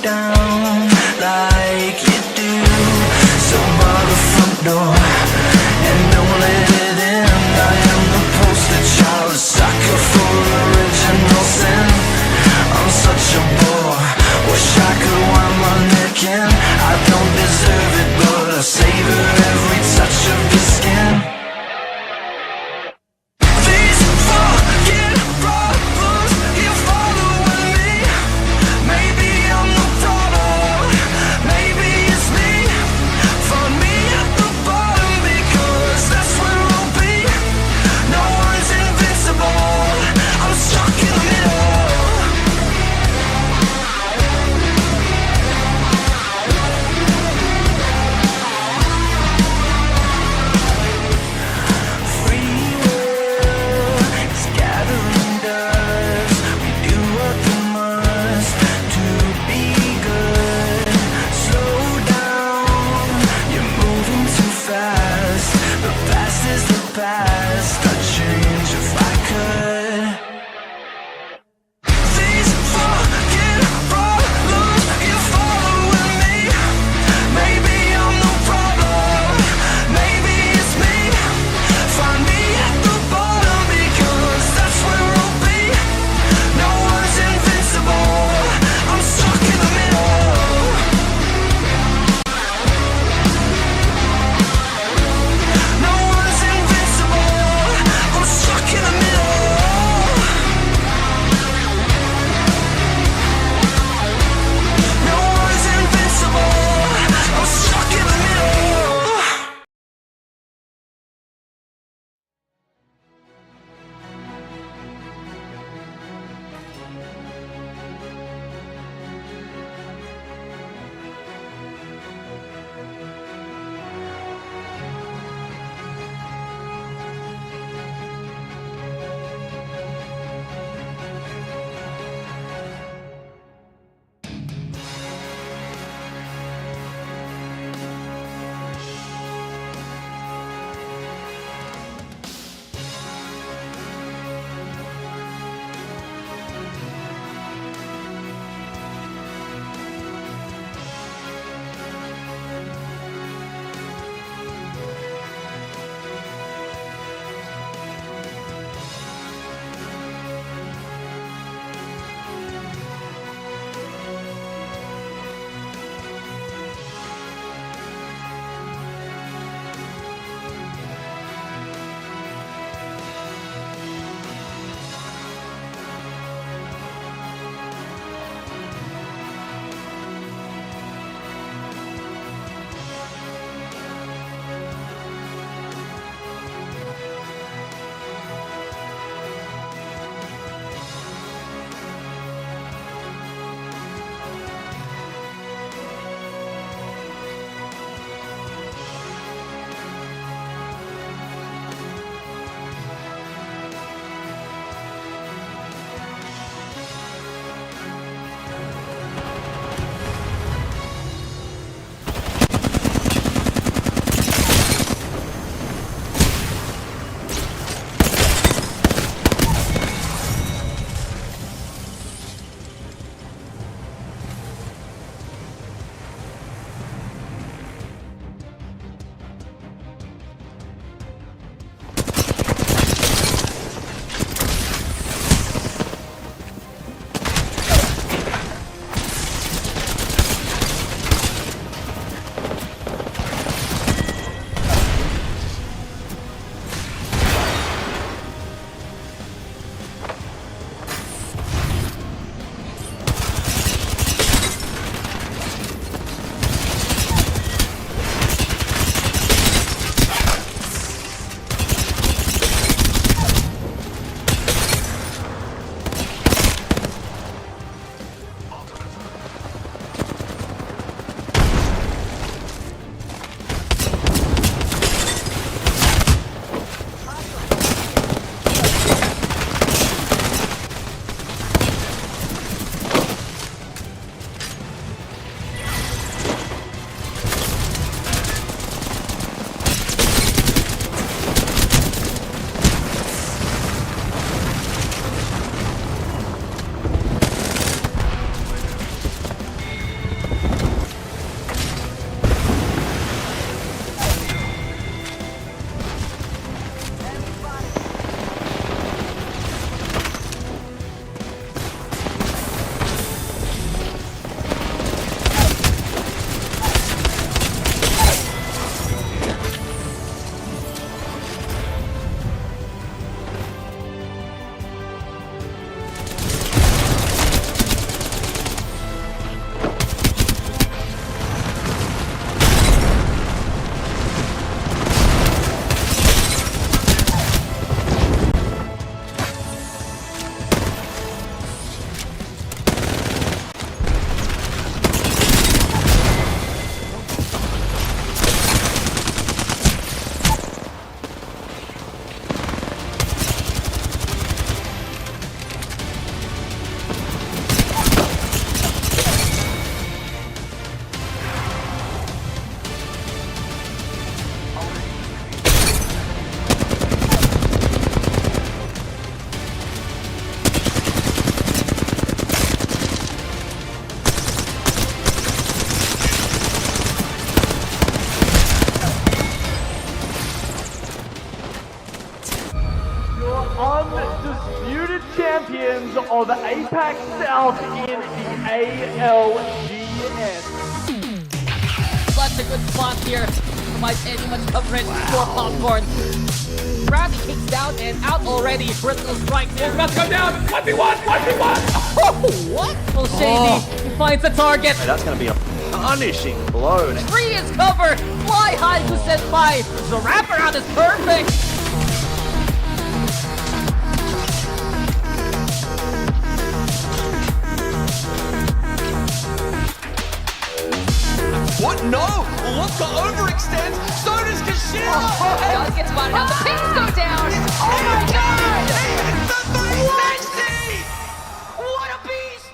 down like you do. So bar the front door and don't let it in. I am the poster child, a sucker for original sin. I'm such a bore, wish I could wind my neck in. I don't deserve it, but I savor every touch of your skin. These fucking problems, you're following me. Maybe I'm the problem, maybe it's me. Find me at the bottom champions of APAC-South in the ALGS. Such a good spot here. Provides any much coverage for Popcorn. Brownie kicks down and out already. Crystal strike there. About to go down. 1v1, 1v1. Oh, what? Well, Shady finds the target. Hey, that's going to be a punishing blow. Tree is covered. Fly high to Senpai. The wraparound is perfect. What? No! Lotka overextends, so does Kashira! Does get spotted out. The pins go down. Oh my god! What a beast!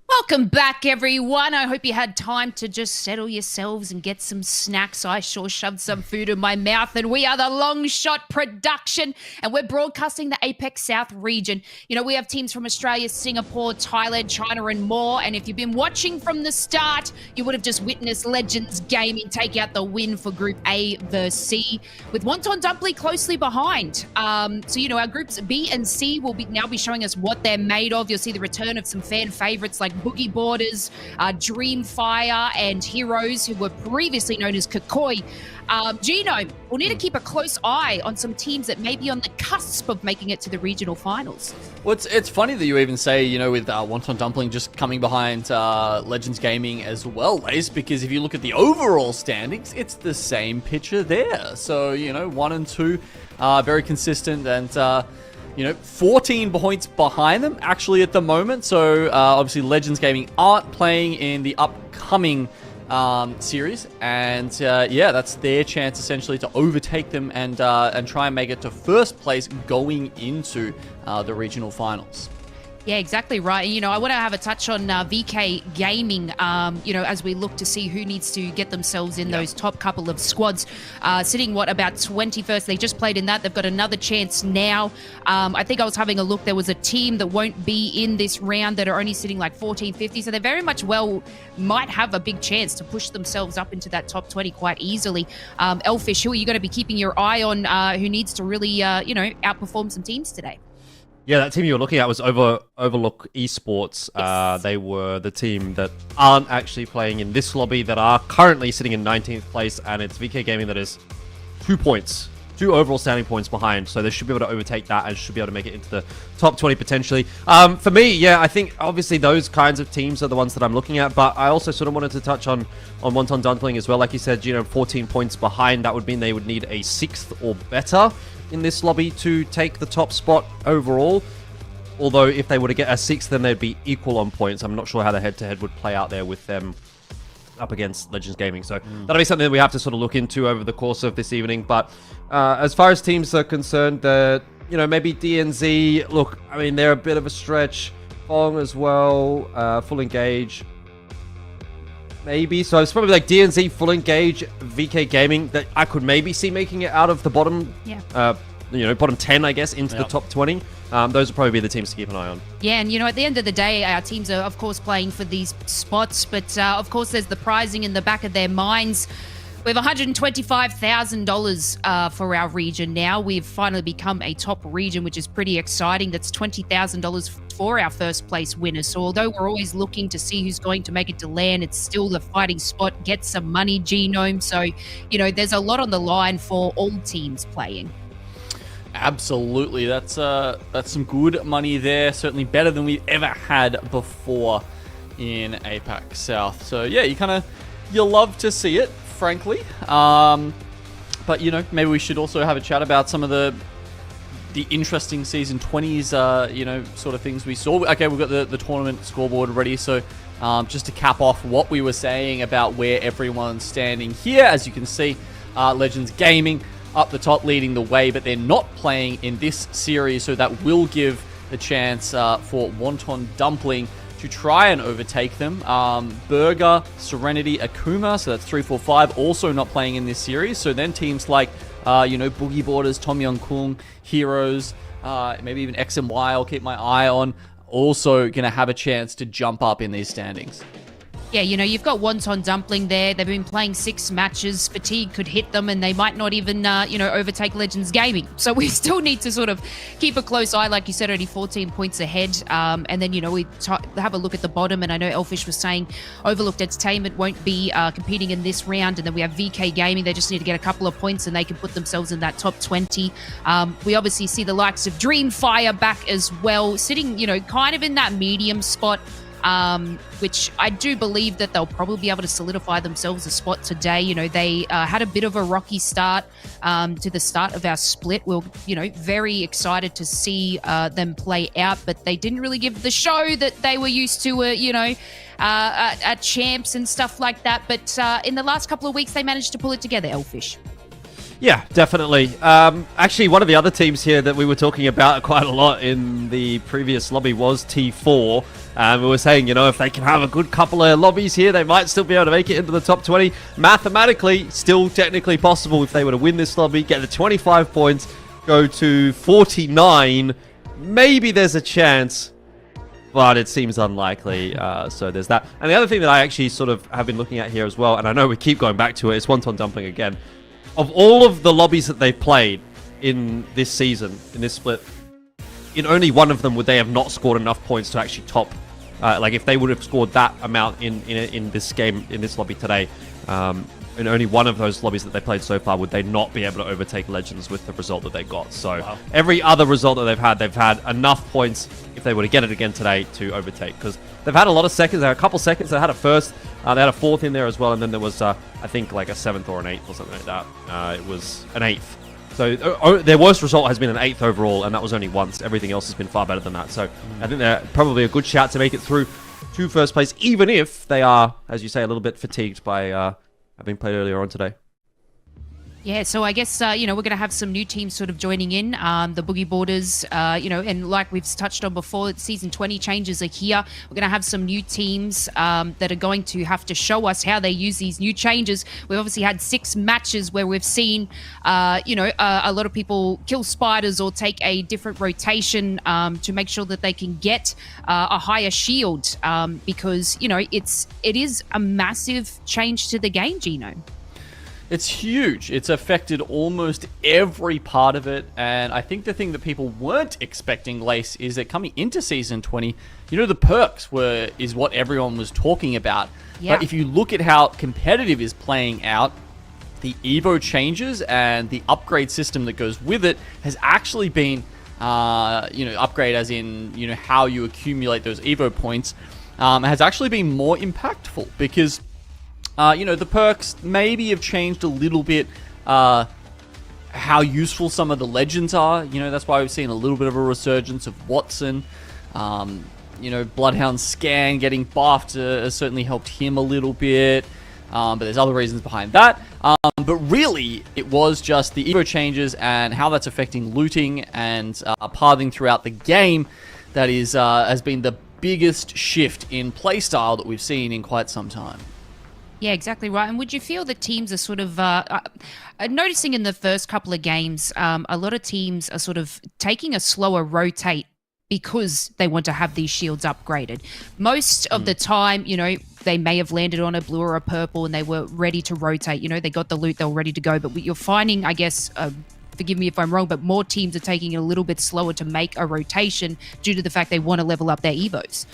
Welcome back, everyone. I hope you had time to just settle yourselves and get some snacks. I sure shoved some food in my mouth, and we are the Long Shot Production, and we're broadcasting the APAC-South region. You know, we have teams from Australia, Singapore, Thailand, China, and more, and if you've been watching from the start, you would have just witnessed Legends Gaming take out the win for Group A vs C, with Wonton Dumpling closely behind. So, you know, our Groups B and C will now be showing us what they're made of. You'll see the return of some fan favorites like Boogie Borders, Dreamfire, and Heroes, who were previously known as Kakoi. Gino, we'll need to keep a close eye on some teams that may be on the cusp of making it to the regional finals. Well, it's funny that you even say, you know, with Wonton Dumpling just coming behind Legends Gaming as well, Ace, because if you look at the overall standings, it's the same picture there. So, you know, 1 and 2, very consistent, and you know, 14 points behind them actually at the moment. So obviously Legends Gaming aren't playing in the upcoming series, and yeah, that's their chance essentially to overtake them and try and make it to first place going into the regional finals. Yeah, exactly right. You know, I want to have a touch on VK Gaming, you know, as we look to see who needs to get themselves in those top couple of squads. Sitting, about 21st? They just played in that. They've got another chance now. I think I was having a look. There was a team that won't be in this round that are only sitting like 14, 50. So they very much might have a big chance to push themselves up into that top 20 quite easily. Elfish, who are you going to be keeping your eye on who needs to really, you know, outperform some teams today? Yeah, that team you were looking at was Overlook Esports. Yes. They were the team that aren't actually playing in this lobby, that are currently sitting in 19th place, and it's VK Gaming that is 2 points, 2 overall standing points behind, so they should be able to overtake that and should be able to make it into the top 20 potentially. For me, yeah, I think obviously those kinds of teams are the ones that I'm looking at, but I also sort of wanted to touch on Wonton Dumpling as well. Like you said, you know, 14 points behind, that would mean they would need a 6th or better in this lobby to take the top spot overall. Although if they were to get a 6th, then they'd be equal on points. I'm not sure how the head-to-head would play out there with them up against Legends Gaming. So that'll be something that we have to sort of look into over the course of this evening. But as far as teams are concerned, you know, maybe DNZ, look, I mean, they're a bit of a stretch. Fong as well, Full Engage. Maybe. So it's probably like DNZ, Full Engage, VK Gaming that I could maybe see making it out of the bottom, you know, bottom 10, I guess, into the top 20. Those will probably be the teams to keep an eye on. Yeah, and you know, at the end of the day, our teams are, of course, playing for these spots, but of course, there's the prizing in the back of their minds. We have $125,000 for our region now. We've finally become a top region, which is pretty exciting. That's $20,000 for our first place winners. So although we're always looking to see who's going to make it to land, it's still the fighting spot, get some money, Genome. So, you know, there's a lot on the line for all teams playing. Absolutely, that's some good money there. Certainly better than we've ever had before in APAC South. So yeah, you love to see it, frankly. But you know, maybe we should also have a chat about some of the interesting season 20s, you know, sort of things we saw. Okay, we've got the tournament scoreboard ready. So just to cap off what we were saying about where everyone's standing here, as you can see, Legends Gaming up the top leading the way, but they're not playing in this series, so that will give the chance for Wonton Dumpling to try and overtake them. Burger, Serenity, Akuma, so that's 3, 4, 5, also not playing in this series. So then teams like, you know, Boogie Borders, Tom Yong Kung, Heroes, maybe even X and Y, I'll keep my eye on, also going to have a chance to jump up in these standings. Yeah, you know, you've got Wonton Dumpling there. They've been playing 6 matches. Fatigue could hit them, and they might not even, overtake Legends Gaming. So we still need to sort of keep a close eye. Like you said, only 14 points ahead. And then, we have a look at the bottom. And I know Elfish was saying Overlooked Entertainment won't be competing in this round. And then we have VK Gaming. They just need to get a couple of points, and they can put themselves in that top 20. We obviously see the likes of Dreamfire back as well, sitting, kind of in that medium spot. Which I do believe that they'll probably be able to solidify themselves a spot today. They had a bit of a rocky start to the start of our split. We're, very excited to see them play out, but they didn't really give the show that they were used to, at champs and stuff like that. But in the last couple of weeks, they managed to pull it together, Elfish. Yeah, definitely. Actually, one of the other teams here that we were talking about quite a lot in the previous lobby was T4. We were saying, if they can have a good couple of lobbies here, they might still be able to make it into the top 20. Mathematically, still technically possible if they were to win this lobby, get the 25 points, go to 49. Maybe there's a chance, but it seems unlikely. So there's that. And the other thing that I actually sort of have been looking at here as well, and I know we keep going back to it, is Wonton Dumpling again. Of all of the lobbies that they've played in this season, in this split, in only one of them would they have not scored enough points to actually top. Like if they would have scored that amount in this game, in this lobby today, in only one of those lobbies that they played so far would they not be able to overtake Legends with the result that they got. So every other result that they've had enough points if they were to get it again today to overtake. Because they've had a lot of seconds. They had a couple seconds. They had a first. They had a fourth in there as well. And then there was, I think, like a 7th or an 8th or something like that. It was an 8th. So their worst result has been an 8th overall, and that was only once. Everything else has been far better than that. So I think they're probably a good shout to make it through to first place, even if they are, as you say, a little bit fatigued by having played earlier on today. Yeah, so I guess, we're going to have some new teams sort of joining in, the Boogie Boarders, and like we've touched on before, Season 20 changes are here. We're going to have some new teams that are going to have to show us how they use these new changes. We've obviously had 6 matches where we've seen, a lot of people kill spiders or take a different rotation to make sure that they can get a higher shield because, it is a massive change to the game, Gino. It's huge. It's affected almost every part of it, and I think the thing that people weren't expecting, Lace, is that coming into Season 20, the perks is what everyone was talking about. Yeah. But if you look at how competitive is playing out, the Evo changes and the upgrade system that goes with it has actually been, upgrade as in, how you accumulate those Evo points, has actually been more impactful because the perks maybe have changed a little bit how useful some of the legends are. That's why we've seen a little bit of a resurgence of Watson. Bloodhound Scan getting buffed has certainly helped him a little bit. But there's other reasons behind that. But really, it was just the Evo changes and how that's affecting looting and pathing throughout the game that has been the biggest shift in playstyle that we've seen in quite some time. Yeah, exactly right. And would you feel that teams are sort of noticing in the first couple of games, a lot of teams are sort of taking a slower rotate because they want to have these shields upgraded. Most of the time, they may have landed on a blue or a purple and they were ready to rotate. They got the loot, they were ready to go. But what you're finding, I guess, forgive me if I'm wrong, but more teams are taking it a little bit slower to make a rotation due to the fact they want to level up their Evos.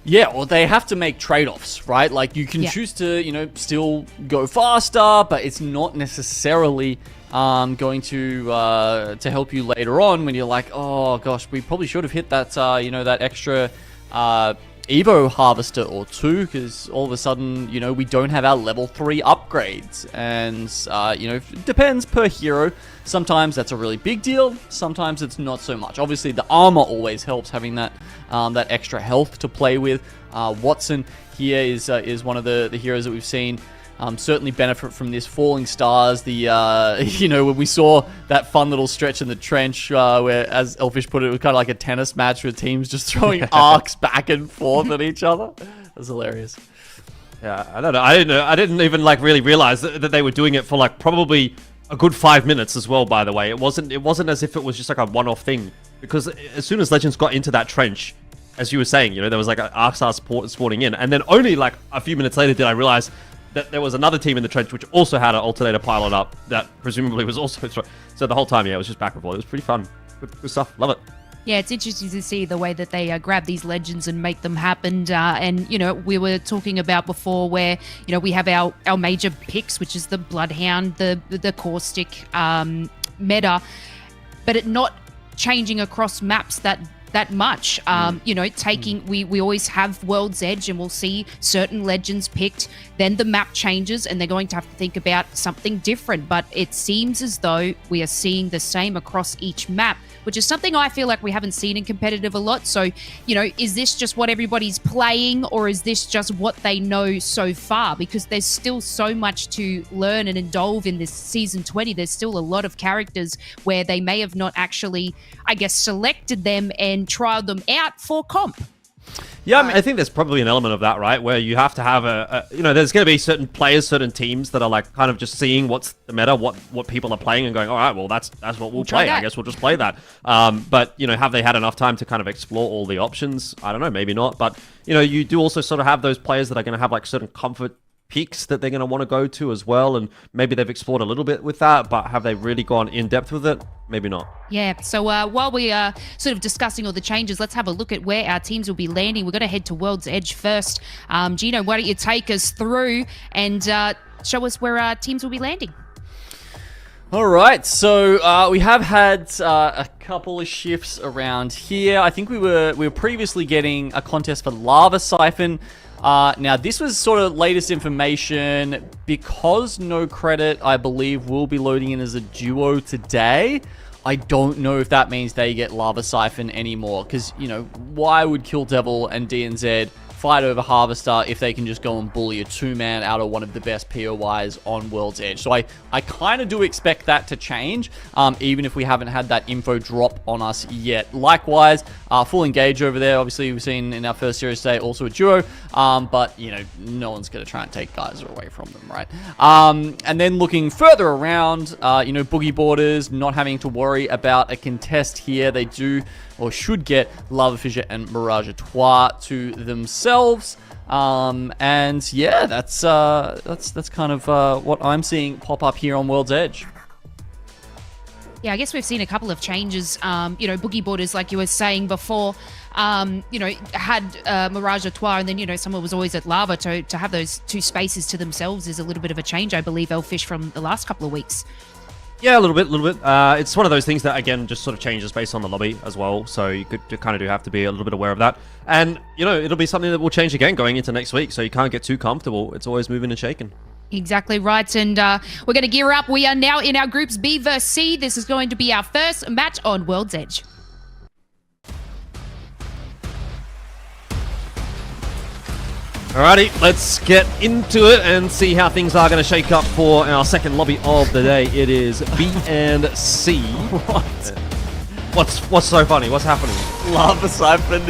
Yeah, well, they have to make trade-offs, right? Like, you can choose to, still go faster, but it's not necessarily going to help you later on when you're like, oh, gosh, we probably should have hit that, that extra Evo harvester or 2, because all of a sudden, we don't have our level 3 upgrades. And, it depends per hero. Sometimes that's a really big deal. Sometimes it's not so much. Obviously, the armor always helps, having that that extra health to play with. Watson here is one of the heroes that we've seen certainly benefit from this. Falling Stars, the when we saw that fun little stretch in the trench where, as Elfish put it, it was kind of like a tennis match with teams just throwing arcs back and forth at each other. It was hilarious. Yeah, I don't know. I didn't even really realize that they were doing it for probably a good 5 minutes as well, by the way. It wasn't as if it was just a one-off thing, because as soon as Legends got into that trench, as you were saying, you know, there was like an ARC-Star spawning in, and then only like a few minutes later did I realize that there was another team in the trench which also had an alternator pylon up that presumably was also so the whole time, yeah, it was just back and forth. It was pretty fun. Good stuff. Love it. Yeah, it's interesting to see the way that they grab these legends and make them happen. And, you know, we were talking about before where, you know, we have our major picks, which is the Bloodhound, the Caustic meta, but it not changing across maps that much. You know, we always have World's Edge and we'll see certain legends picked, then the map changes and they're going to have to think about something different. But it seems as though we are seeing the same across each map, which is something I feel like we haven't seen in competitive a lot. So, you know, is this just what everybody's playing or is this just what they know so far? Because there's still so much to learn and indulge in this Season 20. There's still a lot of characters where they may have not actually, I guess, selected them and trialed them out for comp. Yeah, I mean, I think there's probably an element of that, right? Where you have to have you know, there's going to be certain players, certain teams that are like kind of just seeing what's the meta, what people are playing and going, all right, well, that's what we'll play. I guess we'll just play that. But, you know, have they had enough time to kind of explore all the options? I don't know, maybe not. But, you know, you do also sort of have those players that are going to have like certain comfort peaks that they're going to want to go to as well, and maybe they've explored a little bit with that, but have they really gone in depth with it? Maybe not. Yeah, so while we are sort of discussing all the changes, let's have a look at where our teams will be landing. We're going to head to World's Edge first. Gino, why don't you take us through and show us where our teams will be landing? All right, so we have had a couple of shifts around here. I think we were previously getting a contest for Lava Siphon. Now, this was sort of latest information because No Credit, I believe, will be loading in as a duo today. I don't know if that means they get Lava Siphon anymore because, you know, why would Kill Devil and DNZ fight over Harvester if they can just go and bully a two-man out of one of the best POIs on World's Edge? So I kind of do expect that to change, even if we haven't had that info drop on us yet. Likewise, Full Engage over there, obviously we've seen in our first series today, also a duo, but, you know, no one's going to try and take Geyser away from them, right? And then looking further around, you know, Boogie Borders not having to worry about a contest here. They do or should get Lava Fissure and Mirage Trois to themselves. And yeah, that's kind of what I'm seeing pop up here on World's Edge. Yeah, I guess we've seen a couple of changes. You know, Boogie Borders, like you were saying before, you know, had Mirage Trois, and then, you know, someone was always at Lava. To have those two spaces to themselves is a little bit of a change, I believe, Elfish, from the last couple of weeks. Yeah, a little bit. It's one of those things that, again, just sort of changes based on the lobby as well. So you kind of do have to be a little bit aware of that. And, you know, it'll be something that will change again going into next week. So you can't get too comfortable. It's always moving and shaking. Exactly right. And we're going to gear up. We are now in our groups B versus C. This is going to be our first match on World's Edge. Alrighty, let's get into it and see how things are going to shake up for our second lobby of the day. It is B and C. What's so funny? What's happening? Lava Siphon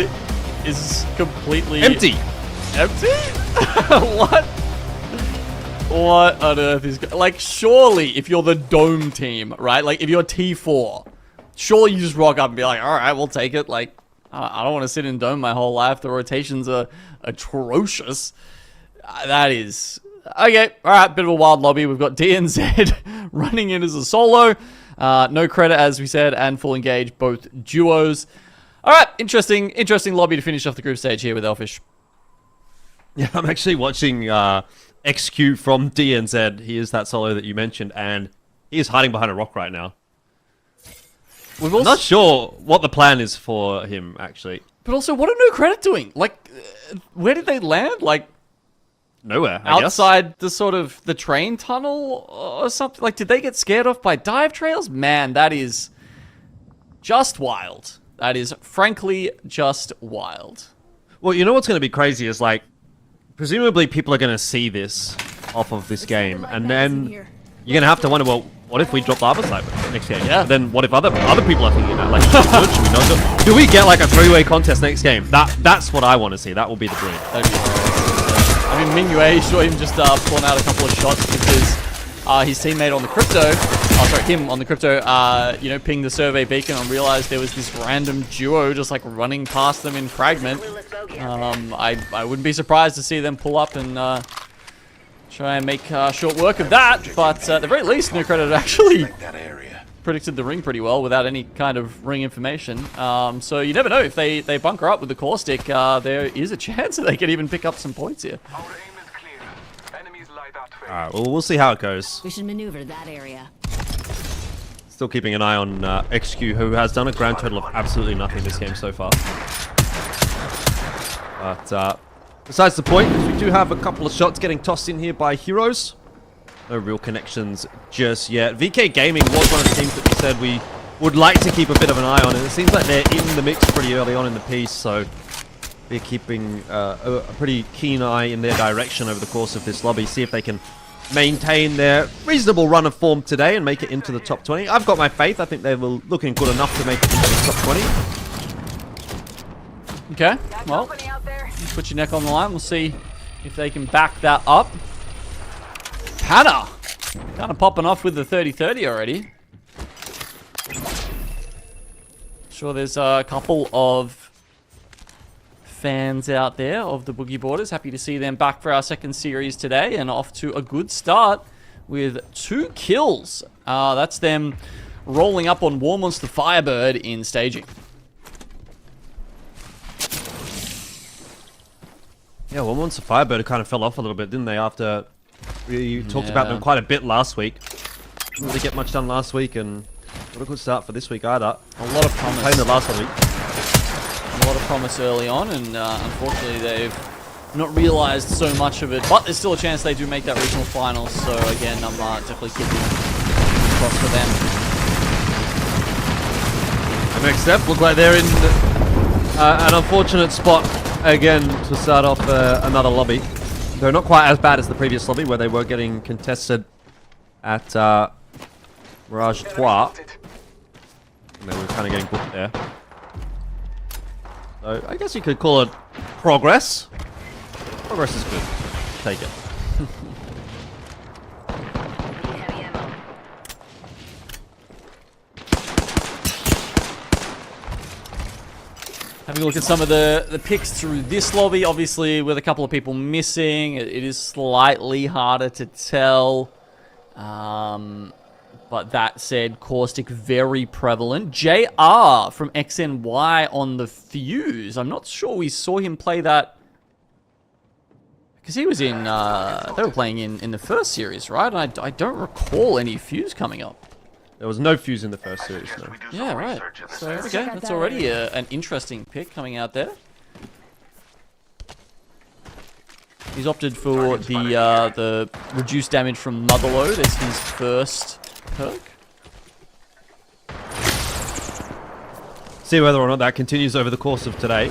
is completely empty. Empty? What? What on earth is like? Surely, if you're the Dome team, right? Like, if you're T4, surely you just rock up and be like, "All right, we'll take it." Like, I don't want to sit in Dome my whole life. The rotations are atrocious. That is okay. All right, bit of a wild lobby. We've got DNZ running in as a solo. No Credit, as we said, and Full Engage, both duos. All right, interesting lobby to finish off the group stage here with Elfish. Yeah, I'm actually watching XQ from DNZ. He is that solo that you mentioned, and he is hiding behind a rock right now. I'm not sure what the plan is for him, actually. But also, what are No Credit doing? Like, where did they land? Like, nowhere, I guess. Outside the sort of the train tunnel or something? Like, did they get scared off by dive trails? Man, that is just wild. That is, frankly, just wild. Well, you know what's going to be crazy is, like, presumably people are going to see this off of this game, and then you're going to have to wonder, well, what if we drop Lava Siphon next game? Yeah. And then what if other people are thinking that? Like, should we not do we get like a three-way contest next game? That's what I want to see. That will be the dream. I mean, Mingyue saw him just pulling out a couple of shots because his teammate on the crypto, oh sorry, him on the crypto, you know, pinged the survey beacon and realized there was this random duo just like running past them in Fragment. I wouldn't be surprised to see them pull up and try and make short work of that, but at the very least, No Credit actually predicted the ring pretty well without any kind of ring information. So you never know, if they bunker up with the caustic, there is a chance that they could even pick up some points here. Alright, well, we'll see how it goes. We should maneuver that area. Still keeping an eye on XQ, who has done a grand total of absolutely nothing this game so far. But besides the point, we do have a couple of shots getting tossed in here by Heroes. No real connections just yet. VK Gaming was one of the teams that we said we would like to keep a bit of an eye on, and it seems like they're in the mix pretty early on in the piece, so we're keeping a pretty keen eye in their direction over the course of this lobby, see if they can maintain their reasonable run of form today and make it into the top 20. I've got my faith. I think they were looking good enough to make it into the top 20. Okay, well, you put your neck on the line. We'll see if they can back that up. Hannah, kind of popping off with the 30-30 already. Sure, there's a couple of fans out there of the Boogie Boarders. Happy to see them back for our second series today and off to a good start with 2 kills. That's them rolling up on War Monster Firebird in staging. Yeah, well, Monster Firebird kind of fell off a little bit, didn't they, after we talked about them quite a bit last week. Didn't really get much done last week, and not a good start for this week either. A lot of promise. Playing the last week. A lot of promise early on, and unfortunately they've not realized so much of it. But there's still a chance they do make that regional finals, so again, I'm definitely keeping crossed for them. The next step look like they're in an unfortunate spot again to start off another lobby. They're not quite as bad as the previous lobby where they were getting contested at Mirage 3. And they were kind of getting booked there. So I guess you could call it progress. Progress is good. Take it. Having a look at some of the picks through this lobby, obviously with a couple of people missing, it is slightly harder to tell. But that said, Caustic very prevalent. JR from XNY on the Fuse. I'm not sure we saw him play that, because he was in, they were playing in the first series, right? And I don't recall any Fuse coming up. There was no Fuse in the first series, no. Yeah, right. So, okay, that's already an interesting pick coming out there. He's opted for the reduced damage from Motherload as his first perk. See whether or not that continues over the course of today.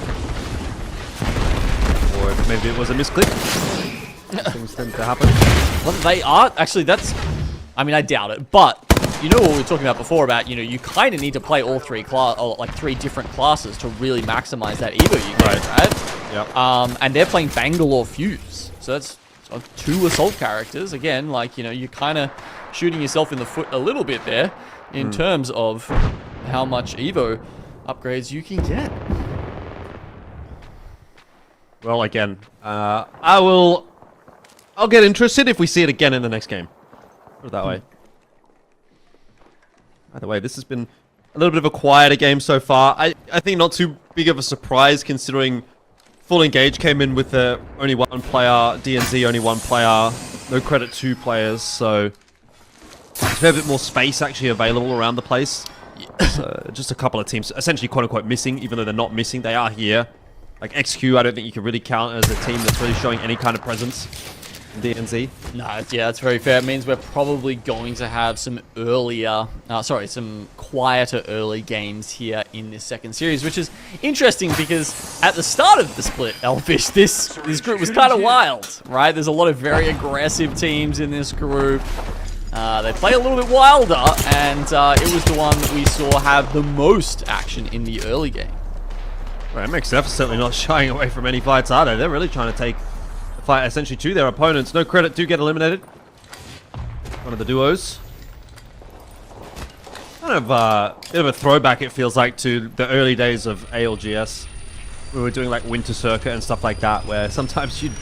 Or if maybe it was a misclick. Things tend to happen. Well, they are. Actually, that's... I mean, I doubt it, but... You know what we were talking about before about, you know, you kind of need to play all three different classes to really maximize that Evo you get, right? Yep. And they're playing Bangalore Fuse. So that's 2 assault characters. Again, like, you know, you're kind of shooting yourself in the foot a little bit there in terms of how much Evo upgrades you can get. Well, again, I'll get interested if we see it again in the next game. Put it that way. Either way, this has been a little bit of a quieter game so far. I think not too big of a surprise considering Full Engage came in with only 1 player, DNZ only 1 player, No Credit 2 players, so there's a fair bit more space actually available around the place. So just a couple of teams, essentially quote-unquote missing, even though they're not missing, they are here. Like XQ, I don't think you can really count as a team that's really showing any kind of presence. DNZ. No, yeah, that's very fair. It means we're probably going to have some some quieter early games here in this second series, which is interesting because at the start of the split, Elfish, this group was kind of wild, right? There's a lot of very aggressive teams in this group. They play a little bit wilder, and it was the one that we saw have the most action in the early game. Right, MXF is certainly not shying away from any fights, are they? They're really trying to take fight essentially to their opponents. No Credit do get eliminated. one of the duos. Kind of bit of a throwback, it feels like, to the early days of ALGS. We were doing like Winter Circuit and stuff like that, where sometimes you'd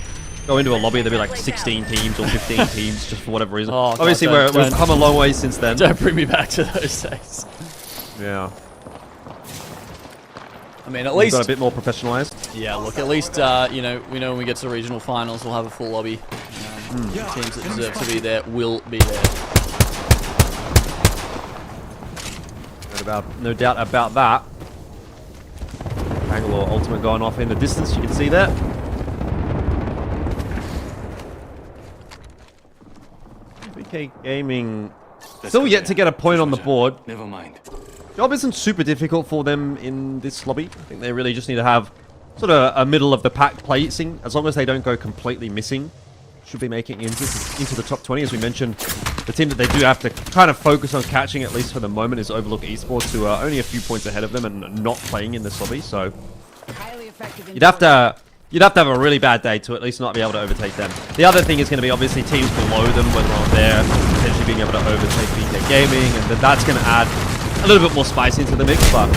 go into a lobby, there'd be like 16 teams or 15 teams just for whatever reason. Oh, obviously, we've come a long way since then. Don't bring me back to those days. Yeah. I mean, at least got a bit more professionalized. Yeah, look, at least we know when we get to the regional finals, we'll have a full lobby. Teams that deserve to be there will be there. No doubt about that. Bangalore ultimate going off in the distance, you can see that. BK Gaming still yet to get a point on the board. Never mind. Job isn't super difficult for them in this lobby. I think they really just need to have sort of a middle of the pack placing. As long as they don't go completely missing, should be making into the top 20. As we mentioned, the team that they do have to kind of focus on catching, at least for the moment, is Overlook Esports, who are only a few points ahead of them and not playing in this lobby. So you'd have to have a really bad day to at least not be able to overtake them. The other thing is going to be obviously teams below them, whether or not they're potentially being able to overtake BK Gaming, and then that's going to add a little bit more spice into the mix, but...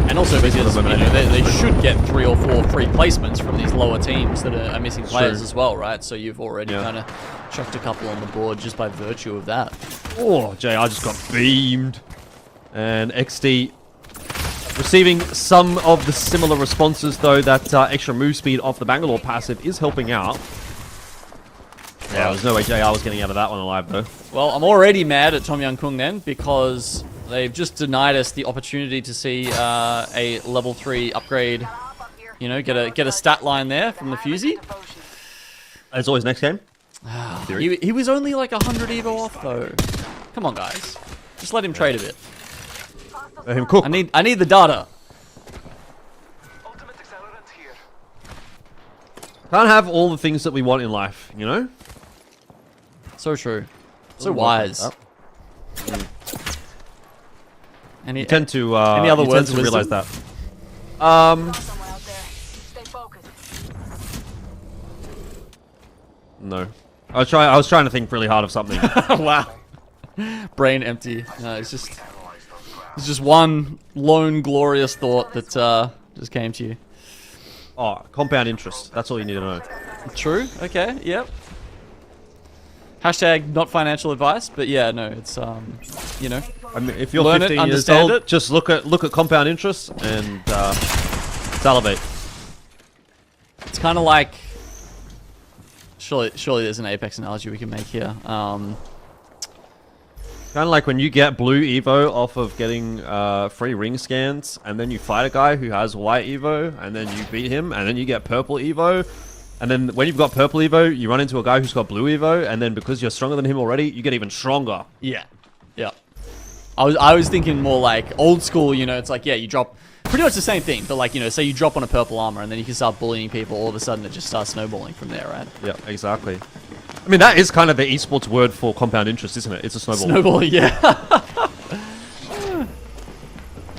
And also because, they should get 3 or 4 free placements from these lower teams that are missing players as well, right? So you've already kind of chucked a couple on the board just by virtue of that. Oh, JR just got beamed. And XD receiving some of the similar responses, though, that extra move speed off the Bangalore passive is helping out. Yeah, there's no way JR was getting out of that one alive, though. Well, I'm already mad at Tom Young Kung then, because they've just denied us the opportunity to see a level 3 upgrade. You know, get a stat line there from the Fusey. As always, next game. He was only like 100 Evo off though. Come on, guys, just let him trade a bit. Let him cook. I need the data. Can't have all the things that we want in life, you know. So true. So wise. You tend to any other words to realize that. No. I was trying to think really hard of something. Wow. Brain empty. No, it's just one lone glorious thought that just came to you. Oh, compound interest. That's all you need to know. True. Okay. Yep. Hashtag not financial advice, but yeah, no, it's you know. I mean, if you're 15 years old, just look at compound interest and salivate. It's kind of like surely there's an Apex analogy we can make here. Kind of like when you get blue Evo off of getting free ring scans, and then you fight a guy who has white Evo, and then you beat him, and then you get purple Evo, and then when you've got purple Evo, you run into a guy who's got blue Evo, and then because you're stronger than him already, you get even stronger. Yeah, yeah. I was thinking more like old school. You know, it's like, yeah, you drop pretty much the same thing, but like, you know, say you drop on a purple armor, and then you can start bullying people. All of a sudden, it just starts snowballing from there, right? Yeah, exactly. I mean, that is kind of the esports word for compound interest, isn't it? It's a snowball. Snowball, yeah.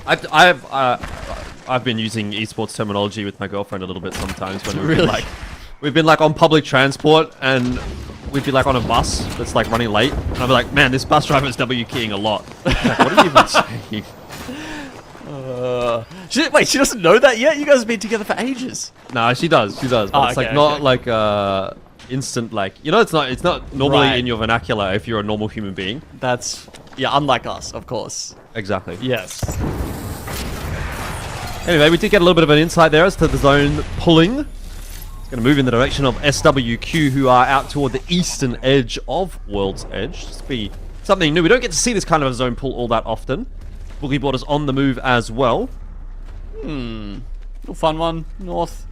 I've been using esports terminology with my girlfriend a little bit sometimes when we've been like on public transport, and we'd be like on a bus that's like running late, and I'd be like, man, this bus driver's W keying a lot. Like, what are you even saying? Wait, she doesn't know that yet? You guys have been together for ages. Nah, she does. But it's like not like instant, like, you know, it's not normally in your vernacular if you're a normal human being. That's unlike us, of course. Exactly. Yes. Anyway, we did get a little bit of an insight there as to the zone pulling. It's going to move in the direction of SWQ, who are out toward the eastern edge of World's Edge. Just be something new. We don't get to see this kind of a zone pull all that often. Boogie Board is on the move as well. Little fun one. North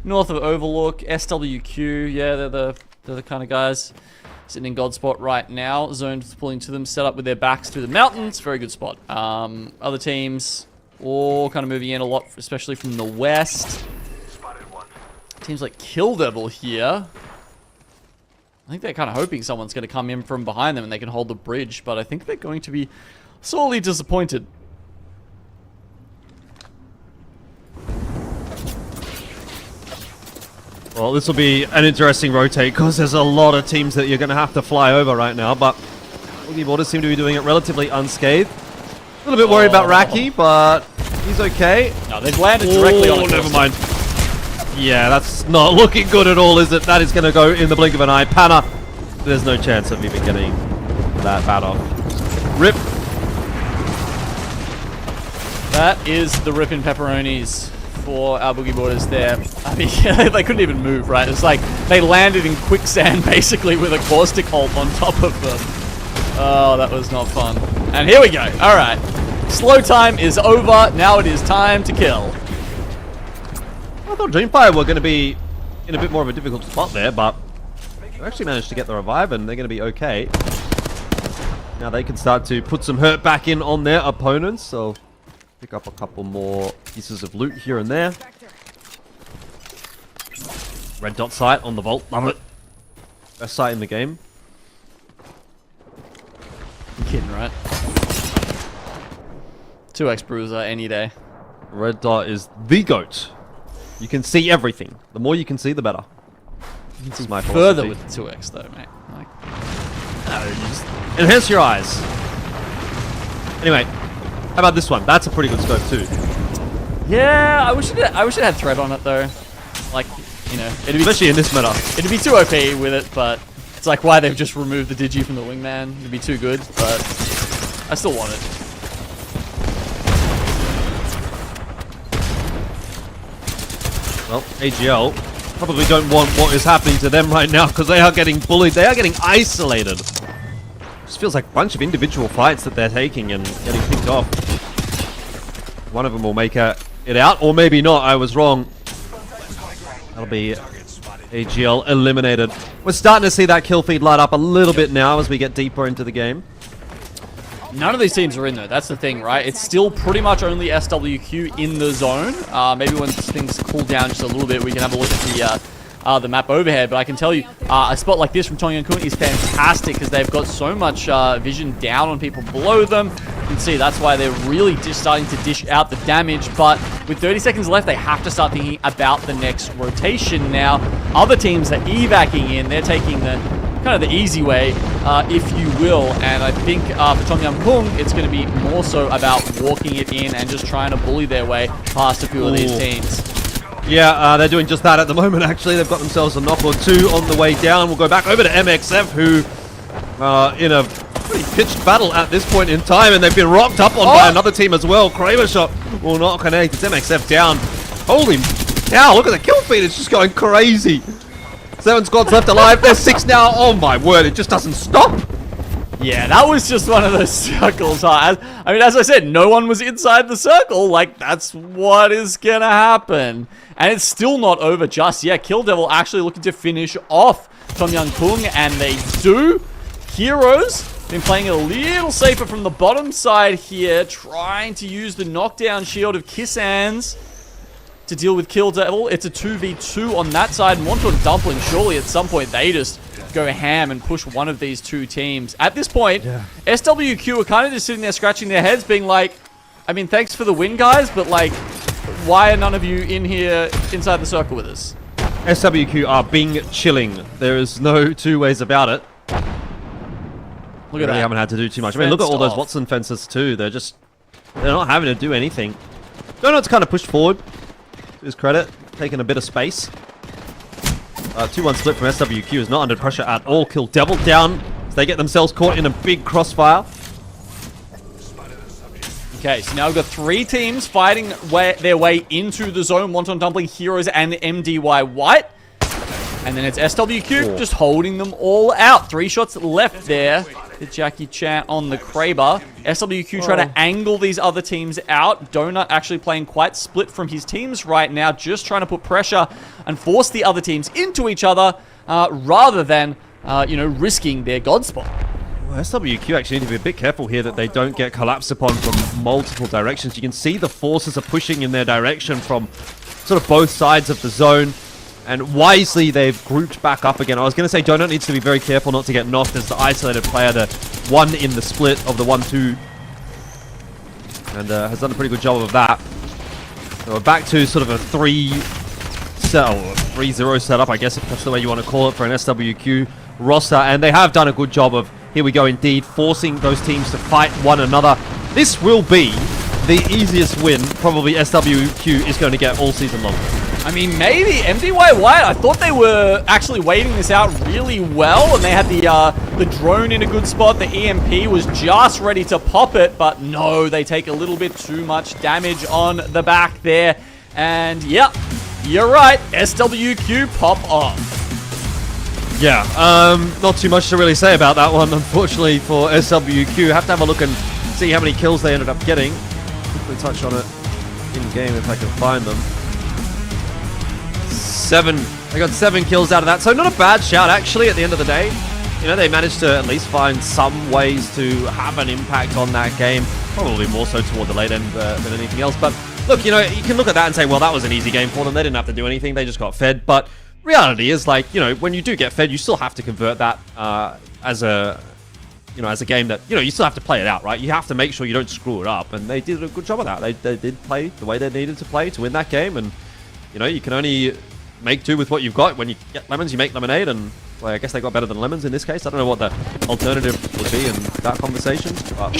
of Overlook, SWQ. Yeah, they're the kind of guys sitting in God spot right now. Zone's pulling to them, set up with their backs to the mountains. Very good spot. Other teams all kind of moving in a lot, especially from the west. Teams like Kill Devil here. I think they're kind of hoping someone's going to come in from behind them and they can hold the bridge, but I think they're going to be sorely disappointed. Well, this will be an interesting rotate because there's a lot of teams that you're going to have to fly over right now, but Boogie Boarders seem to be doing it relatively unscathed. A little bit worried about Raki, but he's okay. No, they've landed directly on it. Never mind. Yeah, that's not looking good at all, is it? That is going to go in the blink of an eye. Panna, there's no chance of even getting that bat off. Rip. That is the ripping pepperonis for our Boogie Boarders there. I mean, they couldn't even move, right? It's like they landed in quicksand basically with a caustic ult on top of them. Oh, that was not fun. And here we go. All right. Slow time is over. Now it is time to kill. I thought Dreamfire were going to be in a bit more of a difficult spot there, but they actually managed to get the revive and they're going to be okay. Now they can start to put some hurt back in on their opponents, so pick up a couple more pieces of loot here and there. Red dot sight on the vault, love it. Best sight in the game. You're kidding, right? 2x bruiser any day. Red dot is the GOAT. You can see everything. The more you can see, the better. You can see my further with the 2x though, mate. Like, you just enhance your eyes. Anyway, how about this one? That's a pretty good scope too. Yeah, I wish it had thread on it though. Like, you know, it'd be, especially in this meta. It'd be too OP with it, but it's like why they've just removed the Digi from the wingman. It'd be too good, but I still want it. Well, AGL probably don't want what is happening to them right now because they are getting bullied. They are getting isolated. Just feels like a bunch of individual fights that they're taking and getting picked off. One of them will make it out, or maybe not. I was wrong. That'll be AGL eliminated. We're starting to see that kill feed light up a little bit now as we get deeper into the game. None of these teams are in there. That's the thing, right? It's still pretty much only SWQ in the zone. Maybe when things cool down just a little bit, we can have a look at the map overhead. But I can tell you, a spot like this from Tongyang Kun is fantastic because they've got so much vision down on people below them. You can see that's why they're really just starting to dish out the damage. But with 30 seconds left, they have to start thinking about the next rotation now. Other teams are evacing in. They're taking the kind of the easy way, if you will, and I think for Tongyang Kun, it's going to be more so about walking it in and just trying to bully their way past a few of these teams. Yeah, they're doing just that at the moment, actually. They've got themselves a knock or two on the way down. We'll go back over to MXF, who in a pretty pitched battle at this point in time, and they've been rocked up on by another team as well. Kraber shot will not connect. It's MXF down. Holy cow, look at the kill feed. It's just going crazy. 7 squads left alive. There's 6 now. Oh my word, it just doesn't stop. Yeah, that was just one of those circles. I mean, as I said, no one was inside the circle. Like, that's what is going to happen. And it's still not over just yet. Kill Devil actually looking to finish off Tongyang Kun, and they do. Heroes been playing a little safer from the bottom side here, trying to use the knockdown shield of Kissan's to deal with Kill Devil. It's a 2v2 on that side. Monton Dumpling, surely at some point they just go ham and push one of these two teams. At this point, SWQ are kind of just sitting there scratching their heads being like, I mean, thanks for the win, guys, but like, why are none of you in here inside the circle with us? SWQ are being chilling. There is no two ways about it. Look at that. They haven't had to do too much. I mean, look at all those Watson fences too. They're not having to do anything. Donut's kind of pushed forward. To his credit, taking a bit of space. 2-1 split from SWQ is not under pressure at all. Kill Devil down as they get themselves caught in a big crossfire. Okay, so now we've got 3 teams fighting their way into the zone. Wonton Dumpling, Heroes, and MDY White. And then it's SWQ just holding them all out. 3 shots left there. The Jackie Chan on the Kraber. SWQ trying to angle these other teams out. Donut actually playing quite split from his teams right now. Just trying to put pressure and force the other teams into each other rather than, you know, risking their god spot. Well, SWQ actually need to be a bit careful here that they don't get collapsed upon from multiple directions. You can see the forces are pushing in their direction from sort of both sides of the zone. And wisely, they've grouped back up again. I was going to say Donut needs to be very careful not to get knocked as the isolated player, the one in the split of the 1-2. And has done a pretty good job of that. So we're back to sort of a 3-0 setup, I guess, if that's the way you want to call it, for an SWQ roster. And they have done a good job of Here we go indeed, forcing those teams to fight one another. This will be the easiest win probably SWQ is going to get all season long. I mean, maybe MDY White, I thought they were actually waiting this out really well, and they had the drone in a good spot. The EMP was just ready to pop it, but no, they take a little bit too much damage on the back there. And yeah, you're right, SWQ pop off. Yeah, not too much to really say about that one, unfortunately, for SWQ. Have to have a look and see how many kills they ended up getting. Quickly touch on it in-game if I can find them. 7. They got 7 kills out of that, so not a bad shout, actually, at the end of the day. You know, they managed to at least find some ways to have an impact on that game. Probably more so toward the late end than anything else. But look, you know, you can look at that and say, well, that was an easy game for them. They didn't have to do anything. They just got fed. But reality is, like, you know, when you do get fed, you still have to convert that as a game that, you know, you still have to play it out, right? You have to make sure you don't screw it up. And they did a good job of that. They did play the way they needed to play to win that game. And, you know, you can only make do with what you've got. When you get lemons, you make lemonade, and well, I guess they got better than lemons in this case. I don't know what the alternative would be in that conversation. But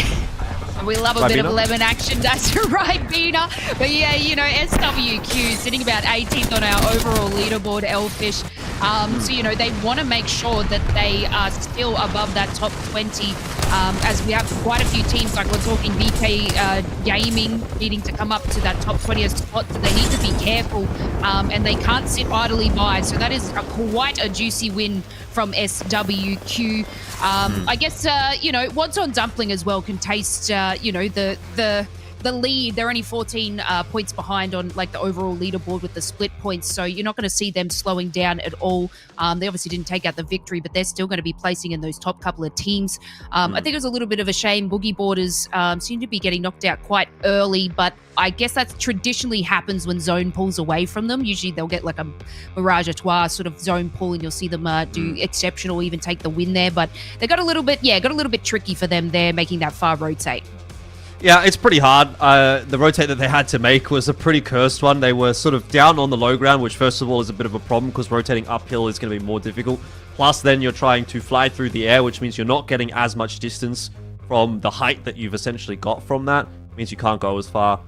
we love a bit of lemon action, that's right, Bina. But yeah, you know, SWQ sitting about 18th on our overall leaderboard, Elfish. So, you know, they want to make sure that they are still above that top 20, as we have quite a few teams, like we're talking BK Gaming needing to come up to that top 20th spot, so they need to be careful, and they can't sit idly by. So that is quite a juicy win from SWQ. I guess, you know, Wonton Dumpling as well can taste, you know, the lead. They're only 14 points behind on like the overall leaderboard with the split points, so you're not going to see them slowing down at all. They obviously didn't take out the victory, but they're still going to be placing in those top couple of teams. I think it was a little bit of a shame. Boogie Borders seem to be getting knocked out quite early, but I guess that traditionally happens when zone pulls away from them. Usually they'll get like a Mirage Etoile sort of zone pull, and you'll see them do exceptional, even take the win there. But they got a little bit tricky for them there, making that far rotate. Yeah, it's pretty hard. The rotate that they had to make was a pretty cursed one. They were sort of down on the low ground, which first of all is a bit of a problem because rotating uphill is going to be more difficult. Plus then you're trying to fly through the air, which means you're not getting as much distance from the height that you've essentially got from that. It means you can't go as far.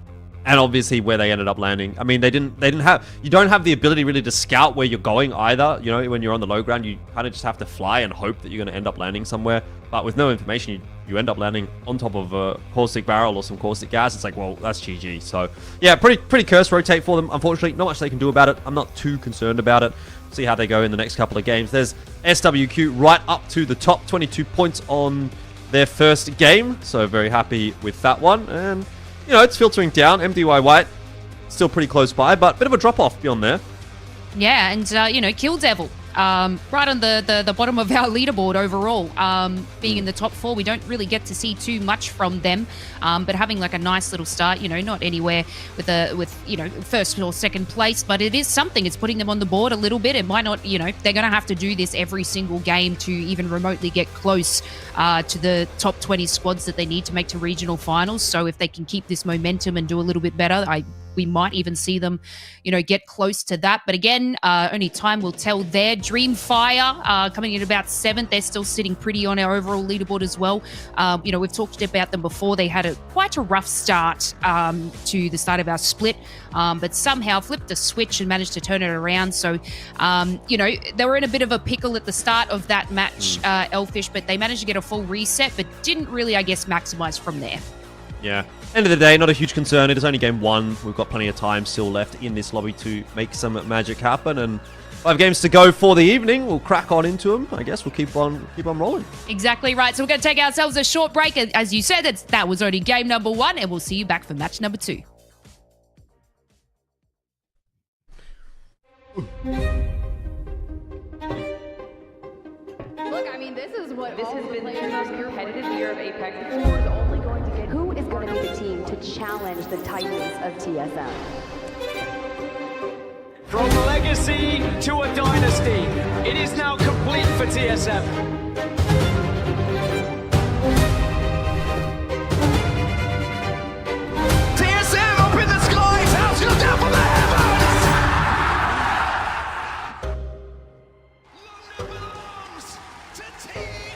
And obviously where they ended up landing. I mean, you don't have the ability really to scout where you're going either. You know, when you're on the low ground, you kind of just have to fly and hope that you're going to end up landing somewhere. But with no information, you end up landing on top of a caustic barrel or some caustic gas. It's like, well, that's GG. So yeah, pretty cursed rotate for them. Unfortunately, not much they can do about it. I'm not too concerned about it. See how they go in the next couple of games. There's SWQ right up to the top, 22 points on their first game. So very happy with that one. And you know, it's filtering down. MDY White still pretty close by, but bit of a drop-off beyond there. Yeah, and, you know, Kill Devil, right on the bottom of our leaderboard overall. Being in the top 4, we don't really get to see too much from them, but having like a nice little start, you know, not anywhere with you know, first or second place, but it is something. It's putting them on the board a little bit. It might not, you know, they're going to have to do this every single game to even remotely get close to the top 20 squads that they need to make to regional finals. So if they can keep this momentum and do a little bit better, we might even see them, you know, get close to that. But again, only time will tell there. Dreamfire coming in about 7th. They're still sitting pretty on our overall leaderboard as well. You know, we've talked about them before. They had quite a rough start to the start of our split, but somehow flipped a switch and managed to turn it around. So, you know, they were in a bit of a pickle at the start of that match, Elfish, but they managed to get a full reset, but didn't really, I guess, maximize from there. Yeah. End of the day, not a huge concern. It is only game 1. We've got plenty of time still left in this lobby to make some magic happen. And 5 games to go for the evening. We'll crack on into them. I guess we'll keep on rolling. Exactly right. So we're going to take ourselves a short break. As you said, that was only game number 1, and we'll see you back for match number 2. Look, I mean, this has been the most competitive year of Apex. Who is only going to get? Who is going to be the team to challenge the titans of TSM? From legacy to a dynasty, it is now complete for TSM. TSM up in the skies! House look down from the heavens! London belongs to TSM!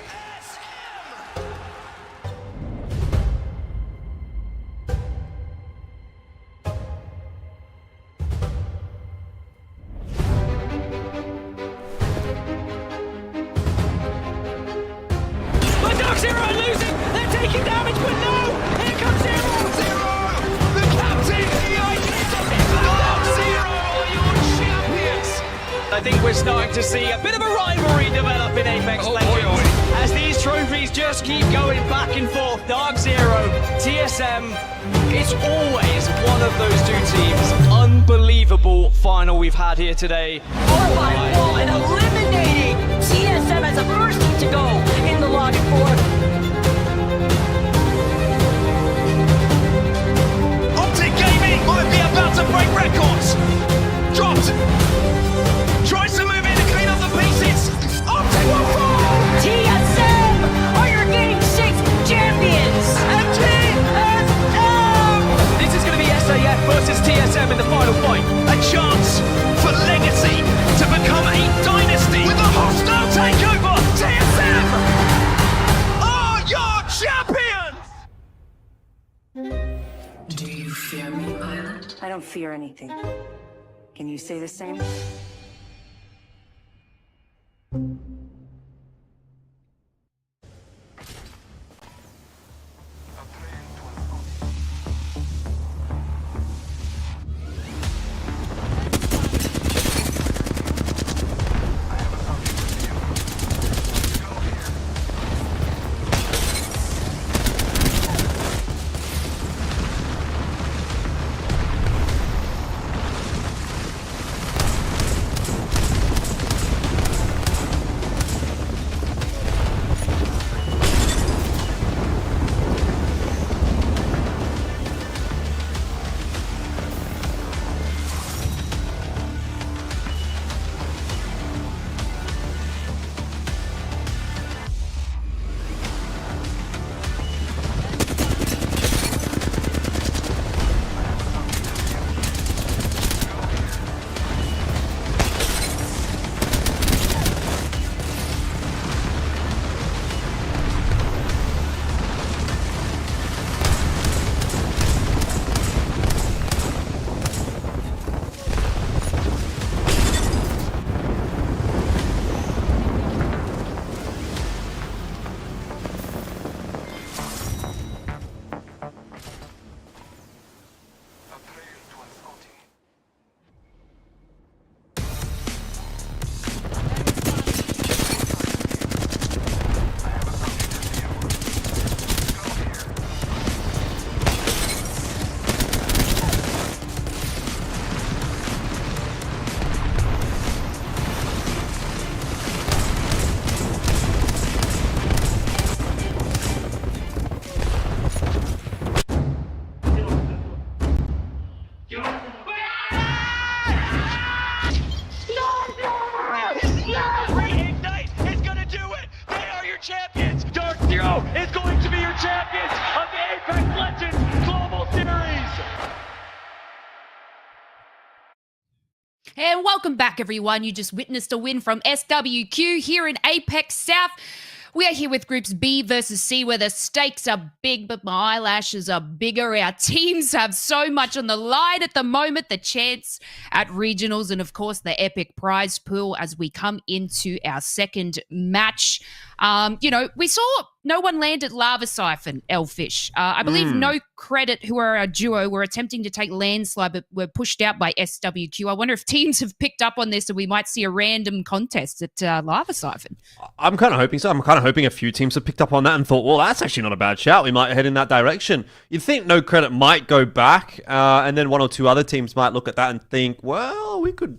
I think we're starting to see a bit of a rivalry develop in Apex Legends. As these trophies just keep going back and forth. Dark Zero, TSM, it's always one of those two teams. Unbelievable final we've had here today. 4-by-4 and eliminating TSM as the first team to go in the logic board. Optic Gaming might be about to break records. Dropped. Tries to move in to clean up the pieces. Optic will fall. TSM are your Game 6 champions. And TSM. This is going to be SAF versus TSM in the final fight. A chance for Legacy to become a dynasty with a hostile takeover. TSM are your champions. Do you fear me, pilot? I don't fear anything. Can you say the same? champions! Dark Zero is going to be your champions of the Apex Legends Global Series! And welcome back, everyone. You just witnessed a win from SWQ here in APAC-South. We are here with groups B versus C, where the stakes are big, but my eyelashes are bigger. Our teams have so much on the line at the moment. The chance at regionals and, of course, the epic prize pool as we come into our second match. We saw no one land at Lava Siphon, Elfish. I believe No Credit, who are our duo, were attempting to take Landslide, but were pushed out by SWQ. I wonder if teams have picked up on this and we might see a random contest at Lava Siphon. I'm kind of hoping so. I'm kind of hoping a few teams have picked up on that and thought, well, that's actually not a bad shout. We might head in that direction. You'd think No Credit might go back, and then one or two other teams might look at that and think, well, we could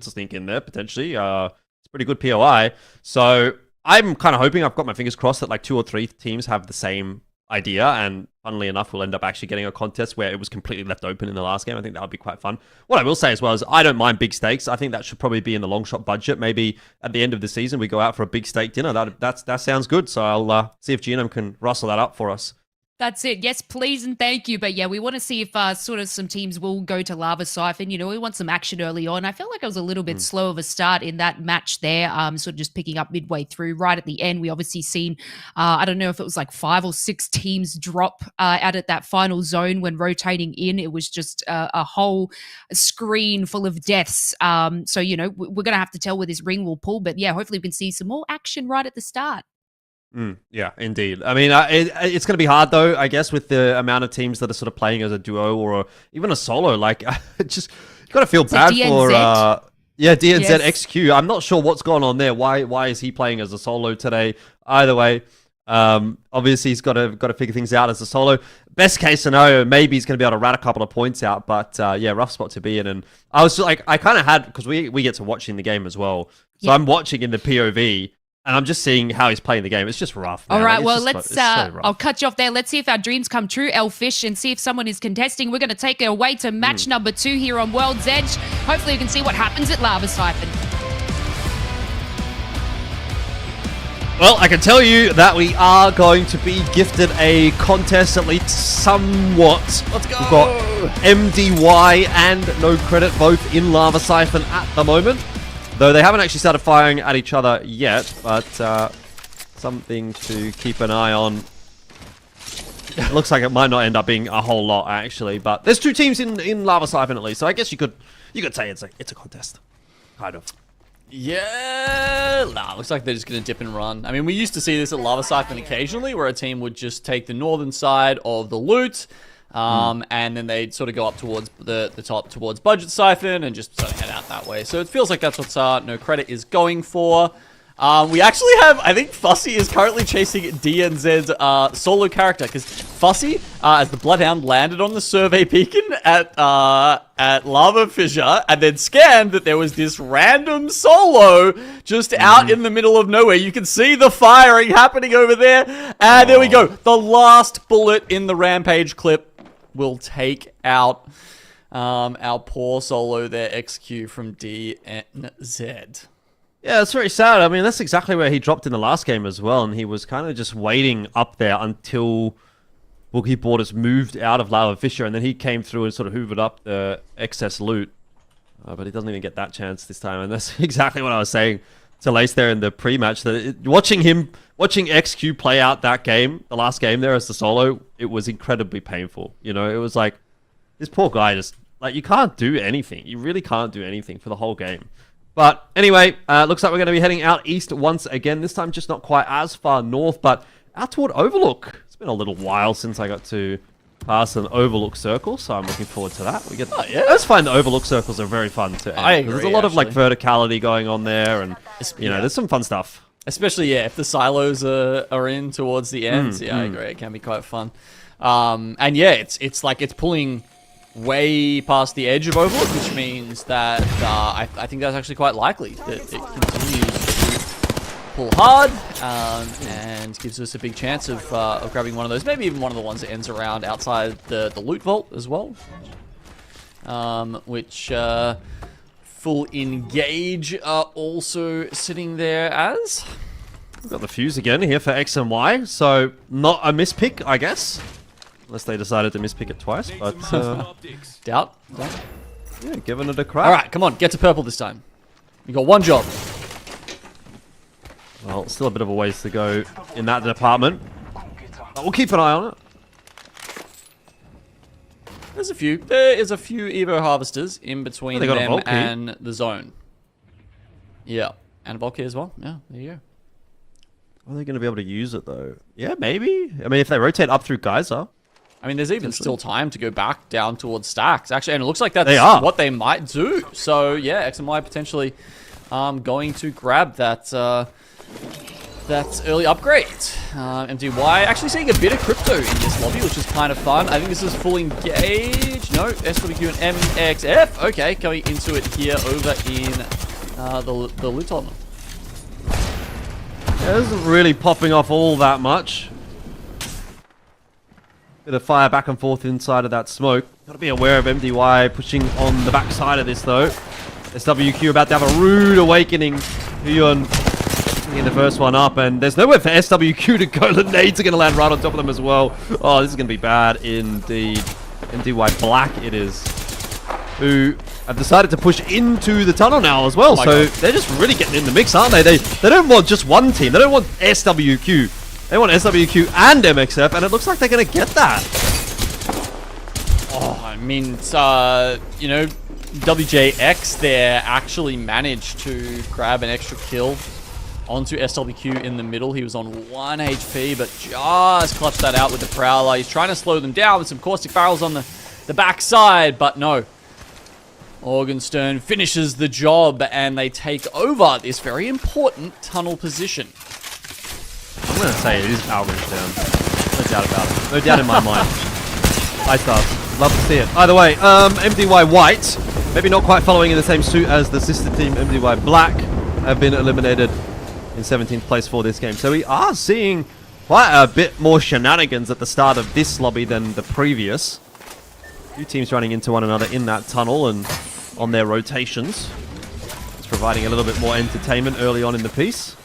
sneak in there potentially. It's a pretty good POI. So I'm kind of hoping, I've got my fingers crossed that like 2 or 3 teams have the same idea, and funnily enough, we'll end up actually getting a contest where it was completely left open in the last game. I think that would be quite fun. What I will say as well is I don't mind big stakes. I think that should probably be in the long shot budget. Maybe at the end of the season, we go out for a big steak dinner. That sounds good. So I'll see if Genome can rustle that up for us. That's it. Yes, please and thank you. But yeah, we want to see if sort of some teams will go to Lava Siphon. We want some action early on. I felt like it was a little bit slow of a start in that match there, sort of just picking up midway through. Right at the end, we obviously seen, I don't know if it was like 5 or 6 teams drop out at that final zone when rotating in. It was just a whole screen full of deaths. So, we're going to have to tell where this ring will pull. But yeah, hopefully we can see some more action right at the start. Yeah, indeed. I mean, it's going to be hard, though, I guess, with the amount of teams that are sort of playing as a duo or even a solo. Like, you got to feel bad for... Yeah, DNZ Yes. XQ. I'm not sure what's going on there. Why is he playing as a solo today? Either way, obviously he's got to figure things out as a solo. Best case scenario, maybe he's going to be able to rat a couple of points out. But yeah, rough spot to be in. And I was like, I kind of had, because we get to watching the game as well. So I'm watching in the POV. And I'm just seeing how he's playing the game. It's just rough, man. All right, Like, well, it's so rough. I'll cut you off there. Let's see if our dreams come true, Elfish, and see if someone is contesting. We're going to take it away to match number 2 here on World's Edge. Hopefully you can see what happens at Lava Siphon. Well, I can tell you that we are going to be gifted a contest, at least somewhat. Let's go! We've got MDY and No Credit both in Lava Siphon at the moment. Though they haven't actually started firing at each other yet, but something to keep an eye on. It looks like it might not end up being a whole lot, actually. But there's 2 teams in Lava Siphon at least, so I guess you could say it's a contest, kind of. Yeah, nah, looks like they're just going to dip and run. I mean, we used to see this at Lava Siphon occasionally, where a team would just take the northern side of the loot, and then they'd sort of go up towards the top towards Budget Siphon and just sort of head out that way. So it feels like that's what No Credit is going for. We actually have, I think Fussy is currently chasing DNZ's solo character, because Fussy, as the Bloodhound, landed on the survey beacon at Lava Fissure, and then scanned that there was this random solo just out in the middle of nowhere. You can see the firing happening over there, and there we go. The last bullet in the Rampage clip will take out our poor solo there, XQ from DNZ. Yeah, it's very sad. I mean, that's exactly where he dropped in the last game as well, and he was kind of just waiting up there until Boogie Borders moved out of Lava Fissure, and then he came through and sort of hoovered up the excess loot. But he doesn't even get that chance this time, and that's exactly what I was saying to Lace there in the pre-match. That watching XQ play out that game, the last game there as the solo, it was incredibly painful. You know, it was like, this poor guy just, like, you can't do anything. You really can't do anything for the whole game. But anyway, looks like we're going to be heading out east once again. This time just not quite as far north, but out toward Overlook. It's been a little while since I got to pass an Overlook circle, so I'm looking forward to that. I just find the Overlook circles are very fun to aim. I agree, There's a lot of like verticality going on there, and you know, there's some fun stuff. Especially, yeah, if the silos are in towards the end. I agree. It can be quite fun. And yeah, it's like it's pulling way past the edge of Overlook, which means that I think that's actually quite likely that it continues to pull hard and gives us a big chance of grabbing one of those. Maybe even one of the ones that ends around outside the loot vault as well. Which Full Engage are also sitting there as. We've got the fuse again here for X and Y, so not a mispick, I guess. Unless they decided to mispick it twice, but doubt. Yeah, giving it a crack. All right, come on, get to purple this time. You got one job. Well, still a bit of a ways to go in that department. But we'll keep an eye on it. There's a few. There is a few Evo Harvesters in between them and the zone. Yeah, and a Valkyrie as well. Yeah, there you go. Are they going to be able to use it though? Yeah, maybe. I mean, if they rotate up through Geyser. I mean, there's even still time to go back down towards stacks, actually, and it looks like that's what they might do. So, yeah, X and Y potentially going to grab that early upgrade. MDY actually seeing a bit of crypto in this lobby, which is kind of fun. I think this is Full Engage. No, SWQ and MXF. Okay, going into it here over in the loot element. Yeah, this isn't really popping off all that much. Bit of fire back and forth inside of that smoke. Got to be aware of MDY pushing on the back side of this though. SWQ about to have a rude awakening. Hyun getting the first one up, and there's nowhere for SWQ to go. The nades are going to land right on top of them as well. Oh, this is going to be bad indeed. MDY Black it is. Who have decided to push into the tunnel now as well. So they're just really getting in the mix, aren't they? They don't want just one team. They don't want SWQ. They want SWQ and MXF, and it looks like they're going to get that. Oh, I mean, you know, WJX there actually managed to grab an extra kill onto SWQ in the middle. He was on 1 HP, but just clutched that out with the Prowler. He's trying to slow them down with some caustic barrels on the backside, but no. Morgenstern finishes the job, and they take over this very important tunnel position. I'm going to say it is ALGS down. No doubt about it. No doubt in my mind. High stars. Love to see it. Either way, MDY White, maybe not quite following in the same suit as the sister team MDY Black, have been eliminated in 17th place for this game. So we are seeing quite a bit more shenanigans at the start of this lobby than the previous. Two teams running into one another in that tunnel and on their rotations. It's providing a little bit more entertainment early on in the piece.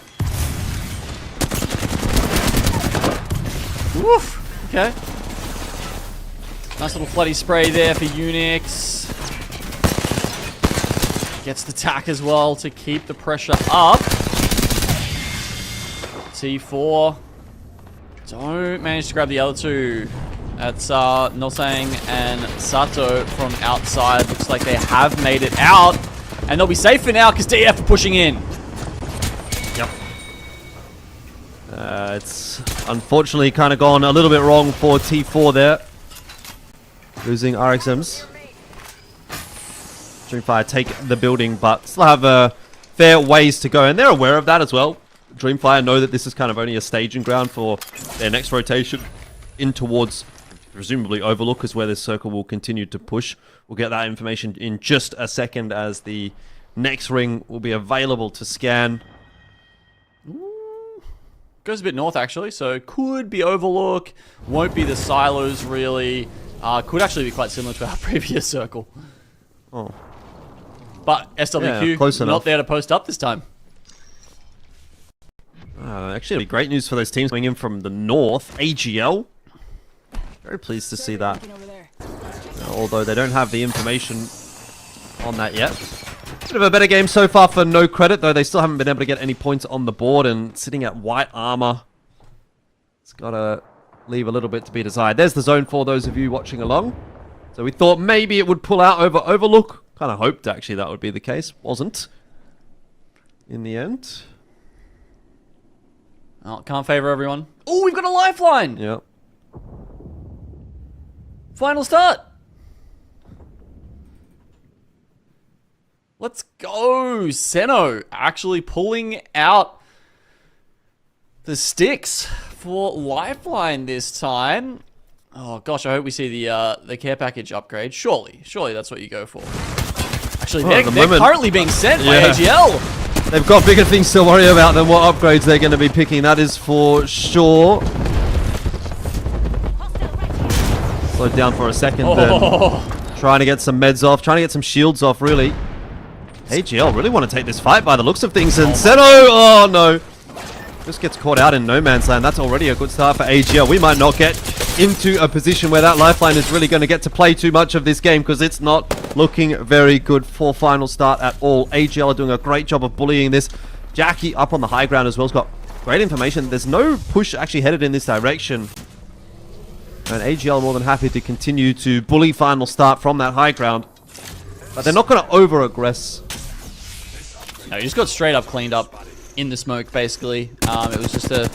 Woof. Okay. Nice little floody spray there for Unix. Gets the tack as well to keep the pressure up. T4 don't manage to grab the other two. That's Nosang and Sato from outside. Looks like they have made it out. And they'll be safe for now because DF are pushing in. Yep. It's unfortunately kind of gone a little bit wrong for T4 there. Losing RXMs. Dreamfire take the building, but still have a fair ways to go. And they're aware of that as well. Dreamfire know that this is kind of only a staging ground for their next rotation in towards presumably Overlook, is where this circle will continue to push. We'll get that information in just a second as the next ring will be available to scan. Goes a bit north actually, so could be Overlook, won't be the silos really. Could actually be quite similar to our previous circle. Oh. But SWQ yeah, close not enough. there to post up this time. Actually, it'll be great news for those teams coming in from the north. AGL. Very pleased to see that. Although they don't have the information on that yet. Bit of a better game so far for no credit, though they still haven't been able to get any points on the board, and sitting at white armor. It's got to leave a little bit to be desired. There's the zone for those of you watching along. So we thought maybe it would pull out over Overlook. Kind of hoped actually that would be the case. Wasn't. In the end. Oh, can't favor everyone. Oh, we've got a lifeline! Yep. Final start! Let's go! Seno actually pulling out the sticks for lifeline this time. Oh gosh, I hope we see the care package upgrade. Surely that's what you go for. Actually, they're currently being sent by AGL. They've got bigger things to worry about than what upgrades they're going to be picking. That is for sure. Slowed down for a second, then trying to get some meds off, trying to get some shields off, really. AGL really want to take this fight by the looks of things, and Seno, oh no. Just gets caught out in no man's land. That's already a good start for AGL. We might not get into a position where that lifeline is really going to get to play too much of this game, because it's not looking very good for final start at all. AGL are doing a great job of bullying this. Jackie up on the high ground as well. Has got great information. There's no push actually headed in this direction. And AGL more than happy to continue to bully final start from that high ground. But they're not going to over-aggress. No, he just got straight up cleaned up in the smoke, basically. It was just a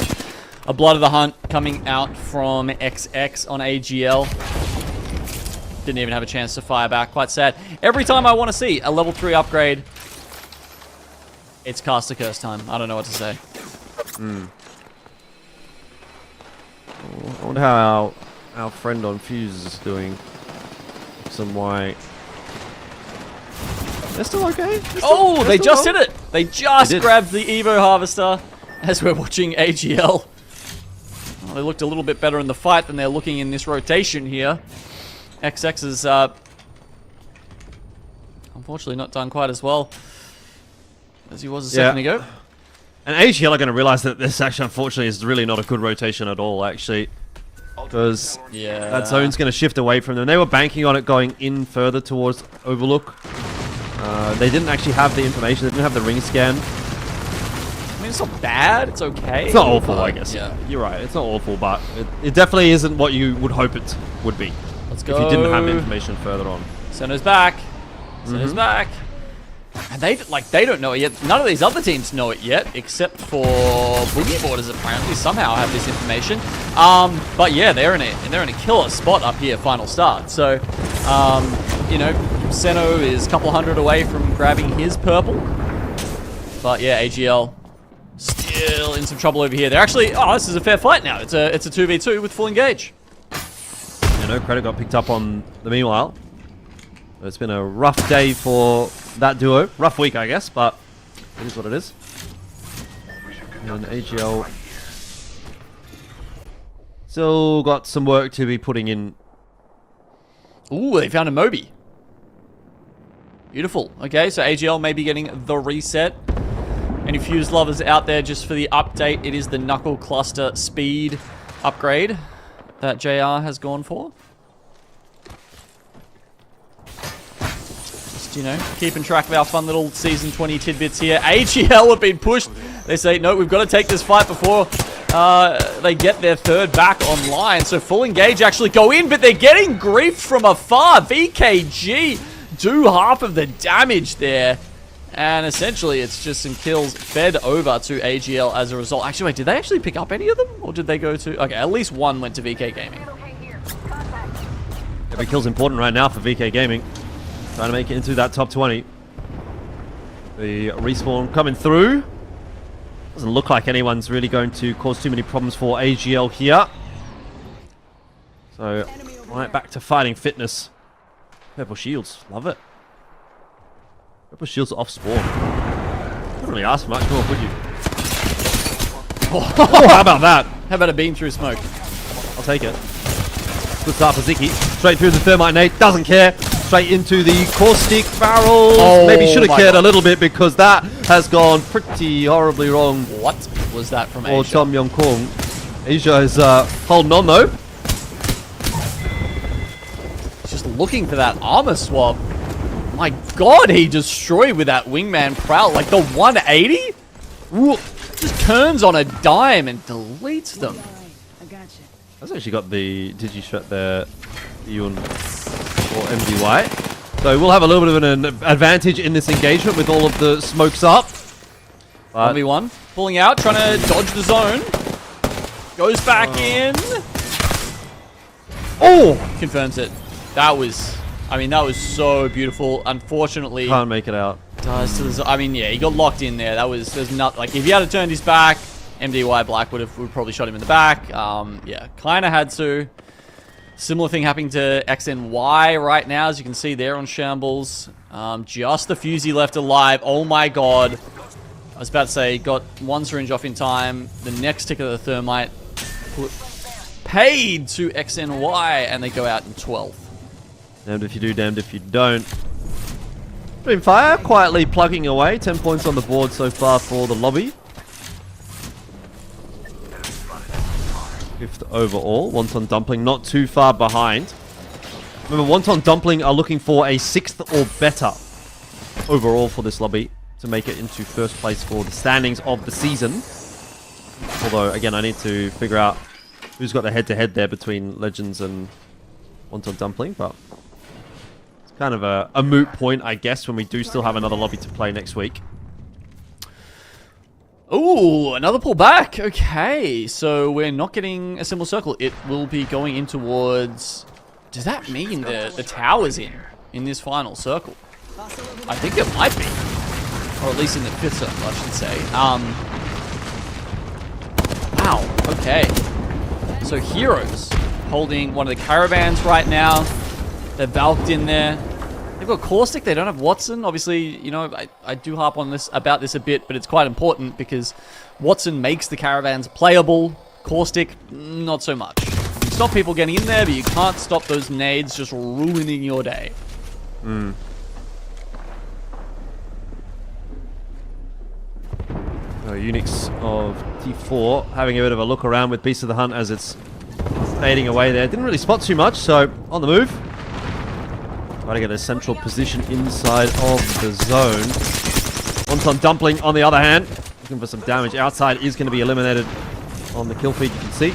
blood of the hunt coming out from XX on AGL. Didn't even have a chance to fire back. Quite sad. Every time I want to see a level 3 upgrade, it's Caster Curse time. I don't know what to say. I wonder how our friend on Fuse is doing. Some white. They're still okay. They just hit it. They just grabbed the Evo Harvester as we're watching AGL. Well, they looked a little bit better in the fight than they're looking in this rotation here. XX is unfortunately not done quite as well as he was a second ago. And AGL are going to realize that this actually, unfortunately, is really not a good rotation at all, actually. Because that zone's going to shift away from them. They were banking on it going in further towards Overlook. They didn't actually have the information. They didn't have the ring scan. I mean, it's not bad. It's okay. It's not awful, I guess. Yeah. You're right. It's not awful, but it definitely isn't what you would hope it would be. Let's go. If you didn't have information further on. Center's back. Center's back. And they don't know it yet. None of these other teams know it yet, except for Boogie Borders apparently somehow have this information. But yeah, they're in a killer spot up here, final start. So, you know, Seno is a couple hundred away from grabbing his purple. But yeah, AGL still in some trouble over here. They're actually, oh, this is a fair fight now. It's a 2v2 with full engage. No credit got picked up on the meanwhile. It's been a rough day for that duo. Rough week, I guess, but it is what it is. And AGL still got some work to be putting in. Ooh, they found a Moby. Beautiful. Okay, so AGL may be getting the reset. Any Fuse lovers out there just for the update, it is the Knuckle Cluster Speed upgrade that JR has gone for. Just, you know, keeping track of our fun little Season 20 tidbits here. AGL have been pushed. They say, no, we've got to take this fight before they get their third back online. So full engage actually go in, but they're getting griefed from afar. VKG do half of the damage there. And essentially, it's just some kills fed over to AGL as a result. Actually, wait, did they actually pick up any of them? Or did they go to... Okay, at least one went to VK Gaming. Every kill's important right now for VK Gaming. Trying to make it into that top 20. The respawn coming through. Doesn't look like anyone's really going to cause too many problems for AGL here. So, right back to fighting fitness. Purple shields, love it. Purple shields off spawn. Couldn't really ask for much more, could you? Oh, how about that? How about a beam through smoke? I'll take it. Good start for Ziki. Straight through the thermite nade, doesn't care. Straight into the caustic barrels. Oh, maybe should have cared a little bit because that has gone pretty horribly wrong. What was that from Or Asia? Tom Yong Kong. Asia is holding on though. Just looking for that armor swap. My god, he destroyed with that wingman prowl. Like the 180? Ooh, just turns on a dime and deletes them. That's actually got the Digi-Shot there, Yun or MDY. So we'll have a little bit of an advantage in this engagement with all of the smokes up. 1v1. Pulling out, trying to dodge the zone. Goes back in. Oh! Confirms it. That was... I mean, that was so beautiful. Unfortunately... Can't make it out. I mean, yeah, he got locked in there. There's not... Like, if he had turned his back, MDY Black would probably shot him in the back. Yeah, kind of had to. Similar thing happening to XNY right now, as you can see there on Shambles. Just the Fusey left alive. Oh my god. I was about to say, got one syringe off in time. The next tick of the thermite paid to XNY, and they go out in 12th. Damned if you do, damned if you don't. Fire quietly plugging away. 10 points on the board so far for the lobby. 5th overall. Wonton Dumpling not too far behind. Remember, Wonton Dumpling are looking for a 6th or better overall for this lobby to make it into first place for the standings of the season. Although, again, I need to figure out who's got the head-to-head there between Legends and Wonton Dumpling, but it's kind of a moot point, I guess, when we do still have another lobby to play next week. Ooh, another pull back. Okay, so we're not getting a similar circle. It will be going in towards... Does that mean the tower's in this final circle? I think it might be. Or at least in the 5th circle, I should say. Wow, okay. So Heroes holding one of the caravans right now. They're valked in there. They've got Caustic, they don't have Watson. Obviously, you know, I do harp on this about this a bit, but it's quite important because Watson makes the caravans playable. Caustic, not so much. You can stop people getting in there, but you can't stop those nades just ruining your day. Unix of T4 having a bit of a look around with Beast of the Hunt as it's fading away there. Didn't really spot too much, so on the move. Try to get a central position inside of the zone. Wonton Dumpling, on the other hand, looking for some damage. Outside is going to be eliminated on the kill feed, you can see.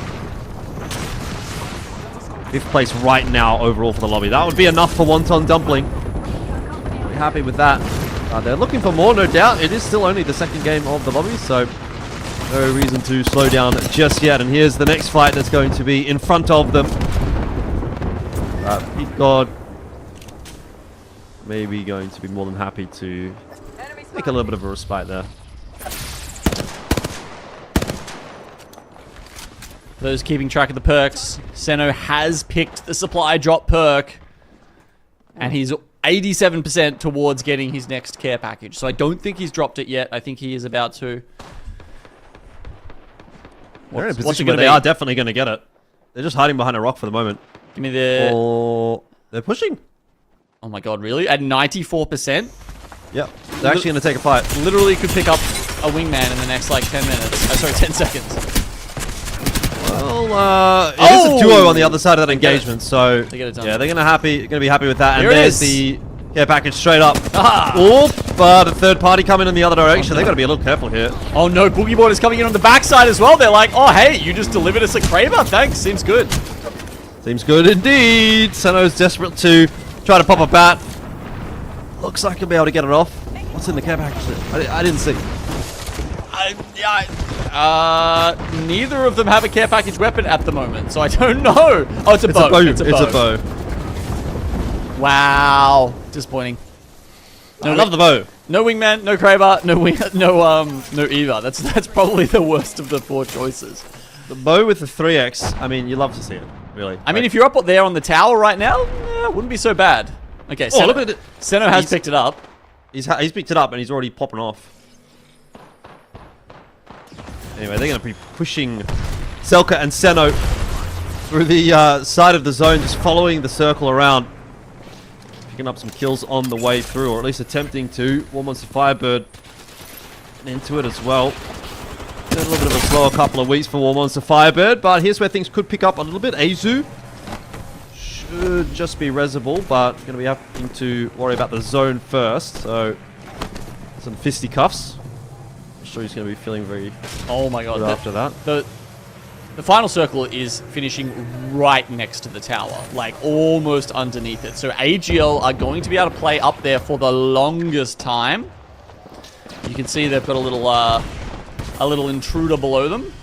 5th place right now overall for the lobby. That would be enough for Wonton Dumpling. Pretty happy with that. They're looking for more, no doubt. It is still only the 2nd game of the lobby, so no reason to slow down just yet. And here's the next fight that's going to be in front of them. Pete God maybe going to be more than happy to take a little bit of a respite there. Those keeping track of the perks, Seno has picked the supply drop perk, and he's 87% towards getting his next care package. So I don't think he's dropped it yet. I think he is about to. They're in a position where they are definitely going to get it. They're just hiding behind a rock for the moment. Give me the... Or they're pushing. Oh my god, really? At 94%? Yep. They're actually going to take a fight. Literally could pick up a wingman in the next, like, 10 minutes. Sorry, 10 seconds. Well, it is a duo on the other side of that engagement, so they get it done. Yeah, they're gonna be happy with that. Here And it there's is. the care package straight up. Ah. Oh, but a third party coming in the other direction. They got to be a little careful here. Oh no, Boogie Board is coming in on the backside as well. They're like, oh hey, you just delivered us a Kraber. Thanks, seems good. Seems good indeed. Seno's desperate to try to pop a bat. Looks like he'll be able to get it off. What's in the care package? I didn't see. Neither of them have a care package weapon at the moment, so I don't know. Oh, it's a bow. It's a bow. Wow, disappointing. No, I love the bow. No wingman, no Kraber, no Eva. That's probably the worst of the 4 choices. The bow with the 3x. I mean, you love to see it, really. I mean, if you're up there on the tower right now, it wouldn't be so bad. Okay, oh, look at it. Seno has picked it up. He's picked it up and he's already popping off. Anyway, they're going to be pushing Selka and Seno through the side of the zone, just following the circle around. Picking up some kills on the way through, or at least attempting to. War Monster Firebird into it as well. A little bit of a slower couple of weeks for War Monster Firebird, but here's where things could pick up a little bit. Azu should just be resable, but going to be having to worry about the zone first. So, some fisticuffs. Sure he's going to be feeling very good after that. The final circle is finishing right next to the tower, like almost underneath it. So AGL are going to be able to play up there for the longest time. You can see they've got a little intruder below them.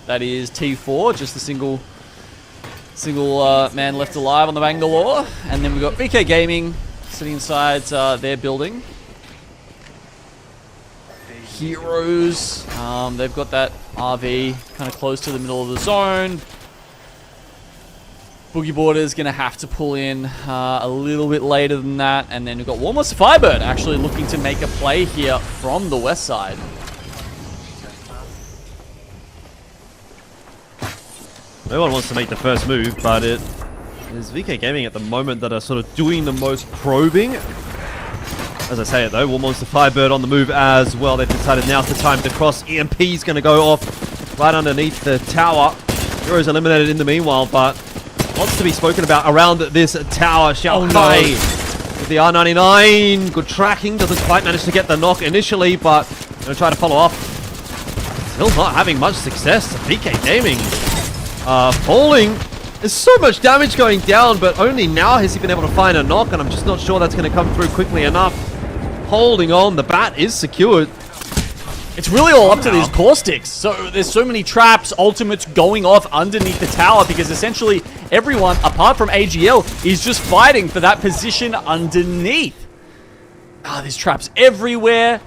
That is T4, just a single man left alive on the Bangalore, and then we've got VK Gaming sitting inside their building. Heroes, they've got that RV kind of close to the middle of the zone. Boogie Boarder's going to have to pull in a little bit later than that. And then we've got War Monster Firebird actually looking to make a play here from the west side. No one wants to make the first move, but it is VK Gaming at the moment that are sort of doing the most probing. As I say it though, War Monster Firebird on the move as well. They've decided now's the time to cross. EMP's going to go off right underneath the tower. Hero's eliminated in the meanwhile, but lots to be spoken about around this tower. Xiao Kai with the R99. Good tracking. Doesn't quite manage to get the knock initially, but going to try to follow up. Still not having much success. VK Gaming falling. There's so much damage going down, but only now has he been able to find a knock, and I'm just not sure that's going to come through quickly enough. Holding on, the bat is secured. It's really all up to these core sticks. So there's so many traps, ultimates going off underneath the tower because essentially everyone, apart from AGL, is just fighting for that position underneath. There's traps everywhere.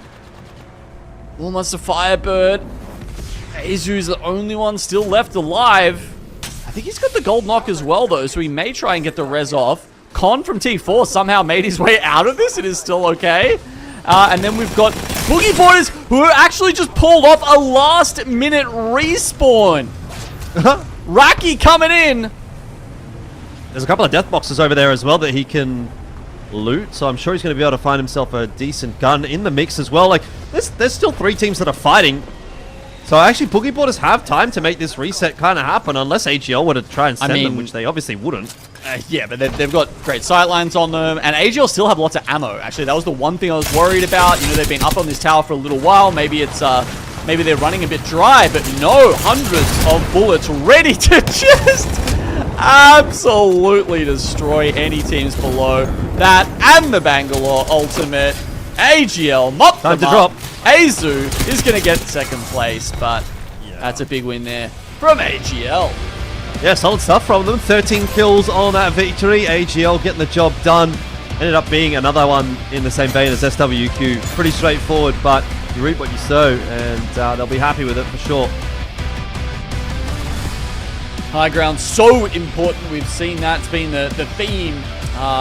War Monster Firebird. Azu's the only one still left alive. I think he's got the gold knock as well though, so he may try and get the res off. Con from T4 somehow made his way out of this. It is still okay. And then we've got Boogie Boarders who actually just pulled off a last-minute respawn. Raki coming in. There's a couple of death boxes over there as well that he can loot, so I'm sure he's going to be able to find himself a decent gun in the mix as well. Like, there's still 3 teams that are fighting. So actually, Boogie Boarders have time to make this reset kind of happen, unless AGL were to try and send them, which they obviously wouldn't. Yeah, but they've got great sightlines on them, and AGL still have lots of ammo. Actually, that was the one thing I was worried about. You know, they've been up on this tower for a little while. Maybe it's maybe they're running a bit dry, but no, hundreds of bullets ready to just absolutely destroy any teams below. That and the Bangalore ultimate. AGL mop them up. Time to drop. Azu is going to get second place, but that's a big win there from AGL. Yeah, solid stuff from them. 13 kills on that victory. AGL getting the job done. Ended up being another one in the same vein as SWQ. Pretty straightforward, but you reap what you sow, and they'll be happy with it for sure. High ground, so important. We've seen that. It's been the theme,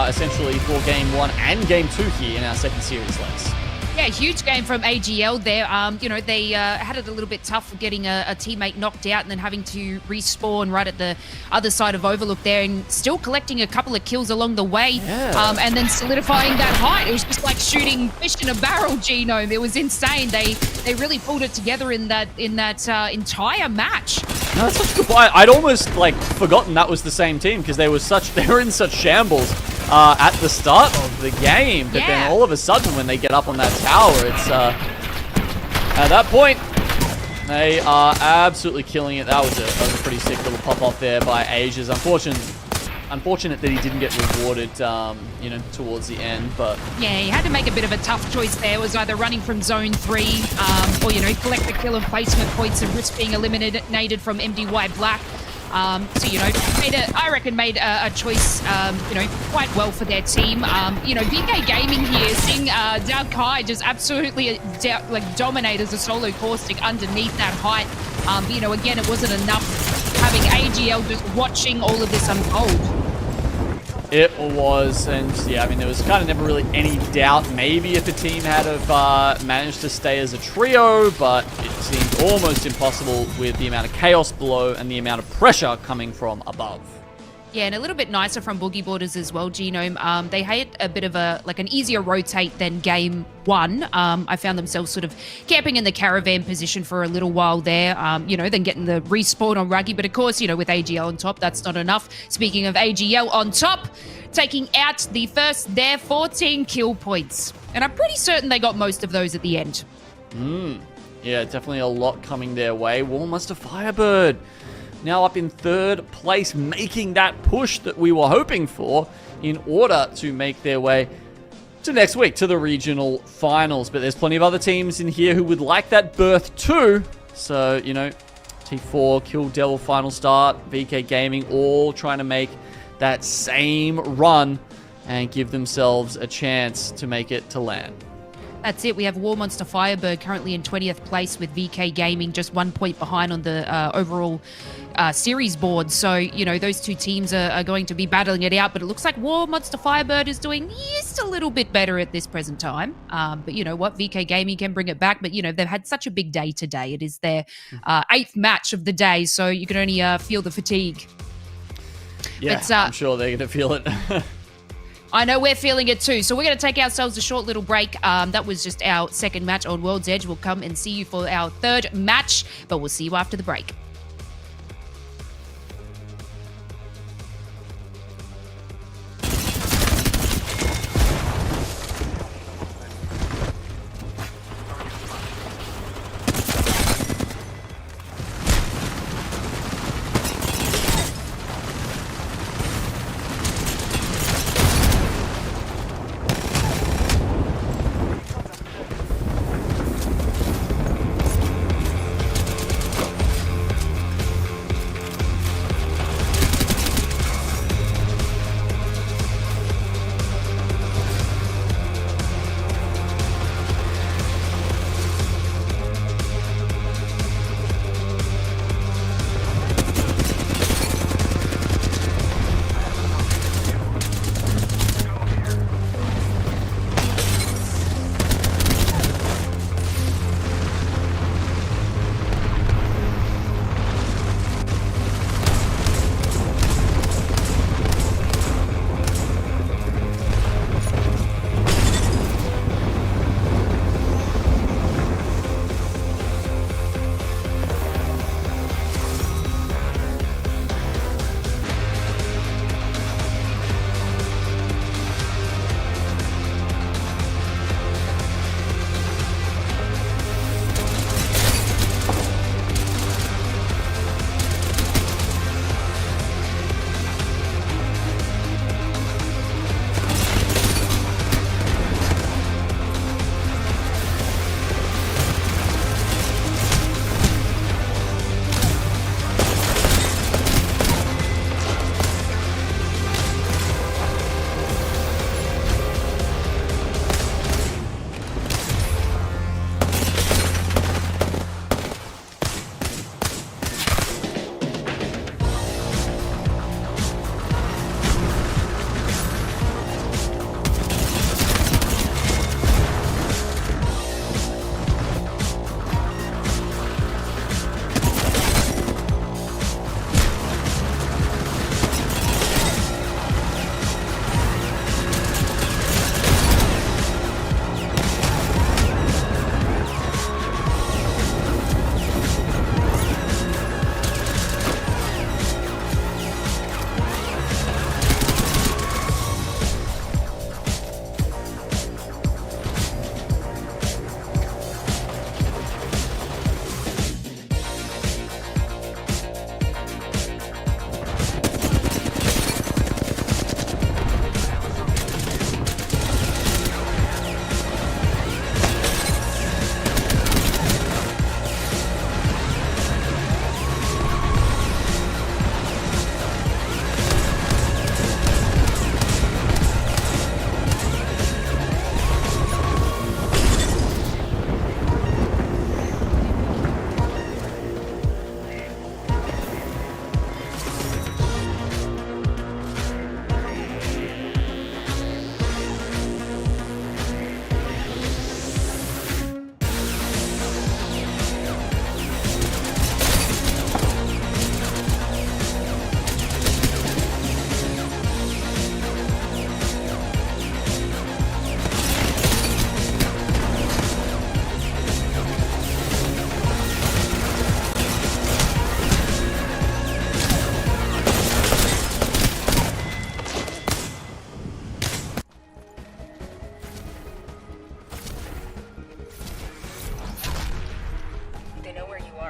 essentially, for Game 1 and Game 2 here in our second series, Lex. Yeah, huge game from AGL there. You know, they had it a little bit tough for getting a teammate knocked out and then having to respawn right at the other side of Overlook there, and still collecting a couple of kills along the way, and then solidifying that height. It was just like shooting fish in a barrel, Genome. It was insane. They really pulled it together in that entire match. No, that's such a good point. I'd almost like forgotten that was the same team because they were in such shambles at the start of the game, but then all of a sudden when they get up on that tower, it's at that point they are absolutely killing it. That was a pretty sick little pop off there by ALGS. Unfortunate that he didn't get rewarded, you know, towards the end, but yeah, he had to make a bit of a tough choice there. It was either running from zone 3, or you know, collect the kill and placement points and risk being eliminated from MDY Black. So, you know, I reckon made a choice, you know, quite well for their team. You know, VK Gaming here, seeing Dao Kai just absolutely dominate as a solo caustic underneath that height. But, you know, again, it wasn't enough having AGL just watching all of this unfold. it was, and yeah, I mean, there was kind of never really any doubt maybe if the team had have managed to stay as a trio, but it seemed almost impossible with the amount of chaos below and the amount of pressure coming from above. Yeah, and a little bit nicer from Boogie Borders as well, Genome. They had a bit of an easier rotate than game one. I found themselves sort of camping in the caravan position for a little while there, then getting the respawn on Ruggy. But of course, with AGL on top, that's not enough. Speaking of AGL on top, taking out the first their 14 kill points. And I'm pretty certain they got most of those at the end. Yeah, definitely a lot coming their way. Warmaster Firebird now up in third place, making that push that we were hoping for in order to make their way to next week, to the regional finals. But there's plenty of other teams in here who would like that berth too. So, T4, Kill Devil, Final Start, VK Gaming, all trying to make that same run and give themselves a chance to make it to LAN. That's it. We have Warmonster Firebird currently in 20th place with VK Gaming just 1 point behind on the overall series board. So, those two teams are going to be battling it out. But it looks like Warmonster Firebird is doing just a little bit better at this present time. But you know what? VK Gaming can bring it back. But, they've had such a big day today. It is their 8th match of the day. So you can only feel the fatigue. Yeah, but, I'm sure they're going to feel it. I know we're feeling it too. So we're going to take ourselves a short little break. That was just our second match on World's Edge. We'll come and see you for our third match, but we'll see you after the break.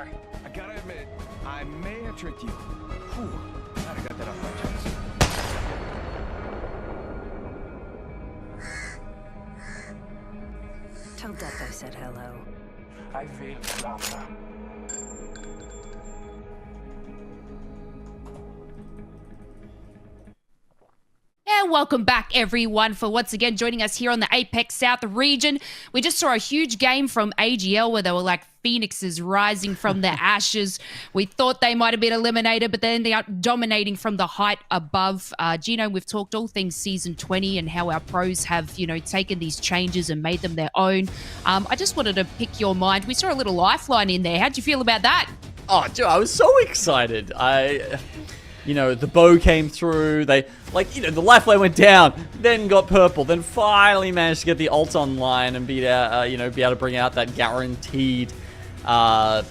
Sorry. I gotta admit, I may have tricked you. Whew. Glad I got that off my chest. Tell Death I said hello. I will, Laura. And welcome back, everyone, for once again joining us here on the APAC-South region. We just saw a huge game from AGL where they were like phoenixes rising from the ashes. We thought they might have been eliminated, but then they are dominating from the height above. Gino, we've talked all things Season 20 and how our pros have, you know, taken these changes and made them their own. I just wanted to pick your mind. We saw a little lifeline in there. How'd you feel about that? Oh, Joe, I was so excited. You know, the bow came through. They, like, you know, the lifeline went down, then got purple, then finally managed to get the ult online and beat out, you know, be able to bring out that guaranteed care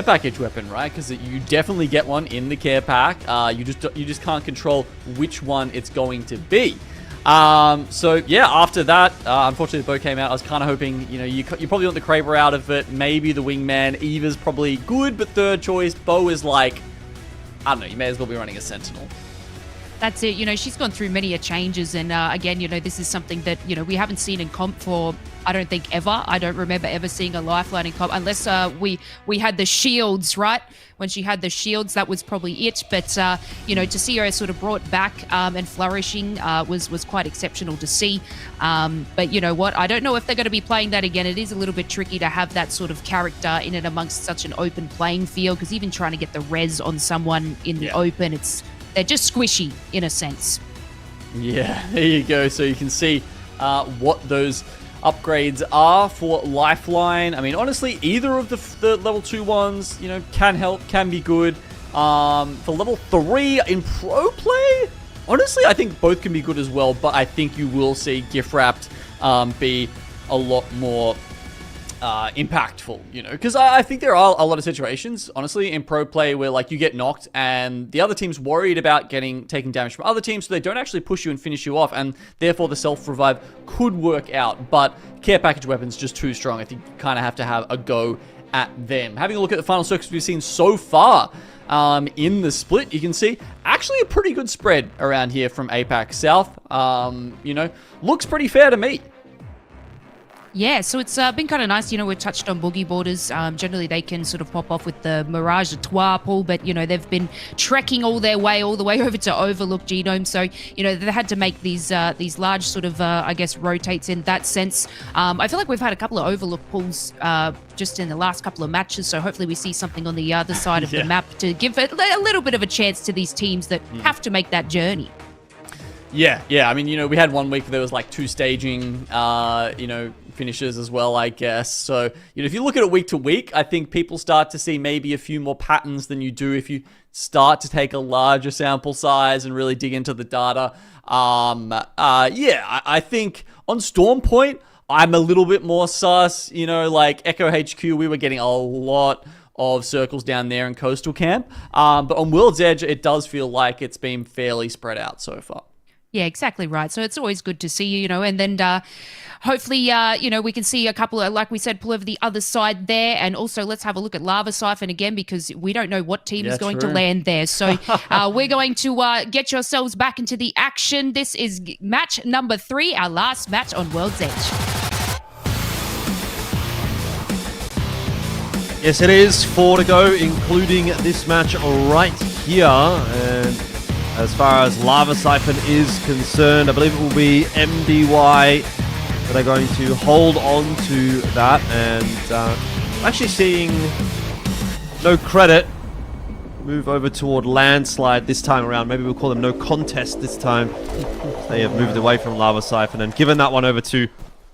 package weapon, right? Because you definitely get one in the care pack. You just can't control which one it's going to be. So yeah, after that, unfortunately the bow came out. I was kind of hoping, you know, you probably want the Kraber out of it. Maybe the wingman. Eva's probably good, but third choice. Bow is like, I don't know, you may as well be running a Sentinel. That's it. You know, she's gone through many changes. And again, you know, this is something that, you know, we haven't seen in comp for, I don't think, ever. I don't remember ever seeing a lifeline in comp unless we had the shields, right? When she had the shields, that was probably it. But, you know, to see her sort of brought back and flourishing was quite exceptional to see. But you know what? I don't know if they're going to be playing that again. It is a little bit tricky to have that sort of character in it amongst such an open playing field, because even trying to get the res on someone in the open, they're just squishy in a sense. Yeah, there you go. So you can see what those upgrades are for Lifeline. I mean, honestly, either of the level 2 ones, you know, can help, can be good. For level 3 in pro play, honestly, I think both can be good as well, but I think you will see gift wrapped be a lot more impactful, you know, because I think there are a lot of situations, honestly, in pro play where like you get knocked and the other team's worried about taking damage from other teams, so they don't actually push you and finish you off, and therefore the self-revive could work out, but care package weapons just too strong. I think you kind of have to have a go at them. Having a look at the final circuits we've seen so far in the split, you can see actually a pretty good spread around here from APAC-South. You know, looks pretty fair to me. Yeah, so it's been kind of nice. You know, we've touched on boogie borders. Generally, they can sort of pop off with the Mirage de Trois pool, but, you know, they've been trekking all the way over to Overlook Genome. So, you know, they had to make these large sort of, I guess, rotates in that sense. I feel like we've had a couple of Overlook pools just in the last couple of matches, so hopefully we see something on the other side of the map to give it a little bit of a chance to these teams that have to make that journey. Yeah. I mean, you know, we had 1 week where there was like 2 staging, you know, finishes as well, I guess. So, you know, if you look at it week to week, I think people start to see maybe a few more patterns than you do if you start to take a larger sample size and really dig into the data. Yeah, I think on Storm Point, I'm a little bit more sus. You know, like Echo HQ, we were getting a lot of circles down there in Coastal Camp. But on World's Edge, it does feel like it's been fairly spread out so far. Yeah, exactly right. So it's always good to see, you know, and then hopefully, you know, we can see a couple of, like we said, pull over the other side there. And also let's have a look at Lava Siphon again, because we don't know what team is going to land there. So we're going to get yourselves back into the action. This is match number 3, our last match on World's Edge. Yes, it is 4 to go, including this match right here. And as far as Lava Siphon is concerned, I believe it will be MDY that are going to hold on to that. And actually seeing No Credit move over toward Landslide this time around. Maybe we'll call them No Contest this time. They have moved away from Lava Siphon and given that one over to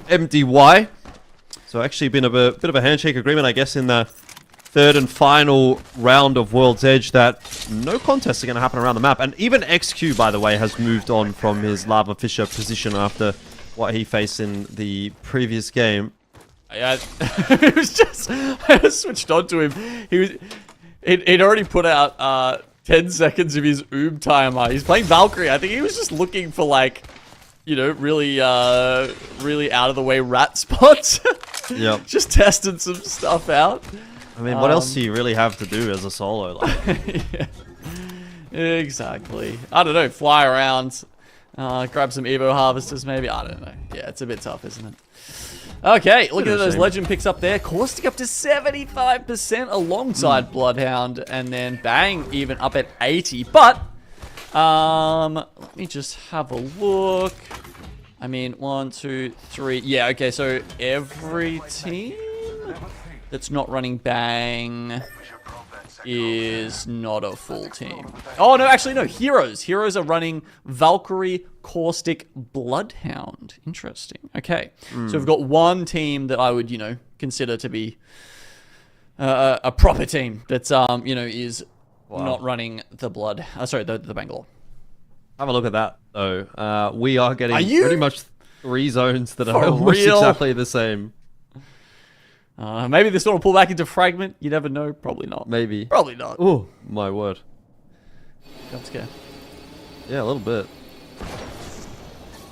MDY. So actually been a bit of a handshake agreement, I guess, in the 3rd and final round of World's Edge that no contests are going to happen around the map. And even XQ, by the way, has moved on from his Lava Fisher position after what he faced in the previous game. Yeah, it was just, I switched on to him. He'd already put out 10 seconds of his timer. He's playing Valkyrie. I think he was just looking for, like, you know, really really out of the way rat spots. Yep. Just testing some stuff out. I mean, what else do you really have to do as a solo? Like? Yeah. Exactly. I don't know. Fly around, grab some Evo harvesters, maybe. I don't know. Yeah, it's a bit tough, isn't it? Okay, look at those legend picks up there. Caustic up to 75% alongside Bloodhound, and then Bang even up at 80. But let me just have a look. I mean, 1, 2, 3. Yeah, okay, so every team that's not running Bang is not a full team. Oh, no, actually, no. Heroes. Heroes are running Valkyrie, Caustic, Bloodhound. Interesting. Okay. So we've got one team that I would, you know, consider to be a proper team that's, you know, is not running the the Bangalore. Have a look at that, though. We are getting pretty much 3 zones that are almost real? exactly the same. Maybe this one will pull back into Fragment. You never know. Probably not. Maybe. Probably not. Oh, my word. Jump scare. Yeah, a little bit.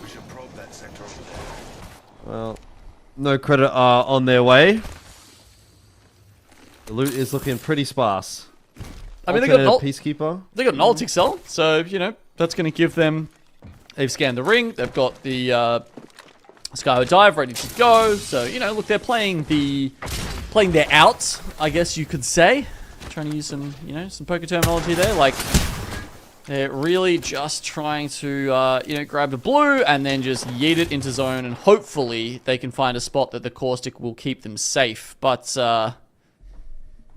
We should probe that sector over there. Well, no credit on their way. The loot is looking pretty sparse. I mean, they got an Peacekeeper. They got an alt excel, so you know that's going to give them. They've scanned the ring. They've got the Skyhook Dive ready to go. So you know, look, they're playing their outs, I guess you could say. Trying to use some some poker terminology there. Like they're really just trying to grab the blue and then just yeet it into zone, and hopefully they can find a spot that the Caustic will keep them safe. But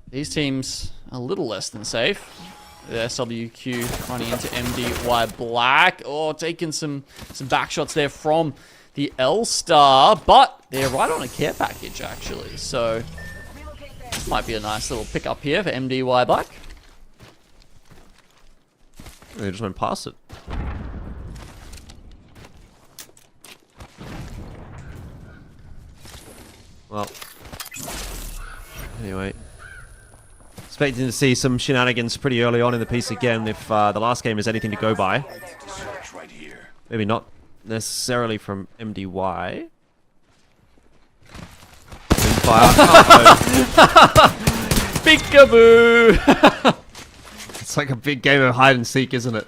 these teams a little less than safe. The SWQ running into MDY Black. Oh, taking some back shots there from the L-Star, but they're right on a care package, actually. So, this might be a nice little pickup here for MDY Black. They just went past it. Well, anyway. Expecting to see some shenanigans pretty early on in the piece again if the last game is anything to go by. Maybe not necessarily from MDY. Peekaboo! It's like a big game of hide and seek, isn't it?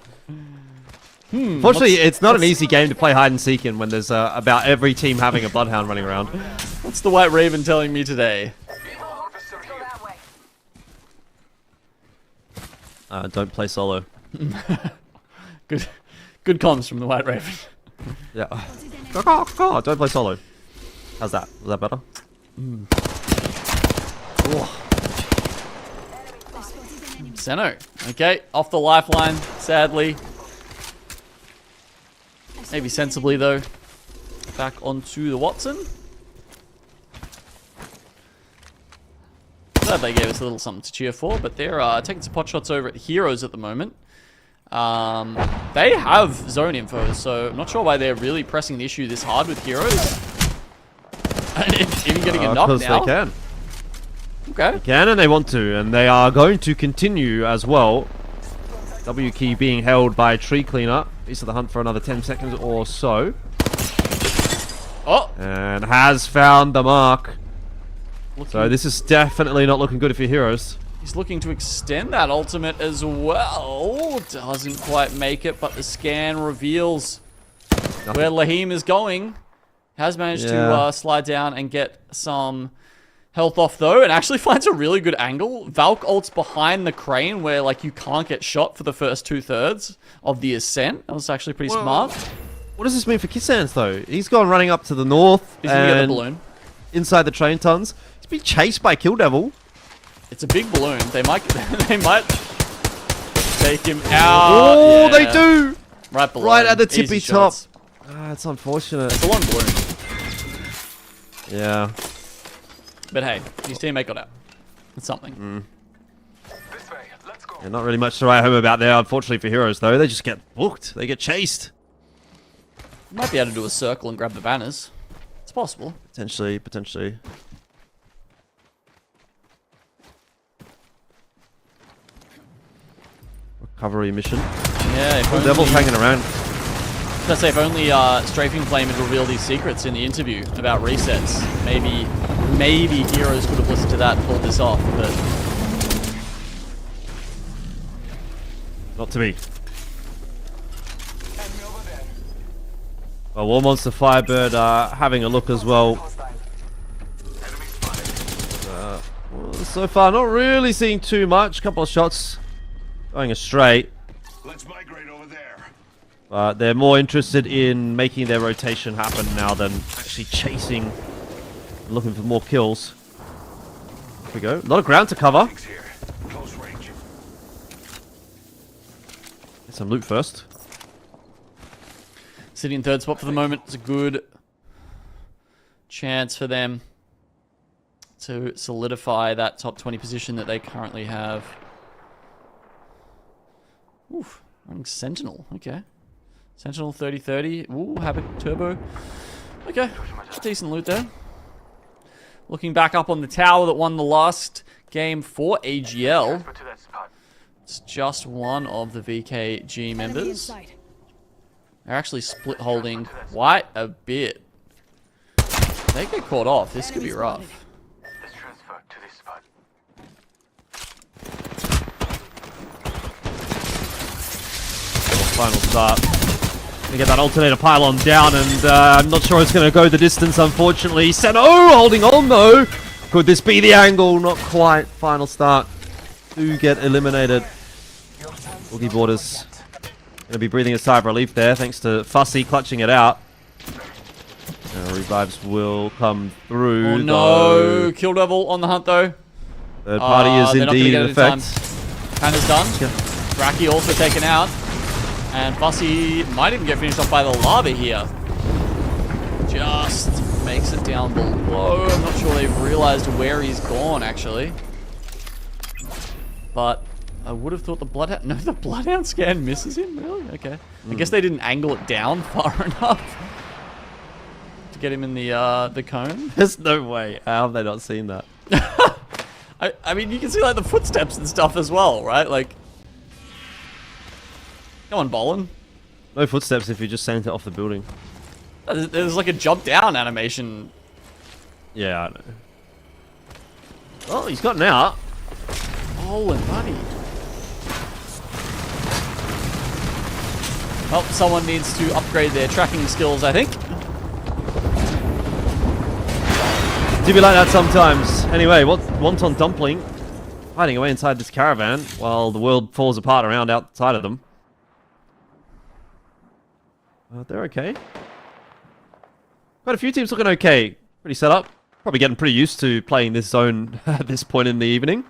Fortunately, it's not an easy game to play hide and seek in when there's about every team having a Bloodhound running around. What's the White Raven telling me today? Don't play solo. Good comms from the White Raven. Yeah. Don't play solo. How's that? Was that better? Seno. Okay, off the lifeline, sadly. Maybe sensibly, though. Back onto the Watson. Glad they gave us a little something to cheer for, but they're taking some pot shots over at Heroes at the moment. They have zone info, so I'm not sure why they're really pressing the issue this hard with Heroes. And even getting a knock now. Because they can. Okay. They can and they want to, and they are going to continue as well. W key being held by Tree Cleaner. He's at the hunt for another 10 seconds or so. Oh! And has found the mark. So this is definitely not looking good for Heroes. He's looking to extend that ultimate as well. Doesn't quite make it, but the scan reveals where Lahim is going. Has managed to slide down and get some health off though, and actually finds a really good angle. Valk ults behind the crane where like you can't get shot for the first 2/3 of the ascent. That was actually pretty smart. What does this mean for Kissans though? He's gone running up to the north. He's gonna get the balloon. Inside the train tons. He's been chased by Kill Devil. It's a big balloon. They might take him out. Oh, they do! Right below. Right at the tippy top. Shots. It's unfortunate. It's a long balloon. Yeah. But hey, his teammate got out. It's something. Yeah, not really much to write home about there, unfortunately for Heroes though. They just get booked. They get chased. Might be able to do a circle and grab the banners. It's possible. Potentially. Recovery mission. Yeah, Devil's hanging around. I say, if only Strafing Flame had revealed these secrets in the interview about resets, maybe Heroes could have listened to that and pulled this off, but... Not to me. Well, War Monster Firebird having a look as well. Well, so far, not really seeing too much. Couple of shots going astray. Let's migrate over there. They're more interested in making their rotation happen now than actually chasing, looking for more kills. Here we go. A lot of ground to cover. Close range. Get some loot first. Sitting in third spot for the moment. It's a good chance for them to solidify that top 20 position that they currently have. Oof, running Sentinel. Okay. Sentinel 30-30. Ooh, Havoc Turbo. Okay, decent loot there. Looking back up on the tower that won the last game for AGL. It's just one of the VKG members. They're actually split holding quite a bit. If they get caught off, this could be rough. Final start. Gonna get that alternator pylon down, and I'm not sure it's gonna go the distance, unfortunately. Seno holding on though. Could this be the angle? Not quite. Final start. Do get eliminated. Boogie Borders gonna be breathing a sigh of relief there, thanks to Fussy clutching it out. Revives will come through. Oh no! Kill Devil on the hunt though. Third party is indeed in effect. Panda's done. Raki also taken out. And Fussy might even get finished off by the lava here. Just makes it down below. I'm not sure they've realized where he's gone, actually. But I would have thought the Bloodhound... No, the Bloodhound scan misses him? Really? Okay. I guess they didn't angle it down far enough to get him in the cone. There's no way. How have they not seen that? I mean, you can see, like, the footsteps and stuff as well, right? Like... Come on, Bolin. No footsteps if you just sent it off the building. There's like a jump down animation. Yeah, I know. Oh, he's gotten out. Bolin, buddy. Well, someone needs to upgrade their tracking skills, I think. Do be like that sometimes. Anyway, Wonton Dumpling hiding away inside this caravan while the world falls apart around outside of them. They're okay. Quite a few teams looking okay. Pretty set up. Probably getting pretty used to playing this zone at this point in the evening.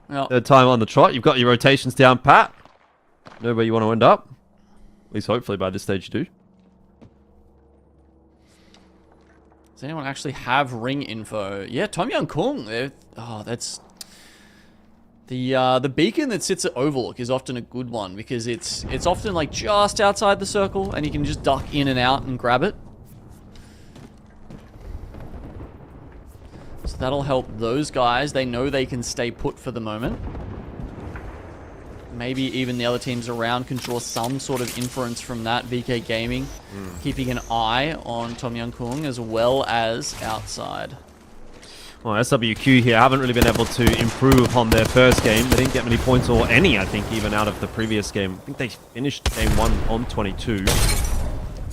Yep. Third time on the trot. You've got your rotations down pat. Know where you want to end up. At least hopefully by this stage you do. Does anyone actually have ring info? Yeah, Tom Young Kung. Oh, that's... The beacon that sits at Overlook is often a good one because it's often like just outside the circle and you can just duck in and out and grab it. So that'll help those guys. They know they can stay put for the moment. Maybe even the other teams around can draw some sort of inference from that. VK Gaming keeping an eye on Tom Young Kung as well as outside. Well, SWQ here haven't really been able to improve upon their first game. They didn't get many points or any, I think, even out of the previous game. I think they finished game 1 on 22.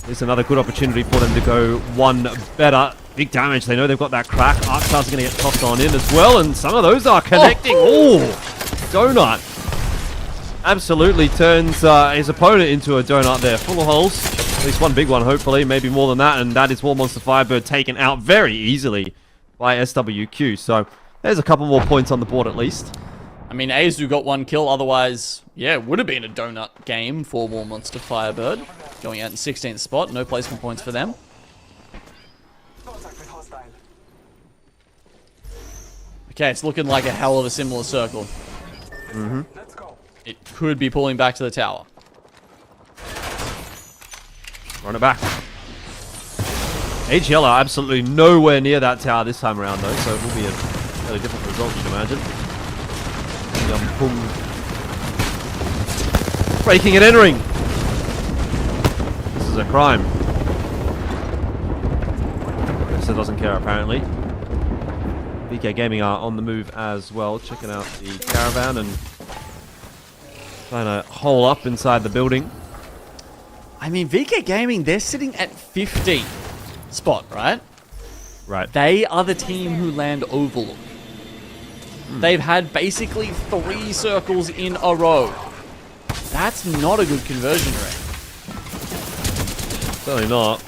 It's another good opportunity for them to go one better. Big damage. They know they've got that crack. Arcstars are going to get tossed on in as well, and some of those are connecting. Oh, donut. Absolutely turns his opponent into a donut there. Full of holes. At least one big one, hopefully. Maybe more than that, and that is War Monster Firebird taken out very easily by SWQ. So there's a couple more points on the board at least. I mean, Azu got one kill. Otherwise, yeah, it would have been a donut game for War Monster Firebird. Going out in 16th spot. No placement points for them. Okay, it's looking like a hell of a similar circle. It could be pulling back to the tower. Run it back. AGL are absolutely nowhere near that tower this time around, though, so it will be a fairly different result, you'd imagine. Breaking and entering. This is is a crime. This doesn't care apparently. VK Gaming are on the move as well, checking out the caravan and trying to hole up inside the building. I mean, VK Gaming, they're sitting at 15 spot, right? Right. They are the team who land Overlook. They've had basically 3 circles in a row. That's not a good conversion rate. Certainly not.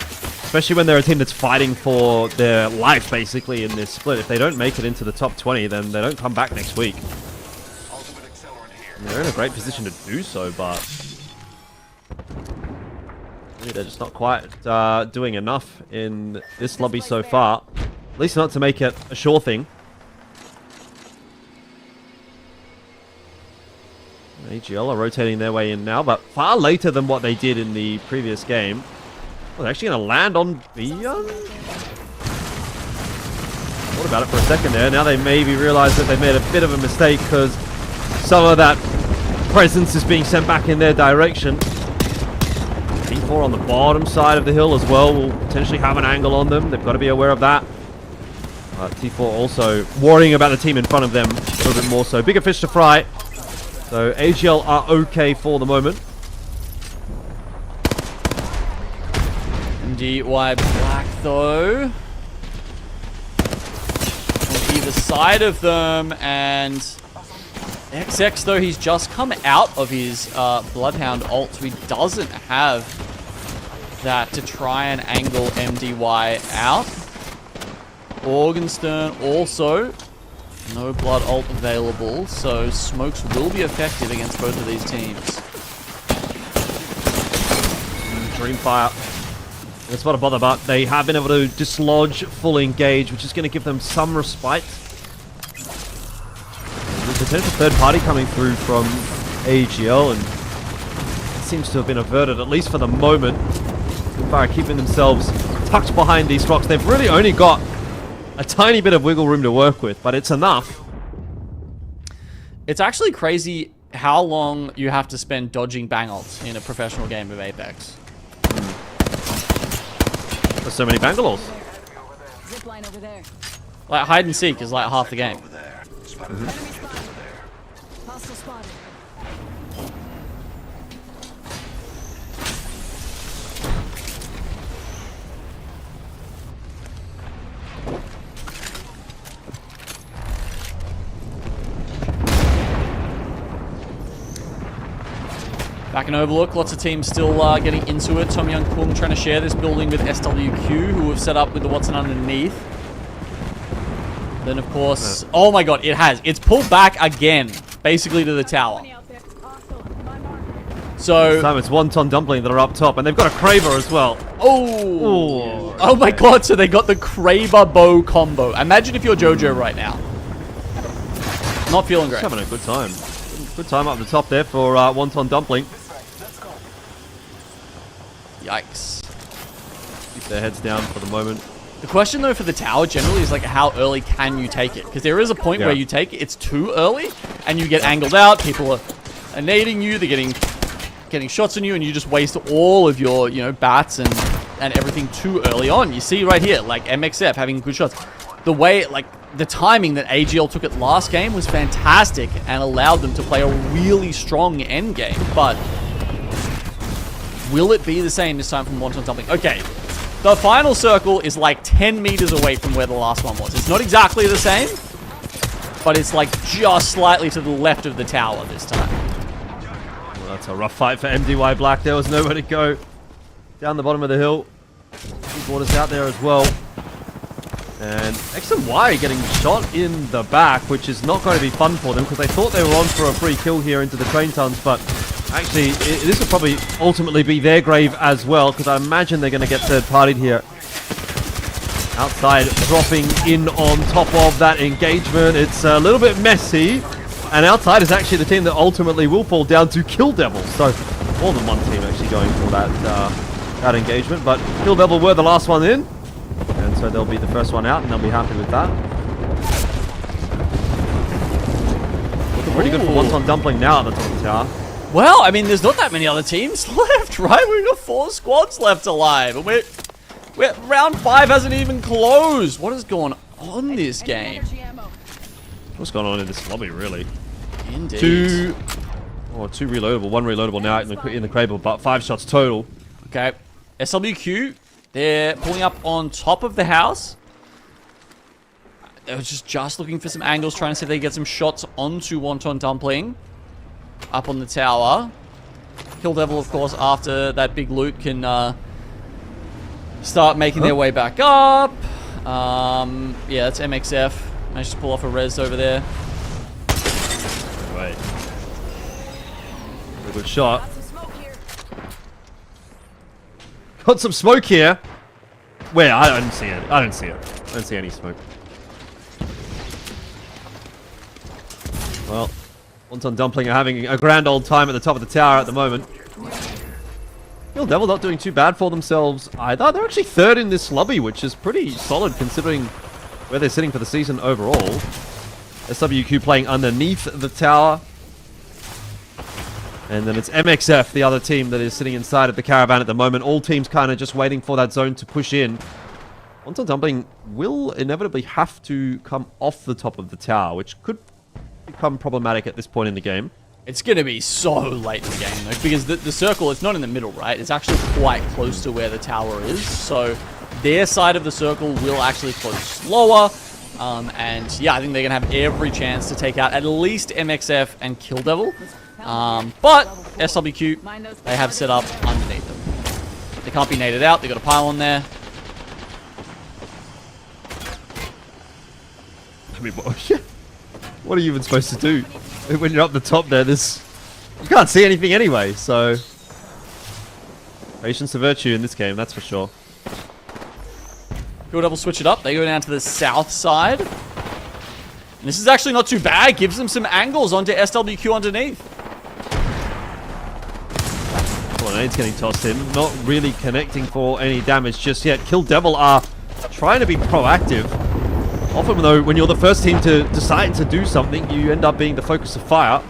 Especially when they're a team that's fighting for their life, basically, in this split. If they don't make it into the top 20, then they don't come back next week. And they're in a great position to do so, but really they're just not quite doing enough in this lobby so far. At least not to make it a sure thing. AGL are rotating their way in now, but far later than what they did in the previous game. Well, they're actually going to land on Beyond? Thought about it for a second there. Now they maybe realize that they've made a bit of a mistake because some of that presence is being sent back in their direction. T4 on the bottom side of the hill as well will potentially have an angle on them. They've got to be aware of that. T4 also worrying about the team in front of them a little bit more so. Bigger fish to fry. So AGL are okay for the moment. MDY Black though. On either side of them, and XX though, he's just come out of his Bloodhound ult, so he doesn't have that to try and angle MDY out. Morgenstern also no blood ult available, so smokes will be effective against both of these teams. Dreamfire. That's not a bother, but they have been able to dislodge full engage, which is going to give them some respite. There's a potential third party coming through from AGL, and it seems to have been averted, at least for the moment. Dreamfire keeping themselves tucked behind these rocks. They've really only got a tiny bit of wiggle room to work with, but it's enough. It's actually crazy how long you have to spend dodging bang ults in a professional game of Apex. There's so many Bangalores. Zipline over there. Like, hide and seek is like half the game. Hostile spotted. Back in Overlook, lots of teams still getting into it. Tom Young Kung trying to share this building with SWQ, who have set up with the Watson underneath. Then, of course... Oh my god, it has. It's pulled back again, basically to the tower. So... This time it's Wonton Dumpling that are up top, and they've got a Kraber as well. Oh! Oh my god, so they got the Kraber bow combo. Imagine if you're JoJo right now. Not feeling great. Just having a good time. Good time up the top there for Wonton Dumpling. Yikes. Keep their heads down for the moment. The question, though, for the tower generally is, like, how early can you take it? Because there is a point where you take it, it's too early, and you get angled out, people are nading you, they're getting shots on you, and you just waste all of your, you know, bats and everything too early on. You see right here, like, MXF having good shots. The way, like, the timing that AGL took it last game was fantastic and allowed them to play a really strong end game, but will it be the same this time from Wonton Dumpling? Okay, the final circle is like 10 meters away from where the last one was. It's not exactly the same, but it's like just slightly to the left of the tower this time. Well, that's a rough fight for MDY Black. There was nowhere to go. Down the bottom of the hill. Waters out there as well. And X and Y getting shot in the back, which is not going to be fun for them because they thought they were on for a free kill here into the train tons, but actually this will probably ultimately be their grave as well, because I imagine they're going to get third-partied here. Outside, dropping in on top of that engagement. It's a little bit messy, and outside is actually the team that ultimately will fall down to Kill Devil. So more than one team actually going for that engagement, but Kill Devil were the last one in. And so they'll be the first one out, and they'll be happy with that. Looking pretty good for Wonton Dumpling now at the top of the tower. Well, I mean, there's not that many other teams left, right? We've got 4 squads left alive, and we're round 5 hasn't even closed. What is going on this game? What's going on in this lobby, really? Indeed. 2 reloadable, 1 reloadable now in the crate, but 5 shots total. Okay, SWQ, they're pulling up on top of the house. They were just looking for some angles, trying to see if they can get some shots onto Wonton Dumpling. Up on the tower. Kill Devil, of course, after that big loot can start making their way back up. Yeah, that's MXF. Managed to pull off a res over there. Right. A good shot. Got some smoke here. Where? I don't see it. I don't see it. I don't see any smoke. Well, Wonton Dumpling are having a grand old time at the top of the tower at the moment. Kill Devil not doing too bad for themselves either. They're actually 3rd in this lobby, which is pretty solid considering where they're sitting for the season overall. SWQ playing underneath the tower. And then it's MXF, the other team that is sitting inside of the caravan at the moment. All teams kind of just waiting for that zone to push in. Wonton Dumpling will inevitably have to come off the top of the tower, which could become problematic at this point in the game. It's going to be so late in the game, though, because the circle, it's not in the middle, right? It's actually quite close to where the tower is, so their side of the circle will actually close slower, and yeah, I think they're going to have every chance to take out at least MXF and Kill Devil, but SWQ, they have set up underneath them. They can't be naded out, they've got a pylon there. I mean, what are you even supposed to do? When you're up the top there, you can't see anything anyway, so... Patience to virtue in this game, that's for sure. Kill Devil switch it up, they go down to the south side. And this is actually not too bad, gives them some angles onto SWQ underneath. Grenades getting tossed in, not really connecting for any damage just yet. Kill Devil are trying to be proactive. Often, though, when you're the first team to decide to do something, you end up being the focus of fire.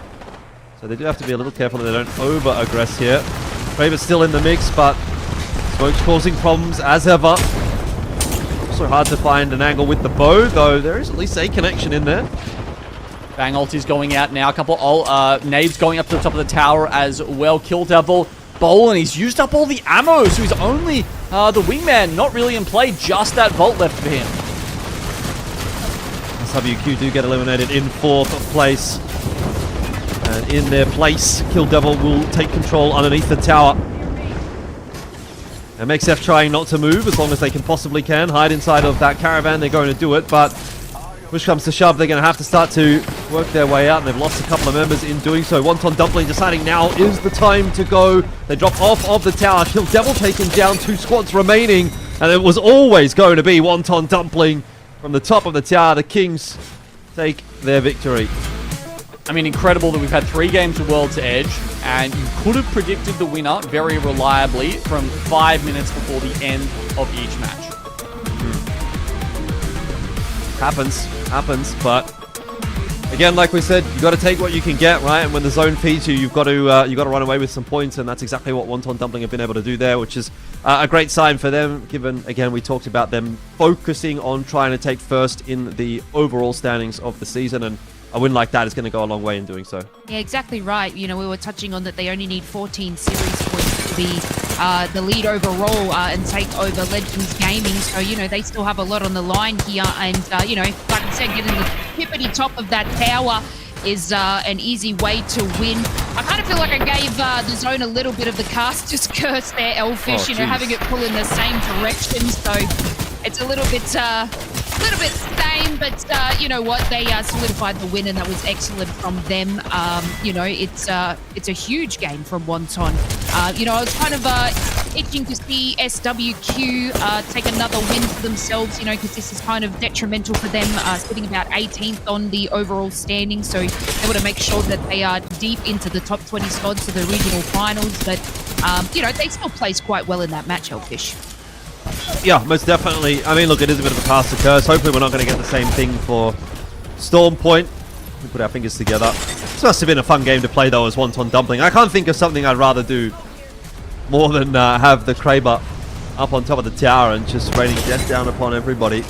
So they do have to be a little careful that they don't over-aggress here. Kraber's still in the mix, but Smoke's causing problems as ever. Also hard to find an angle with the bow, though there is at least a connection in there. Bang ulti's going out now. A couple nades going up to the top of the tower as well. Kill Devil, Bowl, and he's used up all the ammo, so he's only the wingman, not really in play, just that vault left for him. SWQ do get eliminated in 4th place. And in their place, Kill Devil will take control underneath the tower. MXF trying not to move as long as they possibly can. Hide inside of that caravan, they're going to do it, but push comes to shove, they're going to have to start to work their way out, and they've lost a couple of members in doing so. Wonton Dumpling deciding now is the time to go. They drop off of the tower. Kill Devil taken down, 2 squads remaining, and it was always going to be Wonton Dumpling. From the top of the tower, the Kings take their victory. I mean, incredible that we've had 3 games of World's Edge, and you could have predicted the winner very reliably from 5 minutes before the end of each match. Happens, but again, like we said, you got to take what you can get, right? And when the zone feeds you, you've got to run away with some points, and that's exactly what Wonton Dumpling have been able to do there, which is a great sign for them, given, again, we talked about them focusing on trying to take first in the overall standings of the season, and a win like that is going to go a long way in doing so. Yeah, exactly right. You know, we were touching on that they only need 14 series points to be the lead overall and take over Legends Gaming. So, you know, they still have a lot on the line here. And, you know, like I said, getting the tippity top of that tower is an easy way to win. I kind of feel like I gave the zone a little bit of the caster's curse there, Elfish, you know, having it pull in the same direction. So it's a little bit same, but you know what? They solidified the win, and that was excellent from them. You know, it's a huge game from Wonton. You know, I was kind of itching to see SWQ take another win for themselves, you know, because this is kind of detrimental for them, sitting about 18th on the overall standing. So they want to make sure that they are deep into the top 20 spots to the regional finals. But, you know, they still placed quite well in that match, Elfish. Yeah, most definitely. I mean, look, it is a bit of a pass to curse. Hopefully we're not going to get the same thing for Storm Point. We put our fingers together. This must have been a fun game to play though as Wonton Dumpling. I can't think of something I'd rather do more than have the Kraber up on top of the tower and just raining death down upon everybody.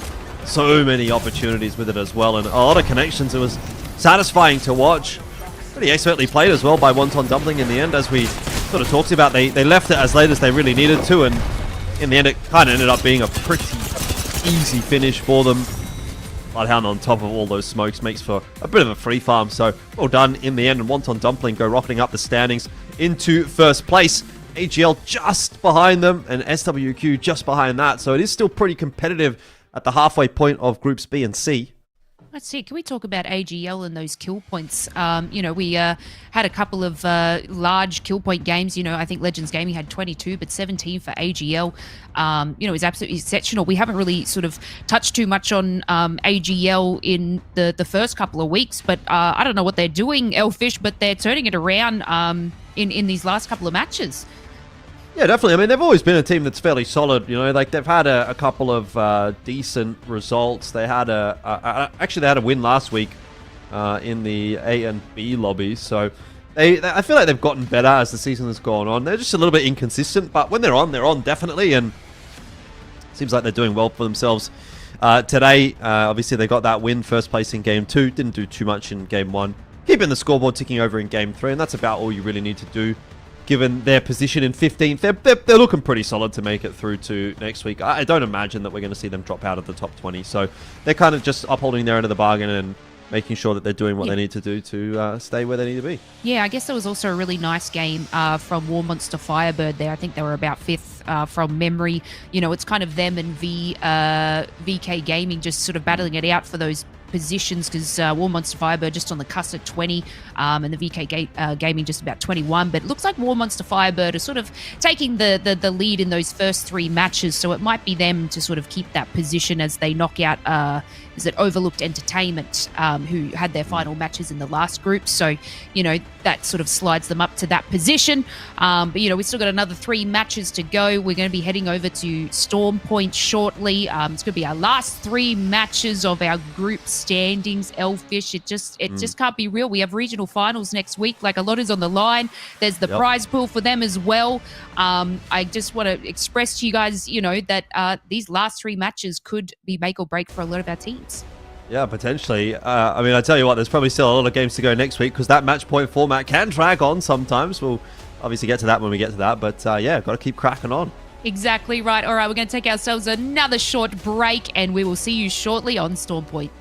So many opportunities with it as well, and a lot of connections. It was satisfying to watch. Pretty expertly played as well by Wonton Dumpling in the end, as we sort of talked about. They left it as late as they really needed to, and in the end it kind of ended up being a pretty easy finish for them. Bloodhound on top of all those smokes makes for a bit of a free farm, so well done in the end, and Wonton Dumpling go rocketing up the standings into first place. AGL just behind them, and SWQ just behind that, so it is still pretty competitive at the halfway point of Groups B and C. Let's see, can we talk about AGL and those kill points? You know, we had a couple of large kill point games. You know, I think Legends Gaming had 22, but 17 for AGL. You know, is absolutely exceptional. We haven't really sort of touched too much on AGL in the first couple of weeks, but I don't know what they're doing, Elfish, but they're turning it around in these last couple of matches. Yeah, definitely. I mean, they've always been a team that's fairly solid. You know, like they've had a couple of decent results. They had actually they had a win last week in the A and B lobbies. So I feel like they've gotten better as the season has gone on. They're just a little bit inconsistent, but when they're on definitely, and it seems like they're doing well for themselves today. Obviously, they got that win, first place in Game 2. Didn't do too much in Game 1. Keeping the scoreboard ticking over in Game 3, and that's about all you really need to do. Given their position in 15th, they're looking pretty solid to make it through to next week. I don't imagine that we're going to see them drop out of the top 20. So they're kind of just upholding their end of the bargain and making sure that they're doing what they need to do to stay where they need to be. Yeah, I guess there was also a really nice game from War Monster Firebird there. I think they were about 5th from memory. You know, it's kind of them and VK Gaming just sort of battling it out for those positions, because War Monster Firebird just on the cusp at 20, and the VK Gaming just about 21. But it looks like War Monster Firebird are sort of taking the lead in those first 3 matches, so it might be them to sort of keep that position as they knock out is it Overlooked Entertainment, who had their final matches in the last group. So, you know, that sort of slides them up to that position. But, you know, we've still got another 3 matches to go. We're going to be heading over to Storm Point shortly. It's going to be our last 3 matches of our group standings. Elfish, it just can't be real. We have regional finals next week. Like, a lot is on the line. There's the prize pool for them as well. I just want to express to you guys, you know, that these last 3 matches could be make or break for a lot of our teams. Yeah, potentially. I mean, I tell you what, there's probably still a lot of games to go next week, because that match point format can drag on sometimes. We'll obviously get to that when we get to that, but yeah, got to keep cracking on. Exactly right. All right, we're going to take ourselves another short break, and we will see you shortly on Storm Point.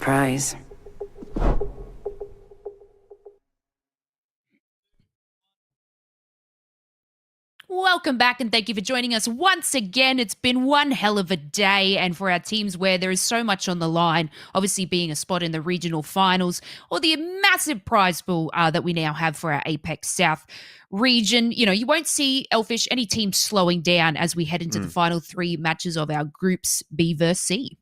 prize. Welcome back and thank you for joining us once again. It's been one hell of a day, and for our teams where there is so much on the line, obviously being a spot in the regional finals or the massive prize pool that we now have for our APAC-South region. You know, you won't see Elfish, any team slowing down as we head into the final 3 matches of our groups B versus C.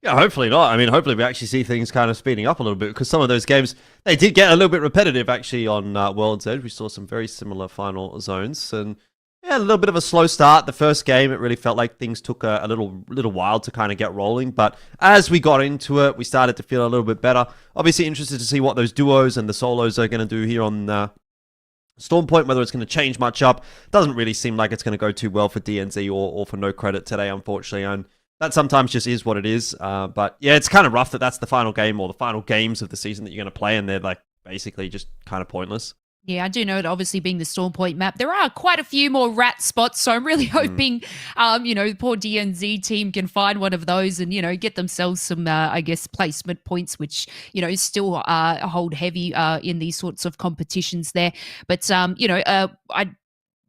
Yeah, hopefully not. I mean, hopefully we actually see things kind of speeding up a little bit, because some of those games, they did get a little bit repetitive actually on World's Edge. We saw some very similar final zones, and yeah, a little bit of a slow start. The first game, it really felt like things took a little while to kind of get rolling. But as we got into it, we started to feel a little bit better. Obviously interested to see what those duos and the solos are going to do here on Storm Point, whether it's going to change much up. Doesn't really seem like it's going to go too well for DNZ or for No Credit today, unfortunately. And that sometimes just is what it is. But yeah, it's kind of rough that that's the final game or the final games of the season that you're going to play, and they're like basically just kind of pointless. Yeah, I do know it obviously being the Storm Point map, there are quite a few more rat spots, so I'm really hoping, you know, the poor DNZ team can find one of those and, you know, get themselves some, I guess, placement points, which, you know, still hold heavy in these sorts of competitions there. But, you know,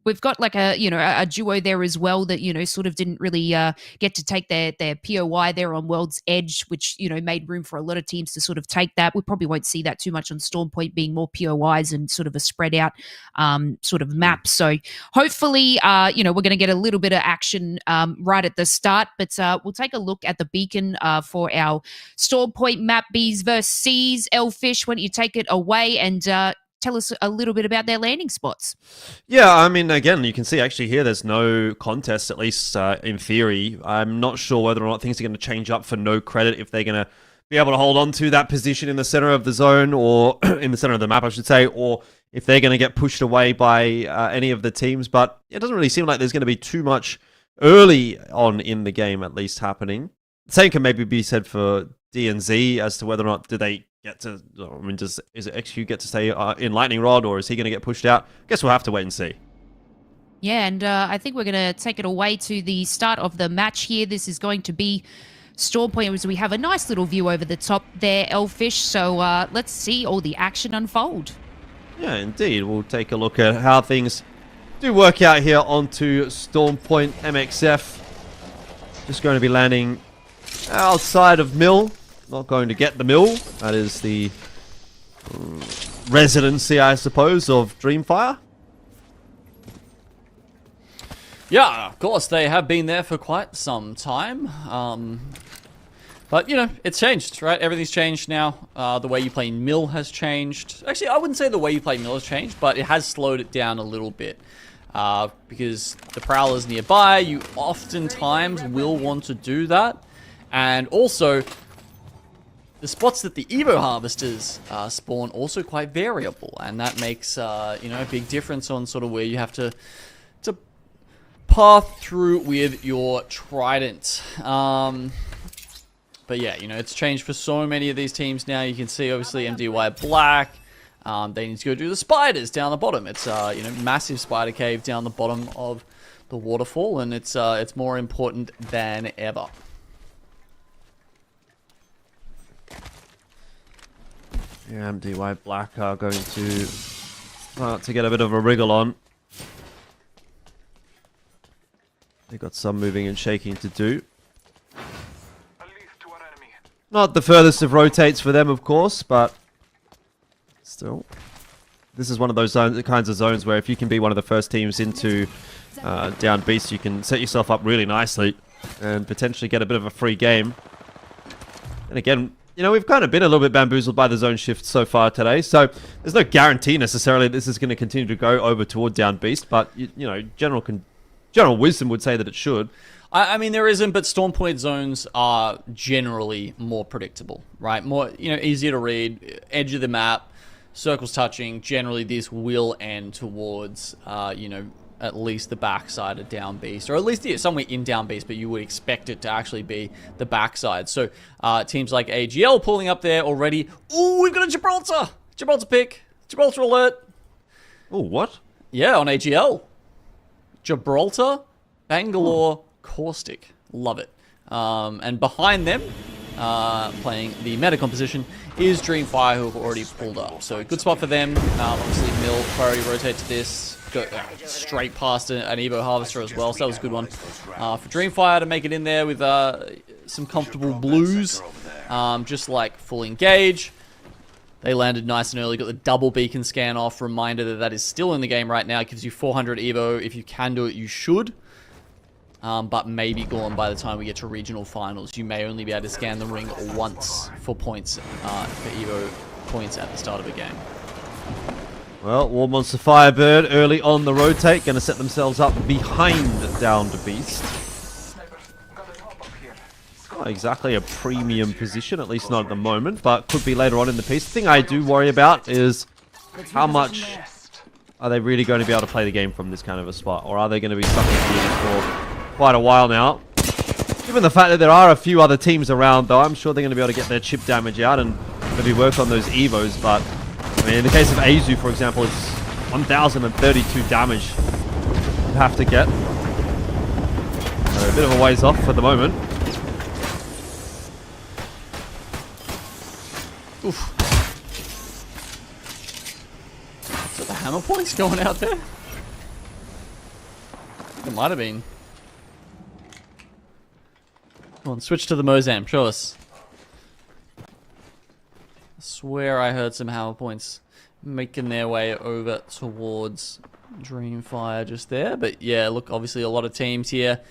we've got like a duo there as well that, you know, sort of didn't really get to take their POI there on World's Edge, which, you know, made room for a lot of teams to sort of take that. We probably won't see that too much on Storm Point, being more POIs and sort of a spread out sort of map. So hopefully, you know, we're going to get a little bit of action right at the start, but we'll take a look at the beacon for our Storm Point map, Bs versus Cs. Elfish, why don't you take it away and tell us a little bit about their landing spots? Yeah, I mean, again, you can see actually here there's no contest, at least in theory. I'm not sure whether or not things are going to change up for No Credit, if they're going to be able to hold on to that position in the center of the zone, or in the center of the map, I should say, or if they're going to get pushed away by any of the teams. But it doesn't really seem like there's going to be too much early on in the game, at least, happening. The same can maybe be said for DNZ as to whether or not do they get to, I mean, is it XQ get to stay in Lightning Rod, or is he going to get pushed out? I guess we'll have to wait and see. Yeah, and I think we're going to take it away to the start of the match here. This is going to be Storm Point, as we have a nice little view over the top there, Elfish. So let's see all the action unfold. Yeah, indeed. We'll take a look at how things do work out here onto Storm Point. MXF just going to be landing outside of Mill. Not going to get the Mill. That is the residency, I suppose, of Dreamfire. Yeah, of course, they have been there for quite some time. But, you know, it's changed, right? Everything's changed now. The way you play Mill has changed. Actually, I wouldn't say the way you play Mill has changed, but it has slowed it down a little bit. Because the Prowler's nearby, you oftentimes will want to do that. And also, the spots that the Evo Harvesters spawn also quite variable, and that makes you know, a big difference on sort of where you have to path through with your Trident. But yeah, you know, it's changed for so many of these teams now. You can see obviously MDY Black. They need to go do the spiders down the bottom. It's you know, massive spider cave down the bottom of the waterfall, and it's more important than ever. Yeah, MDY Black are going to start to get a bit of a wriggle on. They've got some moving and shaking to do. Not the furthest of rotates for them, of course, but still. This is one of those kinds of zones where if you can be one of the first teams into down beast, you can set yourself up really nicely and potentially get a bit of a free game. And again, you know, we've kind of been a little bit bamboozled by the zone shift so far today, so there's no guarantee necessarily this is going to continue to go over toward down beast, but, you know, general wisdom would say that it should. I mean, there isn't, but Storm Point zones are generally more predictable, right? More, you know, easier to read, edge of the map, circles touching. Generally, this will end towards, you know, at least the backside of down beast, or at least somewhere in down beast, but you would expect it to actually be the backside. So teams like AGL pulling up there already. Ooh, we've got a Gibraltar pick, Gibraltar alert. Oh, what? Yeah, on AGL, Gibraltar, Bangalore, Caustic. Love it. And behind them, playing the meta composition, is Dreamfire, who have already pulled up. So a good spot for them. Obviously, Mill priority rotate to this. Go straight past an Evo Harvester as well, so that was a good one. For Dreamfire to make it in there with some comfortable blues, just like full engage. They landed nice and early, got the double beacon scan off. Reminder that that is still in the game right now. It gives you 400 Evo. If you can do it, you should. But maybe gone by the time we get to regional finals. You may only be able to scan the ring once for points, for Evo points at the start of a game. Well, War Monster Firebird early on the rotate, going to set themselves up behind Downed Beast. Not exactly a premium position, at least not at the moment, but could be later on in the piece. The thing I do worry about is how much are they really going to be able to play the game from this kind of a spot, or are they going to be stuck in here for quite a while now? Given the fact that there are a few other teams around, though, I'm sure they're going to be able to get their chip damage out and maybe work on those Evos, but I mean, in the case of Azu, for example, it's 1,032 damage you have to get. So a bit of a ways off for the moment. Oof. So the hammer points going out there? It might have been. Come on, switch to the Mozam, show us. I swear I heard some hammer points making their way over towards Dreamfire just there. But yeah, look, obviously a lot of teams here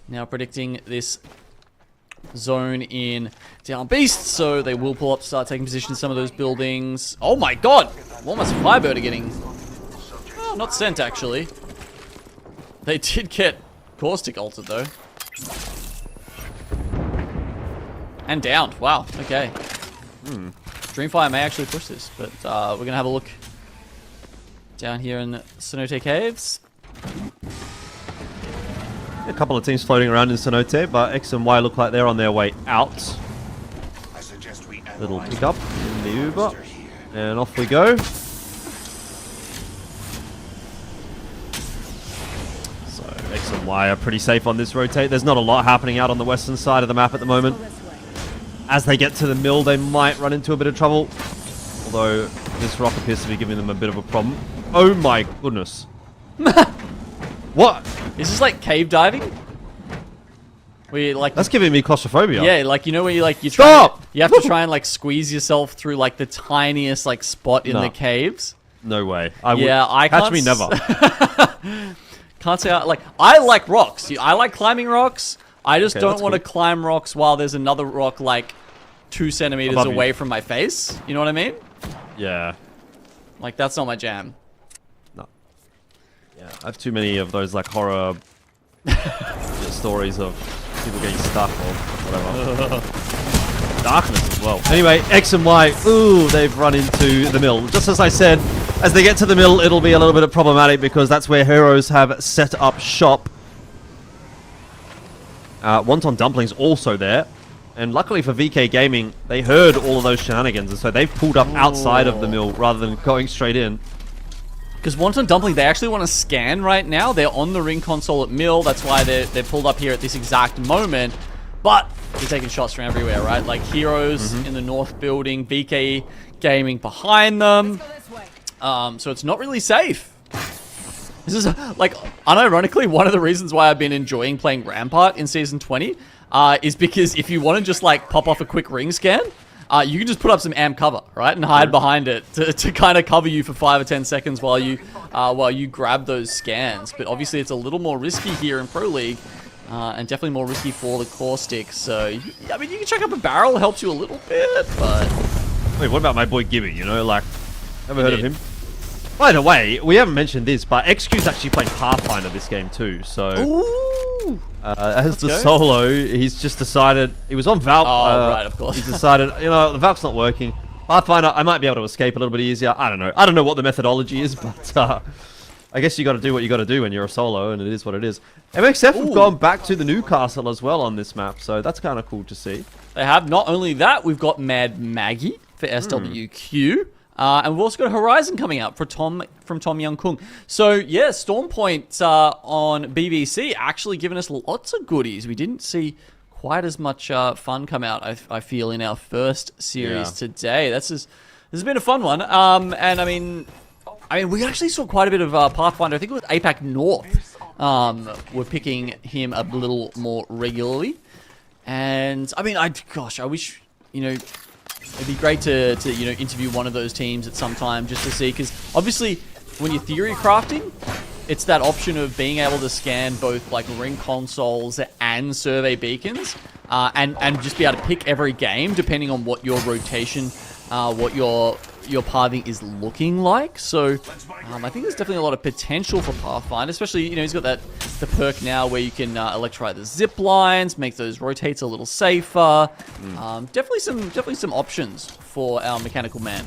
now predicting this zone in Down Beast, so they will pull up to start taking position in some of those buildings. Oh my god! Almost Firebird are getting... Oh, not sent, actually. They did get Caustic ulted, though. And downed. Wow, okay. Dreamfire may actually push this, but we're going to have a look down here in the Cenote Caves. A couple of teams floating around in Cenote, but X and Y look like they're on their way out. Little pickup in the Uber, and off we go. So X and Y are pretty safe on this rotate. There's not a lot happening out on the western side of the map at the moment. As they get to the mill, they might run into a bit of trouble. Although this rock appears to be giving them a bit of a problem. Oh my goodness. What? Is this like cave diving? Where you, like, that's giving me claustrophobia. Yeah, like, you know where you like you have to try and like squeeze yourself through like the tiniest like spot in the caves. No way. I catch can't me never. Can't say I like rocks. I like climbing rocks. I just don't want to climb rocks while there's another rock like 2 centimeters away from my face. You know what I mean? Yeah. Like, that's not my jam. No. Yeah, I have too many of those like horror stories of people getting stuck or whatever. Darkness as well. Anyway, X and Y, ooh, they've run into the mill. Just as I said, as they get to the mill, it'll be a little bit problematic because that's where heroes have set up shop. Wonton Dumpling's also there. And luckily for VK Gaming, they heard all of those shenanigans, and so they've pulled up outside of the mill rather than going straight in. Because Wonton Dumpling, they actually want to scan right now. They're on the ring console at mill. That's why they're pulled up here at this exact moment. But they're taking shots from everywhere, right? Like Heroes in the north building, VK Gaming behind them. So it's not really safe. This is, like, unironically, one of the reasons why I've been enjoying playing Rampart in Season 20 is because if you want to just, like, pop off a quick ring scan, you can just put up some amp cover, right? And hide behind it to kind of cover you for 5 or 10 seconds while you grab those scans. But obviously it's a little more risky here in Pro League, and definitely more risky for the Caustic. So, I mean, you can check up a barrel, helps you a little bit, but... Wait, what about my boy Gibby, you know? Like, ever heard of him? By the way, we haven't mentioned this, but XQ's actually playing Pathfinder this game too, so... Ooh! As the solo, he's just decided... He was on Valk. Right, of course. He's decided, you know, the Valk's not working. Pathfinder, I might be able to escape a little bit easier. I don't know. I don't know what the methodology is, but I guess you got to do what you got to do when you're a solo, and it is what it is. MXF have gone back to the Newcastle as well on this map, so that's kind of cool to see. They have. Not only that, we've got Mad Maggie for SWQ. And we've also got Horizon coming out from Tom Young Kung. So, yeah, Stormpoint on BBC actually giving us lots of goodies. We didn't see quite as much fun come out, I feel, in our first series today. This has been a fun one. And I mean, we actually saw quite a bit of Pathfinder. I think it was APAC North. We're picking him a little more regularly. And I mean, I wish, it'd be great to interview one of those teams at some time just to see, because obviously when you're theory crafting, it's that option of being able to scan both like ring consoles and survey beacons, and just be able to pick every game depending on what your rotation, what your pathing is looking like. So I think there's definitely a lot of potential for Pathfinder, especially he's got the perk now where you can electrify the zip lines, make those rotates a little safer. Definitely some options for our mechanical man.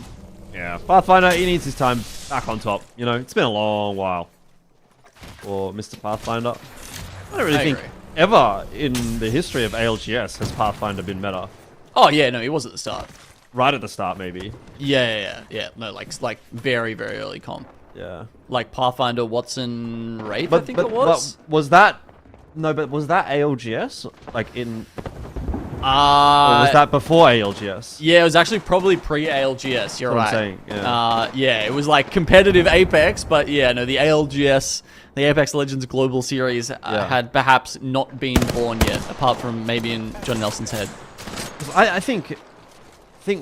Yeah, Pathfinder, he needs his time back on top. It's been a long while for Mr. Pathfinder. I don't really think ever in the history of ALGS has Pathfinder been better. Oh yeah, no, he was at the start. Right at the start, maybe. Yeah. No, like very, very early comp. Yeah. Like Pathfinder, Watson, Wraith, I think it was. But was that ALGS? Like in... or was that before ALGS? Yeah, it was actually probably pre-ALGS, you're right. That's what I'm saying, yeah, it was like competitive Apex, but yeah, no, the ALGS, the Apex Legends Global Series had perhaps not been born yet, apart from maybe in John Nelson's head. I think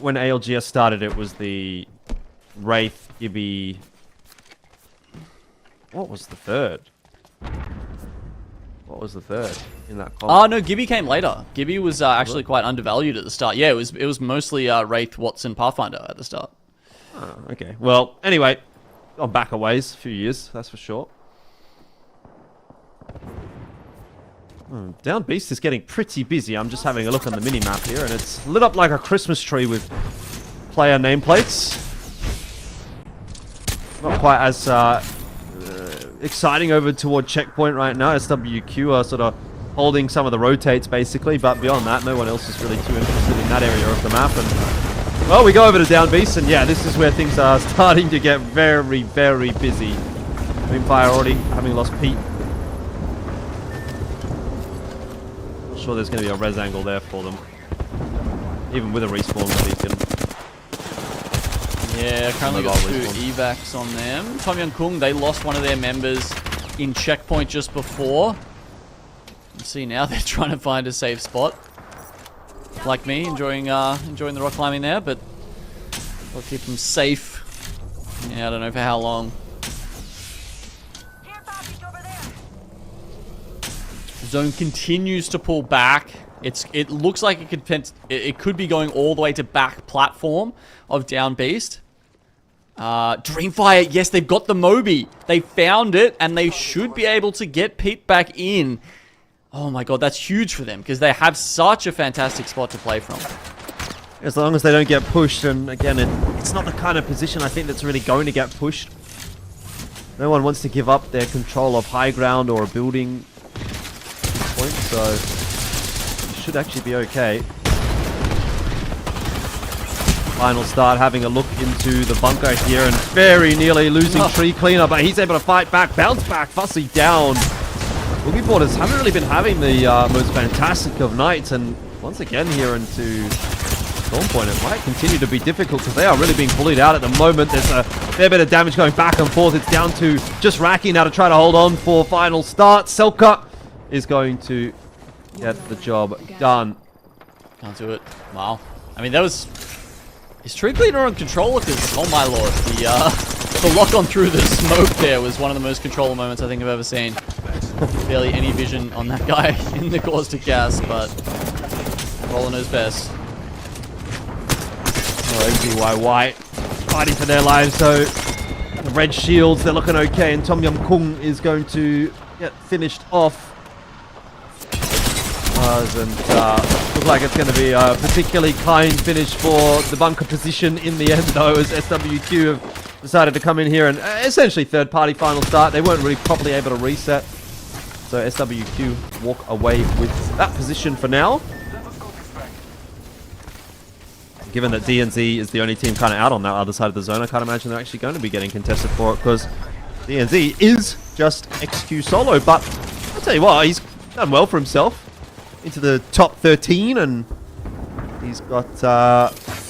when ALGS started, it was the Wraith, Gibby... What was the third? What was the third in that comp? Oh, no, Gibby came later. Gibby was actually quite undervalued at the start. Yeah, it was mostly Wraith, Watson, Pathfinder at the start. Oh, okay. Well, anyway, gone back a ways, a few years, that's for sure. Down Beast is getting pretty busy. I'm just having a look on the mini-map here, and it's lit up like a Christmas tree with player nameplates. Not quite as exciting over toward checkpoint right now. SWQ are sort of holding some of the rotates, basically, but beyond that, no one else is really too interested in that area of the map. And well, we go over to Down Beast, and yeah, this is where things are starting to get very, very busy. Moonfire already having lost Pete. Sure there's going to be a res angle there for them, even with a respawn beacon. Yeah, currently got 2 evacs on them. Tom Young Kung, they lost one of their members in checkpoint just before. You see now they're trying to find a safe spot. Like me, enjoying the rock climbing there, but we'll keep them safe. Yeah, I don't know for how long. Zone continues to pull back. It looks like it could be going all the way to back platform of Down Beast. Dreamfire, yes, they've got the Moby. They found it, and they should be able to get Pete back in. Oh my god, that's huge for them, because they have such a fantastic spot to play from. As long as they don't get pushed, and again, it's not the kind of position I think that's really going to get pushed. No one wants to give up their control of high ground or a building point, so it should actually be okay. Final Start having a look into the bunker here and very nearly losing Tree Cleaner, but he's able to fight back, bounce back, Fussy down. Boogie Boarders haven't really been having the most fantastic of nights, and once again here into Storm Point, it might continue to be difficult because they are really being bullied out at the moment. There's a fair bit of damage going back and forth. It's down to just Raki now to try to hold on for Final Start. Selka is going to get the job done. Can't do it. Wow. I mean, that was... Is Tree Cleaner on controller? Because, oh my lord, the lock on through the smoke there was one of the most controller moments I think I've ever seen. Barely any vision on that guy in the caustic gas, but Roller knows best. Oh, XZY fighting for their lives, so the red shields, they're looking okay, and Tom Yum Kung is going to get finished off. Doesn't look like it's going to be a particularly kind finish for the bunker position in the end, though, as SWQ have decided to come in here and essentially third-party Final Start. They weren't really properly able to reset, so SWQ walk away with that position for now. Given that DNZ is the only team kind of out on that other side of the zone, I can't imagine they're actually going to be getting contested for it, because DNZ is just XQ solo, but I'll tell you what, he's done well for himself. into the top 13, and he's got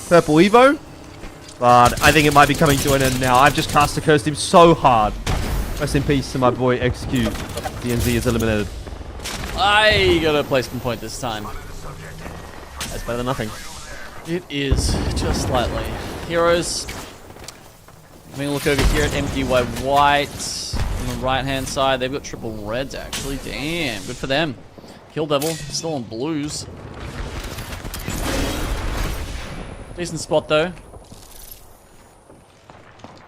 purple Evo. But I think it might be coming to an end now. I've just caster cursed him so hard. Rest in peace to my boy XQ. DNZ is eliminated. I got a placement point this time. That's better than nothing. It is, just slightly. Heroes. Having a look over here at MDY White. On the right-hand side, they've got triple reds, actually. Damn, good for them. Kill Devil, still on blues. Decent spot, though.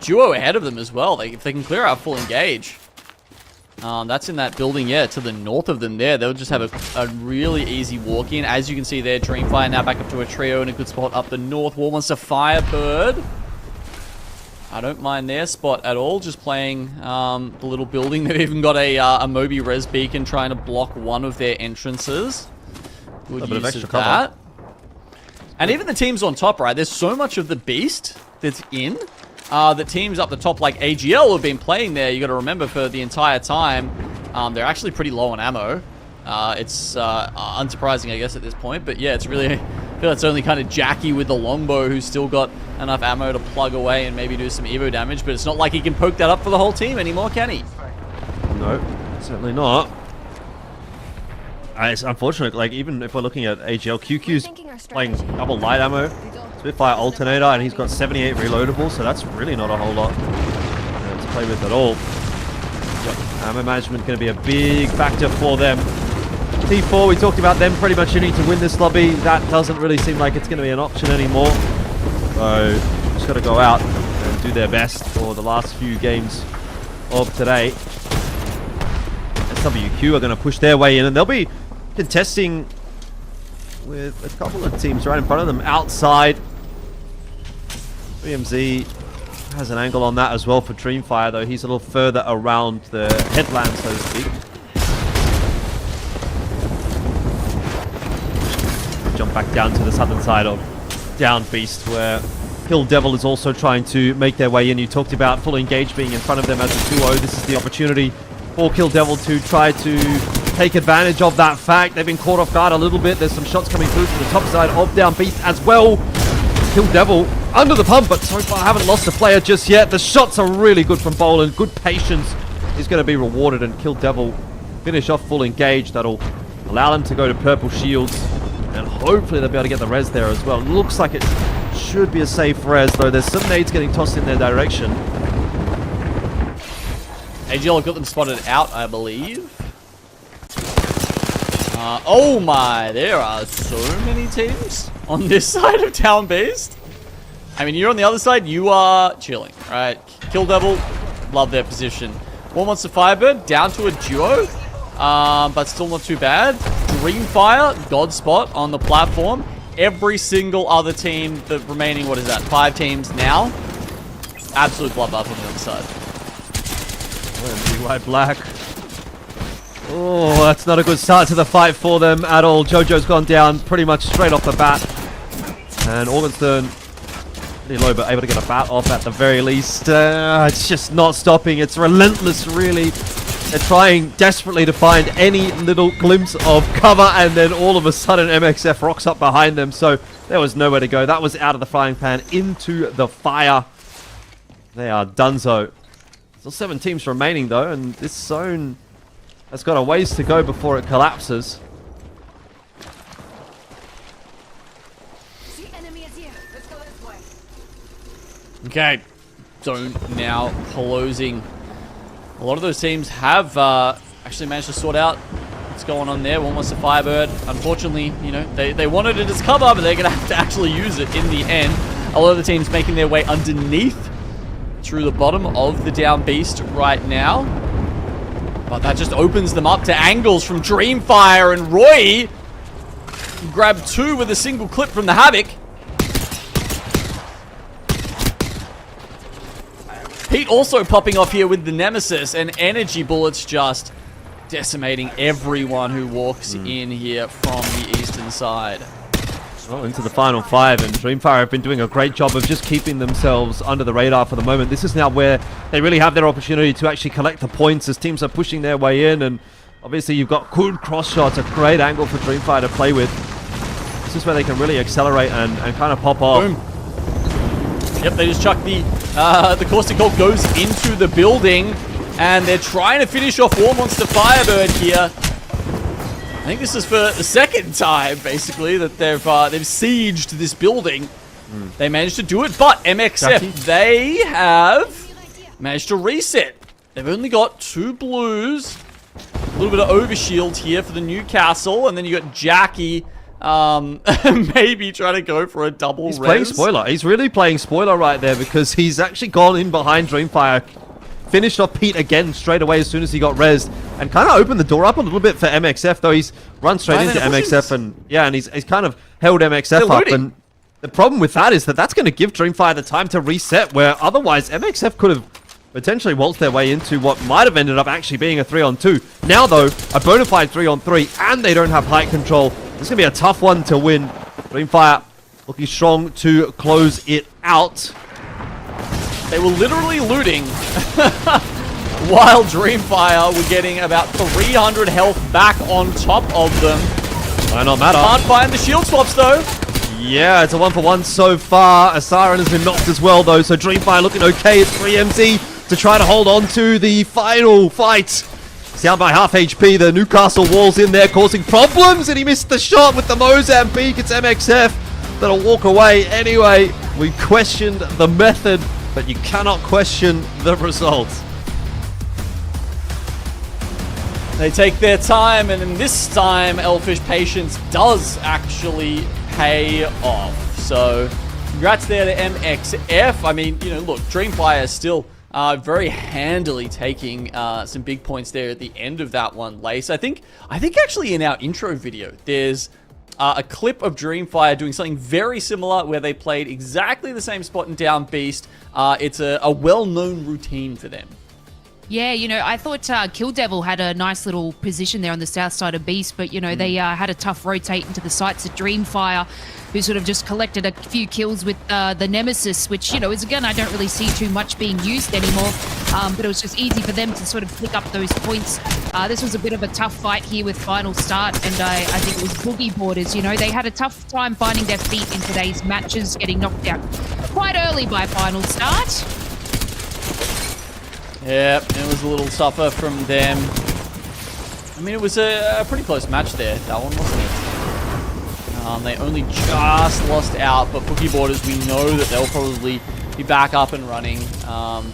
Duo ahead of them as well. If they can clear out full engage. That's in that building, yeah, to the north of them there. They'll just have a really easy walk in. As you can see there, Dreamfire now back up to a trio in a good spot up the north. War wants to Firebird. I don't mind their spot at all, just playing the little building. They've even got a Moby Res Beacon trying to block one of their entrances. Good use of that. And even the teams on top, right? There's so much of the Beast that's in. The teams up the top, like AGL, have been playing there. You got to remember, for the entire time, they're actually pretty low on ammo. It's unsurprising, I guess, at this point. But yeah, it's really, I feel it's only kind of Jackie with the longbow who's still got enough ammo to plug away and maybe do some Evo damage. But it's not like he can poke that up for the whole team anymore, can he? No, certainly not. It's unfortunate. Like, even if we're looking at AGL, QQ's playing double light ammo, Spitfire alternator, and he's got 78 reloadable, so that's really not a whole lot to play with at all. Yep. Ammo management going to be a big factor for them. T4, we talked about them pretty much needing to win this lobby. That doesn't really seem like it's going to be an option anymore. So, just got to go out and do their best for the last few games of today. SWQ are going to push their way in, and they'll be contesting with a couple of teams right in front of them outside. BMZ has an angle on that as well for Dreamfire, though he's a little further around the headland, so to speak. Jump back down to the southern side of Down Beast, where Kill Devil is also trying to make their way in. You talked about full engage being in front of them as a duo. This is the opportunity for Kill Devil to try to take advantage of that fact. They've been caught off guard a little bit. There's some shots coming through from the top side of Down Beast as well. Kill Devil under the pump, but so far haven't lost a player just yet. The shots are really good from Boland. Good patience is going to be rewarded, and Kill Devil finish off full engage. That'll allow them to go to purple shields, and hopefully they'll be able to get the res there as well. Looks like it should be a safe res, though. There's some nades getting tossed in their direction. AGL have got them spotted out, I believe. Oh my, there are so many teams on this side of Town Beast. I mean, you're on the other side, you are chilling, right? Kill Devil, love their position. One wants to Firebird, down to a duo, but still not too bad. Dreamfire, God spot on the platform. Every single other team, the remaining, what is that, 5 teams now? Absolute bloodbath on the other side. White Black. Oh, that's not a good start to the fight for them at all. Jojo's gone down pretty much straight off the bat. And Organstern, pretty low, but able to get a bat off at the very least. It's just not stopping. It's relentless, really. They're trying desperately to find any little glimpse of cover, and then all of a sudden MXF rocks up behind them. So there was nowhere to go. That was out of the frying pan into the fire. They are donezo. Still 7 teams remaining, though, and this zone has got a ways to go before it collapses. The enemy is here. Let's go this way. Okay, zone now closing. A lot of those teams have actually managed to sort out what's going on there. One wants to Firebird. Unfortunately, you know, they wanted it as cover, but they're going to have to actually use it in the end. A lot of the teams making their way underneath through the bottom of the Down Beast right now. But that just opens them up to angles from Dreamfire, and Roy grabbed 2 with a single clip from the Havoc. Pete also popping off here with the Nemesis, and energy bullets just decimating everyone who walks in here from the eastern side. Well, into the final 5, and Dreamfire have been doing a great job of just keeping themselves under the radar for the moment. This is now where they really have their opportunity to actually collect the points as teams are pushing their way in, and Obviously, you've got good cross shots, a great angle for Dreamfire to play with. This is where they can really accelerate and kind of pop off. Boom. Yep, they just chuck the Caustic Colt goes into the building, and they're trying to finish off War Monster Firebird here. I think this is for the second time, basically, that they've sieged this building. They managed to do it, but MXF, they have managed to reset. They've only got 2 blues. A little bit of overshield here for the Newcastle, and then you got Jackie maybe trying to go for a double He's res. playing spoiler. He's really playing spoiler right there because he's actually gone in behind Dreamfire, finished off Pete again straight away as soon as he got rezzed, and kind of opened the door up a little bit for MXF, though he's run straight into MXF, and he's kind of held MXF up. And the problem with that is that that's going to give Dreamfire the time to reset, where otherwise MXF could have potentially waltzed their way into what might have ended up actually being a 3-on-2. Now, though, a bona fide 3-on-3, and they don't have height control. This is going to be a tough one to win. Dreamfire looking strong to close it out. They were literally looting while Dreamfire were getting about 300 health back on top of them. Might not matter. Can't find the shield swaps, though. Yeah, it's a 1-for-1 so far. A Siren has been knocked as well, though, so Dreamfire looking okay. It's 3MZ to try to hold on to the final fight. He's down by half HP. The Newcastle wall's in there causing problems, and he missed the shot with the Mozambique. It's MXF that'll walk away anyway. We questioned the method, but you cannot question the results. They take their time, and in this time, Elfish patience does actually pay off. So, congrats there to MXF. I mean, you know, look, Dreamfire is still very handily taking some big points there at the end of that one, Lace. I think actually in our intro video, there's a clip of Dreamfire doing something very similar where they played exactly the same spot in Down Beast. It's a well-known routine for them. Yeah, you know, I thought Kill Devil had a nice little position there on the south side of Beast, but, you know, they had a tough rotate into the sights of Dreamfire, who sort of just collected a few kills with the Nemesis, which, you know, is a gun I don't really see too much being used anymore, but it was just easy for them to sort of pick up those points. This was a bit of a tough fight here with Final Start, and I think it was Boogie Boarders, you know, they had a tough time finding their feet in today's matches, getting knocked out quite early by Final Start. Yeah, it was a little tougher from them. I mean, it was a pretty close match there, that one, wasn't it? They only just lost out, but Boogie Boarders, we know that they'll probably be back up and running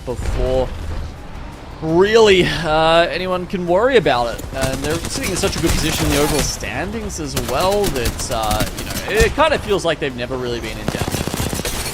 before really anyone can worry about it. And they're sitting in such a good position in the overall standings as well that, you know, it kind of feels like they've never really been in doubt.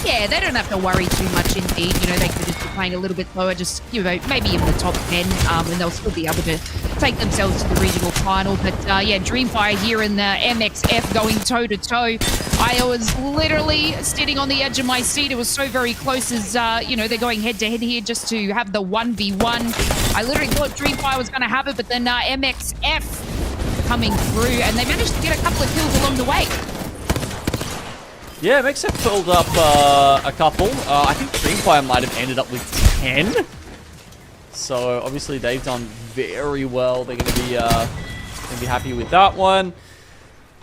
Yeah, they don't have to worry too much indeed. You know, they could just be playing a little bit lower, just, you know, maybe in the top 10, and they'll still be able to take themselves to the regional final. But, yeah, Dreamfire here in the MXF going toe-to-toe. I was literally sitting on the edge of my seat. It was so very close as, you know, they're going head-to-head here just to have the 1v1. I literally thought Dreamfire was going to have it, but then MXF coming through, and they managed to get a couple of kills along the way. Yeah, MXF pulled up a couple. I think Dreamfire might have ended up with 10. So obviously they've done very well. They're going to be happy with that one.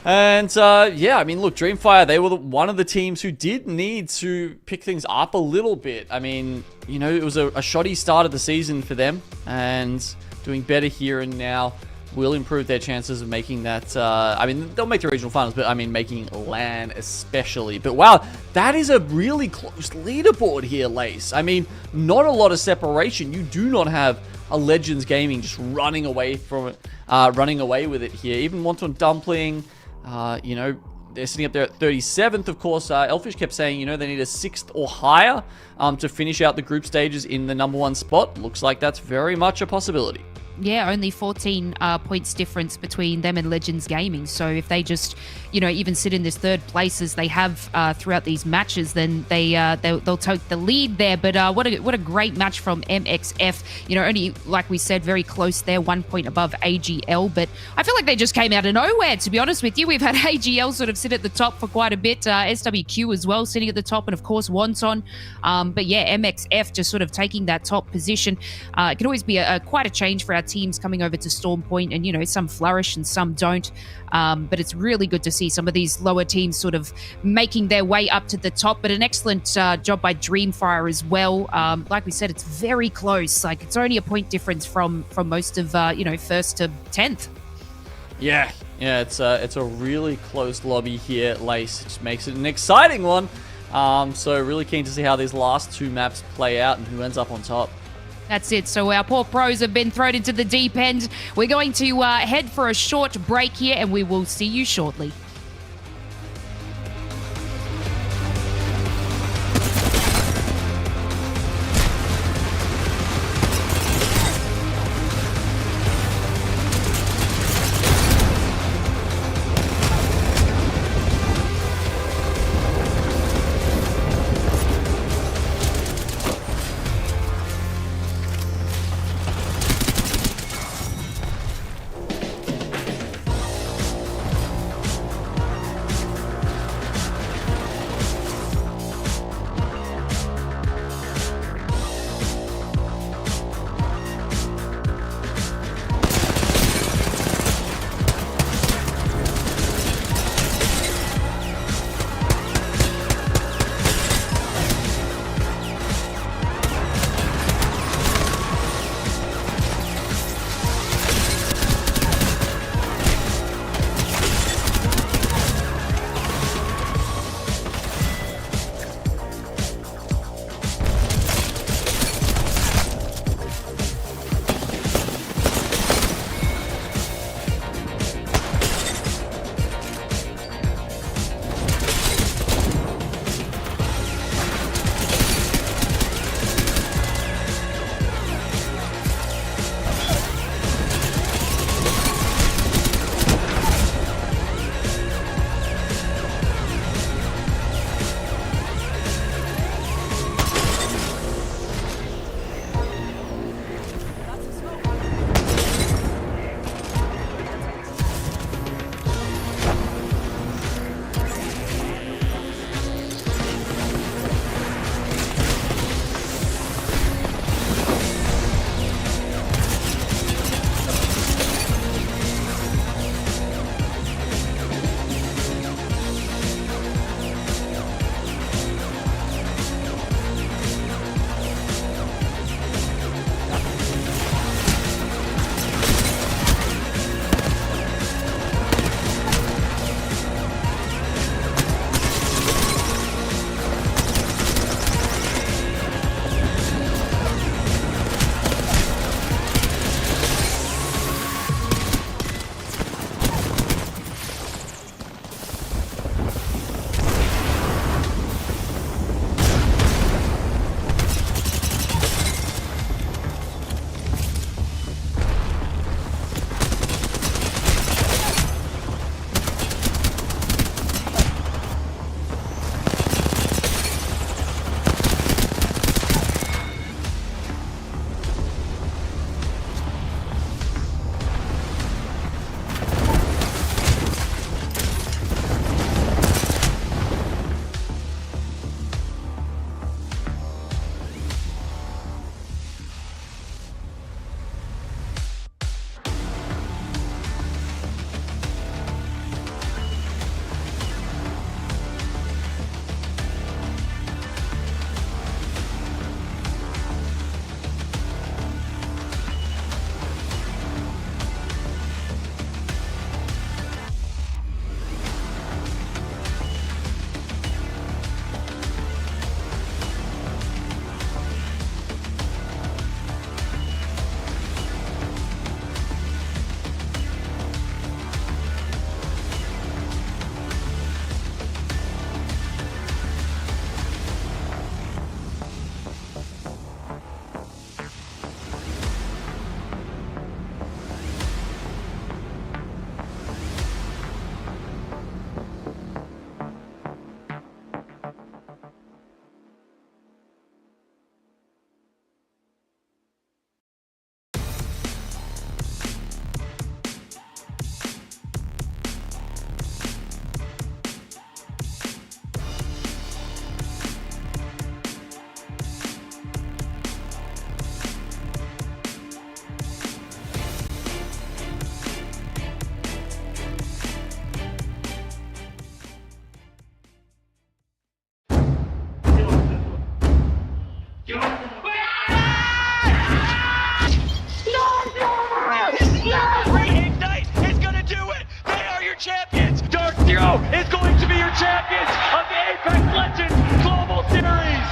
And yeah, I mean, look, Dreamfire, they were one of the teams who did need to pick things up a little bit. I mean, you know, it was a shoddy start of the season for them, and doing better here and now will improve their chances of making that, I mean, they'll make the regional finals, but I mean, making LAN especially. But wow, that is a really close leaderboard here, Lace. I mean, not a lot of separation. You do not have a Legends Gaming just running away from it, running away with it here. Even Wanton Dumpling, you know, they're sitting up there at 37th, of course. Elfish kept saying, you know, they need a 6th or higher to finish out the group stages in the #1 spot. Looks like that's very much a possibility. Yeah, only 14 points difference between them and Legends Gaming. So if they just, you know, even sit in this third place as they have throughout these matches, then they'll take the lead there. But what a great match from MXF. You know, only, like we said, very close there, 1 point above AGL. But I feel like they just came out of nowhere, to be honest with you. We've had AGL sort of sit at the top for quite a bit. SWQ as well sitting at the top, and of course Wonton. But yeah, MXF just sort of taking that top position. It could always be quite a change for our teams coming over to Storm Point, and, you know, some flourish and some don't. But it's really good to see some of these lower teams sort of making their way up to the top. But an excellent job by Dreamfire as well. Like we said, it's very close. Like, it's only a point difference from most of, you know, 1st to 10th. Yeah, it's a really close lobby here, Lace. It just makes it an exciting one. So really keen to see how these last 2 maps play out and who ends up on top. That's it. So our poor pros have been thrown into the deep end. We're going to head for a short break here, and we will see you shortly. Zero is going to be your champions of the Apex Legends Global Series.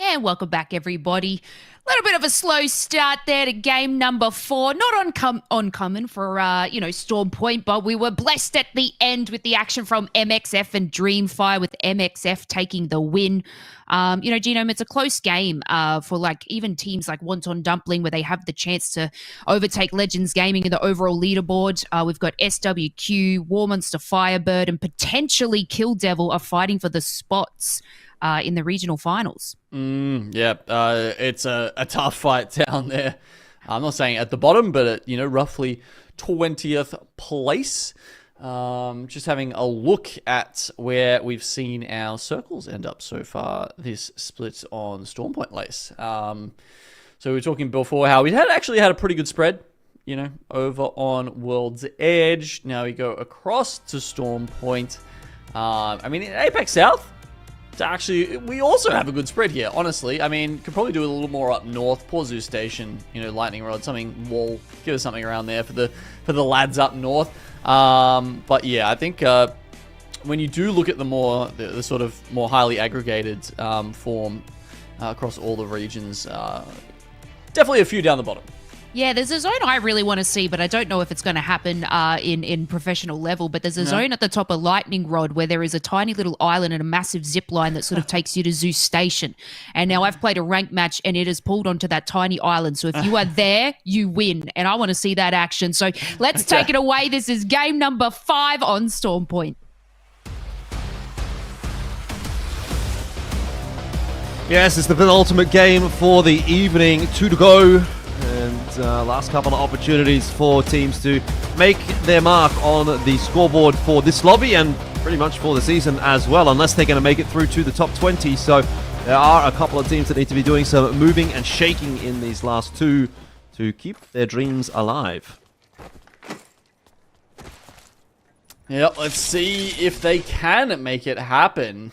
And welcome back, everybody. A little bit of a slow start there to game number 4. Not uncommon for, Storm Point, but we were blessed at the end with the action from MXF and Dreamfire, with MXF taking the win. Genome, it's a close game for like even teams like Wonton Dumpling, where they have the chance to overtake Legends Gaming in the overall leaderboard. We've got SWQ, War Monster Firebird, and potentially Kill Devil are fighting for the spots in the regional finals. It's a tough fight down there. I'm not saying at the bottom, but at, roughly 20th place. Just having a look at where we've seen our circles end up so far this split on Stormpoint Lace. So we were talking before how we actually had a pretty good spread, over on World's Edge. Now we go across to Stormpoint. In APAC-South, actually, we also have a good spread here, honestly. Could probably do a little more up north. Poor Zoo Station, Lightning Rod, something, Wall, give us something around there for the lads up north. But yeah, I think when you do look at the sort of more highly aggregated form across all the regions, definitely a few down the bottom. Yeah, there's a zone I really want to see, but I don't know if it's going to happen in professional level. But there's a zone at the top of Lightning Rod where there is a tiny little island and a massive zip line that sort of takes you to Zeus Station. And now I've played a ranked match and it has pulled onto that tiny island. So if you are there, you win. And I want to see that action. So let's take it away. This is game number 5 on Stormpoint. Yes, it's the penultimate game for the evening. 2 to go. And last couple of opportunities for teams to make their mark on the scoreboard for this lobby and pretty much for the season as well, unless they're going to make it through to the top 20. So there are a couple of teams that need to be doing some moving and shaking in these last 2 to keep their dreams alive. Yep, let's see if they can make it happen.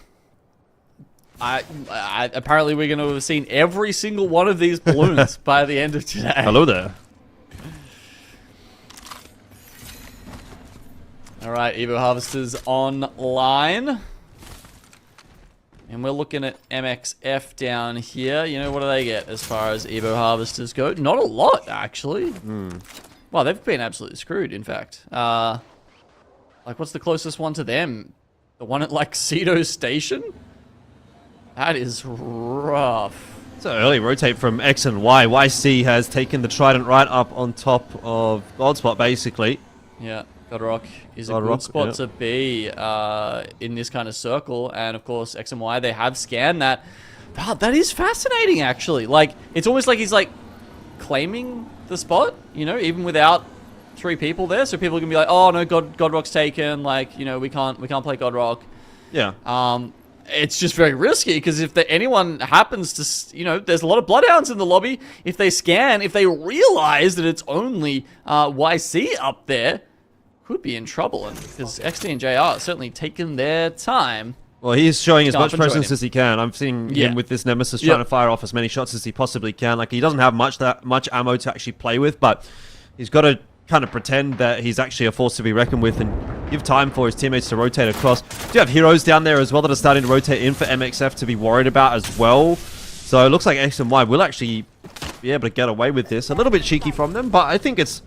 Apparently we're going to have seen every single one of these balloons by the end of today. Hello there. Alright, Evo Harvesters online. And we're looking at MXF down here. What do they get as far as Evo Harvesters go? Not a lot, actually. Well, they've been absolutely screwed, in fact. What's the closest one to them? The one at, Cedo Station? That is rough. So early rotate from X and Y. YC has taken the Trident right up on top of Godspot, basically. Yeah, Godrock is a good spot to be in this kind of circle. And, of course, X and Y, they have scanned that. Wow, that is fascinating, actually. It's almost like he's, claiming the spot, even without 3 people there. So people can be like, oh, no, Godrock's taken. We can't play Godrock. Yeah. It's just very risky because if anyone happens to, there's a lot of Bloodhounds in the lobby. If they scan, if they realize that it's only YC up there, could be in trouble. And because XD and JR are certainly taking their time. Well, he's showing as much presence as he can. I'm seeing him with this Nemesis trying to fire off as many shots as he possibly can. He doesn't have much ammo to actually play with, but he's got to kind of pretend that he's actually a force to be reckoned with and give time for his teammates to rotate across. Do you have heroes down there as well that are starting to rotate in for MXF to be worried about as well? So it looks like X and Y will actually be able to get away with this. A little bit cheeky from them, but I think it's,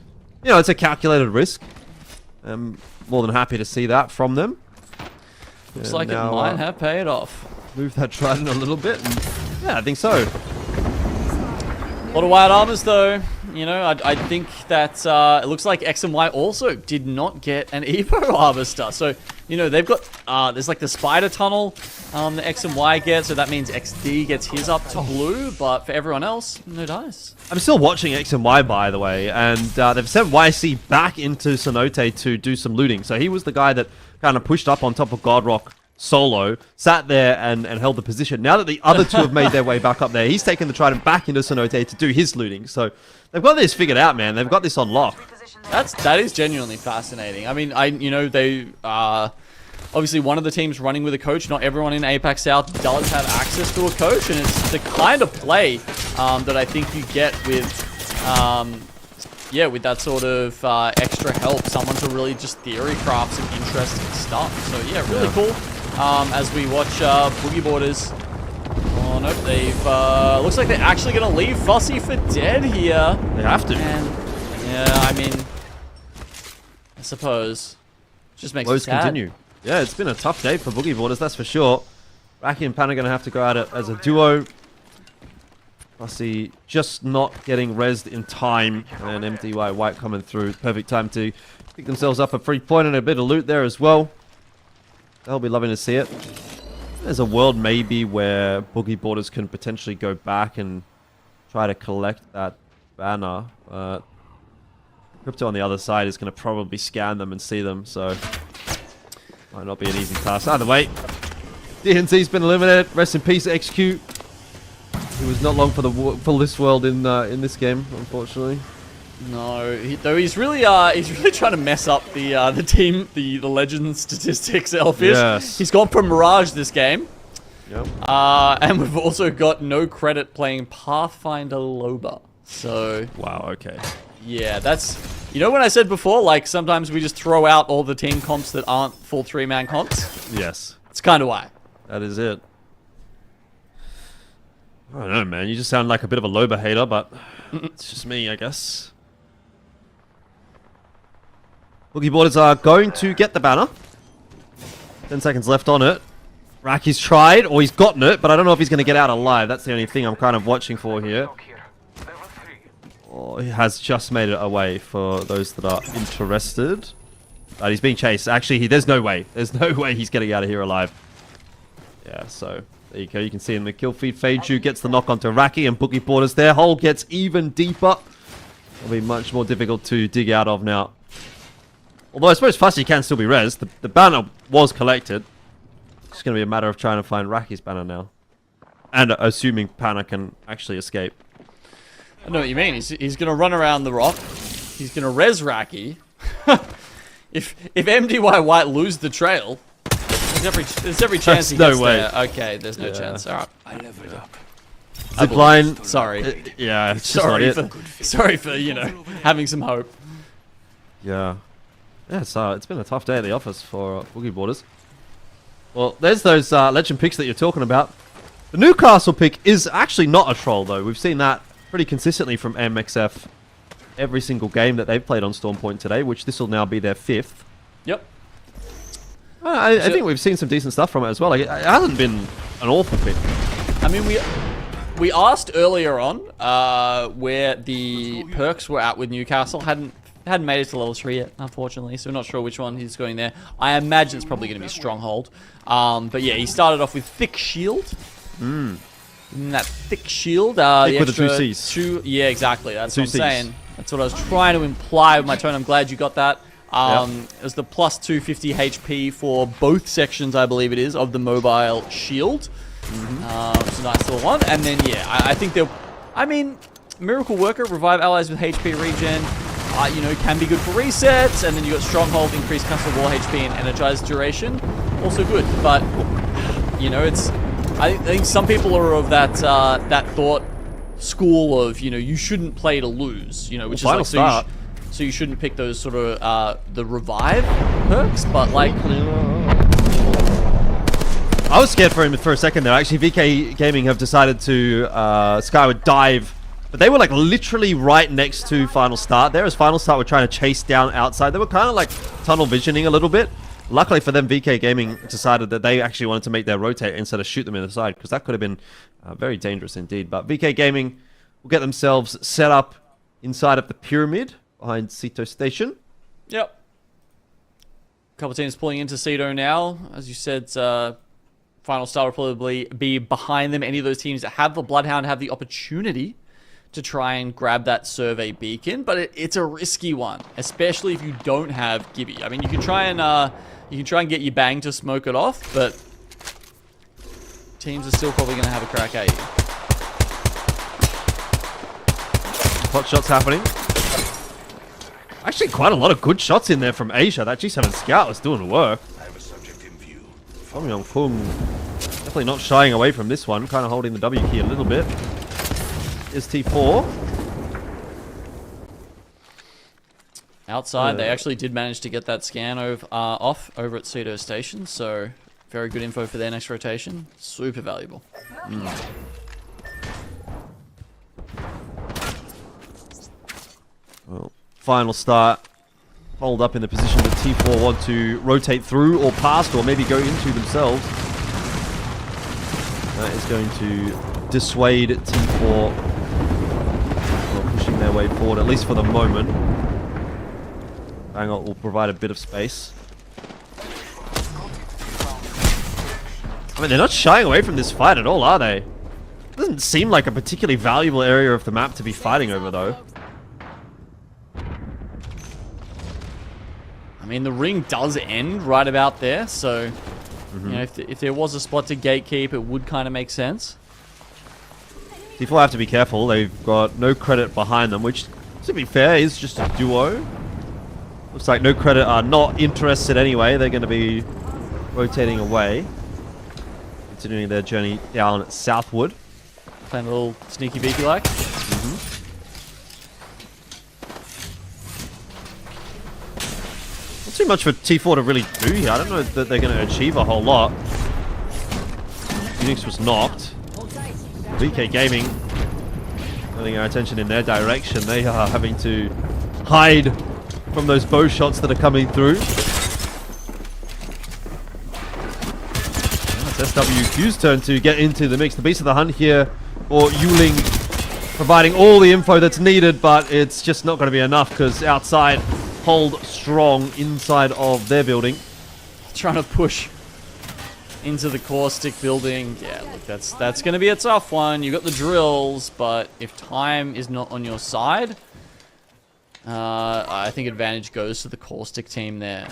it's a calculated risk. I'm more than happy to see that from them. Looks like now, it might have paid off. Move that Trident a little bit. And yeah, I think so. A lot of wild armors, though. I think that it looks like X and Y also did not get an Evo Harvester. So, they've got, there's the spider tunnel that X and Y get. So that means XD gets his up to blue. But for everyone else, no dice. I'm still watching X and Y, by the way. And they've sent YC back into Cenote to do some looting. So he was the guy that kind of pushed up on top of Godrock solo, sat there and held the position. Now that the other 2 have made their way back up there, he's taken the Trident back into Cenote to do his looting. So they've got this figured out, man. They've got this on lock. That is genuinely fascinating. They obviously one of the teams running with a coach. Not everyone in APAC-South does have access to a coach, and it's the kind of play that I think you get with yeah, with that sort of extra help, someone to really just theory craft some interesting stuff. So yeah, really cool. As we watch Boogie Boarders. Oh no, they've looks like they're actually gonna leave Fussy for dead here. They have to. And, yeah, I mean, I suppose just makes Woes it sad. continue. Yeah, it's been a tough day for Boogie Boarders, that's for sure. Raki and Pan are gonna have to go at it as a duo. Fussy just not getting rezzed in time, and MDY White coming through. Perfect time to pick themselves up a free point and a bit of loot there as well. They'll be loving to see it. There's a world maybe where Boogie Boarders can potentially go back and try to collect that banner. Crypto on the other side is going to probably scan them and see them, so might not be an easy task. Either way, DNC's been eliminated. Rest in peace, XQ. He was not long for this world in this game, unfortunately. No, he's really trying to mess up the team, the legend statistics. Elfish. Yes. He's gone for Mirage this game. Yep. And we've also got no credit playing Pathfinder Loba. So wow, okay. Yeah, that's, you know when I said before, like sometimes we just throw out all the team comps that aren't full 3-man comps? Yes. It's kind of why. That is it. I don't know, man. You just sound like a bit of a Loba hater, but it's just me, I guess. Boogie Boarders are going to get the banner. 10 seconds left on it. Raki's tried, or he's gotten it, but I don't know if he's going to get out alive. That's the only thing I'm kind of watching for here. Oh, he has just made it away for those that are interested. But he's being chased. Actually, there's no way. There's no way he's getting out of here alive. Yeah, so there you go. You can see in the kill feed, Feiju gets the knock onto Raki, and Boogie Boarders. Their hole gets even deeper. It'll be much more difficult to dig out of now. Although I suppose Fussy can still be rezzed. The banner was collected. It's going to be a matter of trying to find Raki's banner now. And assuming Pana can actually escape. I know what you mean. He's going to run around the rock. He's going to res Raki. If MDY White lose the trail, there's every chance he gets there. Okay, there's no chance. All right. I leveled up. Zipline. Sorry. Yeah, it's just not it. Sorry for, you know, having some hope. Yeah. Yeah, so it's been a tough day at the office for Boogie Boarders. Well, there's those legend picks that you're talking about. The Newcastle pick is actually not a troll, though. We've seen that pretty consistently from MXF every single game that they've played on Stormpoint today, which this will now be their 5th. Yep. I think we've seen some decent stuff from it as well. Like, it hasn't been an awful pick. I mean, we asked earlier on where the perks were at with Newcastle. Hadn't made it to level 3 yet, unfortunately, so we're not sure which one he's going there. I imagine it's probably going to be Stronghold. But yeah, he started off with Thick Shield. And that Thick Shield, Thick with the 2 Cs. Yeah, exactly. That's what I'm saying. That's what I was trying to imply with my tone. I'm glad you got that. It was the plus 250 HP for both sections, I believe it is, of the mobile shield. Which is a nice little one. And then, yeah, I think they'll... I mean, Miracle Worker, revive allies with HP regen. You know, can be good for resets, and then you got Stronghold, increased custom wall HP and energized duration, also good. But you know, it's I think some people are of that that thought school of, you know, you shouldn't play to lose, you know, which is like so you shouldn't pick those sort of the revive perks, but like I was scared for him for a second there. Actually, VK Gaming have decided to Skyward dive. But they were like literally right next to Final Start there, as Final Start were trying to chase down outside. They were kind of like tunnel visioning a little bit. Luckily for them, VK Gaming decided that they actually wanted to make their rotate instead of shoot them in the side, because that could have been very dangerous indeed. But VK Gaming will get themselves set up inside of the pyramid behind Sito Station. Yep. A couple teams pulling into Sito now. As you said, Final Star will probably be behind them. Any of those teams that have the Bloodhound have the opportunity to try and grab that survey beacon, but it's a risky one, especially if you don't have Gibby. I mean, you can try and get your bang to smoke it off, but teams are still probably going to have a crack at you. Hot shots happening. Actually, quite a lot of good shots in there from Asia. That G7 Scout was doing the work. Tommy Kung definitely not shying away from this one, kind of holding the W key a little bit. Is T4. outside. They actually did manage to get that scan off over at Cedo Station, so very good info for their next rotation. Super valuable. Well, final start. Hold up in the position that T4 want to rotate through or past or maybe go into themselves. That is going to dissuade T4 from pushing their way forward, at least for the moment. Bangor will provide a bit of space. I mean, they're not shying away from this fight at all, are they? Doesn't seem like a particularly valuable area of the map to be fighting over, though. I mean, the ring does end right about there, so you know, if there was a spot to gatekeep, it would kind of make sense. T4 have to be careful. They've got no credit behind them, which, to be fair, is just a duo. Looks like no credit are not interested anyway. They're going to be rotating away, continuing their journey down southward. Playing a little sneaky beaky like. Not too much for T4 to really do here. I don't know that they're going to achieve a whole lot. Unix was knocked. VK Gaming turning our attention in their direction. They are having to hide from those bow shots that are coming through. It's SWQ's turn to get into the mix. The beast of the hunt here for Yuling, providing all the info that's needed, but it's just not going to be enough because outside hold strong inside of their building. Trying to push into the caustic building. Yeah, look, that's going to be a tough one. You got the drills, but if time is not on your side, I think advantage goes to the caustic team there.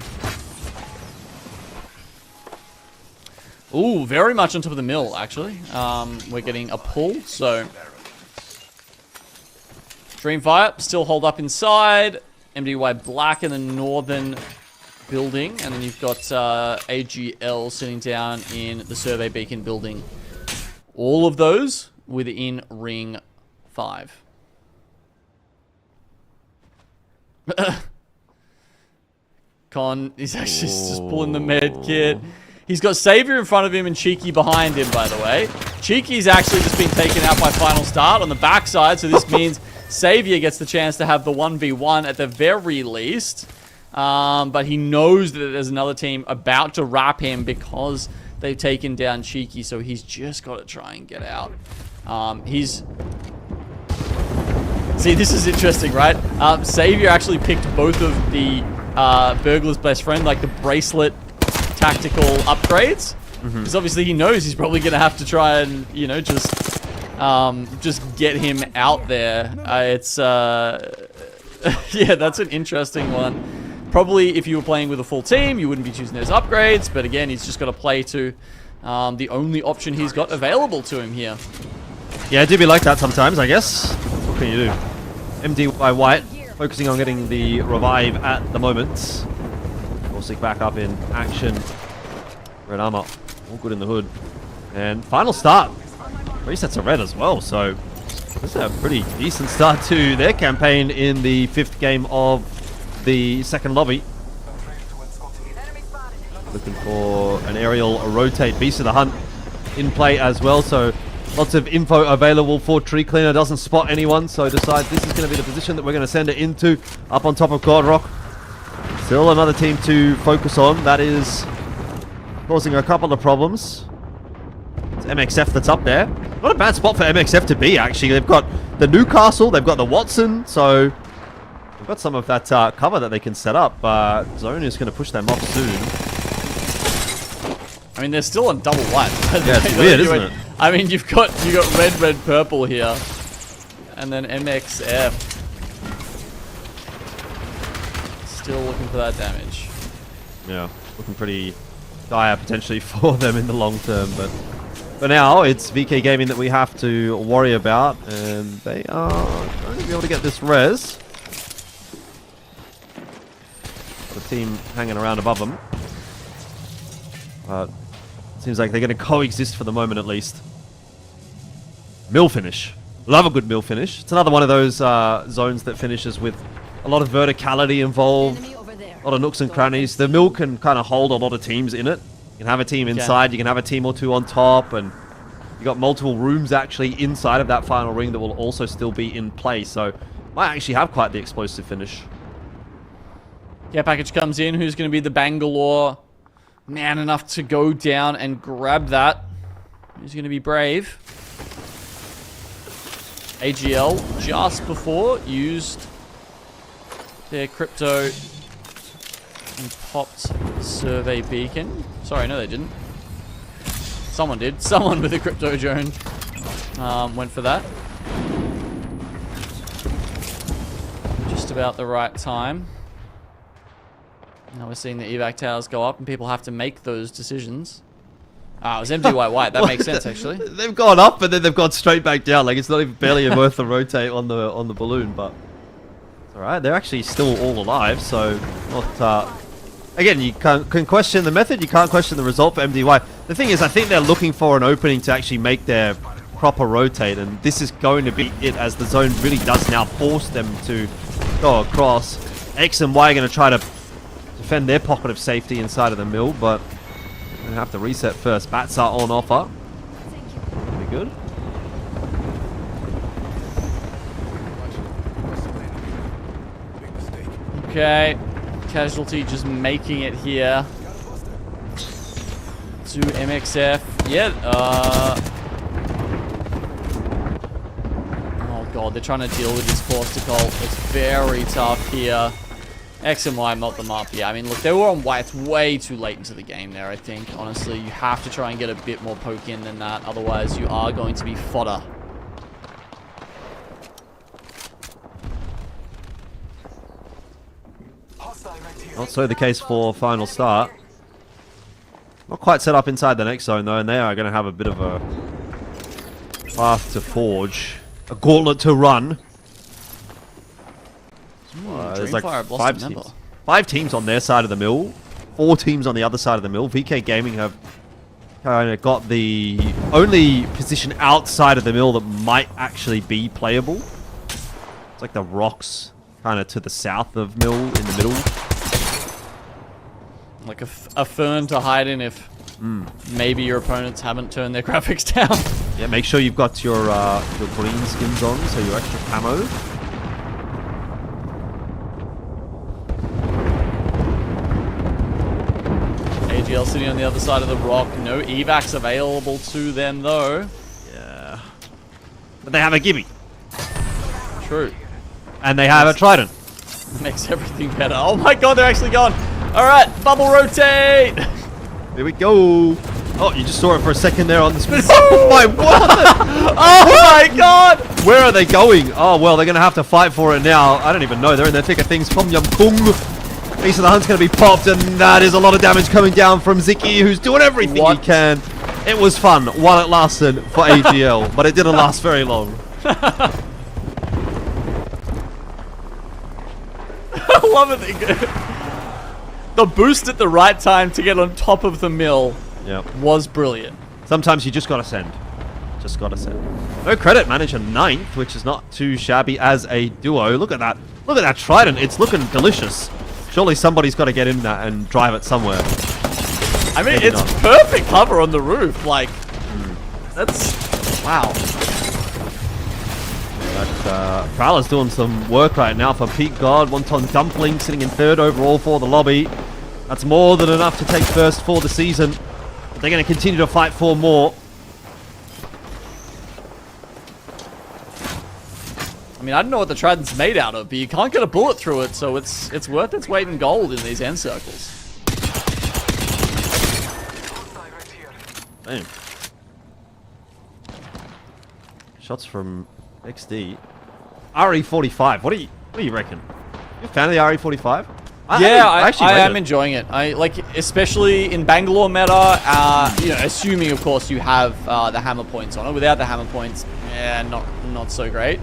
Ooh, very much on top of the mill, actually. We're getting a pull, so Dreamfire still hold up inside. MDY Black in the northern building, and then you've got AGL sitting down in the survey beacon building. All of those within ring 5. Con is actually just pulling the med kit. He's got Savior in front of him and Cheeky behind him, by the way. Cheeky's actually just been taken out by Final Start on the backside, so this means Savior gets the chance to have the 1v1 at the very least. But he knows that there's another team about to wrap him because they've taken down Cheeky, so he's just got to try and get out. See, this is interesting, right? Savior actually picked both of the Burglar's best friend, like the bracelet tactical upgrades. Because obviously he knows he's probably going to have to try and, you know, just get him out there. Yeah, that's an interesting one. Probably if you were playing with a full team, you wouldn't be choosing those upgrades. But again, he's just got to play to the only option he's got available to him here. Yeah, it do be like that sometimes, I guess. What can you do? MDY White focusing on getting the revive at the moment. Caustic back up in action. Red armor, all good in the hood. And Final Start. 3 sets of red as well, so this is a pretty decent start to their campaign in the 5th game of the second lobby. Looking for an aerial rotate. Beast of the Hunt in play as well, so lots of info available for Tree Cleaner. Doesn't spot anyone, so decides this is going to be the position that we're going to send it into. Up on top of God Rock. Still another team to focus on. That is causing a couple of problems. It's MXF that's up there. Not a bad spot for MXF to be, actually. They've got the Newcastle, they've got the Watson, so they've got some of that cover that they can set up, but Zone is going to push them off soon. I mean, they're still on double white. Yeah, it's weird, isn't it? I mean, you got red, purple here, and then MXF still looking for that damage. Yeah, looking pretty dire potentially for them in the long term, but for now it's VK Gaming that we have to worry about, and they are going to be able to get this res. The team hanging around above them. But seems like they're going to coexist for the moment, at least. Mill finish. Love a good mill finish. It's another one of those zones that finishes with a lot of verticality involved, a lot of nooks and crannies. The mill can kind of hold a lot of teams in it. You can have a team inside, you can have a team or two on top, and you got multiple rooms actually inside of that final ring that will also still be in play. So might actually have quite the explosive finish. Yeah, package comes in. Who's going to be the Bangalore man enough to go down and grab that? Who's going to be brave? AGL just before used their crypto and popped survey beacon. Sorry, no they didn't. Someone did. Someone with a crypto drone went for that. Just about the right time. Now we're seeing the evac towers go up and people have to make those decisions. Ah, it was MDY white. That makes sense, actually. They've gone up, but then they've gone straight back down. Like, it's not even barely worth the rotate on the balloon, but it's alright. They're actually still all alive, so not... Again, you can question the method, you can't question the result for MDY. The thing is, I think they're looking for an opening to actually make their proper rotate, and this is going to be it, as the zone really does now force them to go across. X and Y are going to try to defend their pocket of safety inside of the mill, but they're going to have to reset first. Bats are on offer. Pretty good. Okay. Casualty just making it here to MXF. Yeah, oh god, they're trying to deal with this Forster Cult. It's very tough here. X and Y melt them up. Yeah, I mean, look, they were on white way too late into the game there, I think. Honestly, you have to try and get a bit more poke in than that. Otherwise, you are going to be fodder. Not so the case for final start. Not quite set up inside the next zone though, and they are going to have a bit of a path to forge. A gauntlet to run. There's like five teams on their side of the mill. 4 teams on the other side of the mill. VK Gaming have kind of got the only position outside of the mill that might actually be playable. It's like the rocks kind of to the south of mill in the middle. Like a fern to hide in if maybe your opponents haven't turned their graphics down. Yeah, make sure you've got your green skins on, so your extra camo. AGL sitting on the other side of the rock. No evacs available to them though. Yeah. But they have a gimme. True. And they have a trident. Makes everything better. Oh my god, they're actually gone. Alright, bubble rotate! Here we go. Oh, you just saw it for a second there on the screen. Oh my god! Oh my god! Where are they going? Oh, well, they're going to have to fight for it now. I don't even know. They're in their thick of things. Tom Yum Kung. Ace of the Hunt's going to be popped, and that is a lot of damage coming down from Ziki, who's doing everything he can. It was fun while it lasted for AGL, but it didn't last very long. I love it. The boost at the right time to get on top of the mill was brilliant. Sometimes you just got to send. Just got to send. No credit, managing 9th, which is not too shabby as a duo. Look at that. Look at that trident. It's looking delicious. Surely somebody's got to get in that and drive it somewhere. I mean, it's perfect cover on the roof. Like, that's... Wow. But Prowler's doing some work right now for Pete God. Wonton Dumpling sitting in 3rd overall for the lobby. That's more than enough to take first for the season. But they're going to continue to fight for more. I mean, I don't know what the trident's made out of, but you can't get a bullet through it, so it's worth its weight in gold in these end circles. Damn. Shots from XD. RE45. What do you reckon? You a fan of the RE45? I am enjoying it. I like, especially in Bangalore meta. You know, assuming of course you have the hammer points on it. Without the hammer points, yeah, not so great.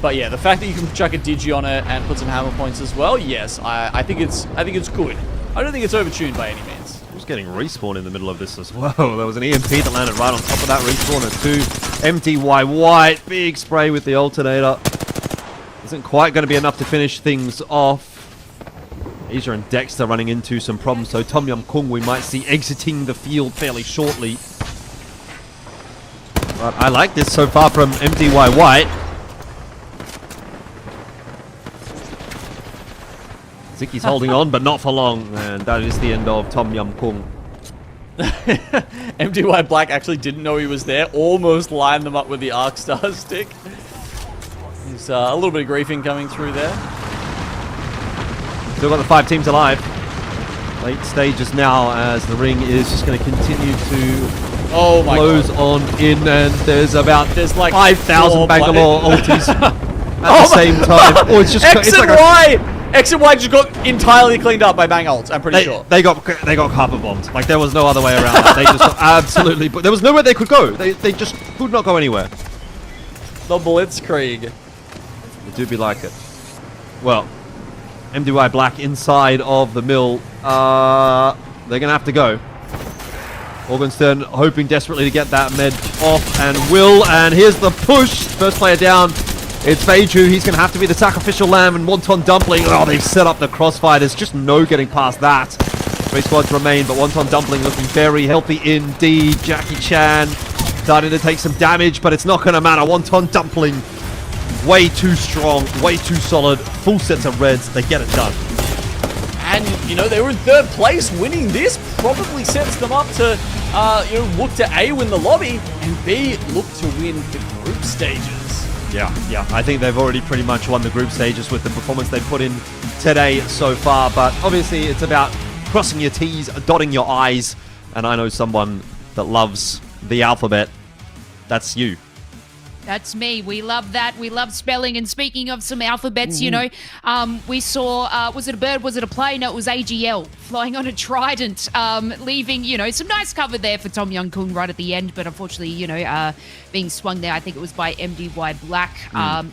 But yeah, the fact that you can chuck a digi on it and put some hammer points as well, yes, I think it's good. I don't think it's overtuned by any means. Who's getting respawn in the middle of this as well? There was an EMP that landed right on top of that respawn at 2. MTY White, big spray with the alternator. Isn't quite going to be enough to finish things off. Asia and Dexter running into some problems, so Tom Yum Kung we might see exiting the field fairly shortly. But I like this so far from MDY White. Ziki's holding on, but not for long, and that is the end of Tom Yum Kung. MDY Black actually didn't know he was there, almost lined them up with the Arc Star stick. He's a little bit of griefing coming through there. Still got the 5 teams alive. Late stages now as the ring is just going to continue to close on in, and there's like 5,000 Bangalore ultis at the same time. Oh, it's just X and Y! X and Y just got entirely cleaned up by Bang ults, I'm pretty sure. They got carpet bombed. Like, there was no other way around it. They just got absolutely... There was nowhere they could go. They just could not go anywhere. The Blitzkrieg. It do be like it. Well, MDY Black inside of the mill. They're going to have to go. Morgenstern hoping desperately to get that med off, and will. And here's the push. First player down. It's Feiju. He's going to have to be the sacrificial lamb, and Wonton Dumpling. Oh, they've set up the crossfire. There's just no getting past that. 3 squads remain, but Wonton Dumpling looking very healthy indeed. Jackie Chan starting to take some damage, but it's not going to matter. Wonton Dumpling, way too strong, way too solid. Full sets of reds. They get it done. And, you know, they were in 3rd place. Winning this probably sets them up to, look to A, win the lobby, and B, look to win the group stages. Yeah. I think they've already pretty much won the group stages with the performance they put in today so far. But obviously, it's about crossing your T's, dotting your I's. And I know someone that loves the alphabet. That's you. That's me. We love that. We love spelling. And speaking of some alphabets, you know, we saw, was it a bird? Was it a plane? No, it was AGL flying on a trident, leaving, you know, some nice cover there for Tom Young Kung right at the end. But unfortunately, you know, being swung there, I think it was by MDY Black.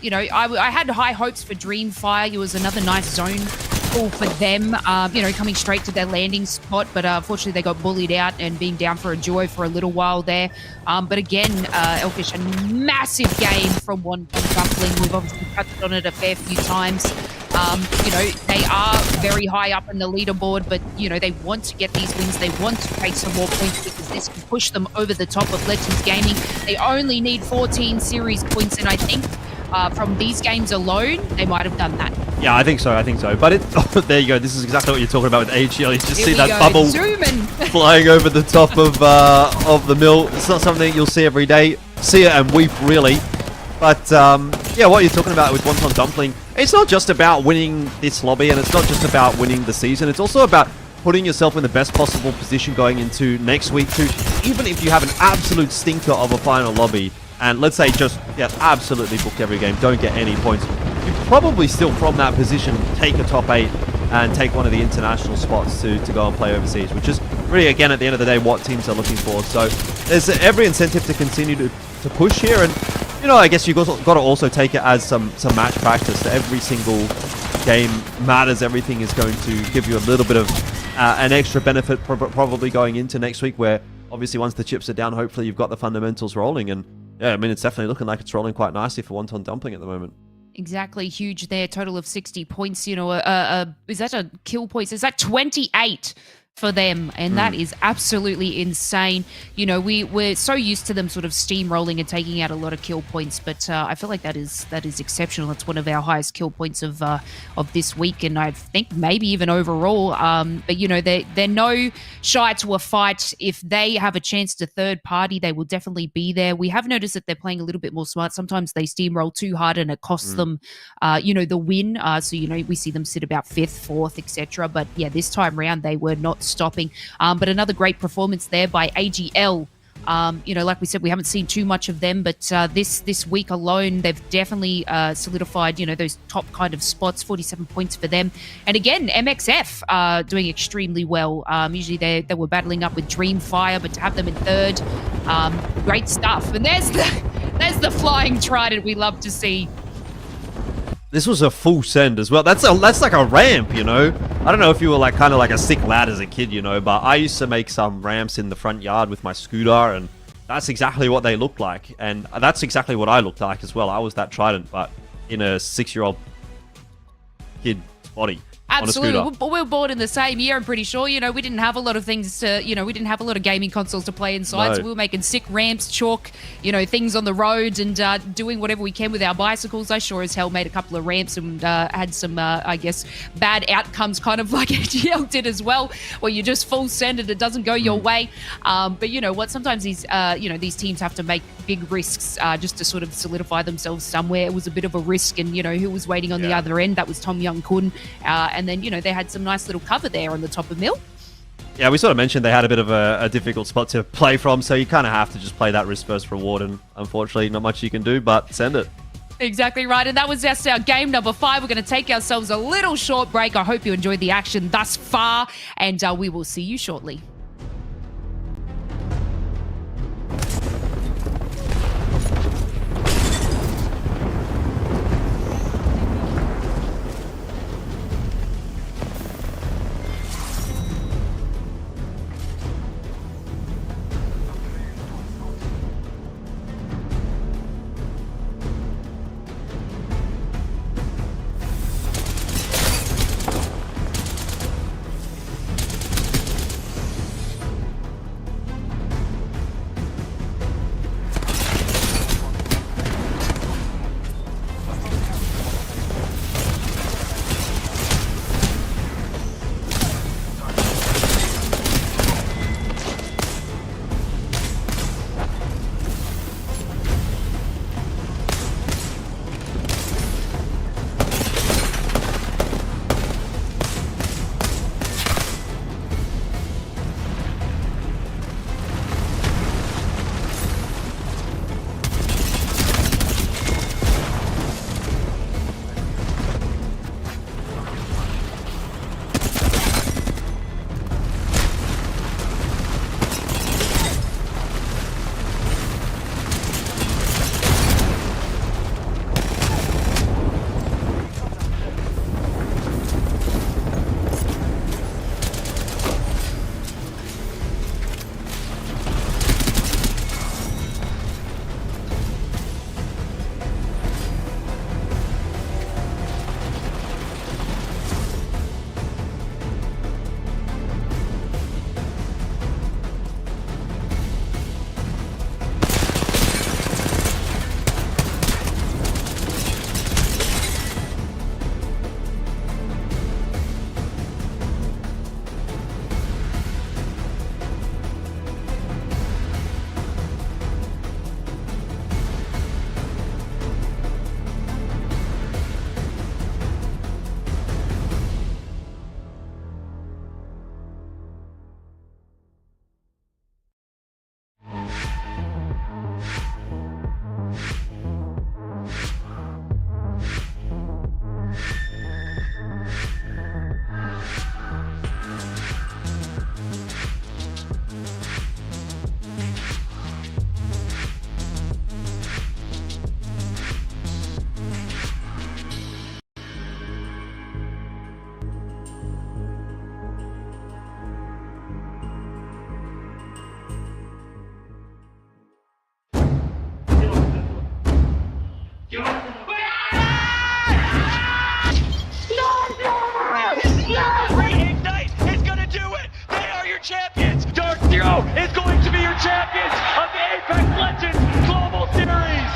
You know, I had high hopes for Dreamfire. It was another nice zone pull for them, you know, coming straight to their landing spot. But unfortunately, they got bullied out and being down for a duo for a little while there. But again, Elfish, a massive game from Wonton Dumpling. We've obviously touched on it a fair few times. You know, they are very high up in the leaderboard, but, you know, they want to get these wins. They want to take some more points because this can push them over the top of Legends Gaming. They only need 14 series points, and I think from these games alone, they might have done that. Yeah, I think so. But there you go. This is exactly what you're talking about with AGL. You just see that bubble flying over the top of the mill. It's not something you'll see every day. See it and weep, really. But yeah, what you're talking about with Wonton Dumpling, it's not just about winning this lobby, and it's not just about winning the season. It's also about putting yourself in the best possible position going into next week too. Even if you have an absolute stinker of a final lobby, and let's say just absolutely book every game, don't get any points, you probably still from that position take a top 8 and take one of the international spots to go and play overseas, which is really, again, at the end of the day, what teams are looking for. So there's every incentive to continue to push here, and you know, I guess you've got to also take it as some match practice. So every single game matters. Everything is going to give you a little bit of an extra benefit probably going into next week, where obviously once the chips are down, hopefully you've got the fundamentals rolling. And yeah, I mean, it's definitely looking like it's rolling quite nicely for Wonton Dumpling at the moment. Exactly, huge there. Total of 60 points. You know, is that a kill points? Is that 28 for them? And that is absolutely insane. You know, we're so used to them sort of steamrolling and taking out a lot of kill points, but I feel like that is exceptional. It's one of our highest kill points of this week, and I think maybe even overall. But you know, they're no shy to a fight. If they have a chance to third party, they will definitely be there. We have noticed that they're playing a little bit more smart. Sometimes they steamroll too hard and it costs them, you know, the win. So you know, we see them sit about 5th, 4th, etc. But yeah, this time round they were not stopping. But another great performance there by AGL. You know, like we said, we haven't seen too much of them, but this week alone, they've definitely solidified, you know, those top kind of spots. 47 points for them. And again, MXF doing extremely well. Usually they were battling up with Dreamfire, but to have them in 3rd, great stuff. And there's the flying trident we love to see. This was a full send as well. That's like a ramp, you know. I don't know if you were like kind of like a sick lad as a kid, you know, but I used to make some ramps in the front yard with my scooter, and that's exactly what they looked like, and that's exactly what I looked like as well. I was that trident, but in a 6-year-old kid's body. Absolutely. On a scooter. We were born in the same year, I'm pretty sure. You know, we didn't have a lot of things to, we didn't have a lot of gaming consoles to play inside. No. So we were making sick ramps, chalk, things on the road and doing whatever we can with our bicycles. I sure as hell made a couple of ramps and had some, I guess, bad outcomes, kind of like AGL did as well, where you just full send and it doesn't go your way. But you know what? Sometimes these, these teams have to make big risks just to sort of solidify themselves somewhere. It was a bit of a risk, and who was waiting on the other end? That was Tom Young-kun. And then, they had some nice little cover there on the top of Mill. Yeah, we sort of mentioned they had a bit of a difficult spot to play from, so you kind of have to just play that risk versus reward, and unfortunately not much you can do but send it. Exactly right, and that was just our game number 5. We're going to take ourselves a little short break. I hope you enjoyed the action thus far, and we will see you shortly. Reignite is going to do it. They are your champions. Dark Zero is going to be your champions of the Apex Legends Global Series.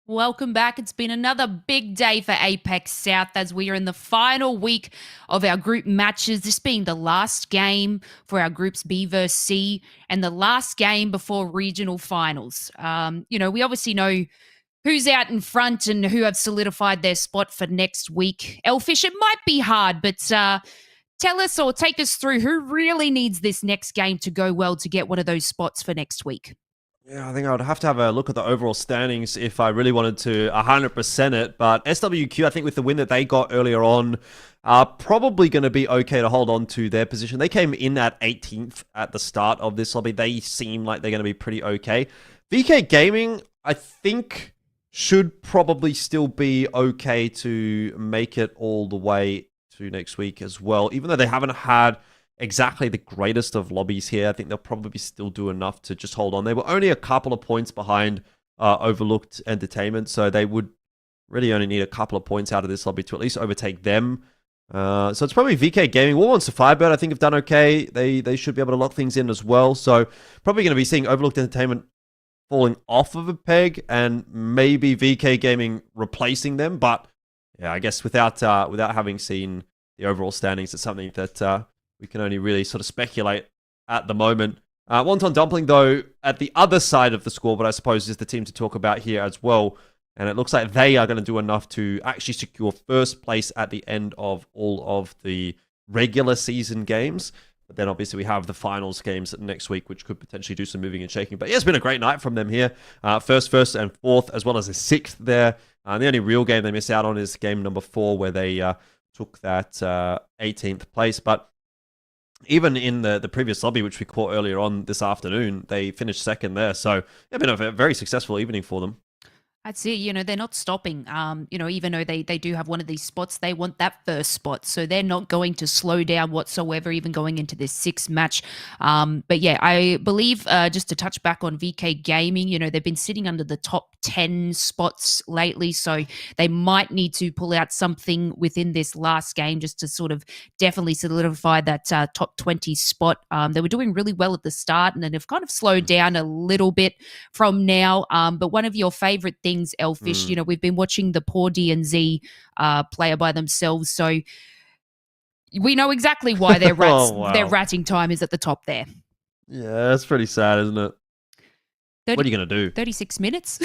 Welcome back. It's been another big day for APAC-South as we are in the final week of our group matches, this being the last game for our groups B versus C and the last game before regional finals. We obviously know who's out in front and who have solidified their spot for next week. Elfish, it might be hard, but tell us or take us through who really needs this next game to go well to get one of those spots for next week. Yeah, I think I would have to have a look at the overall standings if I really wanted to 100% it. But SWQ, I think with the win that they got earlier on, are probably going to be okay to hold on to their position. They came in at 18th at the start of this lobby. They seem like they're going to be pretty okay. VK Gaming, I think, should probably still be okay to make it all the way to next week as well. Even though they haven't had exactly the greatest of lobbies here, I think they'll probably still do enough to just hold on. They were only a couple of points behind Overlooked Entertainment, so they would really only need a couple of points out of this lobby to at least overtake them. So it's probably VK Gaming. War and Firebird, I think, have done okay. They should be able to lock things in as well. So probably going to be seeing Overlooked Entertainment falling off of a peg, and maybe VK Gaming replacing them. But yeah, I guess without having seen the overall standings, it's something that we can only really sort of speculate at the moment. Wonton Dumpling, though, at the other side of the scoreboard, I suppose, is the team to talk about here as well. And it looks like they are going to do enough to actually secure first place at the end of all of the regular season games. But then obviously we have the finals games next week, which could potentially do some moving and shaking. But yeah, it's been a great night from them here. First and fourth, as well as a sixth there. The only real game they miss out on is game number 4, where they took that 18th place. But even in the previous lobby, which we caught earlier on this afternoon, they finished second there. So it's been a very successful evening for them. That's it. You know, they're not stopping. You know, even though they do have one of these spots, they want that first spot. So they're not going to slow down whatsoever, even going into this 6th match. But yeah, I believe just to touch back on VK Gaming, you know, they've been sitting under the top 10 spots lately. So they might need to pull out something within this last game just to sort of definitely solidify that top 20 spot. They were doing really well at the start, and then they've kind of slowed down a little bit from now. But one of your favorite things, Elfish, you know, we've been watching the poor DNZ player by themselves, so we know exactly why their ratting time is at the top there. Yeah, that's pretty sad, isn't it? What are you going to do? 36 minutes.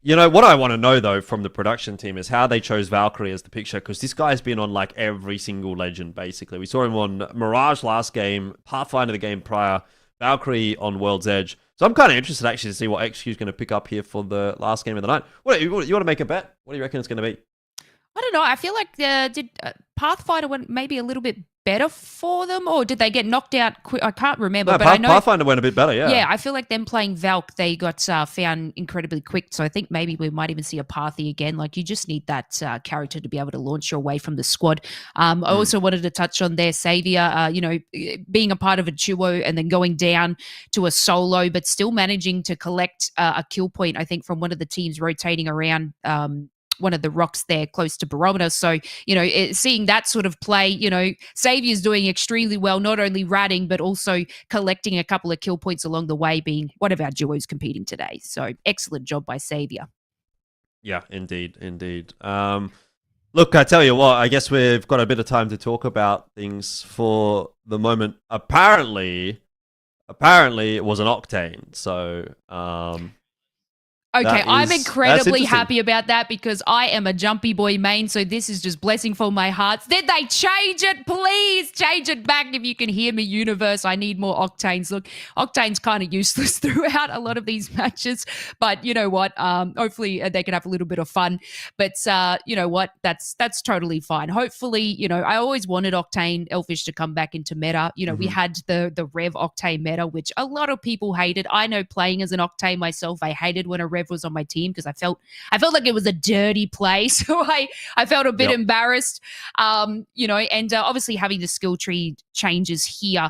You know, what I want to know, though, from the production team is how they chose Valkyrie as the picture, because this guy's been on, like, every single Legend, basically. We saw him on Mirage last game, Pathfinder the game prior, Valkyrie on World's Edge. So I'm kind of interested, actually, to see what XQ is going to pick up here for the last game of the night. You want to make a bet? What do you reckon it's going to be? I don't know. I feel like did Pathfinder went maybe a little bit better for them, or did they get knocked out quick? I can't remember, No, but I know Pathfinder went a bit better, yeah. Yeah, I feel like them playing Valk, they got found incredibly quick. So I think maybe we might even see a Pathy again. Like, you just need that character to be able to launch your way from the squad. I also wanted to touch on their Savior, you know, being a part of a duo and then going down to a solo, but still managing to collect a kill point, I think, from one of the teams rotating around one of the rocks there close to Barometer. So, you know, seeing that sort of play, you know, Saviour's doing extremely well, not only ratting, but also collecting a couple of kill points along the way, being one of our duos competing today. So excellent job by Savior. Yeah, indeed. Look, I tell you what, I guess we've got a bit of time to talk about things for the moment. Apparently it was an Octane. So, okay, I'm incredibly happy about that because I am a Jumpy Boy main, so this is just blessing for my heart. Did they change it? Please change it back if you can hear me, universe. I need more Octanes. Look, Octane's kind of useless throughout a lot of these matches, but you know what? Hopefully they can have a little bit of fun. But you know what? That's totally fine. Hopefully, you know, I always wanted Octane Elfish to come back into meta. You know, we had the Rev Octane meta, which a lot of people hated. I know playing as an Octane myself, I hated when a Rev was on my team because I felt like it was a dirty play, so I felt a bit embarrassed, you know, and obviously having the skill tree changes here,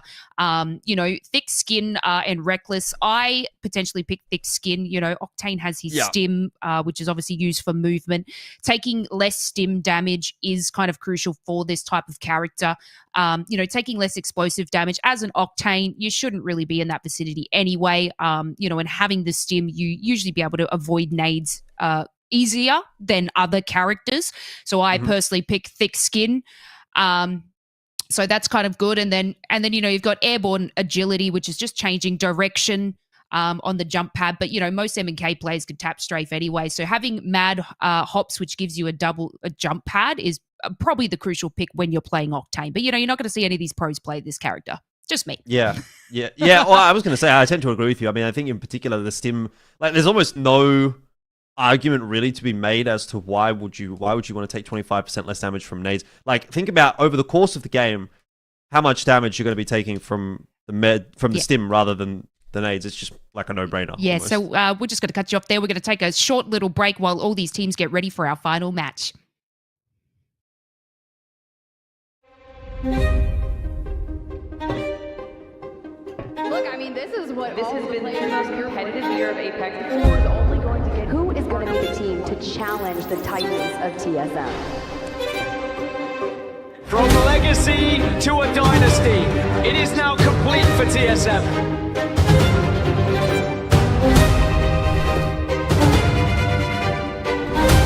you know, Thick Skin and Reckless. I potentially picked Thick Skin. You know, Octane has his stim, which is obviously used for movement. Taking less stim damage is kind of crucial for this type of character. You know, taking less explosive damage as an Octane, you shouldn't really be in that vicinity anyway. You know, and having the stim, you usually be able to avoid nades easier than other characters. So I personally pick Thick Skin. So that's kind of good. And then you know, you've got Airborne Agility, which is just changing direction on the jump pad. But you know, most M&K players can tap strafe anyway. So having Mad Hops, which gives you a jump pad, is probably the crucial pick when you're playing Octane. But you know, you're not going to see any of these pros play this character. Just me. Yeah. Well, I was going to say, I tend to agree with you. I mean, I think in particular the stim, like, there's almost no argument really to be made as to why would you want to take 25% less damage from nades. Like, think about over the course of the game how much damage you're going to be taking from the stim rather than the nades. It's just like a no-brainer. Yeah. Almost. So we're just going to cut you off there. We're going to take a short little break while all these teams get ready for our final match. Look, I mean, this has been the most competitive year of Apex. The score is only going to to be the team to challenge the titans of TSM? From legacy to a dynasty, it is now complete for TSM.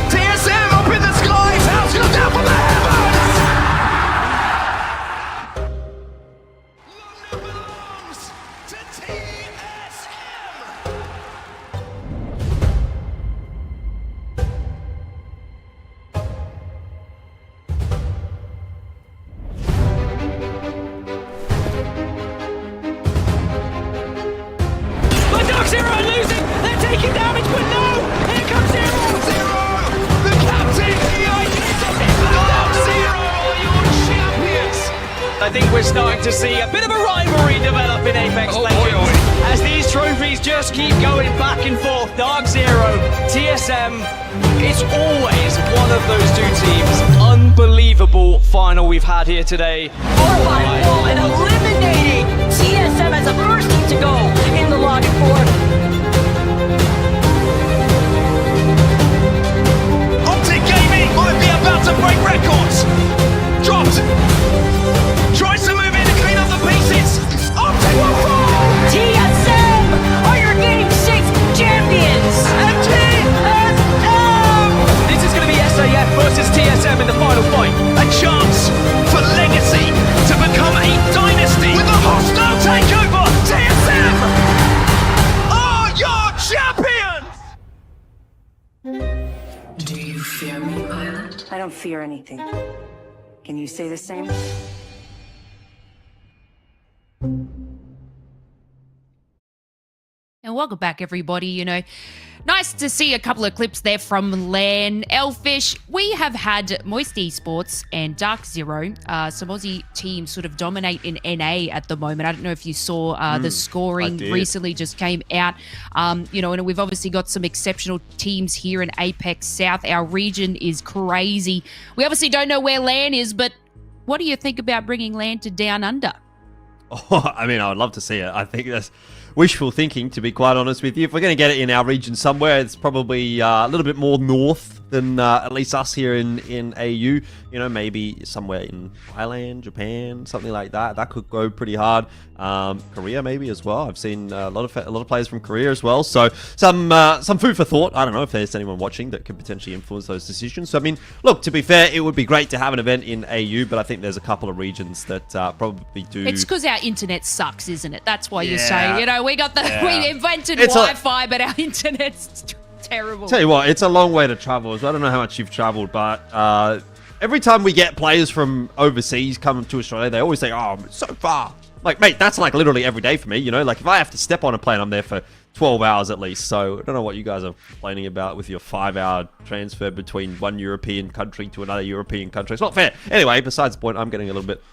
TSM up in the skies! House look down from the heavens! London belongs to TSM! The Dark Zero are losing! They're taking damage, but no! Here comes Zero! The captain! The Dark Zero are your champions! I think we're starting to see a bit of a rivalry develop in Apex Legends. As these trophies just keep going back and forth. Dark Zero, TSM, it's always one of those two teams. Unbelievable final we've had here today. 4-by-4 and eliminating TSM as the first team to go in the login board. Optic Gaming might be about to break records! Dropped! Tries to move in to clean up the pieces! Optic will fall! TSM are your Game 6 champions! And TSM! This is going to be SAF versus TSM in the final fight. A chance for Legacy to become a dynasty with a hostile takeover! TSM are your champions! Do you fear me, pilot? I don't fear anything. Can you say the same? And welcome back, everybody. You know, nice to see a couple of clips there from LAN. Elfish, we have had Moist Esports and Dark Zero, some Aussie teams sort of dominate in NA at the moment. I don't know if you saw the scoring recently just came out. You know, and we've obviously got some exceptional teams here in APAC-South. Our region is crazy. We obviously don't know where LAN is, but what do you think about bringing LAN to Down Under? Oh, I mean, I would love to see it. I think that's wishful thinking, to be quite honest with you. If we're going to get it in our region somewhere, it's probably a little bit more north than at least us here in AU. You know, maybe somewhere in Thailand, Japan, something like that. That could go pretty hard. Korea maybe as well. I've seen a lot of players from Korea as well. So some food for thought. I don't know if there's anyone watching that could potentially influence those decisions. So I mean, look, to be fair, it would be great to have an event in AU, but I think there's a couple of regions that probably do. It's because our internet sucks, isn't it? That's why you're saying, you know, we got the we invented Wi-Fi, but our internet's terrible. Tell you what, it's a long way to travel. So I don't know how much you've traveled, but every time we get players from overseas come to Australia, they always say, "Oh, it's so far." Like, mate, that's like literally every day for me. You know, like if I have to step on a plane, I'm there for 12 hours at least. So I don't know what you guys are complaining about with your 5-hour transfer between one European country to another European country. It's not fair. Anyway, besides the point, I'm getting a little bit.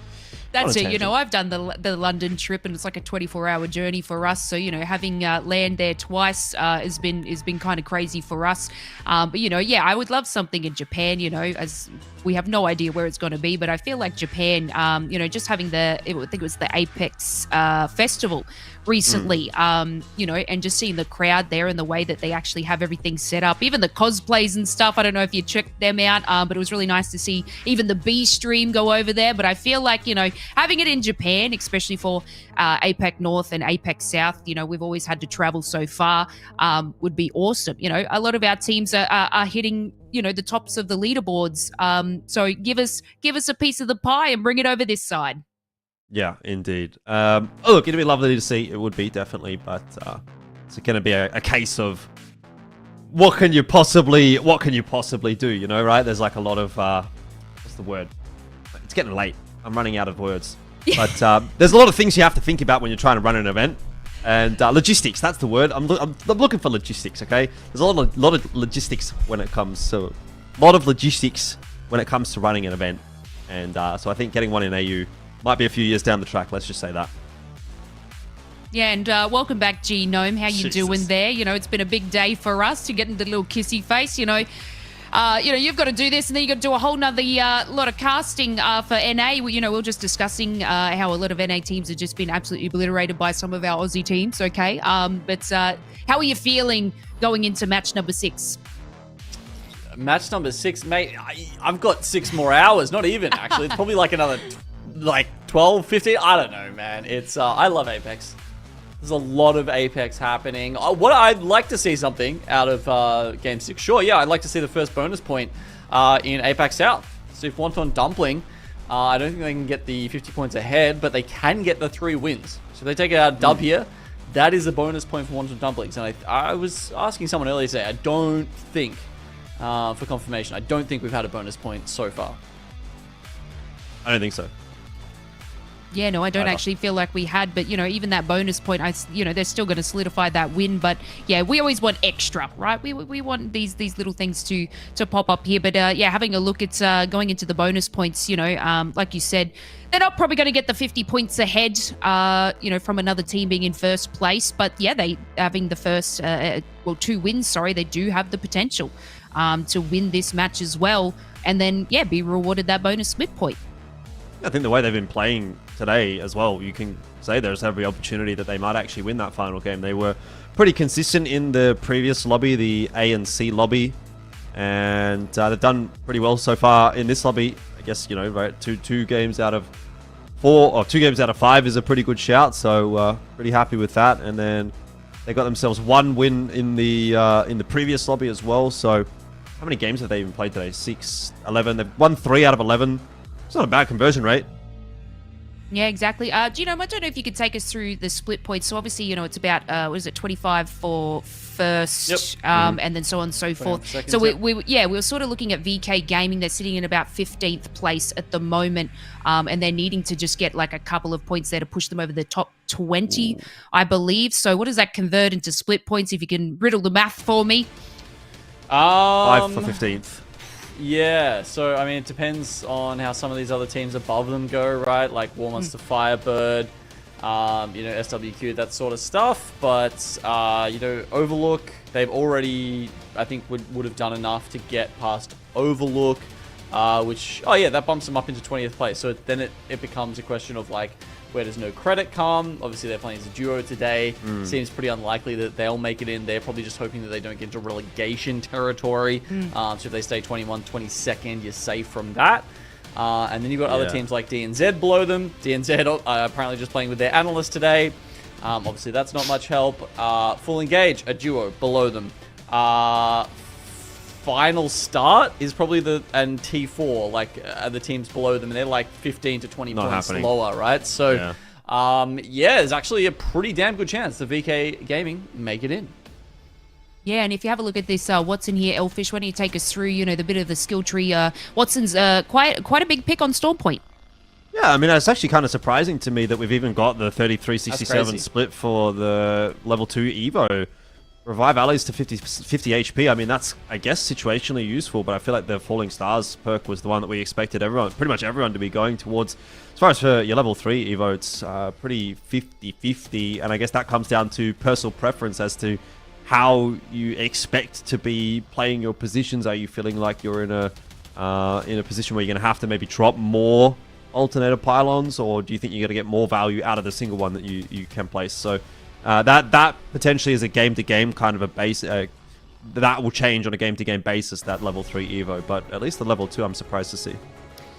That's it. You know, I've done the London trip, and it's like a 24-hour journey for us. So you know, having land there twice has been kind of crazy for us. But you know, yeah, I would love something in Japan. You know, as we have no idea where it's going to be, but I feel like Japan. You know, just having I think it was the Apex Festival recently. You know, and just seeing the crowd there and the way that they actually have everything set up, even the cosplays and stuff. I don't know if you checked them out, but it was really nice to see even the B stream go over there. But I feel like, you know, having it in Japan, especially for APAC North and APAC South, you know, we've always had to travel so far, would be awesome. You know, a lot of our teams are hitting, you know, the tops of the leaderboards. So give us a piece of the pie and bring it over this side. Yeah, indeed. Oh, look, it'd be lovely to see. It would be, definitely, but it's going to be a case of what can you possibly do, you know, right? There's like a lot of what's the word? It's getting late. I'm running out of words. But there's a lot of things you have to think about when you're trying to run an event. And logistics, that's the word. I'm looking for logistics, okay? There's a lot of logistics when it comes to running an event. And so I think getting one in AU might be a few years down the track, let's just say that. Yeah, and welcome back, G Gnome. How you doing there? You know, it's been a big day for us to get into the little kissy face, you know. You've got to do this, and then you've got to do a whole nother lot of casting for NA. You know, we were just discussing how a lot of NA teams have just been absolutely obliterated by some of our Aussie teams, okay? But how are you feeling going into match number 6? match number 6, mate. I've got 6 more hours. Not even, actually. It's probably like another, 12, 15. I don't know, man. It's, I love Apex. There's a lot of Apex happening. What I'd like to see something out of Game 6. Sure, yeah, I'd like to see the first bonus point in APAC-South. So if Wonton Dumpling, I don't think they can get the 50 points ahead, but they can get the 3 wins. So if they take it out dub here, that is a bonus point for Wonton Dumplings. And I was asking someone earlier today, I don't think, for confirmation, I don't think we've had a bonus point so far. I don't think so. Yeah, no, I don't actually feel like we had, but, even that bonus point, they're still going to solidify that win. But, yeah, we always want extra, right? We want these little things to pop up here. But, yeah, having a look, it's going into the bonus points, like you said, they're not probably going to get the 50 points ahead, from another team being in first place. But, yeah, they having the first, 2 wins, sorry, they do have the potential to win this match as well. And then, yeah, be rewarded that bonus split point. I think the way they've been playing today as well, you can say there's every opportunity that they might actually win that final game. They were pretty consistent in the previous lobby, the A and C lobby, and they've done pretty well so far in this lobby. I guess, right, two games out of 4 or 2 games out of 5 is a pretty good shout, so pretty happy with that. And then they got themselves 1 win in the previous lobby as well. So how many games have they even played today? 6, 11. They've won 3 out of 11. It's not a bad conversion rate. Yeah, exactly. I don't know if you could take us through the split points. So obviously, it's about 25 for first, and then so on and so forth. Seconds, so we were sort of looking at VK Gaming. They're sitting in about 15th place at the moment, and they're needing to just get like a couple of points there to push them over the top 20, I believe. So what does that convert into split points? If you can riddle the math for me. 5 for 15th. Yeah, so I mean, it depends on how some of these other teams above them go, right? Like War Monster Firebird, SWQ, that sort of stuff. But Overlook, they've already, I think, would have done enough to get past Overlook, which that bumps them up into 20th place. So then it becomes a question of like, where does No Credit come? Obviously, they're playing as a duo today. Seems pretty unlikely that they'll make it in. They're probably just hoping that they don't get into relegation territory. So if they stay 21, 22nd, you're safe from that. And then you've got other teams like DNZ below them. DNZ apparently just playing with their analyst today. Obviously, that's not much help. Full Engage, a duo below them. Final Start is probably and T4, like the teams below them, and they're like 15 to 20 points lower, right? So, there's actually a pretty damn good chance the VK Gaming make it in. Yeah, and if you have a look at this, what's in here, Elfish, why don't you take us through, the bit of the skill tree? Watson's quite a big pick on Storm Point. Yeah, I mean, it's actually kind of surprising to me that we've even got the 33-67 split for the level 2 Evo. Revive allies to 50 HP. I mean, that's, I guess, situationally useful, but I feel like the Falling Stars perk was the one that we expected pretty much everyone to be going towards. As far as for your level 3 Evo, it's pretty 50-50, and I guess that comes down to personal preference as to how you expect to be playing your positions. Are you feeling like you're in a position where you're going to have to maybe drop more alternator pylons, or do you think you're going to get more value out of the single one that you can place? So that potentially is a game-to-game kind of a base. That will change on a game-to-game basis, that level 3 Evo, but at least the level 2 I'm surprised to see.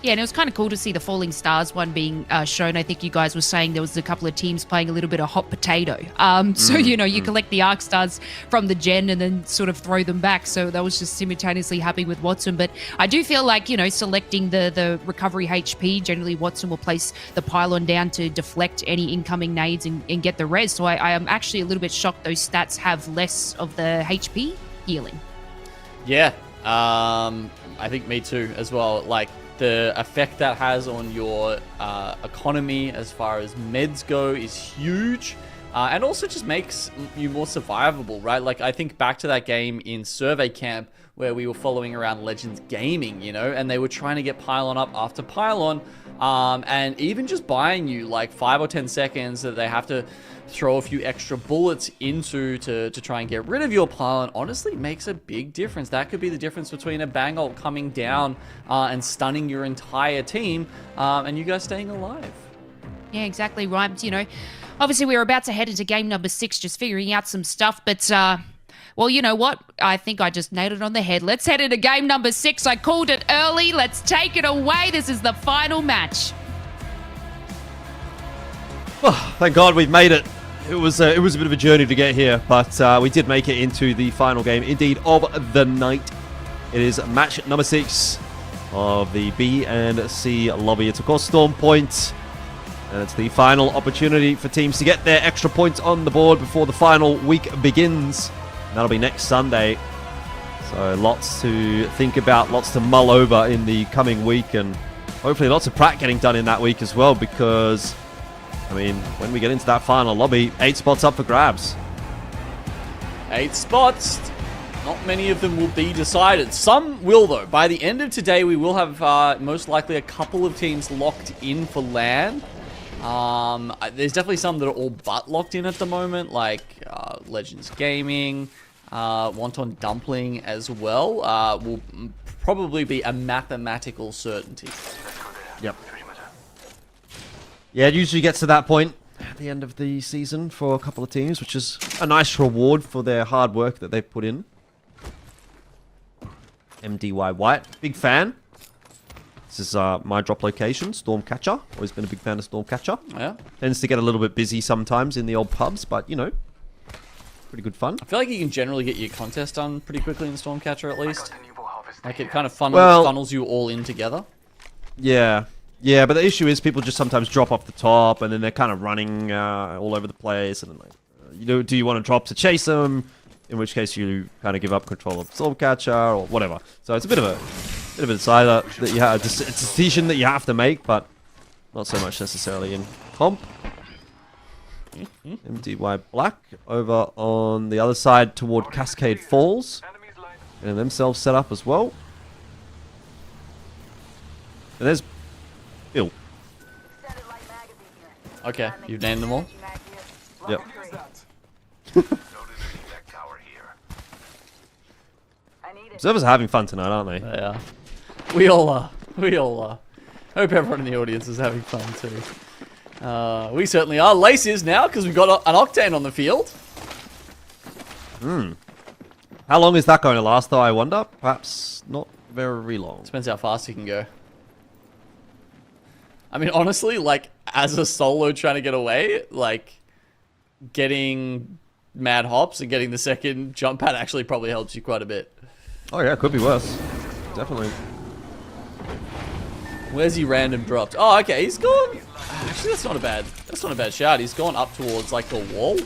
Yeah, and it was kind of cool to see the Falling Stars one being shown. I think you guys were saying there was a couple of teams playing a little bit of hot potato. You collect the Arc Stars from the gen and then sort of throw them back. So that was just simultaneously happening with Watson. But I do feel like, selecting the recovery HP, generally Watson will place the pylon down to deflect any incoming nades and get the res. So I am actually a little bit shocked those stats have less of the HP healing. Yeah, I think me too as well. Like, the effect that has on your economy as far as meds go is huge. And also just makes you more survivable, right? Like, I think back to that game in Survey Camp where we were following around Legends Gaming, and they were trying to get pylon up after pylon. And even just buying you like 5 or 10 seconds that they have to throw a few extra bullets into to try and get rid of your pylon honestly makes a big difference. That could be the difference between a bang ult coming down and stunning your entire team and you guys staying alive. Yeah, exactly right. Obviously we're about to head into game number 6, just figuring out some stuff, but Well, you know what? I think I just nailed it on the head. Let's head into game number 6. I called it early. Let's take it away. This is the final match. Oh, thank God we've made it. It was a bit of a journey to get here, but we did make it into the final game, indeed, of the night. It is match number 6 of the B and C lobby. It's, of course, Storm Point. And it's the final opportunity for teams to get their extra points on the board before the final week begins. And that'll be next Sunday. So lots to think about, lots to mull over in the coming week, and hopefully lots of prac getting done in that week as well, because, I mean, when we get into that final lobby, 8 spots up for grabs. 8 spots. Not many of them will be decided. Some will, though. By the end of today, we will have most likely a couple of teams locked in for LAN. There's definitely some that are all but locked in at the moment, like Legends Gaming, Wonton Dumpling as well. Will probably be a mathematical certainty. Yep. Yeah, it usually gets to that point at the end of the season for a couple of teams, which is a nice reward for their hard work that they've put in. MDY White, big fan. This is my drop location, Stormcatcher. Always been a big fan of Stormcatcher. Yeah. Tends to get a little bit busy sometimes in the old pubs, but, you know, pretty good fun. I feel like you can generally get your contest done pretty quickly in Stormcatcher, at least. Like, it kind of funnels you all in together. Yeah. Yeah, but the issue is people just sometimes drop off the top, and then they're kind of running all over the place, and then, like, you know, do you want to drop to chase them? In which case you kind of give up control of Stormcatcher or whatever. So it's a bit of a decider that you have. It's a decision that you have to make, but not so much necessarily in comp. MDY Black over on the other side toward Cascade Falls, and themselves set up as well. And there's Bill. Okay, you've named them all. Yep. Observers are having fun tonight, aren't they? They are. We all are. We all are. Hope everyone in the audience is having fun too. We certainly are. Lace is now, because we've got an Octane on the field. How long is that going to last, though, I wonder? Perhaps not very long. Depends how fast you can go. I mean, honestly, like, as a solo trying to get away, like, getting mad hops and getting the second jump pad actually probably helps you quite a bit. Oh yeah, could be worse. Definitely. Where's he random dropped? Oh, okay, he's gone. Actually, that's not a bad shot. He's gone up towards like the wall.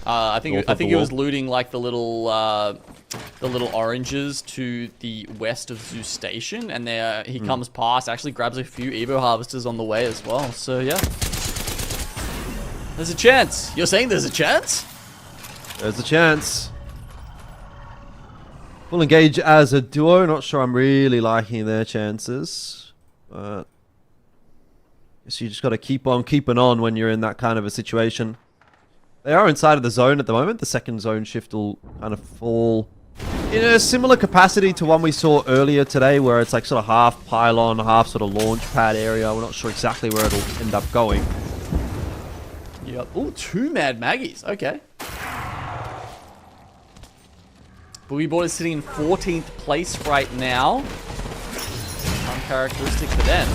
I think he was looting like the little oranges to the west of Zoo Station, and there he comes past. Actually, grabs a few Evo harvesters on the way as well. So yeah, there's a chance. You're saying there's a chance? There's a chance. We'll engage as a duo. Not sure I'm really liking their chances. But guess you just got to keep on keeping on when you're in that kind of a situation. They are inside of the zone at the moment. The second zone shift will kind of fall in a similar capacity to one we saw earlier today, where it's like sort of half pylon, half sort of launch pad area. We're not sure exactly where it'll end up going. Yep. Oh, 2 Mad Maggies. Okay. Boogie Board is sitting in 14th place right now. Uncharacteristic for them.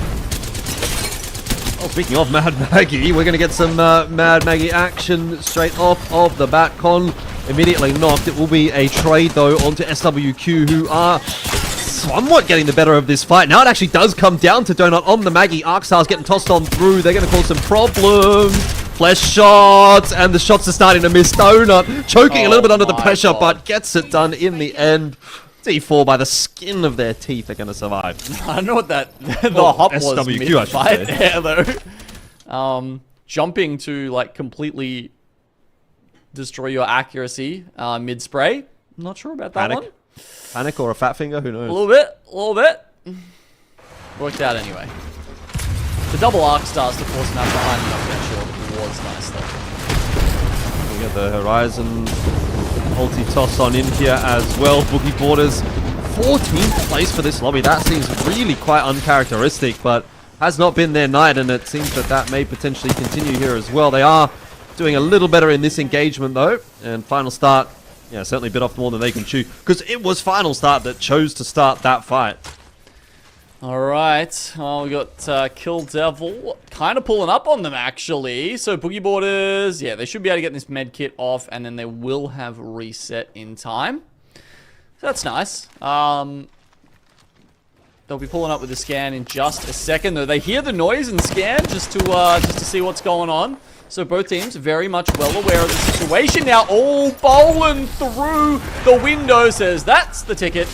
Oh, speaking of Mad Maggie, we're going to get some Mad Maggie action straight off of the bat. Con immediately knocked. It will be a trade, though, onto SWQ, who are somewhat getting the better of this fight. Now it actually does come down to Donut on the Maggie. ARC-Styles getting tossed on through. They're going to cause some problems. Flesh shots, and the shots are starting to miss. Donut choking a little bit under the pressure, but gets it done in the end. D4 by the skin of their teeth are going to survive. I don't know what that the hop was SWQ, mid-fight there, though. Jumping to like completely destroy your accuracy mid-spray. Not sure about that one. Panic or a fat finger, who knows? A little bit. Worked out anyway. The double ARC-Styles to force him out behind the offensive was nice though. We get the Horizon multi-toss on in here as well. Boogie Borders 14th place for this lobby. That seems really quite uncharacteristic, but has not been their night, and it seems that that may potentially continue here as well. They are doing a little better in this engagement though, and final start yeah, certainly bit off more than they can chew. Because it was Final Start that chose to start that fight. Alright, well, we got Kill Devil kind of pulling up on them, actually. So, Boogie Boarders, yeah, they should be able to get this med kit off, and then they will have reset in time. So, that's nice. They'll be pulling up with the scan in just a second, though. They hear the noise and scan just to see what's going on. So, both teams very much well aware of the situation. Now, all bowling through the window says that's the ticket.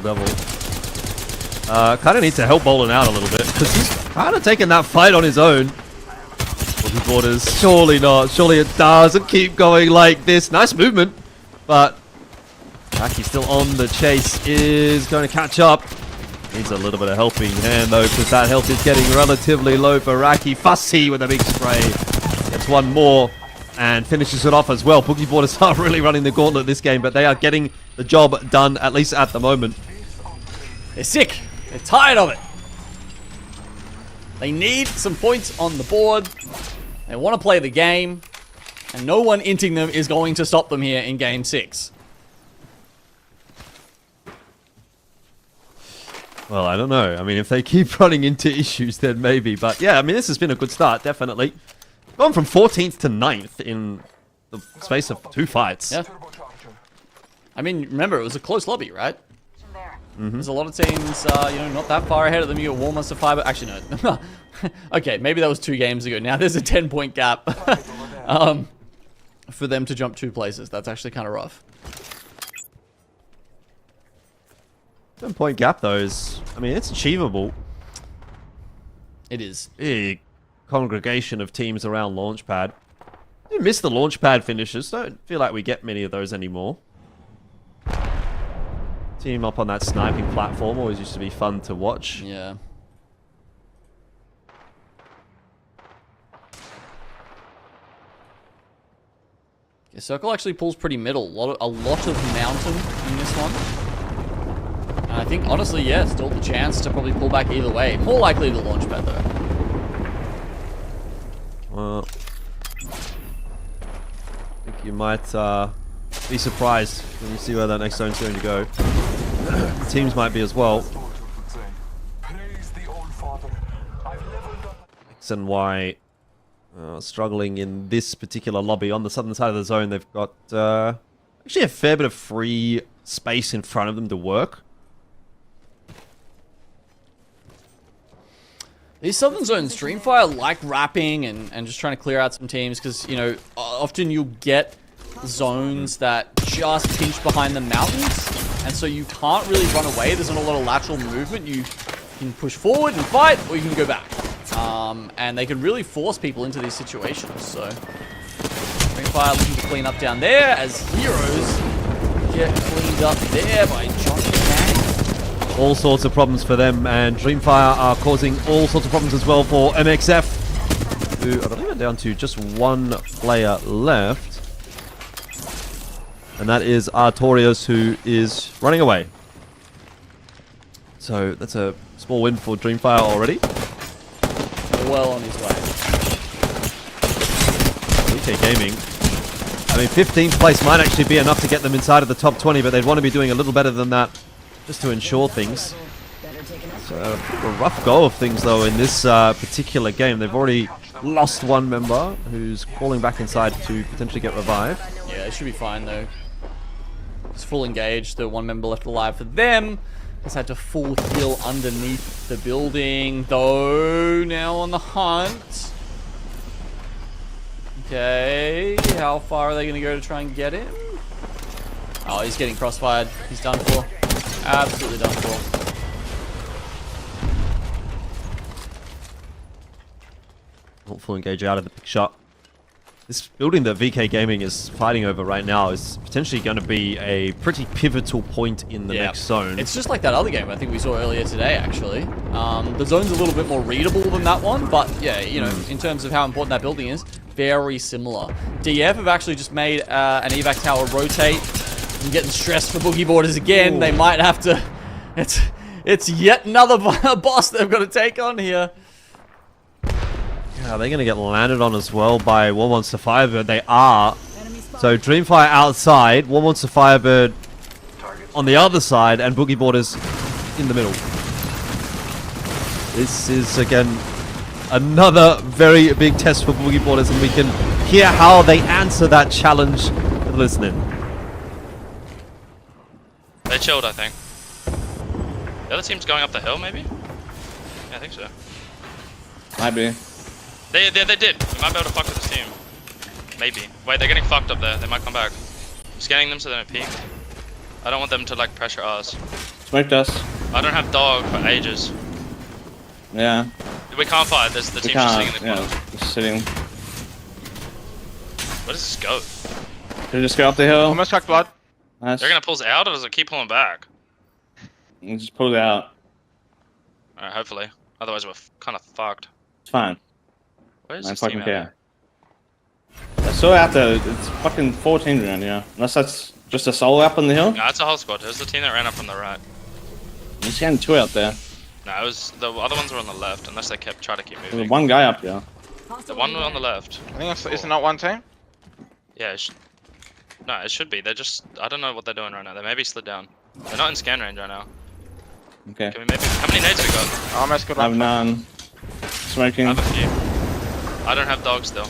Devil. Kind of needs to help Bolin out a little bit because he's kind of taking that fight on his own. Boogie Boarders, surely not. Surely it doesn't keep going like this. Nice movement, but Raki still on the chase is going to catch up. Needs a little bit of helping hand though because that health is getting relatively low for Raki. Fussy with a big spray. Gets one more and finishes it off as well. Boogie Boarders are really running the gauntlet this game, but they are getting the job done, at least at the moment. They're sick. They're tired of it. They need some points on the board. They want to play the game. And no one inting them is going to stop them here in Game 6. Well, I don't know. I mean, if they keep running into issues, then maybe. But yeah, I mean, this has been a good start, definitely. Gone from 14th to 9th in the space of 2 fights. Yeah. I mean, remember, it was a close lobby, right? There's a lot of teams, you know, not that far ahead of them. You got Warmonster Fiber. Actually, no. Okay, maybe that was 2 games ago. Now there's a 10-point gap for them to jump 2 places. That's actually kind of rough. 10-point gap, though, is... I mean, it's achievable. It is. Big congregation of teams around Launchpad. I miss the Launchpad finishes. Don't feel like we get many of those anymore. Team up on that sniping platform always used to be fun to watch. Yeah. Yeah, Circle actually pulls pretty middle. A lot of mountain in this one. And I think, honestly, yeah, still the chance to probably pull back either way. More likely the Launchpad, though. Well, I think you might be surprised when you see where that next zone's going to go. Teams might be as well. X and Y struggling in this particular lobby. On the southern side of the zone, they've got actually a fair bit of free space in front of them to work. These Southern Zone Streamfire like wrapping and just trying to clear out some teams because, you know, often you'll get zones that just pinch behind the mountains and so you can't really run away. There's not a lot of lateral movement. You can push forward and fight or you can go back. And they can really force people into these situations. So Streamfire looking to clean up down there as Heroes get cleaned up there by Johnny Manning. All sorts of problems for them, and Dreamfire are causing all sorts of problems as well for MXF, who I believe are down to just 1 player left, and that is Artorius, who is running away. So that's a small win for Dreamfire already. Well on his way. VK Gaming. I mean, 15th place might actually be enough to get them inside of the top 20, but they'd want to be doing a little better than that, just to ensure things. So a rough go of things though in this particular game. They've already lost 1 member who's crawling back inside to potentially get revived. Yeah, it should be fine though. It's full engaged. The 1 member left alive for them. Just had to full heal underneath the building though. Now on the hunt. Okay, how far are they going to go to try and get him? Oh, he's getting crossfired. He's done for. Absolutely done for. Full engage out of the big shot. This building that VK Gaming is fighting over right now is potentially going to be a pretty pivotal point in the next zone. It's just like that other game I think we saw earlier today, actually. The zone's a little bit more readable than that one, but yeah, you know, in terms of how important that building is, very similar. DF have actually just made an evac tower rotate. I'm getting stressed for Boogie Boarders again. Ooh. They might have to... It's yet another boss they've got to take on here. Are they going to get landed on as well by War Monster Firebird? They are. So Dreamfire outside, War Monster Firebird on the other side, and Boogie Boarders in the middle. This is, again, another very big test for Boogie Boarders, and we can hear how they answer that challenge with listening. They chilled, I think. The other team's going up the hill, maybe? Yeah, I think so. Might be. They did. We might be able to fuck with this team. Maybe. Wait, they're getting fucked up there. They might come back. I'm scanning them so they don't peek. I don't want them to, like, pressure us. Smoked us. I don't have dog for ages. Yeah. We can't fight. There's the We team just sitting can't. in the corner. Yeah, just sitting. Where does this go? Should we just go up the hill? Almost cracked blood. Nice. They're gonna pull us out, or does it keep pulling back? You just pull it out. Alright, hopefully. Otherwise, we're kind of fucked. It's fine. Where's I this fucking team care. I saw out there. It's fucking 14 around here. Unless that's just a solo up on the hill. No, it's a whole squad. It was the team that ran up on the right. I'm scanning 2 out there. No, it was the other ones were on the left, unless they kept trying to keep moving. There's one guy up there. The one on the left. I think it's not one team. Yeah, no, it should be. They're just, I don't know what they're doing right now. They maybe slid down. They're not in scan range right now. Okay. Can we maybe, how many nades we got? Almost good I have one. none. Smoking. I have a few. I don't have dogs still.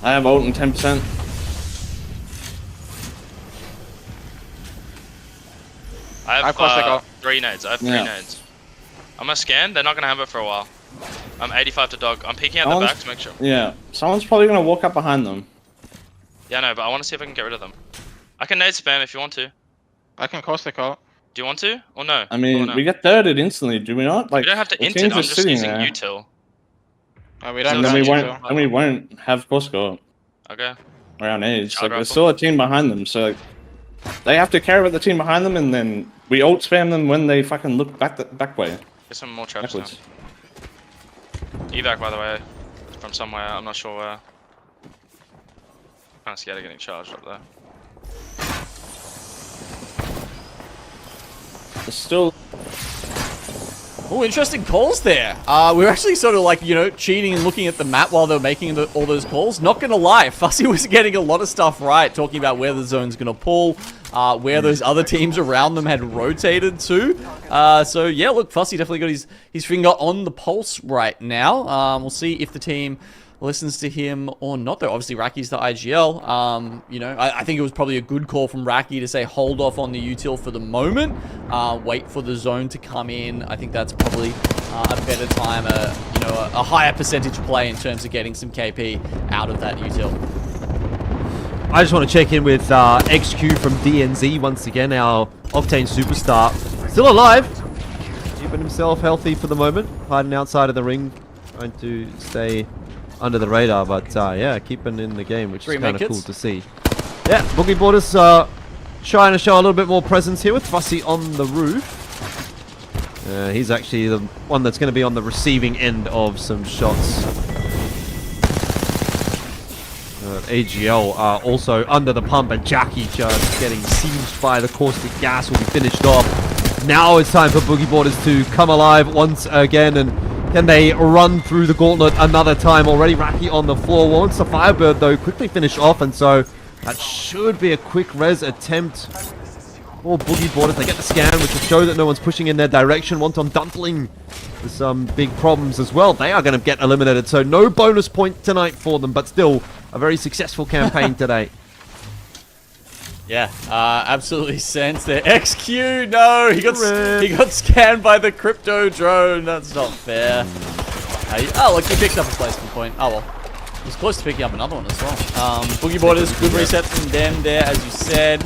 I have ult and 10%. I have Of course they got. 3 nades. I have 3 nades. I'm gonna scan. They're not gonna have it for a while. I'm 85 to dog. I'm peeking out the back to make sure. Yeah. Someone's probably gonna walk up behind them. Yeah, no, but I want to see if I can get rid of them. I can nade spam if you want to. I can caustic ult. Do you want to? Or no? I mean, Or no? we get thirded instantly, do we not? Like, We don't have to the int teams it. are I'm just sitting using there. util. Oh, we So And don't then we have won't. util. And we won't have core score Okay. around age. Child Like, there's rifle. still a team behind them, so like, they have to care about the team behind them, and then we ult spam them when they fucking look back way. Get some more traps now. Backwards. Evac, by the way, from somewhere. I'm not sure where. Kind of scared of getting charged up there. There's still. Oh, interesting calls there. We were actually sort of like, you know, cheating and looking at the map while they were making all those calls. Not gonna lie, Fussy was getting a lot of stuff right, talking about where the zone's gonna pull, where those other teams around them had rotated to. So yeah, look, Fussy definitely got his finger on the pulse right now. We'll see if the team listens to him or not, though. Obviously, Raki's the IGL. You know, I think it was probably a good call from Raki to say hold off on the util for the moment. Wait for the zone to come in. I think that's probably a better time, you know, a higher percentage play in terms of getting some KP out of that util. I just want to check in with XQ from DNZ once again, our Octane superstar. Still alive, keeping himself healthy for the moment, hiding outside of the ring, trying to stay under the radar, but yeah, keeping in the game, which is kind of cool to see. Yeah, Boogie Boarders trying to show a little bit more presence here with Fussy on the roof. He's actually the one that's going to be on the receiving end of some shots. AGL are also under the pump, and Jackie just getting sieged by the caustic gas will be finished off. Now it's time for Boogie Boarders to come alive once again, and can they run through the gauntlet another time? Already Raki on the floor. Once the Firebird, though, quickly finish off, and so that should be a quick res attempt for Boogie Boarders. They get the scan, which will show that no one's pushing in their direction. Wonton Dumpling with some big problems as well. They are going to get eliminated, so no bonus point tonight for them, but still a very successful campaign today. Yeah, absolutely sense there. XQ, no, he got scanned by the crypto drone. That's not fair. Oh, look, he picked up a placement point. Oh well, he's close to picking up another one as well. Boogie Boarders, good reset from them there, as you said.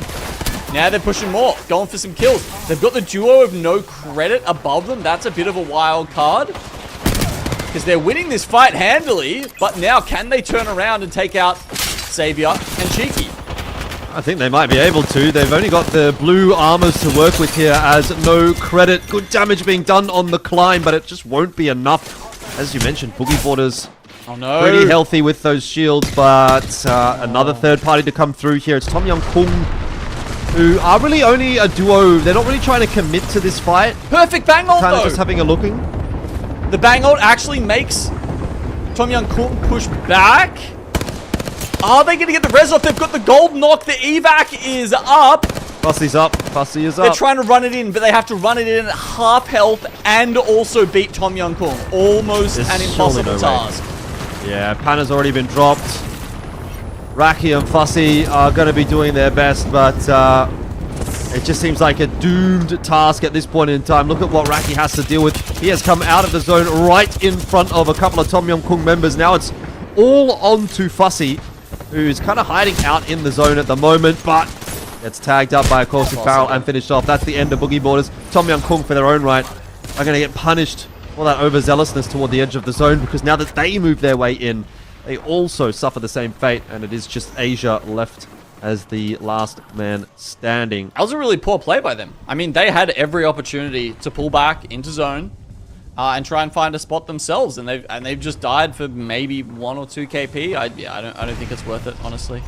Now they're pushing more, going for some kills. They've got the duo of no credit above them. That's a bit of a wild card, because they're winning this fight handily. But now, can they turn around and take out Savior and Cheeky? I think they might be able to. They've only got the blue armors to work with here as no credit. Good damage being done on the climb, but it just won't be enough. As you mentioned, Boogie Boarders pretty healthy with those shields, but another third party to come through here. It's Tom Young Kung, who are really only a duo. They're not really trying to commit to this fight. Perfect bang ult, Kind of though. just having a looking. The bang ult actually makes Tom Young Kung push back. Are they going to get the res off? They've got the gold knock. The evac is up. Fussy's up. Fussy is They're up. trying to run it in, but they have to run it in at half health and also beat Tom Young Kung. Almost There's an surely impossible no way. task. Yeah, Panna's already been dropped. Raki and Fussy are going to be doing their best, but it just seems like a doomed task at this point in time. Look at what Raki has to deal with. He has come out of the zone right in front of a couple of Tom Young Kung members. Now it's all on to Fussy, who's kind of hiding out in the zone at the moment, but gets tagged up by a caustic barrel and finished off. That's the end of Boogie Borders. Tom Young Kung, for their own right, are going to get punished for that overzealousness toward the edge of the zone, because now that they move their way in, they also suffer the same fate, and it is just Asia left as the last man standing. That was a really poor play by them. I mean, they had every opportunity to pull back into zone and try and find a spot themselves, and they've just died for maybe 1 or 2 KP. I don't think it's worth it, honestly.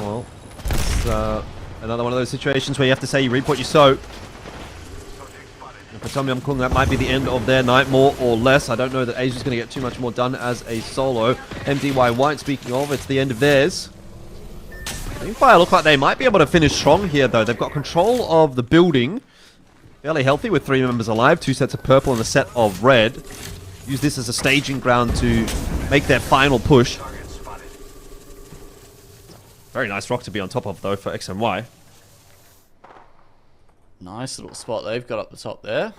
Well, it's another one of those situations where you have to say you reap what you sow. And for Tom Yum Kung, that might be the end of their night, more or less. I don't know that Asia's going to get too much more done as a solo. MDY White, speaking of, it's the end of theirs. Dreamfire look like they might be able to finish strong here, though. They've got control of the building. Fairly healthy with 3 members alive, 2 sets of purple and a set of red. Use this as a staging ground to make their final push. Very nice rock to be on top of, though, for X and Y. Nice little spot they've got up the top there.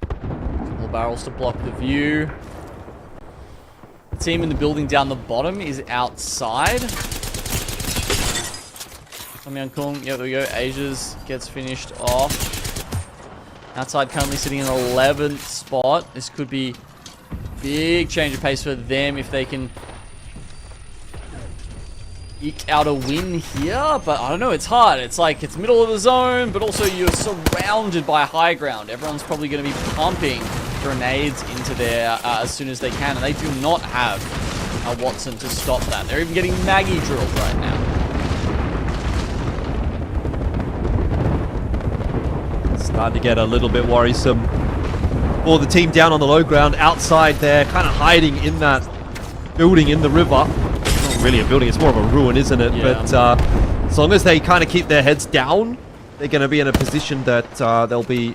Couple of barrels to block the view. The team in the building down the bottom is outside. Tom Young Kung, yeah, there we go. Asia's gets finished off. Outside currently sitting in 11th spot. This could be big change of pace for them if they can eke out a win here, but I don't know, it's hard. It's like, it's middle of the zone, but also you're surrounded by high ground. Everyone's probably going to be pumping grenades into there as soon as they can, and they do not have a Watson to stop that. They're even getting Maggie drilled right now. Starting to get a little bit worrisome for the team down on the low ground. Outside there, kind of hiding in that building in the river. Not really a building, it's more of a ruin, isn't it? Yeah. But as long as they kind of keep their heads down, they're going to be in a position that they'll be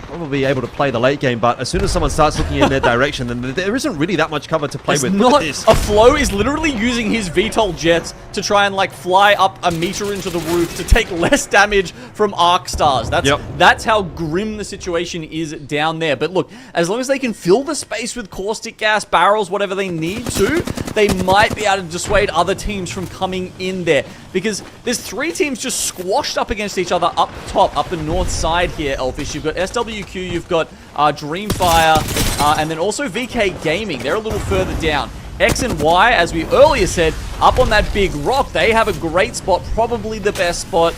probably able to play the late game. But as soon as someone starts looking in their direction, then there isn't really that much cover to play with. Look at this. A Flow is literally using his VTOL jets to try and like fly up a meter into the roof to take less damage from arc stars. That's how grim the situation is down there. But look, as long as they can fill the space with caustic gas, barrels, whatever they need to, they might be able to dissuade other teams from coming in there. Because there's 3 teams just squashed up against each other up top, up the north side here, Elfish. You've got SWQ, you've got Dreamfire, and then also VK Gaming. They're a little further down. X and Y, as we earlier said, up on that big rock. They have a great spot, probably the best spot,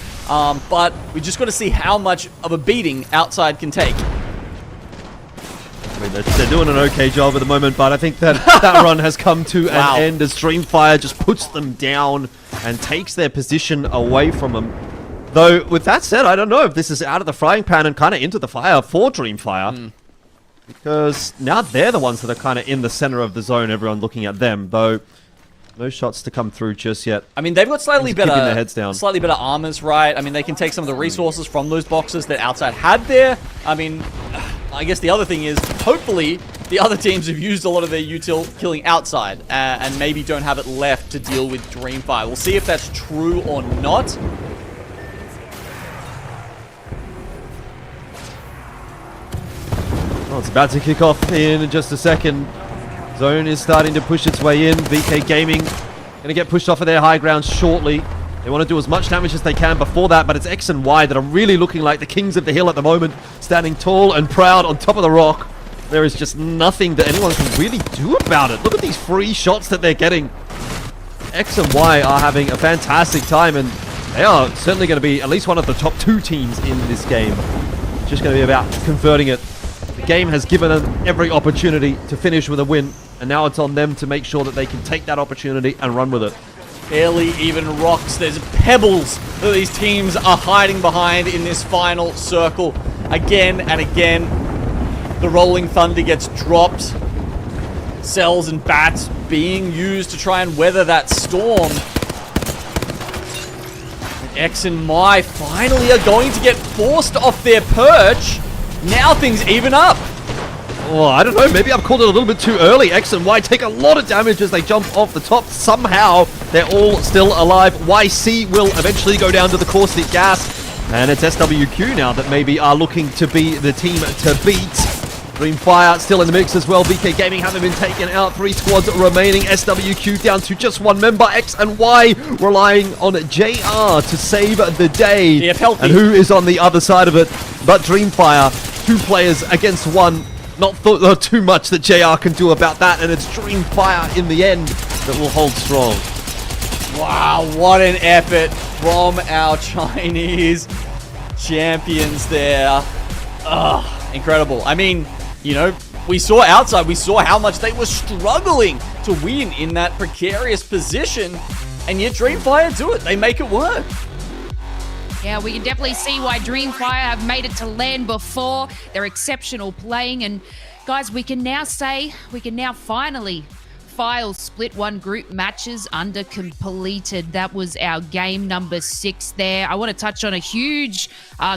but we just got to see how much of a beating Outside can take. I mean, they're doing an okay job at the moment, but I think that that run has come to an end as Dreamfire just puts them down and takes their position away from them. Though, with that said, I don't know if this is out of the frying pan and kind of into the fire for Dreamfire. Because now they're the ones that are kind of in the center of the zone, everyone looking at them, though no shots to come through just yet. I mean, they've got slightly better, keeping their heads down. Slightly better armors, right? I mean, they can take some of the resources from those boxes that Outside had there. I mean, I guess the other thing is, hopefully, the other teams have used a lot of their util killing Outside and maybe don't have it left to deal with Dreamfire. We'll see if that's true or not. Well, it's about to kick off in just a second. Zone is starting to push its way in. VK Gaming going to get pushed off of their high ground shortly. They want to do as much damage as they can before that, but it's X and Y that are really looking like the kings of the hill at the moment, standing tall and proud on top of the rock. There is just nothing that anyone can really do about it. Look at these free shots that they're getting. X and Y are having a fantastic time, and they are certainly going to be at least one of the top 2 teams in this game. It's just going to be about converting it. The game has given them every opportunity to finish with a win, and now it's on them to make sure that they can take that opportunity and run with it. Barely even rocks. There's pebbles that these teams are hiding behind in this final circle. Again and again. The Rolling Thunder gets dropped. Cells and bats being used to try and weather that storm. And X and Y finally are going to get forced off their perch. Now things even up. Oh, I don't know. Maybe I've called it a little bit too early. X and Y take a lot of damage as they jump off the top. Somehow, they're all still alive. YC will eventually go down to the caustic gas. And it's SWQ now that maybe are looking to be the team to beat. Dreamfire still in the mix as well. VK Gaming haven't been taken out. 3 squads remaining. SWQ down to just 1 member. X and Y relying on JR to save the day. Yeah, healthy. And who is on the other side of it but Dreamfire? 2 players against 1. Not too much that JR can do about that, and it's Dreamfire in the end that will hold strong. Wow, what an effort from our Chinese champions there. Ugh, incredible. I mean, you know, we saw outside, we saw how much they were struggling to win in that precarious position, and yet Dreamfire do it. They make it work. Yeah, we can definitely see why Dreamfire have made it to land before. They're exceptional playing, and guys, we can now finally file Split 1 group matches under completed. That was our game number 6 there. I want to touch on a huge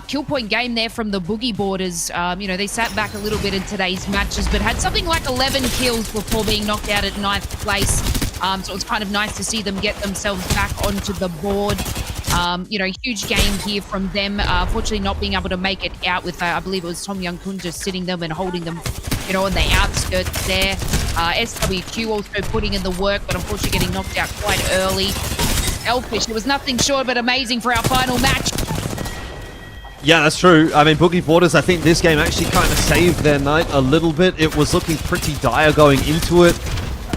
kill point game there from the Boogie Boarders. You know, they sat back a little bit in today's matches, but had something like 11 kills before being knocked out at 9th place. So it was kind of nice to see them get themselves back onto the board. You know, huge game here from them. Fortunately, not being able to make it out with, I believe it was Tom Young Kun just sitting them and holding them, you know, on the outskirts there. SWQ also putting in the work, but unfortunately getting knocked out quite early. Elfish, it was nothing short but amazing for our final match. Yeah, that's true. I mean, Boogie Boarders, I think this game actually kind of saved their night a little bit. It was looking pretty dire going into it.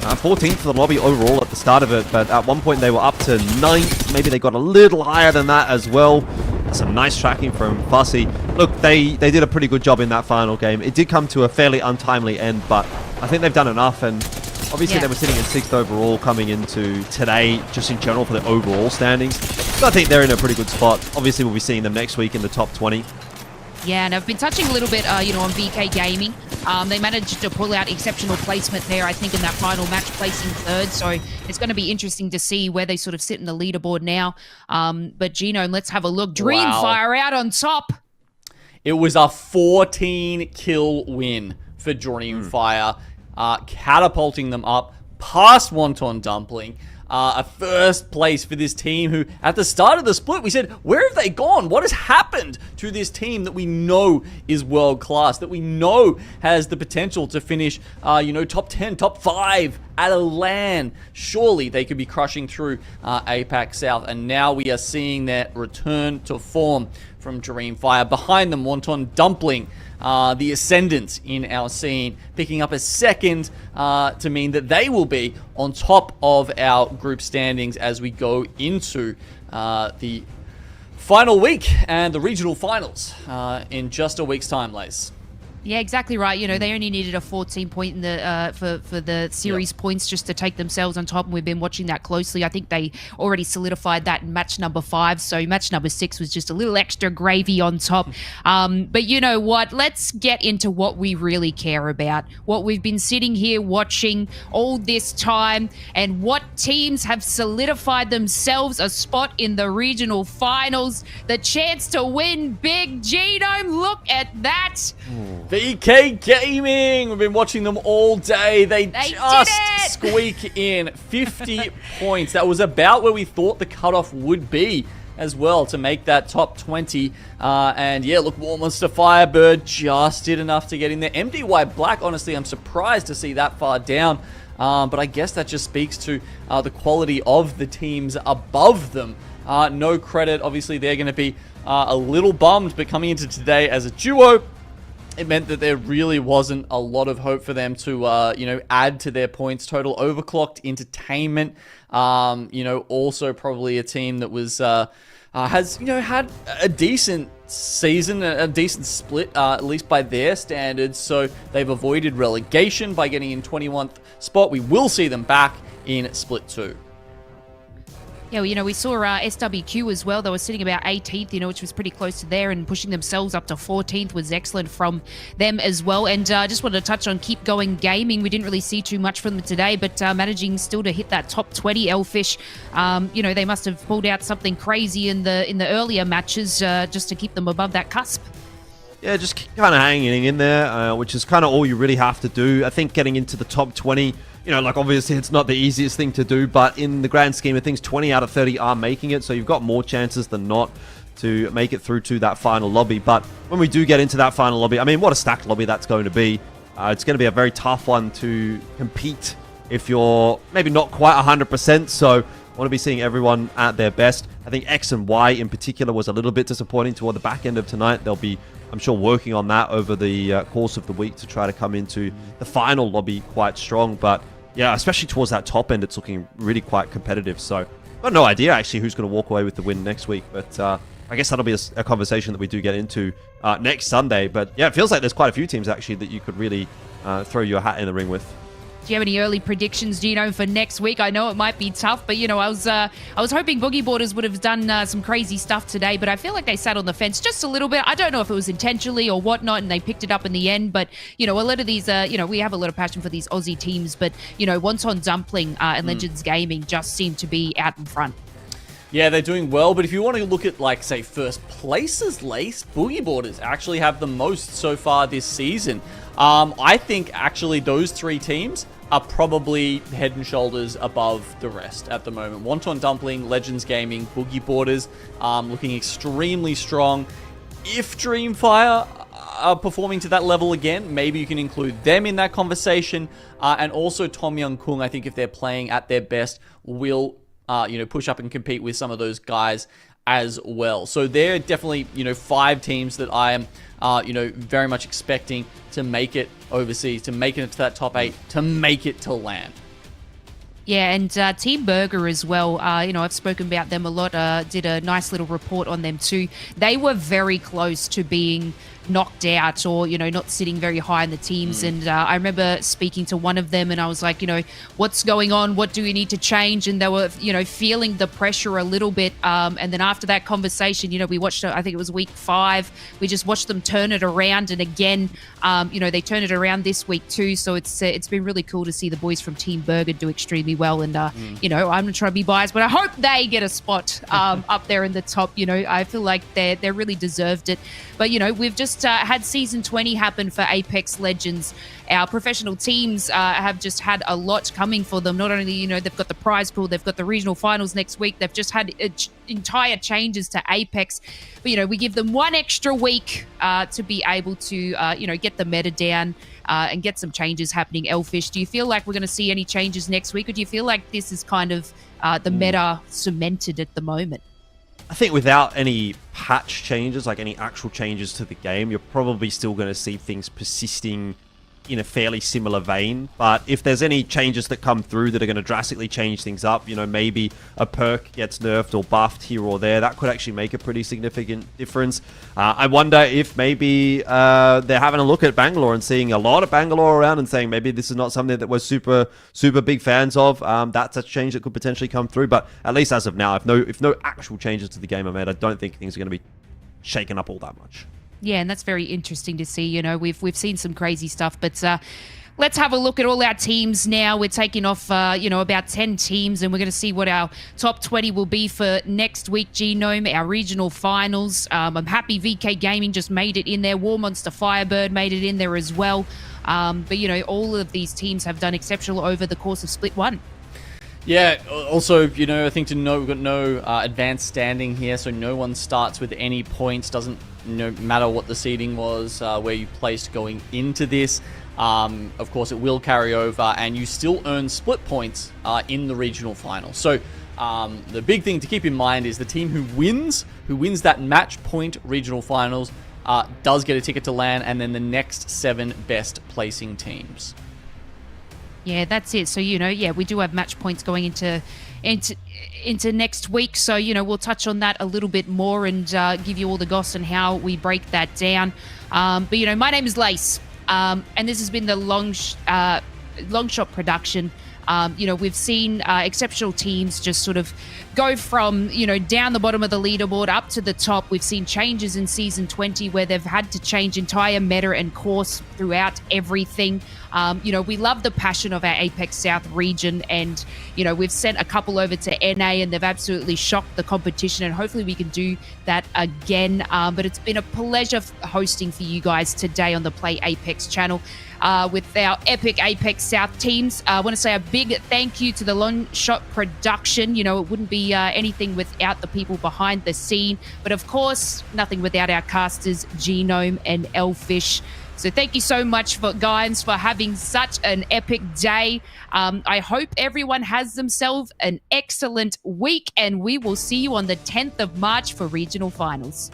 14th for the lobby overall at the start of it, but at one point they were up to 9th. Maybe they got a little higher than that as well. Some nice tracking from Fussy. Look, they did a pretty good job in that final game. It did come to a fairly untimely end, but I think they've done enough, and obviously they were sitting in 6th overall coming into today, just in general for the overall standings. So I think they're in a pretty good spot. Obviously, we'll be seeing them next week in the top 20. Yeah, and I've been touching a little bit, you know, on VK Gaming. They managed to pull out exceptional placement there, I think, in that final match, placing 3rd. So it's going to be interesting to see where they sort of sit in the leaderboard now. But Genome, let's have a look. Dreamfire out on top. It was a 14 kill win for Dreamfire, catapulting them up past Wonton Dumpling. A first place for this team who, at the start of the split, we said, where have they gone? What has happened to this team that we know is world class, that we know has the potential to finish, you know, top 10, top 5 at a LAN? Surely they could be crushing through APAC-South, and now we are seeing that return to form from Dreamfire. Behind them, Wonton Dumpling, the ascendant in our scene, picking up a 2nd to mean that they will be on top of our group standings as we go into the final week and the regional finals in just a week's time, Lace. Yeah, exactly right. You know, they only needed a 14 point in the for the series points just to take themselves on top, and we've been watching that closely. I think they already solidified that in match number 5, so match number 6 was just a little extra gravy on top. But you know what? Let's get into what we really care about, what we've been sitting here watching all this time, and what teams have solidified themselves a spot in the regional finals, the chance to win big. Genome, look at that. VK Gaming, we've been watching them all day. They just squeak in 50 points. That was about where we thought the cutoff would be as well to make that top 20. And yeah, look, War Monster Firebird just did enough to get in there. MDY Black, honestly, I'm surprised to see that far down. But I guess that just speaks to the quality of the teams above them. No credit. Obviously, they're going to be a little bummed, but coming into today as a duo, it meant that there really wasn't a lot of hope for them to, you know, add to their points total. Overclocked Entertainment, you know, also probably a team that was, has, you know, had a decent season, a decent split, at least by their standards. So they've avoided relegation by getting in 21st spot. We will see them back in Split 2. Yeah, well, we saw SWQ as well. They were sitting about 18th, which was pretty close to there, and pushing themselves up to 14th was excellent from them as well. And I just wanted to touch on Keep Going Gaming. We didn't really see too much from them today, but managing still to hit that top 20. Elfish, they must have pulled out something crazy in the earlier matches just to keep them above that cusp. Yeah, just kind of hanging in there, which is kind of all you really have to do. I think getting into the top 20, obviously it's not the easiest thing to do, but in the grand scheme of things, 20 out of 30 are making it, so you've got more chances than not to make it through to that final lobby. But when we do get into that final lobby, I mean, what a stacked lobby that's going to be. It's going to be a very tough one to compete if you're maybe not quite 100%, so I want to be seeing everyone at their best. I think X and Y in particular was a little bit disappointing toward the back end of tonight. They'll be, I'm sure, working on that over the course of the week to try to come into the final lobby quite strong. But yeah, especially towards that top end, it's looking really quite competitive. So I've got no idea actually who's going to walk away with the win next week. But I guess that'll be a conversation that we do get into next Sunday. But yeah, it feels like there's quite a few teams actually that you could really throw your hat in the ring with. Do you have any early predictions, for next week? I know it might be tough, but, I was hoping Boogie Boarders would have done some crazy stuff today, but I feel like they sat on the fence just a little bit. I don't know if it was intentionally or whatnot, and they picked it up in the end, but, a lot of these, we have a lot of passion for these Aussie teams, but, Wonton Dumpling and Legends Gaming just seem to be out in front. Yeah, they're doing well, but if you want to look at, say, first places, Lace, Boogie Boarders actually have the most so far this season. I think, actually, those three teams are probably head and shoulders above the rest at the moment. Wonton Dumpling, Legends Gaming, Boogie Boarders looking extremely strong. If Dreamfire are performing to that level again, maybe you can include them in that conversation. And also Tom Young Kung, I think if they're playing at their best, will push up and compete with some of those guys as well. So they're definitely, 5 teams that I am, very much expecting to make it overseas, to make it into that top 8, to make it to LAN. Yeah, and Team Burger as well. I've spoken about them a lot. Did a nice little report on them too. They were very close to being knocked out or, not sitting very high in the teams. And I remember speaking to one of them and I was like, what's going on? What do we need to change? And they were, feeling the pressure a little bit. And then after that conversation, we watched, I think it was week 5, we just watched them turn it around. And again, they turned it around this week too. So it's been really cool to see the boys from Team Burger do extremely well. And, I'm not trying to be biased, but I hope they get a spot up there in the top. I feel like they really deserved it. But, we've just had Season 20 happen for Apex Legends. Our professional teams have just had a lot coming for them. Not only, they've got the prize pool, they've got the regional finals next week. They've just had entire changes to Apex. But, we give them one extra week to be able to, get the meta down and get some changes happening. Elfish, do you feel like we're going to see any changes next week? Or do you feel like this is kind of the meta cemented at the moment? I think without any patch changes, like any actual changes to the game, you're probably still going to see things persisting in a fairly similar vein. But if there's any changes that come through that are going to drastically change things up, maybe a perk gets nerfed or buffed here or there, that could actually make a pretty significant difference. I wonder if maybe they're having a look at Bangalore and seeing a lot of Bangalore around and saying maybe this is not something that we're super big fans of. That's a change that could potentially come through. But at least as of now, if no actual changes to the game are made, I don't think things are going to be shaken up all that much. Yeah, and that's very interesting to see. We've seen some crazy stuff, but let's have a look at all our teams now. We're taking off, about 10 teams, and we're going to see what our top 20 will be for next week, Genome, our regional finals. I'm happy VK Gaming just made it in there. War Monster Firebird made it in there as well. But, all of these teams have done exceptional over the course of Split 1. Yeah, also, I think to note, we've got no advanced standing here, so no one starts with any points. Doesn't matter what the seeding was, where you placed going into this. Of course, it will carry over, and you still earn split points in the regional final. So the big thing to keep in mind is the team who wins that match point regional finals, does get a ticket to LAN, and then the next 7 best placing teams. Yeah, that's it. So, we do have match points going into next week. So, we'll touch on that a little bit more and give you all the goss and how we break that down. But, my name is Lace, and this has been the Long Shot production. We've seen exceptional teams just sort of go from, down the bottom of the leaderboard up to the top. We've seen changes in Season 20 where they've had to change entire meta and course throughout everything. We love the passion of our APAC-South region, and, we've sent a couple over to NA and they've absolutely shocked the competition, and hopefully we can do that again. But it's been a pleasure hosting for you guys today on the Play Apex channel. With our epic APAC-South teams. I want to say a big thank you to the Long Shot production. It wouldn't be anything without the people behind the scene. But of course, nothing without our casters, Genome and Elfish. So thank you so much, guys, for having such an epic day. I hope everyone has themselves an excellent week, and we will see you on the 10th of March for regional finals.